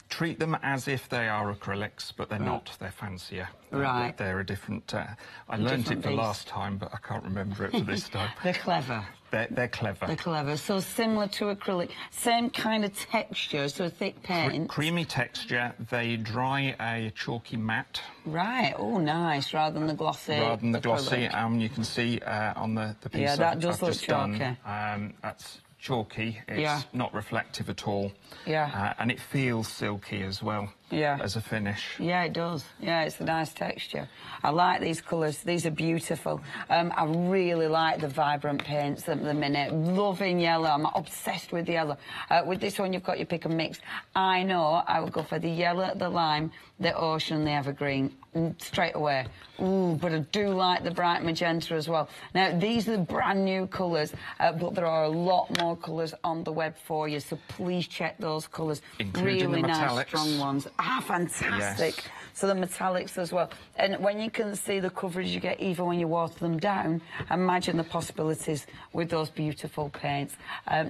[SPEAKER 16] Treat them as if they are acrylics, but they're not. They're fancier.
[SPEAKER 15] Right.
[SPEAKER 16] They're a different... I learnt it the last time, but I can't remember it for this time.
[SPEAKER 15] They're clever.
[SPEAKER 16] They're clever.
[SPEAKER 15] They're clever. So similar to acrylic. Same kind of texture, so a thick paint.
[SPEAKER 16] Creamy texture. They dry a chalky matte.
[SPEAKER 15] Right. Oh, nice. Rather than the glossy.
[SPEAKER 16] Rather than the glossy. You can see on the piece
[SPEAKER 15] that does
[SPEAKER 16] I've
[SPEAKER 15] look
[SPEAKER 16] just
[SPEAKER 15] chalky.
[SPEAKER 16] done. That's chalky. It's not reflective at all.
[SPEAKER 15] Yeah.
[SPEAKER 16] And it feels silky as well.
[SPEAKER 15] Yeah.
[SPEAKER 16] As a finish.
[SPEAKER 15] Yeah, it does. Yeah, it's a nice texture. I like these colours. These are beautiful. I really like the vibrant paints at the minute. Loving yellow. I'm obsessed with yellow. With this one, you've got your pick and mix. I know I would go for the yellow, the lime, the ocean, the evergreen. Straight away. Ooh, but I do like the bright magenta as well. Now, these are the brand new colours, but there are a lot more colours on the web for you, so please check those colours.
[SPEAKER 16] Including
[SPEAKER 15] really
[SPEAKER 16] the
[SPEAKER 15] nice,
[SPEAKER 16] metallics.
[SPEAKER 15] strong ones. Ah, fantastic.
[SPEAKER 16] Yes.
[SPEAKER 15] So the metallics as well. And when you can see the coverage you get even when you water them down, imagine the possibilities with those beautiful paints.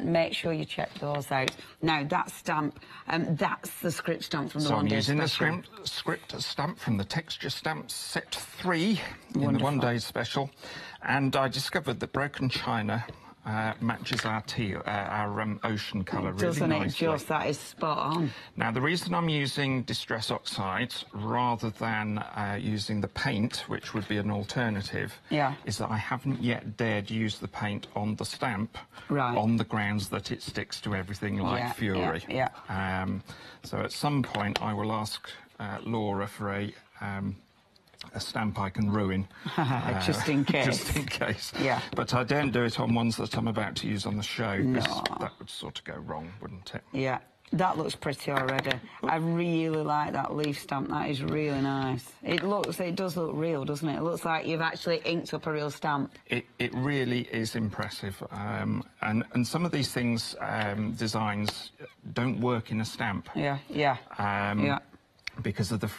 [SPEAKER 15] Make sure you check those out. Now, that stamp, that's the script stamp from the One Day Special.
[SPEAKER 16] So I'm using the script stamp from the Texture Stamp Set 3 in the One Day Special. And I discovered that broken china matches our teal, our ocean colour really nicely.
[SPEAKER 15] Doesn't it just? That is spot on.
[SPEAKER 16] Now, the reason I'm using Distress Oxides rather than using the paint, which would be an alternative, is that I haven't yet dared use the paint on the stamp on the grounds that it sticks to everything like fury. So at some point I will ask Laura for a stamp I can ruin.
[SPEAKER 15] Just in case.
[SPEAKER 16] Just in case.
[SPEAKER 15] Yeah.
[SPEAKER 16] But I don't do it on ones that I'm about to use on the show, because that would sort of go wrong, wouldn't it?
[SPEAKER 15] Yeah. That looks pretty already. I really like that leaf stamp. That is really nice. It does look real, doesn't it? It looks like you've actually inked up a real stamp.
[SPEAKER 16] It really is impressive. And some of these things, designs, don't work in a stamp. Because of the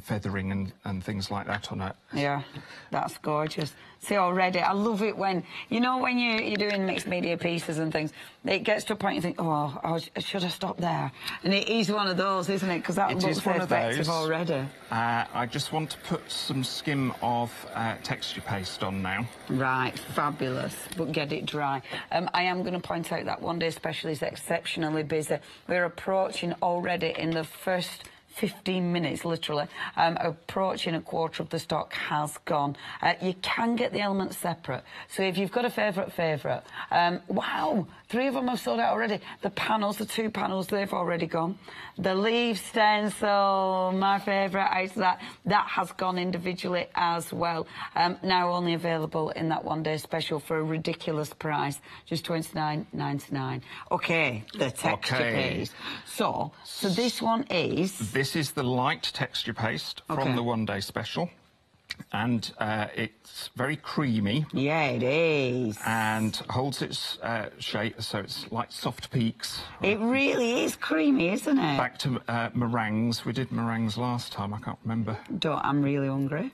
[SPEAKER 16] feathering and things like that on it.
[SPEAKER 15] Yeah, that's gorgeous. See, already, I love it when, you know, when you're doing mixed media pieces and things, it gets to a point you think, oh, should I stop there? And it is one of those, isn't it? Because that looks effective already.
[SPEAKER 16] I just want to put some skim of texture paste on now.
[SPEAKER 15] Right, fabulous, but get it dry. I am going to point out that One Day Special is exceptionally busy. We're approaching already in the first 15 minutes, literally, approaching a quarter of the stock has gone. You can get the elements separate. So if you've got a favourite, wow, 3 of them have sold out already. The panels, the 2 panels, they've already gone. The leaf stencil, my favourite out of that has gone individually as well. Now only available in that One Day Special for a ridiculous price, just $29.99. Okay, the texture paste. So this one is...
[SPEAKER 16] This is the light texture paste from the One Day Special. And it's very creamy.
[SPEAKER 15] Yeah, it is.
[SPEAKER 16] And holds its shape, so it's like soft peaks.
[SPEAKER 15] It really is creamy, isn't it?
[SPEAKER 16] Back to meringues. We did meringues last time, I can't remember.
[SPEAKER 15] I'm really hungry.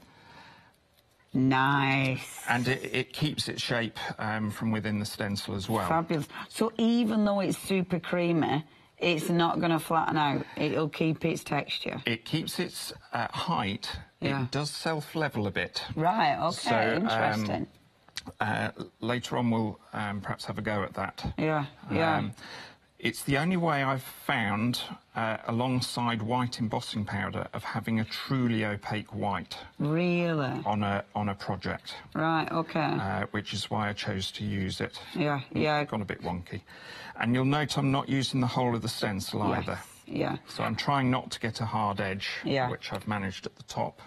[SPEAKER 15] Nice.
[SPEAKER 16] And it keeps its shape from within the stencil as well.
[SPEAKER 15] Fabulous. So even though it's super creamy, it's not going to flatten out. It'll keep its texture.
[SPEAKER 16] It keeps its height.
[SPEAKER 15] Yeah.
[SPEAKER 16] It does self-level a bit.
[SPEAKER 15] Right, OK, so, interesting.
[SPEAKER 16] Later on we'll perhaps have a go at that.
[SPEAKER 15] Yeah, yeah.
[SPEAKER 16] It's the only way I've found, alongside white embossing powder, of having a truly opaque white.
[SPEAKER 15] Really?
[SPEAKER 16] On a project.
[SPEAKER 15] Right, OK.
[SPEAKER 16] Which is why I chose to use it.
[SPEAKER 15] Yeah, yeah.
[SPEAKER 16] It's gone a bit wonky. And you'll note I'm not using the whole of the stencil either.
[SPEAKER 15] Yeah.
[SPEAKER 16] So I'm trying not to get a hard edge,
[SPEAKER 15] yeah,
[SPEAKER 16] which I've managed at the top.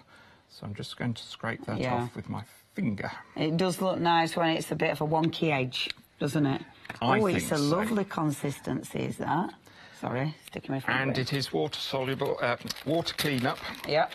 [SPEAKER 16] So I'm just going to scrape that off with my finger.
[SPEAKER 15] It does look nice when it's a bit of a wonky edge, doesn't it? It's a lovely consistency, is that? Sorry, sticking my finger
[SPEAKER 16] And it is water-soluble, water clean-up.
[SPEAKER 15] Yeah.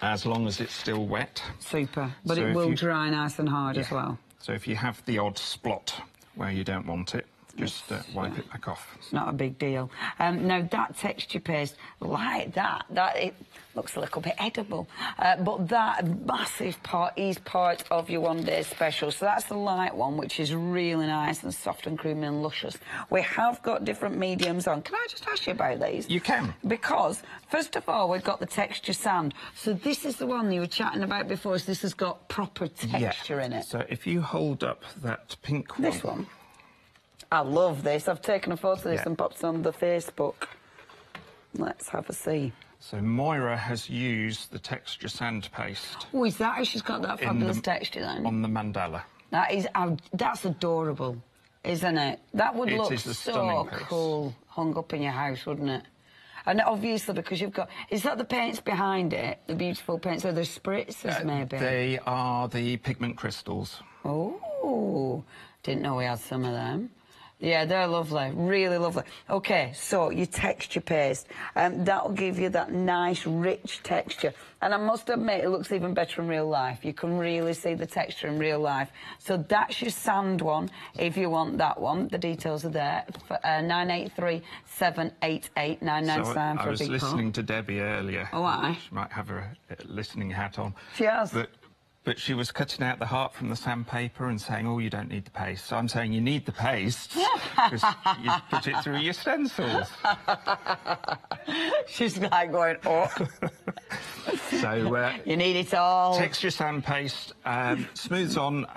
[SPEAKER 16] As long as it's still wet.
[SPEAKER 15] Super. But so it will dry nice and hard as well.
[SPEAKER 16] So if you have the odd splot where you don't want it, just wipe it back off.
[SPEAKER 15] It's not a big deal. Now, that texture paste, like that it looks a little bit edible. But that massive part is part of your One Day Special. So that's the light one, which is really nice and soft and creamy and luscious. We have got different mediums on. Can I just ask you about these?
[SPEAKER 16] You can.
[SPEAKER 15] Because, first of all, we've got the texture sand. So this is the one you were chatting about before. So this has got proper texture in it.
[SPEAKER 16] So if you hold up that pink one...
[SPEAKER 15] This one? I love this. I've taken a photo of this and popped it on the Facebook. Let's have a see.
[SPEAKER 16] So Moira has used the texture sand paste.
[SPEAKER 15] Oh, is that how she's got that fabulous texture then?
[SPEAKER 16] On the mandala.
[SPEAKER 15] That is, that's adorable, isn't it? That would look so cool hung up in your house, wouldn't it? And obviously, because you've got... Is that the paints behind it? The beautiful paints? Are there spritzers, maybe?
[SPEAKER 16] They are the pigment crystals.
[SPEAKER 15] Oh, didn't know we had some of them. Yeah, they're lovely, really lovely. OK, so your texture paste, that'll give you that nice, rich texture. And I must admit, it looks even better in real life. You can really see the texture in real life. So that's your sand one, if you want that one. The details are there. 983-788-997 for a big pot.
[SPEAKER 16] I was listening to Debbie earlier.
[SPEAKER 15] Oh, aye.
[SPEAKER 16] She might have her listening hat on.
[SPEAKER 15] She has.
[SPEAKER 16] But she was cutting out the heart from the sandpaper and saying, oh, you don't need the paste. So I'm saying you need the paste because you put it through your stencils.
[SPEAKER 15] She's like going, oh.
[SPEAKER 16] So
[SPEAKER 15] you need it all.
[SPEAKER 16] Texture sand paste, smooths on,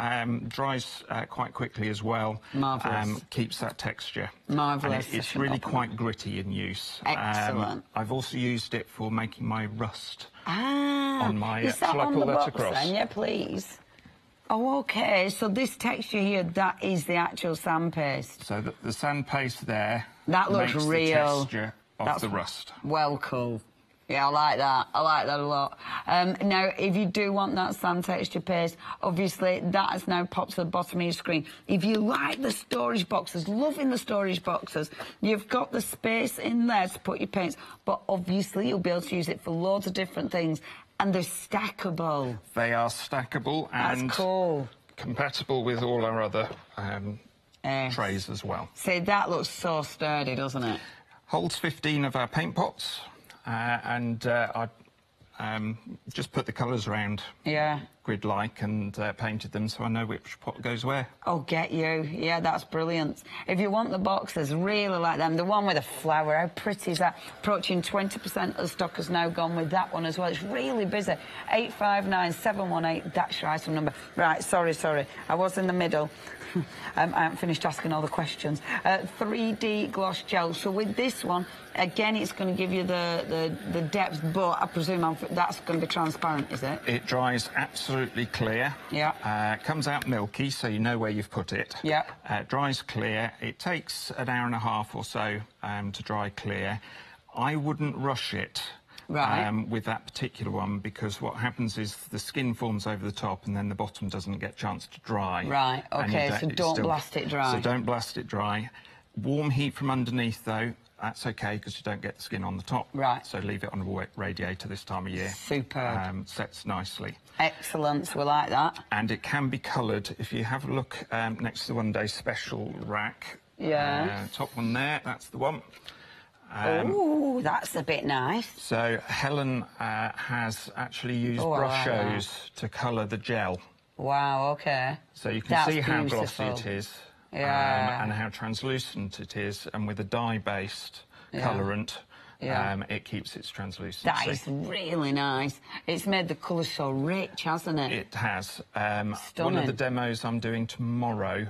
[SPEAKER 16] dries quite quickly as well.
[SPEAKER 15] Marvellous.
[SPEAKER 16] Keeps that texture.
[SPEAKER 15] Marvellous.
[SPEAKER 16] And it's really quite gritty in use.
[SPEAKER 15] Excellent.
[SPEAKER 16] I've also used it for making my rust.
[SPEAKER 15] On
[SPEAKER 16] my
[SPEAKER 15] is that on the box
[SPEAKER 16] across.
[SPEAKER 15] then? Yeah, please. Oh, OK. So this texture here, that is the actual sand paste.
[SPEAKER 16] So the sand paste there
[SPEAKER 15] that looks
[SPEAKER 16] makes
[SPEAKER 15] real.
[SPEAKER 16] The texture of the rust.
[SPEAKER 15] Well, cool. Yeah, I like that. I like that a lot. Now, if you do want that sand texture paste, obviously that has now popped to the bottom of your screen. If you like the storage boxes, loving the storage boxes, you've got the space in there to put your paints, but obviously you'll be able to use it for loads of different things, and they're stackable.
[SPEAKER 16] They are stackable and
[SPEAKER 15] cool.
[SPEAKER 16] Compatible with all our other trays as well.
[SPEAKER 15] See, that looks so sturdy, doesn't it?
[SPEAKER 16] Holds 15 of our paint pots. And I just put the colours around grid-like and painted them so I know which pot goes where.
[SPEAKER 15] Oh, get you. Yeah, that's brilliant. If you want the boxes, really like them. The one with a flower, how pretty is that? Approaching 20% of the stock has now gone with that one as well. It's really busy. 859-718, that's your item number. Right, sorry. I was in the middle. I haven't finished asking all the questions. 3D gloss gel. So with this one, again, it's going to give you the depth, but I presume that's going to be transparent, is it?
[SPEAKER 16] It dries absolutely clear.
[SPEAKER 15] Yeah.
[SPEAKER 16] Comes out milky, so you know where you've put it.
[SPEAKER 15] Yeah.
[SPEAKER 16] Dries clear. It takes an hour and a half or so to dry clear. I wouldn't rush it.
[SPEAKER 15] Right.
[SPEAKER 16] With that particular one, because what happens is the skin forms over the top and then the bottom doesn't get a chance to dry.
[SPEAKER 15] Right, OK, so don't blast it dry.
[SPEAKER 16] So don't blast it dry. Warm heat from underneath, though, that's OK, because you don't get the skin on the top.
[SPEAKER 15] Right.
[SPEAKER 16] So leave it on a radiator this time of year.
[SPEAKER 15] Superb.
[SPEAKER 16] Sets nicely.
[SPEAKER 15] Excellent, we like that.
[SPEAKER 16] And it can be coloured. If you have a look next to the One Day Special rack.
[SPEAKER 15] Yeah.
[SPEAKER 16] Top one there, that's the one.
[SPEAKER 15] Oh, that's a bit nice.
[SPEAKER 16] So Helen has actually used brush to colour the gel.
[SPEAKER 15] Wow, OK.
[SPEAKER 16] So you can see how glossy it is.
[SPEAKER 15] Yeah.
[SPEAKER 16] And how translucent it is, and with a dye-based colourant, it keeps its translucency.
[SPEAKER 15] That is really nice. It's made the colour so rich, hasn't it?
[SPEAKER 16] It has.
[SPEAKER 15] Stunning.
[SPEAKER 16] One of the demos I'm doing tomorrow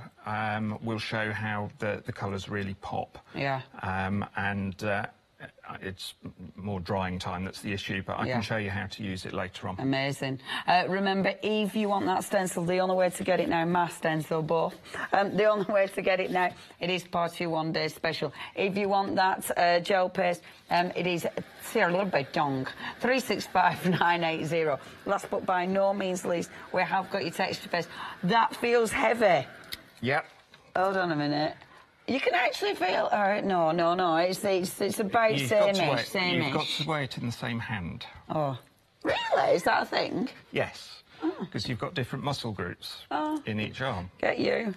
[SPEAKER 16] will show how the colours really pop.
[SPEAKER 15] Yeah.
[SPEAKER 16] It's more drying time that's the issue, but I can show you how to use it later on.
[SPEAKER 15] Amazing. Remember, if you want that stencil, the only way to get it now, my stencil, both, the only way to get it now, it is part of your One Day Special. If you want that gel paste, it is 365-980. Last but by no means least, we have got your texture paste. That feels heavy.
[SPEAKER 16] Yep.
[SPEAKER 15] Hold on a minute. You can actually feel... no. It's about same-ish.
[SPEAKER 16] You've got to weigh it in the same hand.
[SPEAKER 15] Oh. Really? Is that a thing?
[SPEAKER 16] Yes. Because you've got different muscle groups in each arm.
[SPEAKER 15] Get you.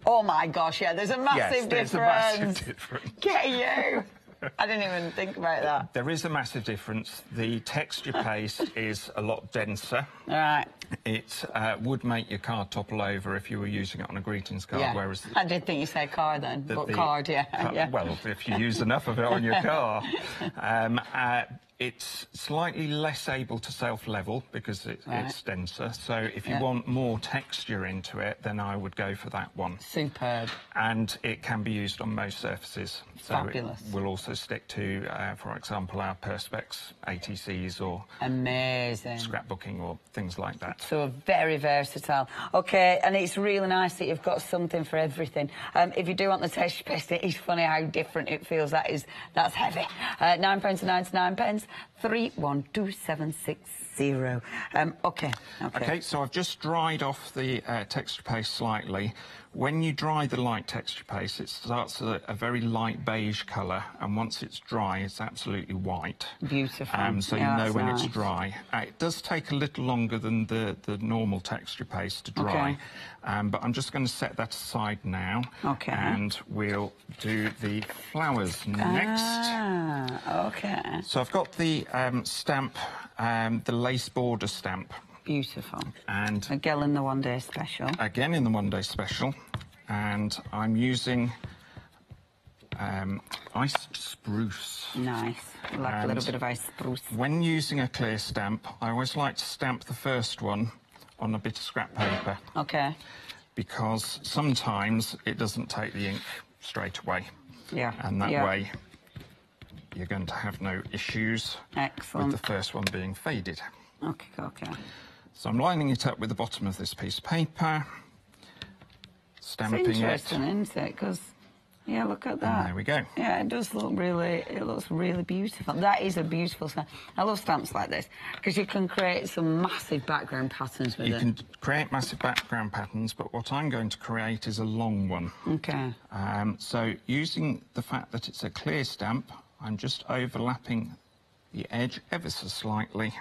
[SPEAKER 15] Oh, my gosh, yeah, there's a massive difference.
[SPEAKER 16] There's a massive difference.
[SPEAKER 15] Get you. I didn't even think about that.
[SPEAKER 16] There is a massive difference. The texture paste is a lot denser.
[SPEAKER 15] Right.
[SPEAKER 16] It would make your card topple over if you were using it on a greetings card, whereas...
[SPEAKER 15] I did think you said card then, but card, yeah.
[SPEAKER 16] Well, if you use enough of it on your car. It's slightly less able to self-level because it's denser. So if you want more texture into it, then I would go for that one.
[SPEAKER 15] Superb.
[SPEAKER 16] And it can be used on most surfaces. So
[SPEAKER 15] fabulous.
[SPEAKER 16] It will also stick to, for example, our Perspex ATCs or...
[SPEAKER 15] Amazing.
[SPEAKER 16] Scrapbooking or things like that.
[SPEAKER 15] So very versatile. OK, and it's really nice that you've got something for everything. If you do want the texture paste, it is funny how different it feels. That's heavy. £9.99, 31276. 0. OK.
[SPEAKER 16] OK, so I've just dried off the texture paste slightly. When you dry the light texture paste, it starts a very light beige colour, and once it's dry, it's absolutely white.
[SPEAKER 15] Beautiful.
[SPEAKER 16] So you know when it's dry. It does take a little longer than the normal texture paste to dry, but I'm just going to set that aside now.
[SPEAKER 15] OK.
[SPEAKER 16] And we'll do the flowers next.
[SPEAKER 15] OK.
[SPEAKER 16] So I've got the stamp, the lace border stamp.
[SPEAKER 15] Beautiful.
[SPEAKER 16] And
[SPEAKER 15] again in the one-day special.
[SPEAKER 16] Again in the one-day special. And I'm using iced spruce.
[SPEAKER 15] Nice. Like a little bit of iced spruce.
[SPEAKER 16] When using a clear stamp, I always like to stamp the first one on a bit of scrap paper.
[SPEAKER 15] OK.
[SPEAKER 16] Because sometimes it doesn't take the ink straight away.
[SPEAKER 15] Yeah.
[SPEAKER 16] And that way you're going to have no issues with the first one being faded.
[SPEAKER 15] OK, OK.
[SPEAKER 16] So I'm lining it up with the bottom of this piece of paper, stamping
[SPEAKER 15] it's interesting, isn't it? Because, yeah, look at that.
[SPEAKER 16] And there we go.
[SPEAKER 15] Yeah, it does look really, it looks really beautiful. That is a beautiful stamp. I love stamps like this, because you can create some massive background patterns with it.
[SPEAKER 16] You can create massive background patterns, but what I'm going to create is a long one.
[SPEAKER 15] OK.
[SPEAKER 16] So using the fact that it's a clear stamp, I'm just overlapping the edge ever so slightly.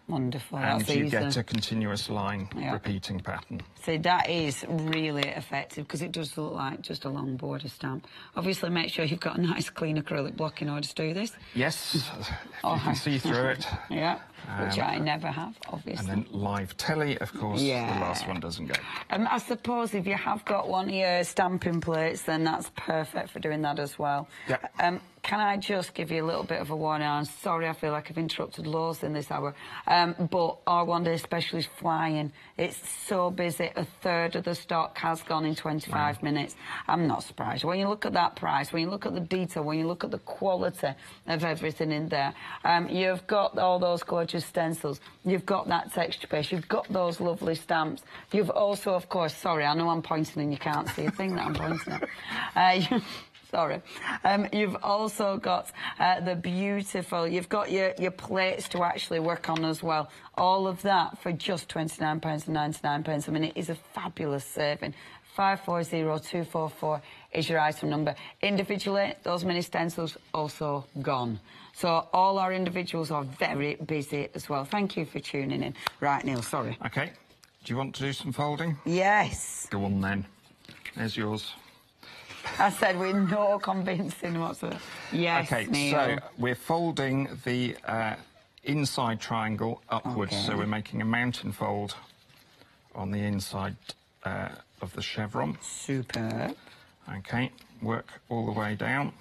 [SPEAKER 15] Wonderful.
[SPEAKER 16] And you get a continuous line repeating pattern.
[SPEAKER 15] See, that is really effective because it does look like just a long border stamp. Obviously, make sure you've got a nice clean acrylic block in order to do this.
[SPEAKER 16] Yes, if you can see through it.
[SPEAKER 15] Yeah, which I never have, obviously.
[SPEAKER 16] And then live telly, of course, the last one doesn't go.
[SPEAKER 15] I suppose if you have got one of your stamping plates, then that's perfect for doing that as well.
[SPEAKER 16] Yeah.
[SPEAKER 15] Can I just give you a little bit of a warning? I'm sorry, I feel like I've interrupted loads in this hour, but our one-day special is flying. It's so busy. A third of the stock has gone in 25 minutes. I'm not surprised. When you look at that price, when you look at the detail, when you look at the quality of everything in there, you've got all those gorgeous stencils, you've got that texture paste, you've got those lovely stamps. You've also, of course, sorry, I know I'm pointing and you can't see a thing that I'm pointing at. Sorry. You've also got the beautiful, you've got your plates to actually work on as well. All of that for just £29.99. I mean, it is a fabulous saving. 540244 is your item number. Individually, those mini stencils also gone. So all our individuals are very busy as well. Thank you for tuning in. Right, Neil, sorry.
[SPEAKER 16] OK. Do you want to do some folding?
[SPEAKER 15] Yes.
[SPEAKER 16] Go on, then. There's yours.
[SPEAKER 15] I said with no convincing whatsoever. Yes,
[SPEAKER 16] OK,
[SPEAKER 15] Neil.
[SPEAKER 16] so we're folding the inside triangle upwards. So we're making a mountain fold on the inside of the chevron.
[SPEAKER 15] Superb.
[SPEAKER 16] OK, work all the way down.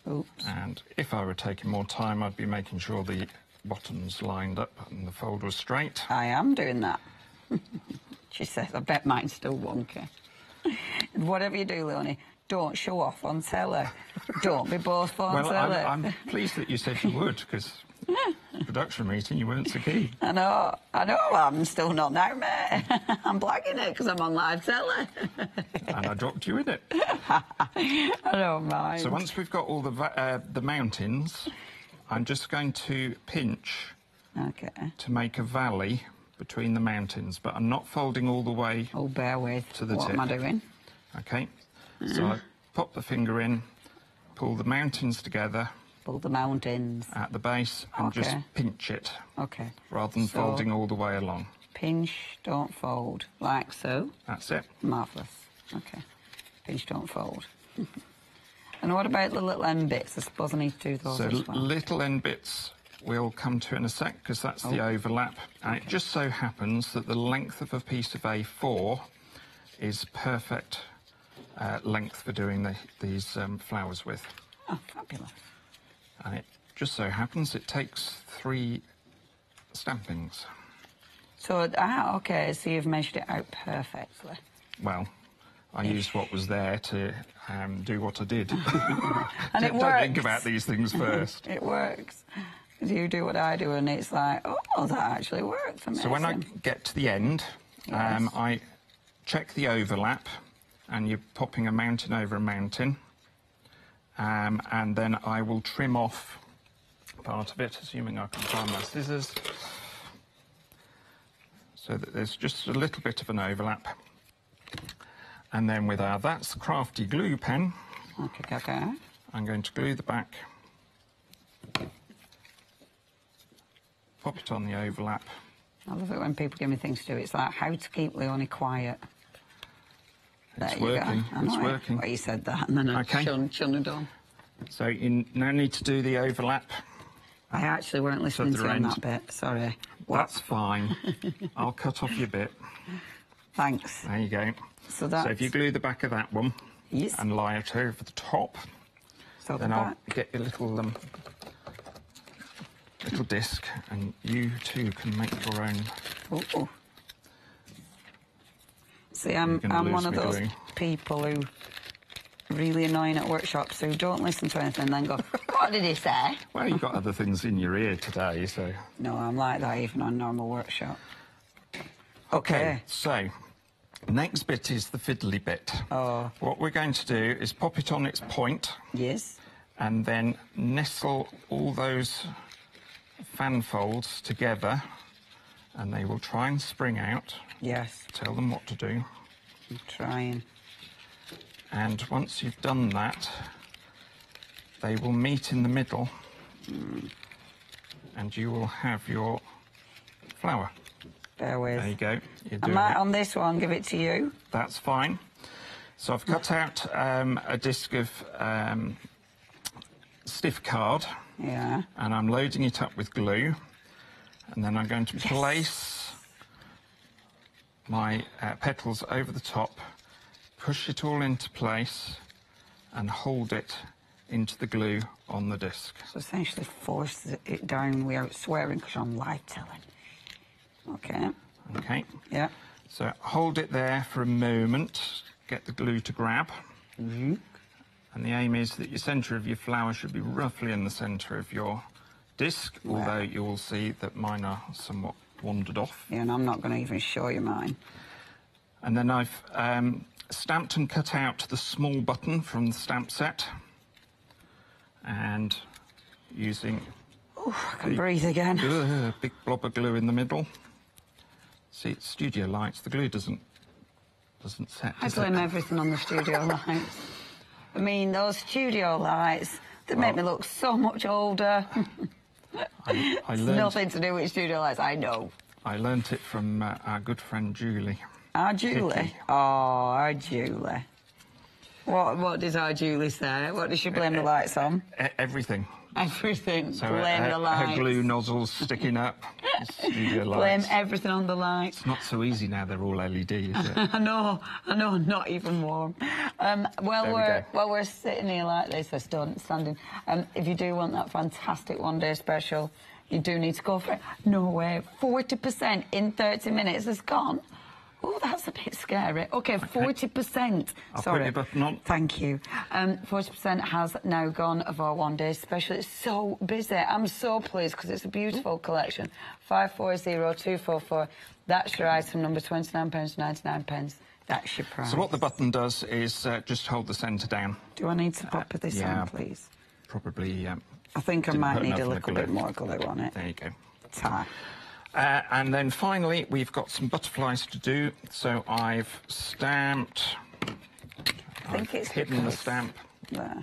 [SPEAKER 15] Oops.
[SPEAKER 16] And if I were taking more time, I'd be making sure the bottoms lined up and the fold was straight.
[SPEAKER 15] I am doing that. She says, I bet mine's still wonky. Whatever you do, Leonie, don't show off on telly. Don't be boastful on telly.
[SPEAKER 16] I'm pleased that you said you would, because production meeting, you weren't so keen.
[SPEAKER 15] I know, I'm still not now, mate. I'm blagging it because I'm on live telly.
[SPEAKER 16] And I dropped you in it.
[SPEAKER 15] I don't mind.
[SPEAKER 16] So once we've got all the mountains, I'm just going to pinch to make a valley between the mountains, but I'm not folding all the way
[SPEAKER 15] bear with.
[SPEAKER 16] To the
[SPEAKER 15] what
[SPEAKER 16] tip.
[SPEAKER 15] am I doing?
[SPEAKER 16] OK. So I pop the finger in, pull the mountains together.
[SPEAKER 15] Pull the mountains.
[SPEAKER 16] At the base and just pinch it.
[SPEAKER 15] OK.
[SPEAKER 16] Rather than folding all the way along.
[SPEAKER 15] Pinch, don't fold. Like so.
[SPEAKER 16] That's it.
[SPEAKER 15] Marvellous. OK. Pinch, don't fold. And what about the little end bits? I suppose I need to do those as well.
[SPEAKER 16] Little end bits we'll come to in a sec, because that's the overlap. And it just so happens that the length of a piece of A4 is perfect length for doing these flowers with.
[SPEAKER 15] Oh, fabulous.
[SPEAKER 16] And it just so happens it takes 3 stampings.
[SPEAKER 15] So, OK, so you've measured it out perfectly.
[SPEAKER 16] Well, I used what was there to do what I did.
[SPEAKER 15] And it works.
[SPEAKER 16] Don't think about these things first.
[SPEAKER 15] It works. You do what I do, and it's like, oh, that actually works. Amazing.
[SPEAKER 16] So when I get to the end, I check the overlap, and you're popping a mountain over a mountain, and then I will trim off part of it, assuming I can find my scissors, so that there's just a little bit of an overlap. And then with our That's Crafty glue pen, I'm going to glue the back, pop it on the overlap.
[SPEAKER 15] I love it when people give me things to do. It's like how to keep Leonie quiet.
[SPEAKER 16] It's working. It's working.
[SPEAKER 15] Well, you said that, and then I shun on.
[SPEAKER 16] So you now need to do the overlap.
[SPEAKER 15] I actually weren't listening to you on that bit. Sorry.
[SPEAKER 16] That's fine. I'll cut off your bit.
[SPEAKER 15] Thanks.
[SPEAKER 16] There you go.
[SPEAKER 15] So
[SPEAKER 16] if you glue the back of that one and lie it over the top, then I'll get your little disc, and you too can make your own.
[SPEAKER 15] See, I'm one of those people who really annoying at workshops who don't listen to anything and then go, what did he say?
[SPEAKER 16] Well, you've got other things in your ear today, so...
[SPEAKER 15] No, I'm like that even on normal workshop.
[SPEAKER 16] OK, so next bit is the fiddly bit.
[SPEAKER 15] Oh.
[SPEAKER 16] What we're going to do is pop it on its point.
[SPEAKER 15] Yes.
[SPEAKER 16] And then nestle all those fan folds together, and they will try and spring out.
[SPEAKER 15] Yes.
[SPEAKER 16] Tell them what to do.
[SPEAKER 15] I'm trying.
[SPEAKER 16] And once you've done that, they will meet in the middle, and you will have your flower.
[SPEAKER 15] Bear with.
[SPEAKER 16] There you go.
[SPEAKER 15] I might on this one give it to you.
[SPEAKER 16] That's fine. So I've cut out a disc of stiff card.
[SPEAKER 15] Yeah.
[SPEAKER 16] And I'm loading it up with glue. And then I'm going to place my petals over the top, push it all into place, and hold it into the glue on the disc.
[SPEAKER 15] So essentially force it down without swearing, because I'm live telling. OK.
[SPEAKER 16] OK.
[SPEAKER 15] Yeah.
[SPEAKER 16] So hold it there for a moment, get the glue to grab. And the aim is that your centre of your flower should be roughly in the centre of your disc, although you will see that mine are somewhat wandered off.
[SPEAKER 15] Yeah, and I'm not going to even show you mine.
[SPEAKER 16] And then I've stamped and cut out the small button from the stamp set, and using
[SPEAKER 15] I can breathe again.
[SPEAKER 16] Big blob of glue in the middle. See, it's studio lights. The glue doesn't set.
[SPEAKER 15] I blame everything on the studio lights. I mean, those studio lights, they make me look so much older.
[SPEAKER 16] I
[SPEAKER 15] It's nothing to do with studio lights, I know.
[SPEAKER 16] I learnt it from our good friend Julie.
[SPEAKER 15] Our Julie?
[SPEAKER 16] Vicky.
[SPEAKER 15] Oh, our Julie. What does our Julie say? What does she blame the lights on?
[SPEAKER 16] Everything.
[SPEAKER 15] Everything.
[SPEAKER 16] So
[SPEAKER 15] blame the lights.
[SPEAKER 16] her glue nozzles sticking up. Studio lights.
[SPEAKER 15] Blame everything on the lights.
[SPEAKER 16] It's not so easy now, they're all LED, is it?
[SPEAKER 15] I know, not even warm. While we're sitting here like this, or standing, if you do want that fantastic one-day special, you do need to go for it. No way, 40% in 30 minutes is gone. Oh, that's a bit scary. OK, 40%.
[SPEAKER 16] I'll
[SPEAKER 15] Sorry.
[SPEAKER 16] put your button on.
[SPEAKER 15] Thank you. 40% has now gone of our one-day special. It's so busy. I'm so pleased because it's a beautiful collection. 540244. That's your item number, £29.99. That's your price.
[SPEAKER 16] So what the button does is just hold the centre down.
[SPEAKER 15] Do I need to pop this on, please?
[SPEAKER 16] Probably.
[SPEAKER 15] I think I might need a little bit more glue on it.
[SPEAKER 16] There you go.
[SPEAKER 15] Tie.
[SPEAKER 16] And then finally, we've got some butterflies to do. So I've stamped.
[SPEAKER 15] I think it's
[SPEAKER 16] hidden the stamp.
[SPEAKER 15] There.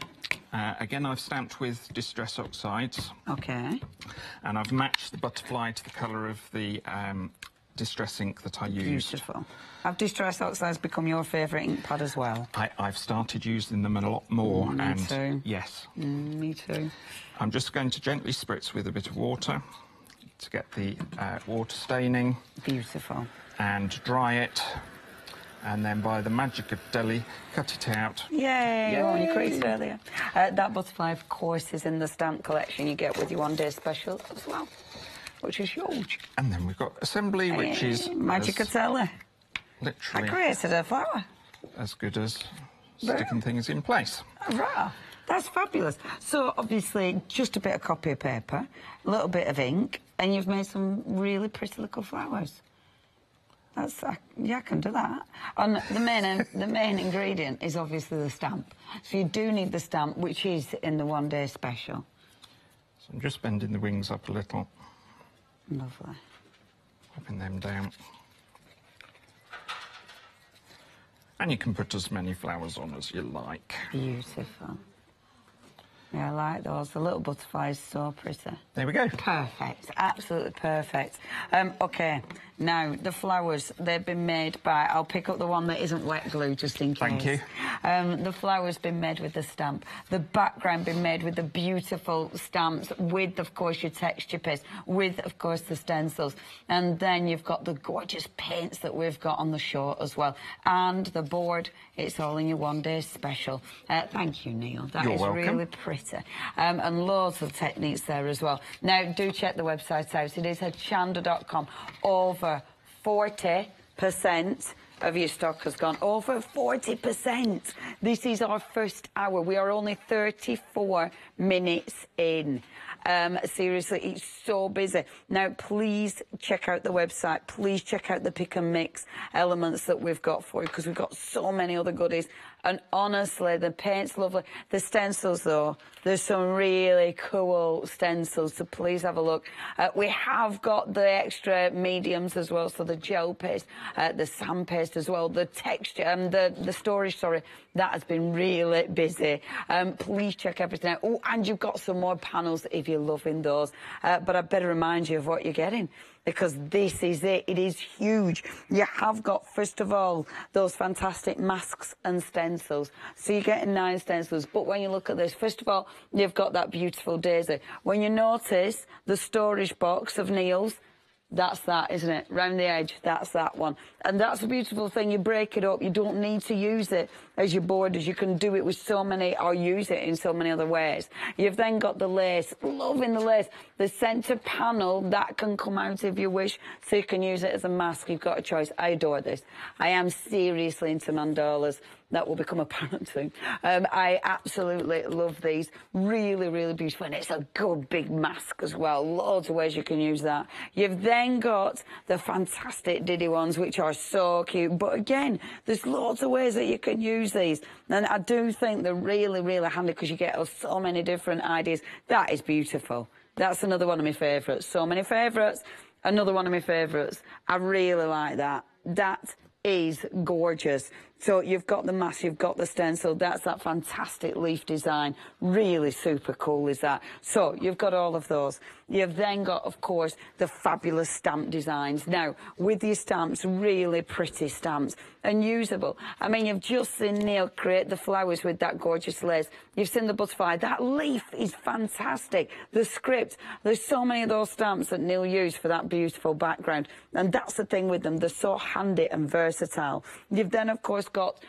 [SPEAKER 16] Again, I've stamped with Distress Oxides.
[SPEAKER 15] OK.
[SPEAKER 16] And I've matched the butterfly to the colour of the Distress ink that I used.
[SPEAKER 15] Beautiful. Have Distress Oxides become your favourite ink pad as well?
[SPEAKER 16] I've started using them a lot more.
[SPEAKER 15] Me too.
[SPEAKER 16] Yes.
[SPEAKER 15] Me too.
[SPEAKER 16] I'm just going to gently spritz with a bit of water to get the water staining.
[SPEAKER 15] Beautiful.
[SPEAKER 16] And dry it. And then by the magic of Delhi, cut it out.
[SPEAKER 15] Yay! Oh, you creased earlier. That butterfly, of course, is in the stamp collection you get with your one-day special as well, which is huge.
[SPEAKER 16] And then we've got assembly, which is...
[SPEAKER 15] Magic of Delhi.
[SPEAKER 16] Literally.
[SPEAKER 15] I created a flower.
[SPEAKER 16] As good as sticking things in place.
[SPEAKER 15] Hurrah! That's fabulous. So, obviously, just a bit of copy paper, a little bit of ink, and you've made some really pretty little flowers. Yeah, I can do that. And the main ingredient is obviously the stamp. So you do need the stamp, which is in the one-day special.
[SPEAKER 16] So I'm just bending the wings up a little.
[SPEAKER 15] Lovely.
[SPEAKER 16] Popping them down. And you can put as many flowers on as you like.
[SPEAKER 15] Beautiful. Yeah, I like those. The little butterflies, so pretty.
[SPEAKER 16] There we go.
[SPEAKER 15] Perfect. Absolutely perfect. OK, now, the flowers, they've been made by... I'll pick up the one that isn't wet glue, just in case.
[SPEAKER 16] Thank you.
[SPEAKER 15] The flower's been made with the stamp. The background been made with the beautiful stamps, with, of course, your texture paste, with, of course, the stencils. And then you've got the gorgeous paints that we've got on the show as well. And the board, it's all in your one-day special. Thank you, Neil. That
[SPEAKER 16] You're
[SPEAKER 15] is
[SPEAKER 16] welcome.
[SPEAKER 15] really pretty. And loads of techniques there as well. Now, do check the website out. It is hochanda.com. Over 40% of your stock has gone. Over 40%. This is our first hour. We are only 34 minutes in. Seriously, it's so busy. Now, please check out the website. Please check out the pick and mix elements that we've got for you, because we've got so many other goodies. And honestly, the paint's lovely. The stencils, though, there's some really cool stencils, so please have a look. We have got the extra mediums as well, so the gel paste, the sand paste as well, the texture, and the storage, sorry, that has been really busy. Please check everything out. Oh, and you've got some more panels if you're loving those. But I better remind you of what you're getting, because this is it. It is huge. You have got, first of all, those fantastic masks and stencils. So you're getting 9 stencils. But when you look at this, first of all, you've got that beautiful daisy. When you notice the storage box of Neil's, that's that, isn't it? Round the edge, that's that one. And that's a beautiful thing. You break it up. You don't need to use it as your borders. You can do it with so many, or use it in so many other ways. You've then got the lace. Loving the lace. The centre panel, that can come out if you wish, so you can use it as a mask. You've got a choice. I adore this. I am seriously into mandalas. That will become apparent soon. I absolutely love these. Really, really beautiful. And it's a good big mask as well. Loads of ways you can use that. You've then got the fantastic Diddy ones, which are so cute. But again, there's loads of ways that you can use these. And I do think they're really, really handy, because you get so many different ideas. That is beautiful. That's another one of my favourites. So many favourites. Another one of my favourites. I really like that. That is gorgeous. So you've got the mask, you've got the stencil. That's that fantastic leaf design. Really super cool is that. So you've got all of those. You've then got, of course, the fabulous stamp designs. Now, with your stamps, really pretty stamps and usable. I mean, you've just seen Neil create the flowers with that gorgeous lace. You've seen the butterfly. That leaf is fantastic. The script, there's so many of those stamps that Neil used for that beautiful background. And that's the thing with them. They're so handy and versatile. You've then, of course, got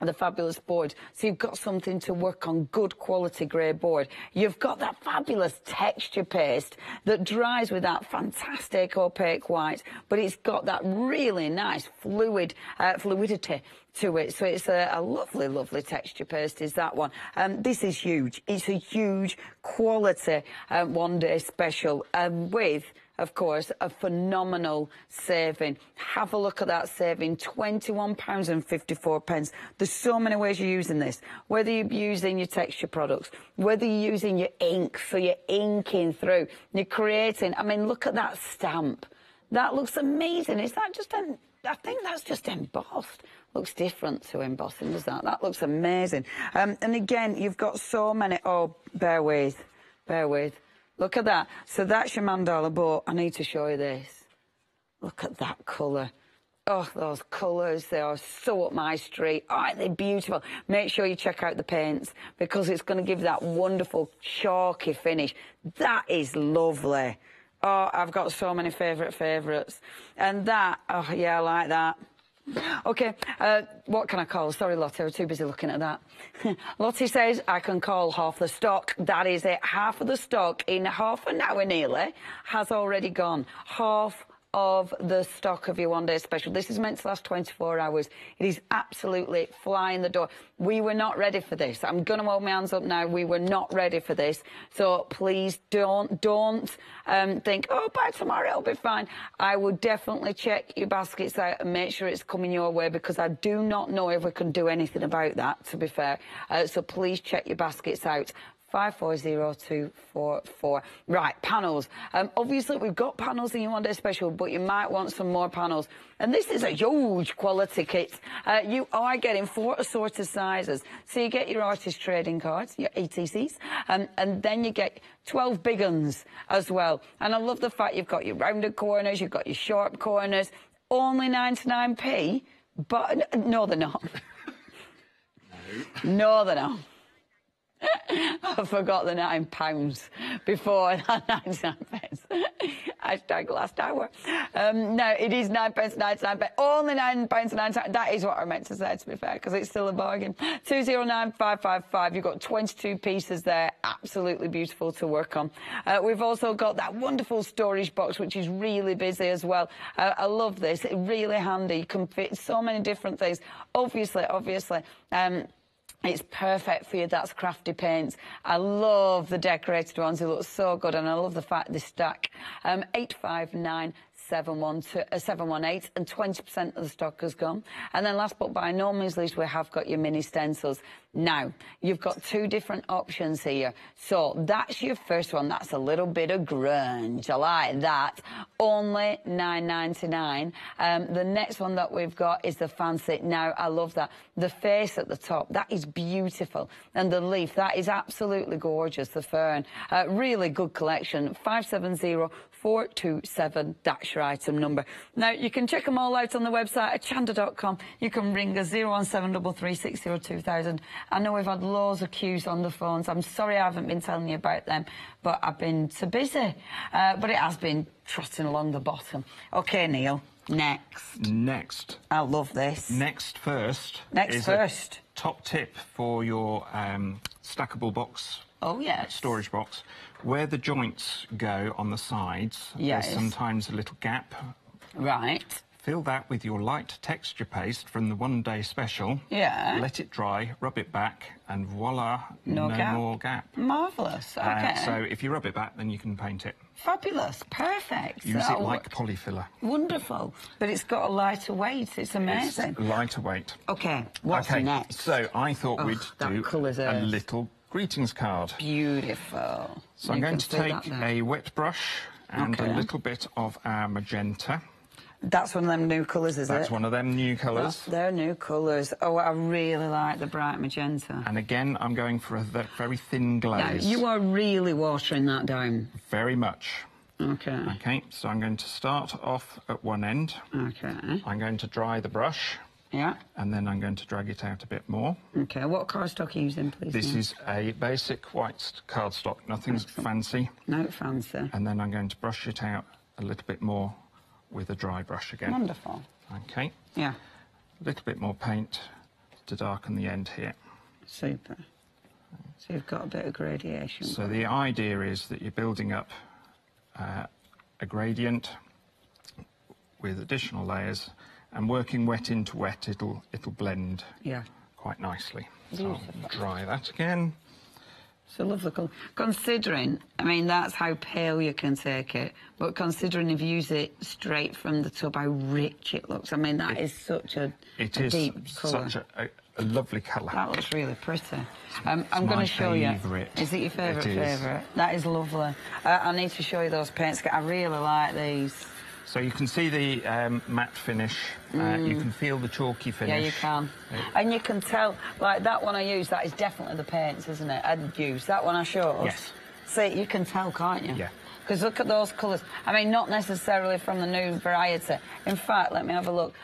[SPEAKER 15] the fabulous board. So you've got something to work on, good quality grey board. You've got that fabulous texture paste that dries with that fantastic opaque white, but it's got that really nice fluidity to it. So it's a lovely, lovely texture paste is that one. This is huge. It's a huge quality one-day special with, of course, a phenomenal saving. Have a look at that saving, £21.54. There's so many ways you're using this. Whether you're using your texture products, whether you're using your ink for your inking through, you're creating, I mean, look at that stamp. That looks amazing. Is that just I think that's just embossed. Looks different to embossing, does that? That looks amazing. And again, you've got so many, oh, bear with. Look at that. So that's your mandala, but I need to show you this. Look at that colour. Oh, those colours, they are so up my street. Aren't they beautiful? Make sure you check out the paints, because it's going to give that wonderful chalky finish. That is lovely. Oh, I've got so many favourites. And that, oh, yeah, I like that. OK, what can I call? Sorry, Lottie, I was too busy looking at that. Lottie says I can call half the stock. That is it. Half of the stock in half an hour nearly has already gone. Half of the stock of your one-day special. This is meant to last 24 hours. It is absolutely flying the door. We were not ready for this. I'm going to hold my hands up now. We were not ready for this. So please don't think, oh, by tomorrow it'll be fine. I would definitely check your baskets out and make sure it's coming your way, because I do not know if we can do anything about that, to be fair. So please check your baskets out. 540244. Right, panels. Obviously, we've got panels in your one-day special, but you might want some more panels. And this is a huge quality kit. You are getting 4 assorted sizes. So you get your artist trading cards, your ATCs, and then you get 12 big uns as well. And I love the fact you've got your rounded corners, you've got your sharp corners, only 99p, but no, they're not. No, they're not. I forgot the £9 before that 99 pence. Hashtag last hour. No, it is £9.99. Only £9.99. That is what I meant to say, to be fair, because it's still a bargain. 209555. You've got 22 pieces there. Absolutely beautiful to work on. We've also got that wonderful storage box, which is really busy as well. I love this. It's really handy. You can fit so many different things. Obviously. It's perfect for you. That's crafty paints. I love the decorated ones. They look so good, and I love the fact they stack. 859718, and 20% of the stock has gone. And then last but by no means least, we have got your mini stencils. Now, you've got 2 different options here. So that's your first one. That's a little bit of grunge. I like that. Only £9.99. The next one that we've got is the fancy. Now, I love that. The face at the top, that is beautiful. And the leaf, that is absolutely gorgeous. The fern. Really good collection. 570427. That's your item number. Now, you can check them all out on the website at hochanda.com. You can ring us 01733602000. I know we've had loads of queues on the phones. I'm sorry I haven't been telling you about them, but I've been so busy. But it has been trotting along the bottom. OK, Neil, next. I love this.
[SPEAKER 16] Next first. Top tip for your stackable box.
[SPEAKER 15] Oh, yes.
[SPEAKER 16] Storage box. Where the joints go on the sides,
[SPEAKER 15] yes,
[SPEAKER 16] there's sometimes a little gap.
[SPEAKER 15] Right.
[SPEAKER 16] Fill that with your light texture paste from the one-day special.
[SPEAKER 15] Yeah.
[SPEAKER 16] Let it dry, rub it back, and voila,
[SPEAKER 15] no
[SPEAKER 16] more gap.
[SPEAKER 15] Marvellous, OK.
[SPEAKER 16] So if you rub it back, then you can paint it.
[SPEAKER 15] Fabulous, perfect.
[SPEAKER 16] Use it like polyfiller.
[SPEAKER 15] Wonderful. But it's got a lighter weight, it's amazing.
[SPEAKER 16] It's lighter weight.
[SPEAKER 15] OK, what's next?
[SPEAKER 16] So I thought we'd do a little greetings card.
[SPEAKER 15] Beautiful.
[SPEAKER 16] So I'm going to take a wet brush and a little bit of our magenta.
[SPEAKER 15] That's one of them new colours, is it?
[SPEAKER 16] That's one of them new colours.
[SPEAKER 15] They're new colours. Oh, I really like the bright magenta.
[SPEAKER 16] And again, I'm going for a very thin glaze.
[SPEAKER 15] Now, you are really watering that down.
[SPEAKER 16] Very much.
[SPEAKER 15] OK.
[SPEAKER 16] OK, so I'm going to start off at one end.
[SPEAKER 15] OK.
[SPEAKER 16] I'm going to dry the brush.
[SPEAKER 15] Yeah.
[SPEAKER 16] And then I'm going to drag it out a bit more.
[SPEAKER 15] OK, what cardstock are you using, please?
[SPEAKER 16] This is a basic white cardstock, nothing fancy.
[SPEAKER 15] No fancy.
[SPEAKER 16] And then I'm going to brush it out a little bit more with a dry brush again.
[SPEAKER 15] Wonderful.
[SPEAKER 16] OK.
[SPEAKER 15] Yeah.
[SPEAKER 16] A little bit more paint to darken the end here.
[SPEAKER 15] Super. So you've got a bit of gradation.
[SPEAKER 16] So the idea is that you're building up a gradient with additional layers, and working wet into wet, it'll blend quite nicely. So I'll dry that again.
[SPEAKER 15] It's a lovely colour. Considering, I mean, that's how pale you can take it, but considering if you use it straight from the tub, how rich it looks. I mean, that is such a deep colour.
[SPEAKER 16] Such a lovely colour.
[SPEAKER 15] That looks really pretty. I'm going to show you. Is it your favourite? That is lovely. I need to show you those paints. I really like these.
[SPEAKER 16] So you can see the matte finish. You can feel the chalky finish.
[SPEAKER 15] Yeah, you can. And you can tell, like that one I use, that is definitely the paints, isn't it? I'd use that one I showed.
[SPEAKER 16] Yes.
[SPEAKER 15] See, you can tell, can't you?
[SPEAKER 16] Yeah.
[SPEAKER 15] Because look at those colours. I mean, not necessarily from the new variety. In fact, let me have a look.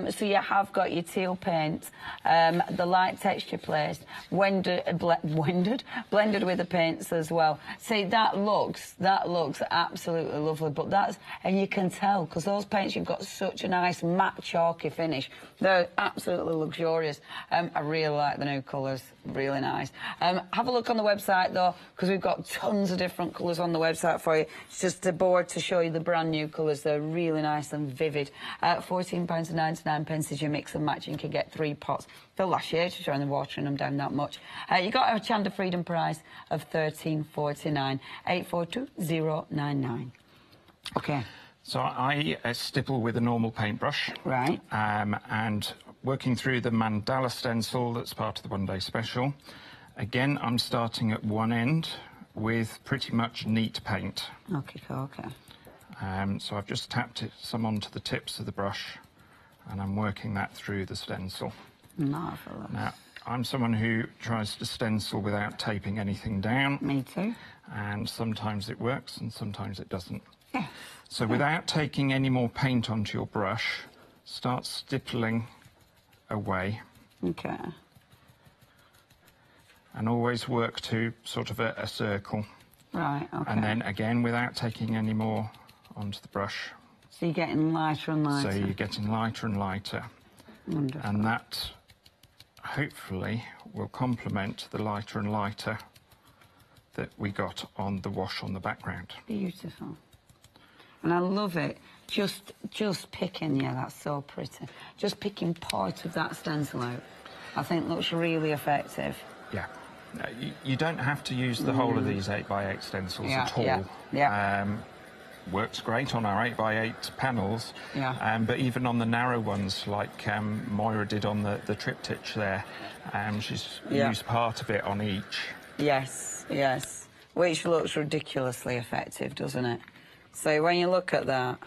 [SPEAKER 15] So you have got your teal paint, the light texture placed, blended with the paints as well. See, that looks absolutely lovely. But and you can tell, because those paints, you've got such a nice matte chalky finish. They're absolutely luxurious. I really like the new colours. Really nice. Have a look on the website, though, because we've got tons of different colours on the website for you. It's just a board to show you the brand new colours. They're really nice and vivid. £14.99 is your mix and match. You can get 3 pots. They'll last you ages during the watering them down that much. You got a Hochanda Freedom price of £13.49. 842099. OK.
[SPEAKER 16] So I stipple with a normal paintbrush.
[SPEAKER 15] Right.
[SPEAKER 16] And working through the mandala stencil that's part of the one-day special. Again, I'm starting at one end with pretty much neat paint.
[SPEAKER 15] Okay.
[SPEAKER 16] So I've just tapped some onto the tips of the brush, and I'm working that through the stencil.
[SPEAKER 15] Marvellous.
[SPEAKER 16] Now, I'm someone who tries to stencil without taping anything down.
[SPEAKER 15] Me too.
[SPEAKER 16] And sometimes it works and sometimes it doesn't.
[SPEAKER 15] Yeah.
[SPEAKER 16] So without taking any more paint onto your brush, start stippling away.
[SPEAKER 15] Okay.
[SPEAKER 16] And always work to sort of a circle.
[SPEAKER 15] Right, okay.
[SPEAKER 16] And then again, without taking any more onto the brush.
[SPEAKER 15] So you're getting lighter and lighter.
[SPEAKER 16] So you're getting lighter and lighter.
[SPEAKER 15] Wonderful.
[SPEAKER 16] And that, hopefully, will complement the lighter and lighter that we got on the wash on the background.
[SPEAKER 15] Beautiful. And I love it. Just picking, yeah, that's so pretty. Just picking part of that stencil out, I think looks really effective.
[SPEAKER 16] Yeah. You don't have to use the whole of these 8x8 stencils at all.
[SPEAKER 15] Yeah.
[SPEAKER 16] Works great on our 8x8 panels, but even on the narrow ones, like Moira did on the triptych there, she's used part of it on each.
[SPEAKER 15] Yes, yes. Which looks ridiculously effective, doesn't it? So when you look at that,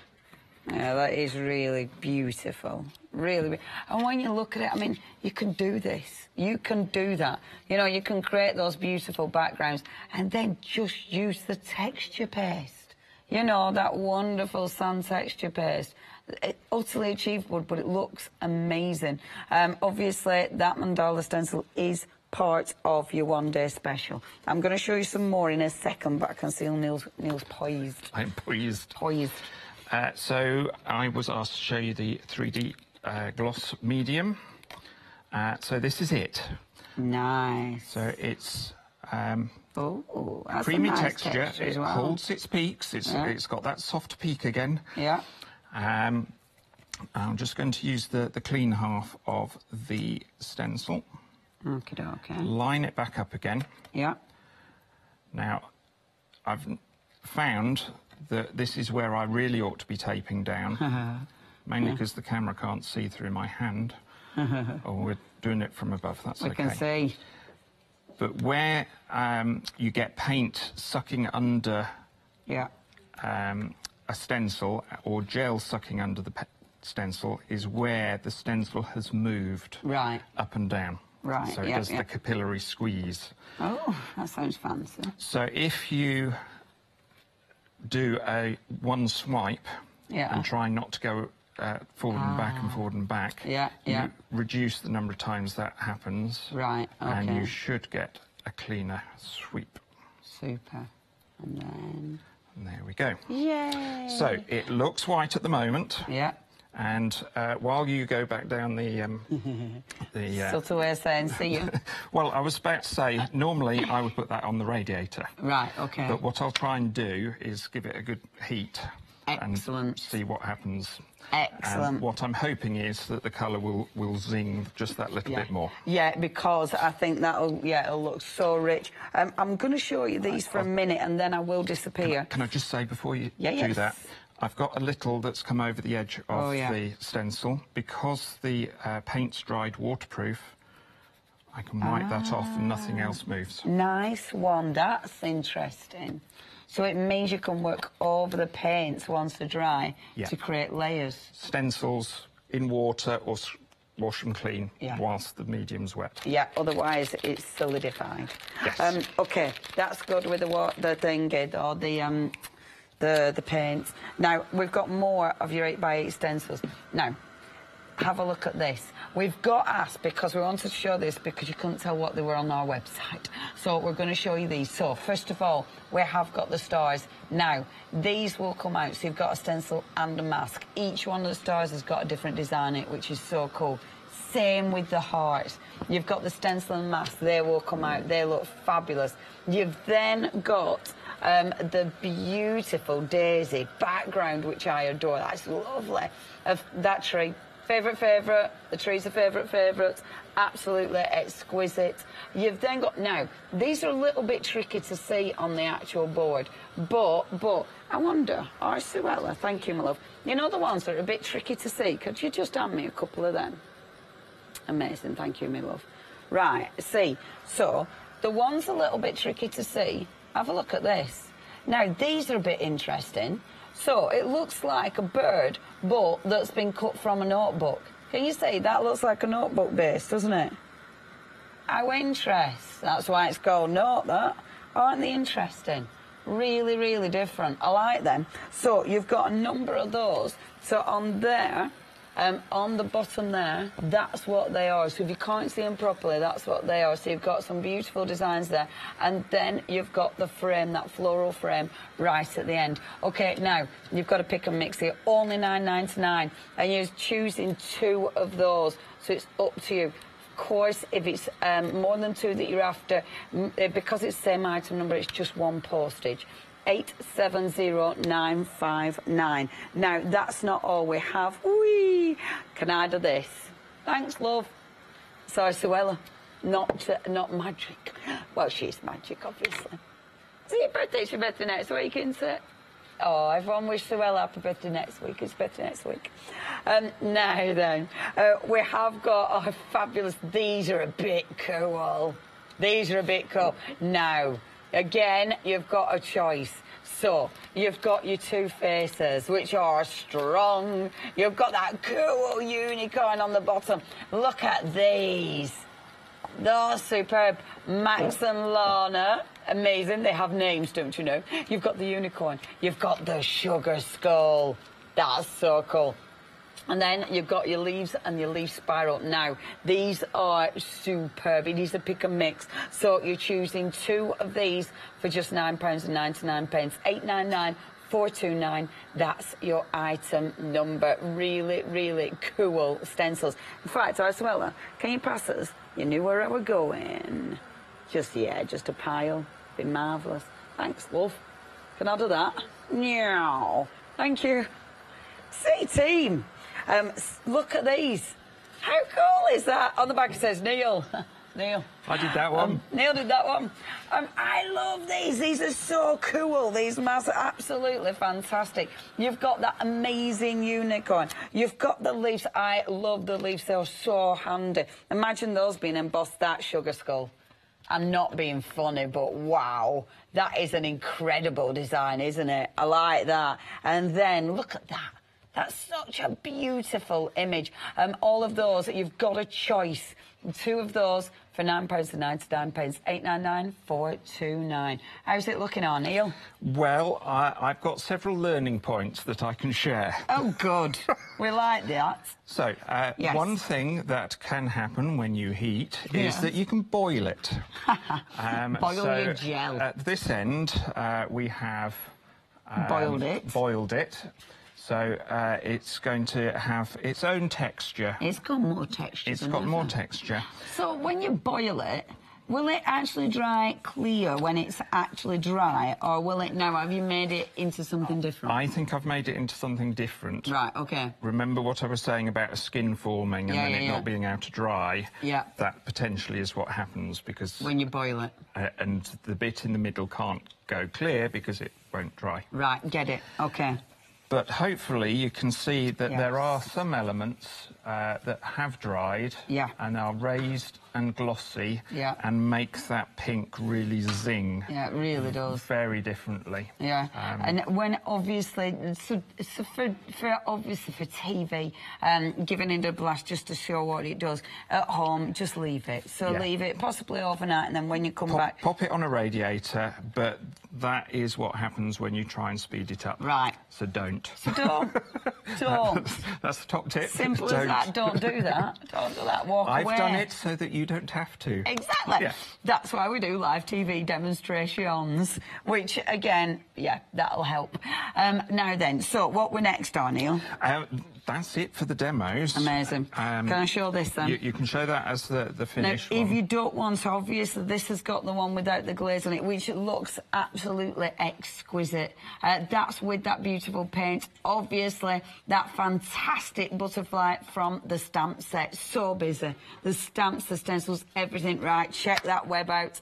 [SPEAKER 15] yeah, that is really beautiful. Really. And when you look at it, I mean, you can do this. You can do that. You know, you can create those beautiful backgrounds and then just use the texture paste. You know, that wonderful sand texture paste. It's utterly achievable, but it looks amazing. Obviously, that mandala stencil is part of your one-day special. I'm going to show you some more in a second, but I can see Neil's poised.
[SPEAKER 16] I'm poised.
[SPEAKER 15] Poised.
[SPEAKER 16] So I was asked to show you the 3D gloss medium. So this is it.
[SPEAKER 15] Nice.
[SPEAKER 16] So it's
[SPEAKER 15] that's
[SPEAKER 16] creamy
[SPEAKER 15] a nice
[SPEAKER 16] texture.
[SPEAKER 15] It
[SPEAKER 16] well. Holds its peaks. It's got that soft peak again.
[SPEAKER 15] Yeah.
[SPEAKER 16] I'm just going to use the clean half of the stencil.
[SPEAKER 15] Okay.
[SPEAKER 16] Line it back up again.
[SPEAKER 15] Yeah.
[SPEAKER 16] Now, I've found that this is where I really ought to be taping down, mainly because the camera can't see through my hand. Or we're doing it from above, that's okay.
[SPEAKER 15] We can see.
[SPEAKER 16] But where you get paint sucking under a stencil or gel sucking under the stencil is where the stencil has moved up and down.
[SPEAKER 15] Right,
[SPEAKER 16] so it does the capillary squeeze.
[SPEAKER 15] Oh, that sounds fancy.
[SPEAKER 16] So if you do one swipe and try not to go forward and back and forward and back, you reduce the number of times that happens.
[SPEAKER 15] Right, okay.
[SPEAKER 16] And you should get a cleaner sweep.
[SPEAKER 15] Super. And then...
[SPEAKER 16] And there we go.
[SPEAKER 15] Yay!
[SPEAKER 16] So it looks white at the moment.
[SPEAKER 15] Yeah.
[SPEAKER 16] And while you go back down the
[SPEAKER 15] subtle way of saying see you.
[SPEAKER 16] Well, I was about to say, normally I would put that on the radiator.
[SPEAKER 15] Right, okay.
[SPEAKER 16] But what I'll try and do is give it a good heat.
[SPEAKER 15] Excellent.
[SPEAKER 16] And see what happens.
[SPEAKER 15] Excellent.
[SPEAKER 16] And what I'm hoping is that the colour will zing just that little bit more.
[SPEAKER 15] Yeah, because I think it'll look so rich. I'm going to show you these for a minute and then I will disappear.
[SPEAKER 16] Can I just say before you do that, I've got a little that's come over the edge of the stencil. Because the paint's dried waterproof, I can wipe that off and nothing else moves.
[SPEAKER 15] Nice one, that's interesting. So it means you can work over the paints once they're dry to create layers.
[SPEAKER 16] Stencils in water or wash them clean whilst the medium's wet.
[SPEAKER 15] Yeah, otherwise it's solidified.
[SPEAKER 16] Yes.
[SPEAKER 15] OK, that's good with the thing, or the paint. Now, we've got more of your 8x8 stencils. Now, have a look at this. We've got asked, because we wanted to show this, because you couldn't tell what they were on our website. So we're going to show you these. So, first of all, we have got the stars. Now, these will come out, so you've got a stencil and a mask. Each one of the stars has got a different design in it, which is so cool. Same with the heart. You've got the stencil and mask. They will come out. They look fabulous. You've then got the beautiful daisy background, which I adore. That's lovely. Of that tree. Favourite. The tree's a favourite. Absolutely exquisite. You've then got... Now, these are a little bit tricky to see on the actual board, but I wonder... Oh, Suella, thank you, my love. You know the ones that are a bit tricky to see? Could you just hand me a couple of them? Amazing, thank you, my love. Right, see, so... The one's a little bit tricky to see. Have a look at this. Now, these are a bit interesting. So, it looks like a bird, but that's been cut from a notebook. Can you see? That looks like a notebook base, doesn't it? How interesting. That's why it's called note, that. Aren't they interesting? Really, really different. I like them. So, you've got a number of those. So, on there... on the bottom there, that's what they are. So if you can't see them properly, that's what they are. So you've got some beautiful designs there. And then you've got the frame, that floral frame, right at the end. OK, now, you've got to pick and mix here. Only $9.99. And you're choosing 2 of those. So it's up to you. Of course, if it's more than 2 that you're after, because it's the same item number, it's just 1 postage. 870959. Now, that's not all we have. Whee! Can I do this? Thanks, love. Sorry, Suella. Not magic. Well, she's magic, obviously. Is it your birthday? It's your birthday next week, isn't it? Oh, everyone wish Suella happy birthday next week. It's birthday next week. Now then, we have got our fabulous... These are a bit cool. These are a bit cool. Now... Again, you've got a choice. So, you've got your 2 faces, which are strong. You've got that cool unicorn on the bottom. Look at these. They're superb. Max and Lana, amazing. They have names, don't you know? You've got the unicorn. You've got the sugar skull. That's so cool. And then you've got your leaves and your leaf spiral. Now, these are superb. These are pick and mix. So you're choosing 2 of these for just £9.99. £8.99. That's your item number. Really, really cool stencils. In fact, Isabella, can you pass us? You knew where I were going. Just a pile. Be marvellous. Thanks, love. Can I do that? No. Thank you. See, team. Look at these. How cool is that? On the back it says Neil. Neil.
[SPEAKER 16] I did that one.
[SPEAKER 15] Neil did that one. I love these. These are so cool. These masks are absolutely fantastic. You've got that amazing unicorn. You've got the leaves. I love the leaves. They're so handy. Imagine those being embossed, that sugar skull. I'm not being funny, but wow. That is an incredible design, isn't it? I like that. And then, look at that. That's such a beautiful image. All of those, you've got a choice. 2 of those for £9.99, £8.99, How's it looking on, Neil?
[SPEAKER 16] Well, I've got several learning points that I can share.
[SPEAKER 15] Oh, good. We like that.
[SPEAKER 16] So,
[SPEAKER 15] yes.
[SPEAKER 16] One thing that can happen when you heat is that you can boil it.
[SPEAKER 15] Boil your gel.
[SPEAKER 16] At this end, we have...
[SPEAKER 15] boiled
[SPEAKER 16] it. So it's going to have its own texture.
[SPEAKER 15] It's got more texture.
[SPEAKER 16] It's got more texture.
[SPEAKER 15] So when you boil it, will it actually dry clear when it's actually dry, or will it now? Have you made it into something different?
[SPEAKER 16] I think I've made it into something different.
[SPEAKER 15] Right. Okay.
[SPEAKER 16] Remember what I was saying about a skin forming and then it not being able to dry?
[SPEAKER 15] Yeah.
[SPEAKER 16] That potentially is what happens because
[SPEAKER 15] when you boil it,
[SPEAKER 16] and the bit in the middle can't go clear because it won't dry.
[SPEAKER 15] Right. Get it. Okay.
[SPEAKER 16] But hopefully you can see that there are some elements that have dried and are raised and glossy and makes that pink really zing.
[SPEAKER 15] Yeah, it really does.
[SPEAKER 16] Very differently.
[SPEAKER 15] Yeah, and when obviously, so obviously for TV, giving it a blast just to show what it does. At home, just leave it. So leave it possibly overnight, and then when you come back...
[SPEAKER 16] Pop it on a radiator, but that is what happens when you try and speed it up.
[SPEAKER 15] Right.
[SPEAKER 16] So don't.
[SPEAKER 15] So don't. Don't.
[SPEAKER 16] That's the top tip.
[SPEAKER 15] Simple as that. Don't do that. Don't do that. Walk away.
[SPEAKER 16] I've done it so that you don't have to.
[SPEAKER 15] Exactly.
[SPEAKER 16] Yeah.
[SPEAKER 15] That's why we do live TV demonstrations, which, again, that'll help. Now then, so what we're next on, Neil?
[SPEAKER 16] That's it for the demos.
[SPEAKER 15] Amazing. Can I show this then?
[SPEAKER 16] You can show that as the finish
[SPEAKER 15] now, if you don't want to, obviously this has got the one without the glaze on it, which looks absolutely exquisite. That's with that beautiful paint. Obviously, that fantastic butterfly from the stamp set. So busy. The stamps, the stencils, everything right. Check that web out.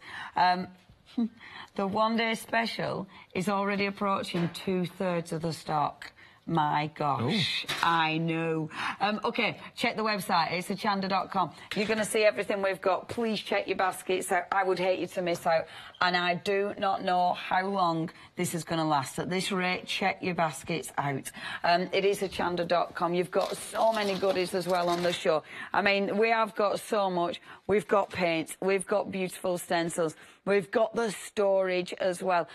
[SPEAKER 15] The one-day special is already approaching 2/3 of the stock. My gosh, I know. OK, check the website. It's hochanda.com. You're going to see everything we've got. Please check your baskets out. I would hate you to miss out. And I do not know how long this is going to last. At this rate, check your baskets out. It is hochanda.com. You've got so many goodies as well on the show. I mean, we have got so much. We've got paints. We've got beautiful stencils. We've got the storage as well.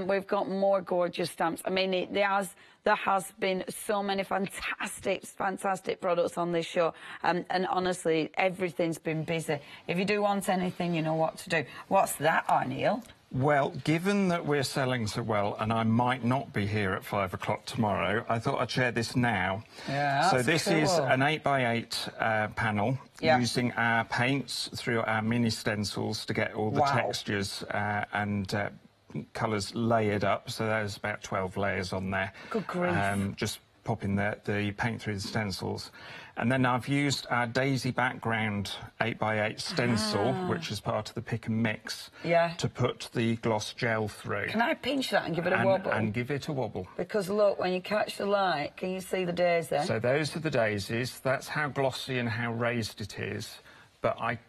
[SPEAKER 15] We've got more gorgeous stamps. I mean, there has been so many fantastic products on this show. And honestly, everything's been busy. If you do want anything, you know what to do. What's that, Arneil?
[SPEAKER 16] Well, given that we're selling so well and I might not be here at 5 o'clock tomorrow, I thought I'd share this now.
[SPEAKER 15] Yeah,
[SPEAKER 16] so this
[SPEAKER 15] cool.
[SPEAKER 16] is an 8x8 panel using our paints through our mini stencils to get all the textures and colours layered up. So there's about 12 layers on there.
[SPEAKER 15] Good grief.
[SPEAKER 16] Just popping the paint through the stencils. And then I've used our daisy background 8x8 stencil, which is part of the pick and mix, to put the gloss gel through.
[SPEAKER 15] Can I pinch that and give it a wobble?
[SPEAKER 16] And give it a wobble.
[SPEAKER 15] Because look, when you catch the light, can you see the daisy?
[SPEAKER 16] So those are the daisies. That's how glossy and how raised it is. But I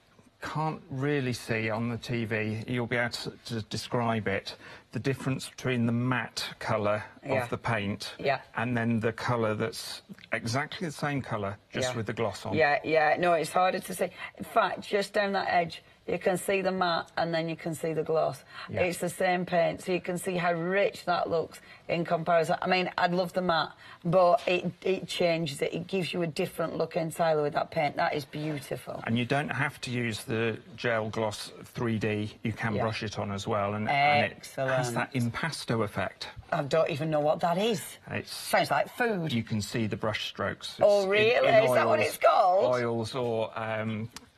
[SPEAKER 16] can't really see on the TV, you'll be able to describe it, the difference between the matte colour of the paint and then the colour that's exactly the same colour, just with the gloss on.
[SPEAKER 15] No, it's harder to see. In fact, just down that edge, you can see the matte and then you can see the gloss. It's the same paint, so you can see how rich that looks in comparison. I mean, I'd love the matte, but it changes it. It gives you a different look entirely with that paint. That is beautiful.
[SPEAKER 16] And you don't have to use the gel gloss 3D. You can brush it on as well. And it has that impasto effect.
[SPEAKER 15] I don't even know what that is.
[SPEAKER 16] It
[SPEAKER 15] sounds like food.
[SPEAKER 16] You can see the brush strokes.
[SPEAKER 15] Oh, really? Is that what it's called?
[SPEAKER 16] Oils or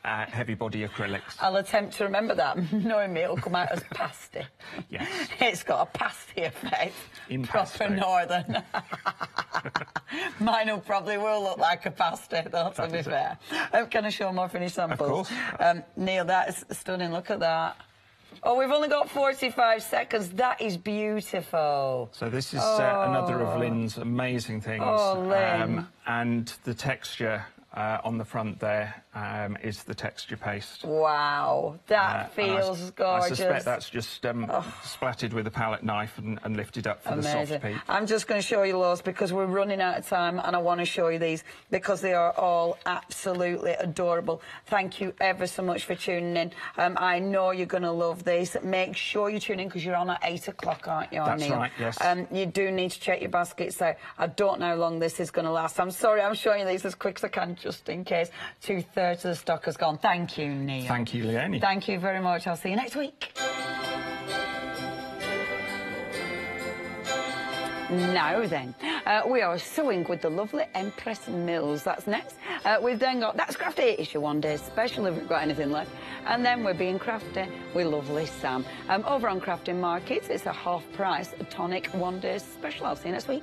[SPEAKER 16] heavy body acrylics.
[SPEAKER 15] I'll attempt to remember that. Knowing me, it'll come out as pasty.
[SPEAKER 16] Yes.
[SPEAKER 15] It's got a pasty effect.
[SPEAKER 16] Impasto.
[SPEAKER 15] Proper northern. Mine probably will look like a pasty, though, to be fair. Can I show more finished samples?
[SPEAKER 16] Of course.
[SPEAKER 15] Neil, that is stunning. Look at that. Oh, we've only got 45 seconds. That is beautiful.
[SPEAKER 16] So this is another of Lynn's amazing things.
[SPEAKER 15] Oh, Lynn.
[SPEAKER 16] And the texture on the front there is the texture paste.
[SPEAKER 15] Wow, that feels gorgeous.
[SPEAKER 16] I suspect that's just splattered with a palette knife and lifted up for the soft peak.
[SPEAKER 15] I'm just going to show you those because we're running out of time and I want to show you these because they are all absolutely adorable. Thank you ever so much for tuning in. I know you're going to love these. Make sure you tune in because you're on at 8 o'clock, aren't you,
[SPEAKER 16] That's
[SPEAKER 15] Neil?
[SPEAKER 16] right, yes.
[SPEAKER 15] You do need to check your baskets out. I don't know how long this is going to last. I'm sorry, I'm showing you these as quick as I can just in case 2/3 of the stock has gone. Thank you, Neil.
[SPEAKER 16] Thank you, Leonie.
[SPEAKER 15] Thank you very much. I'll see you next week. Now then, we are sewing with the lovely Empress Mills. That's next. We've then got That's Crafty issue 1 day special if we've got anything left. And then we're being crafty with lovely Sam. Over on Crafting Markets, it's a half price tonic 1 day special. I'll see you next week.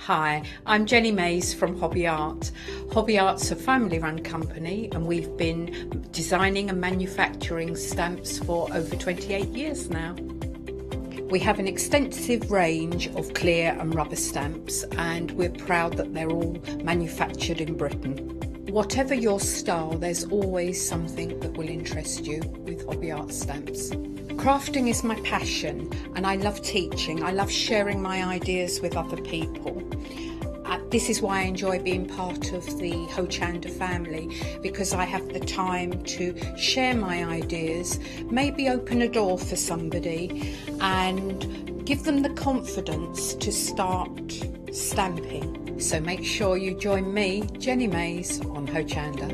[SPEAKER 17] Hi, I'm Jenny Mays from Hobby Art. Hobby Art's a family-run company and we've been designing and manufacturing stamps for over 28 years now. We have an extensive range of clear and rubber stamps and we're proud that they're all manufactured in Britain. Whatever your style, there's always something that will interest you with Hobby Art stamps. Crafting is my passion and I love teaching. I love sharing my ideas with other people. This is why I enjoy being part of the Hochanda family, because I have the time to share my ideas, maybe open a door for somebody and give them the confidence to start stamping. So make sure you join me, Jenny Mays, on Hochanda.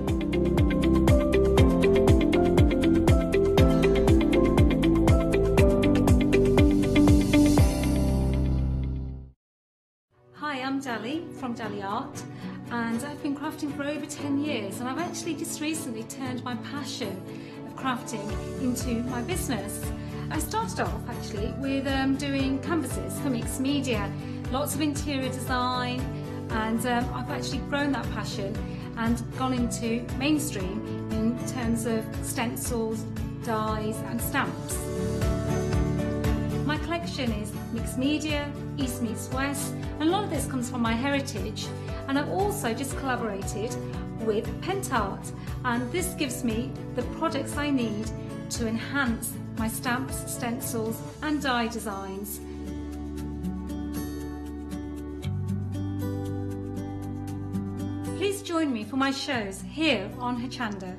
[SPEAKER 18] I'm Dali from Dali Art and I've been crafting for over 10 years and I've actually just recently turned my passion of crafting into my business. I started off actually with doing canvases for mixed media, lots of interior design, and I've actually grown that passion and gone into mainstream in terms of stencils, dies and stamps. My collection is mixed media, East meets West, and a lot of this comes from my heritage. And I've also just collaborated with Pentart, and this gives me the products I need to enhance my stamps, stencils and die designs. Please join me for my shows here on Hochanda.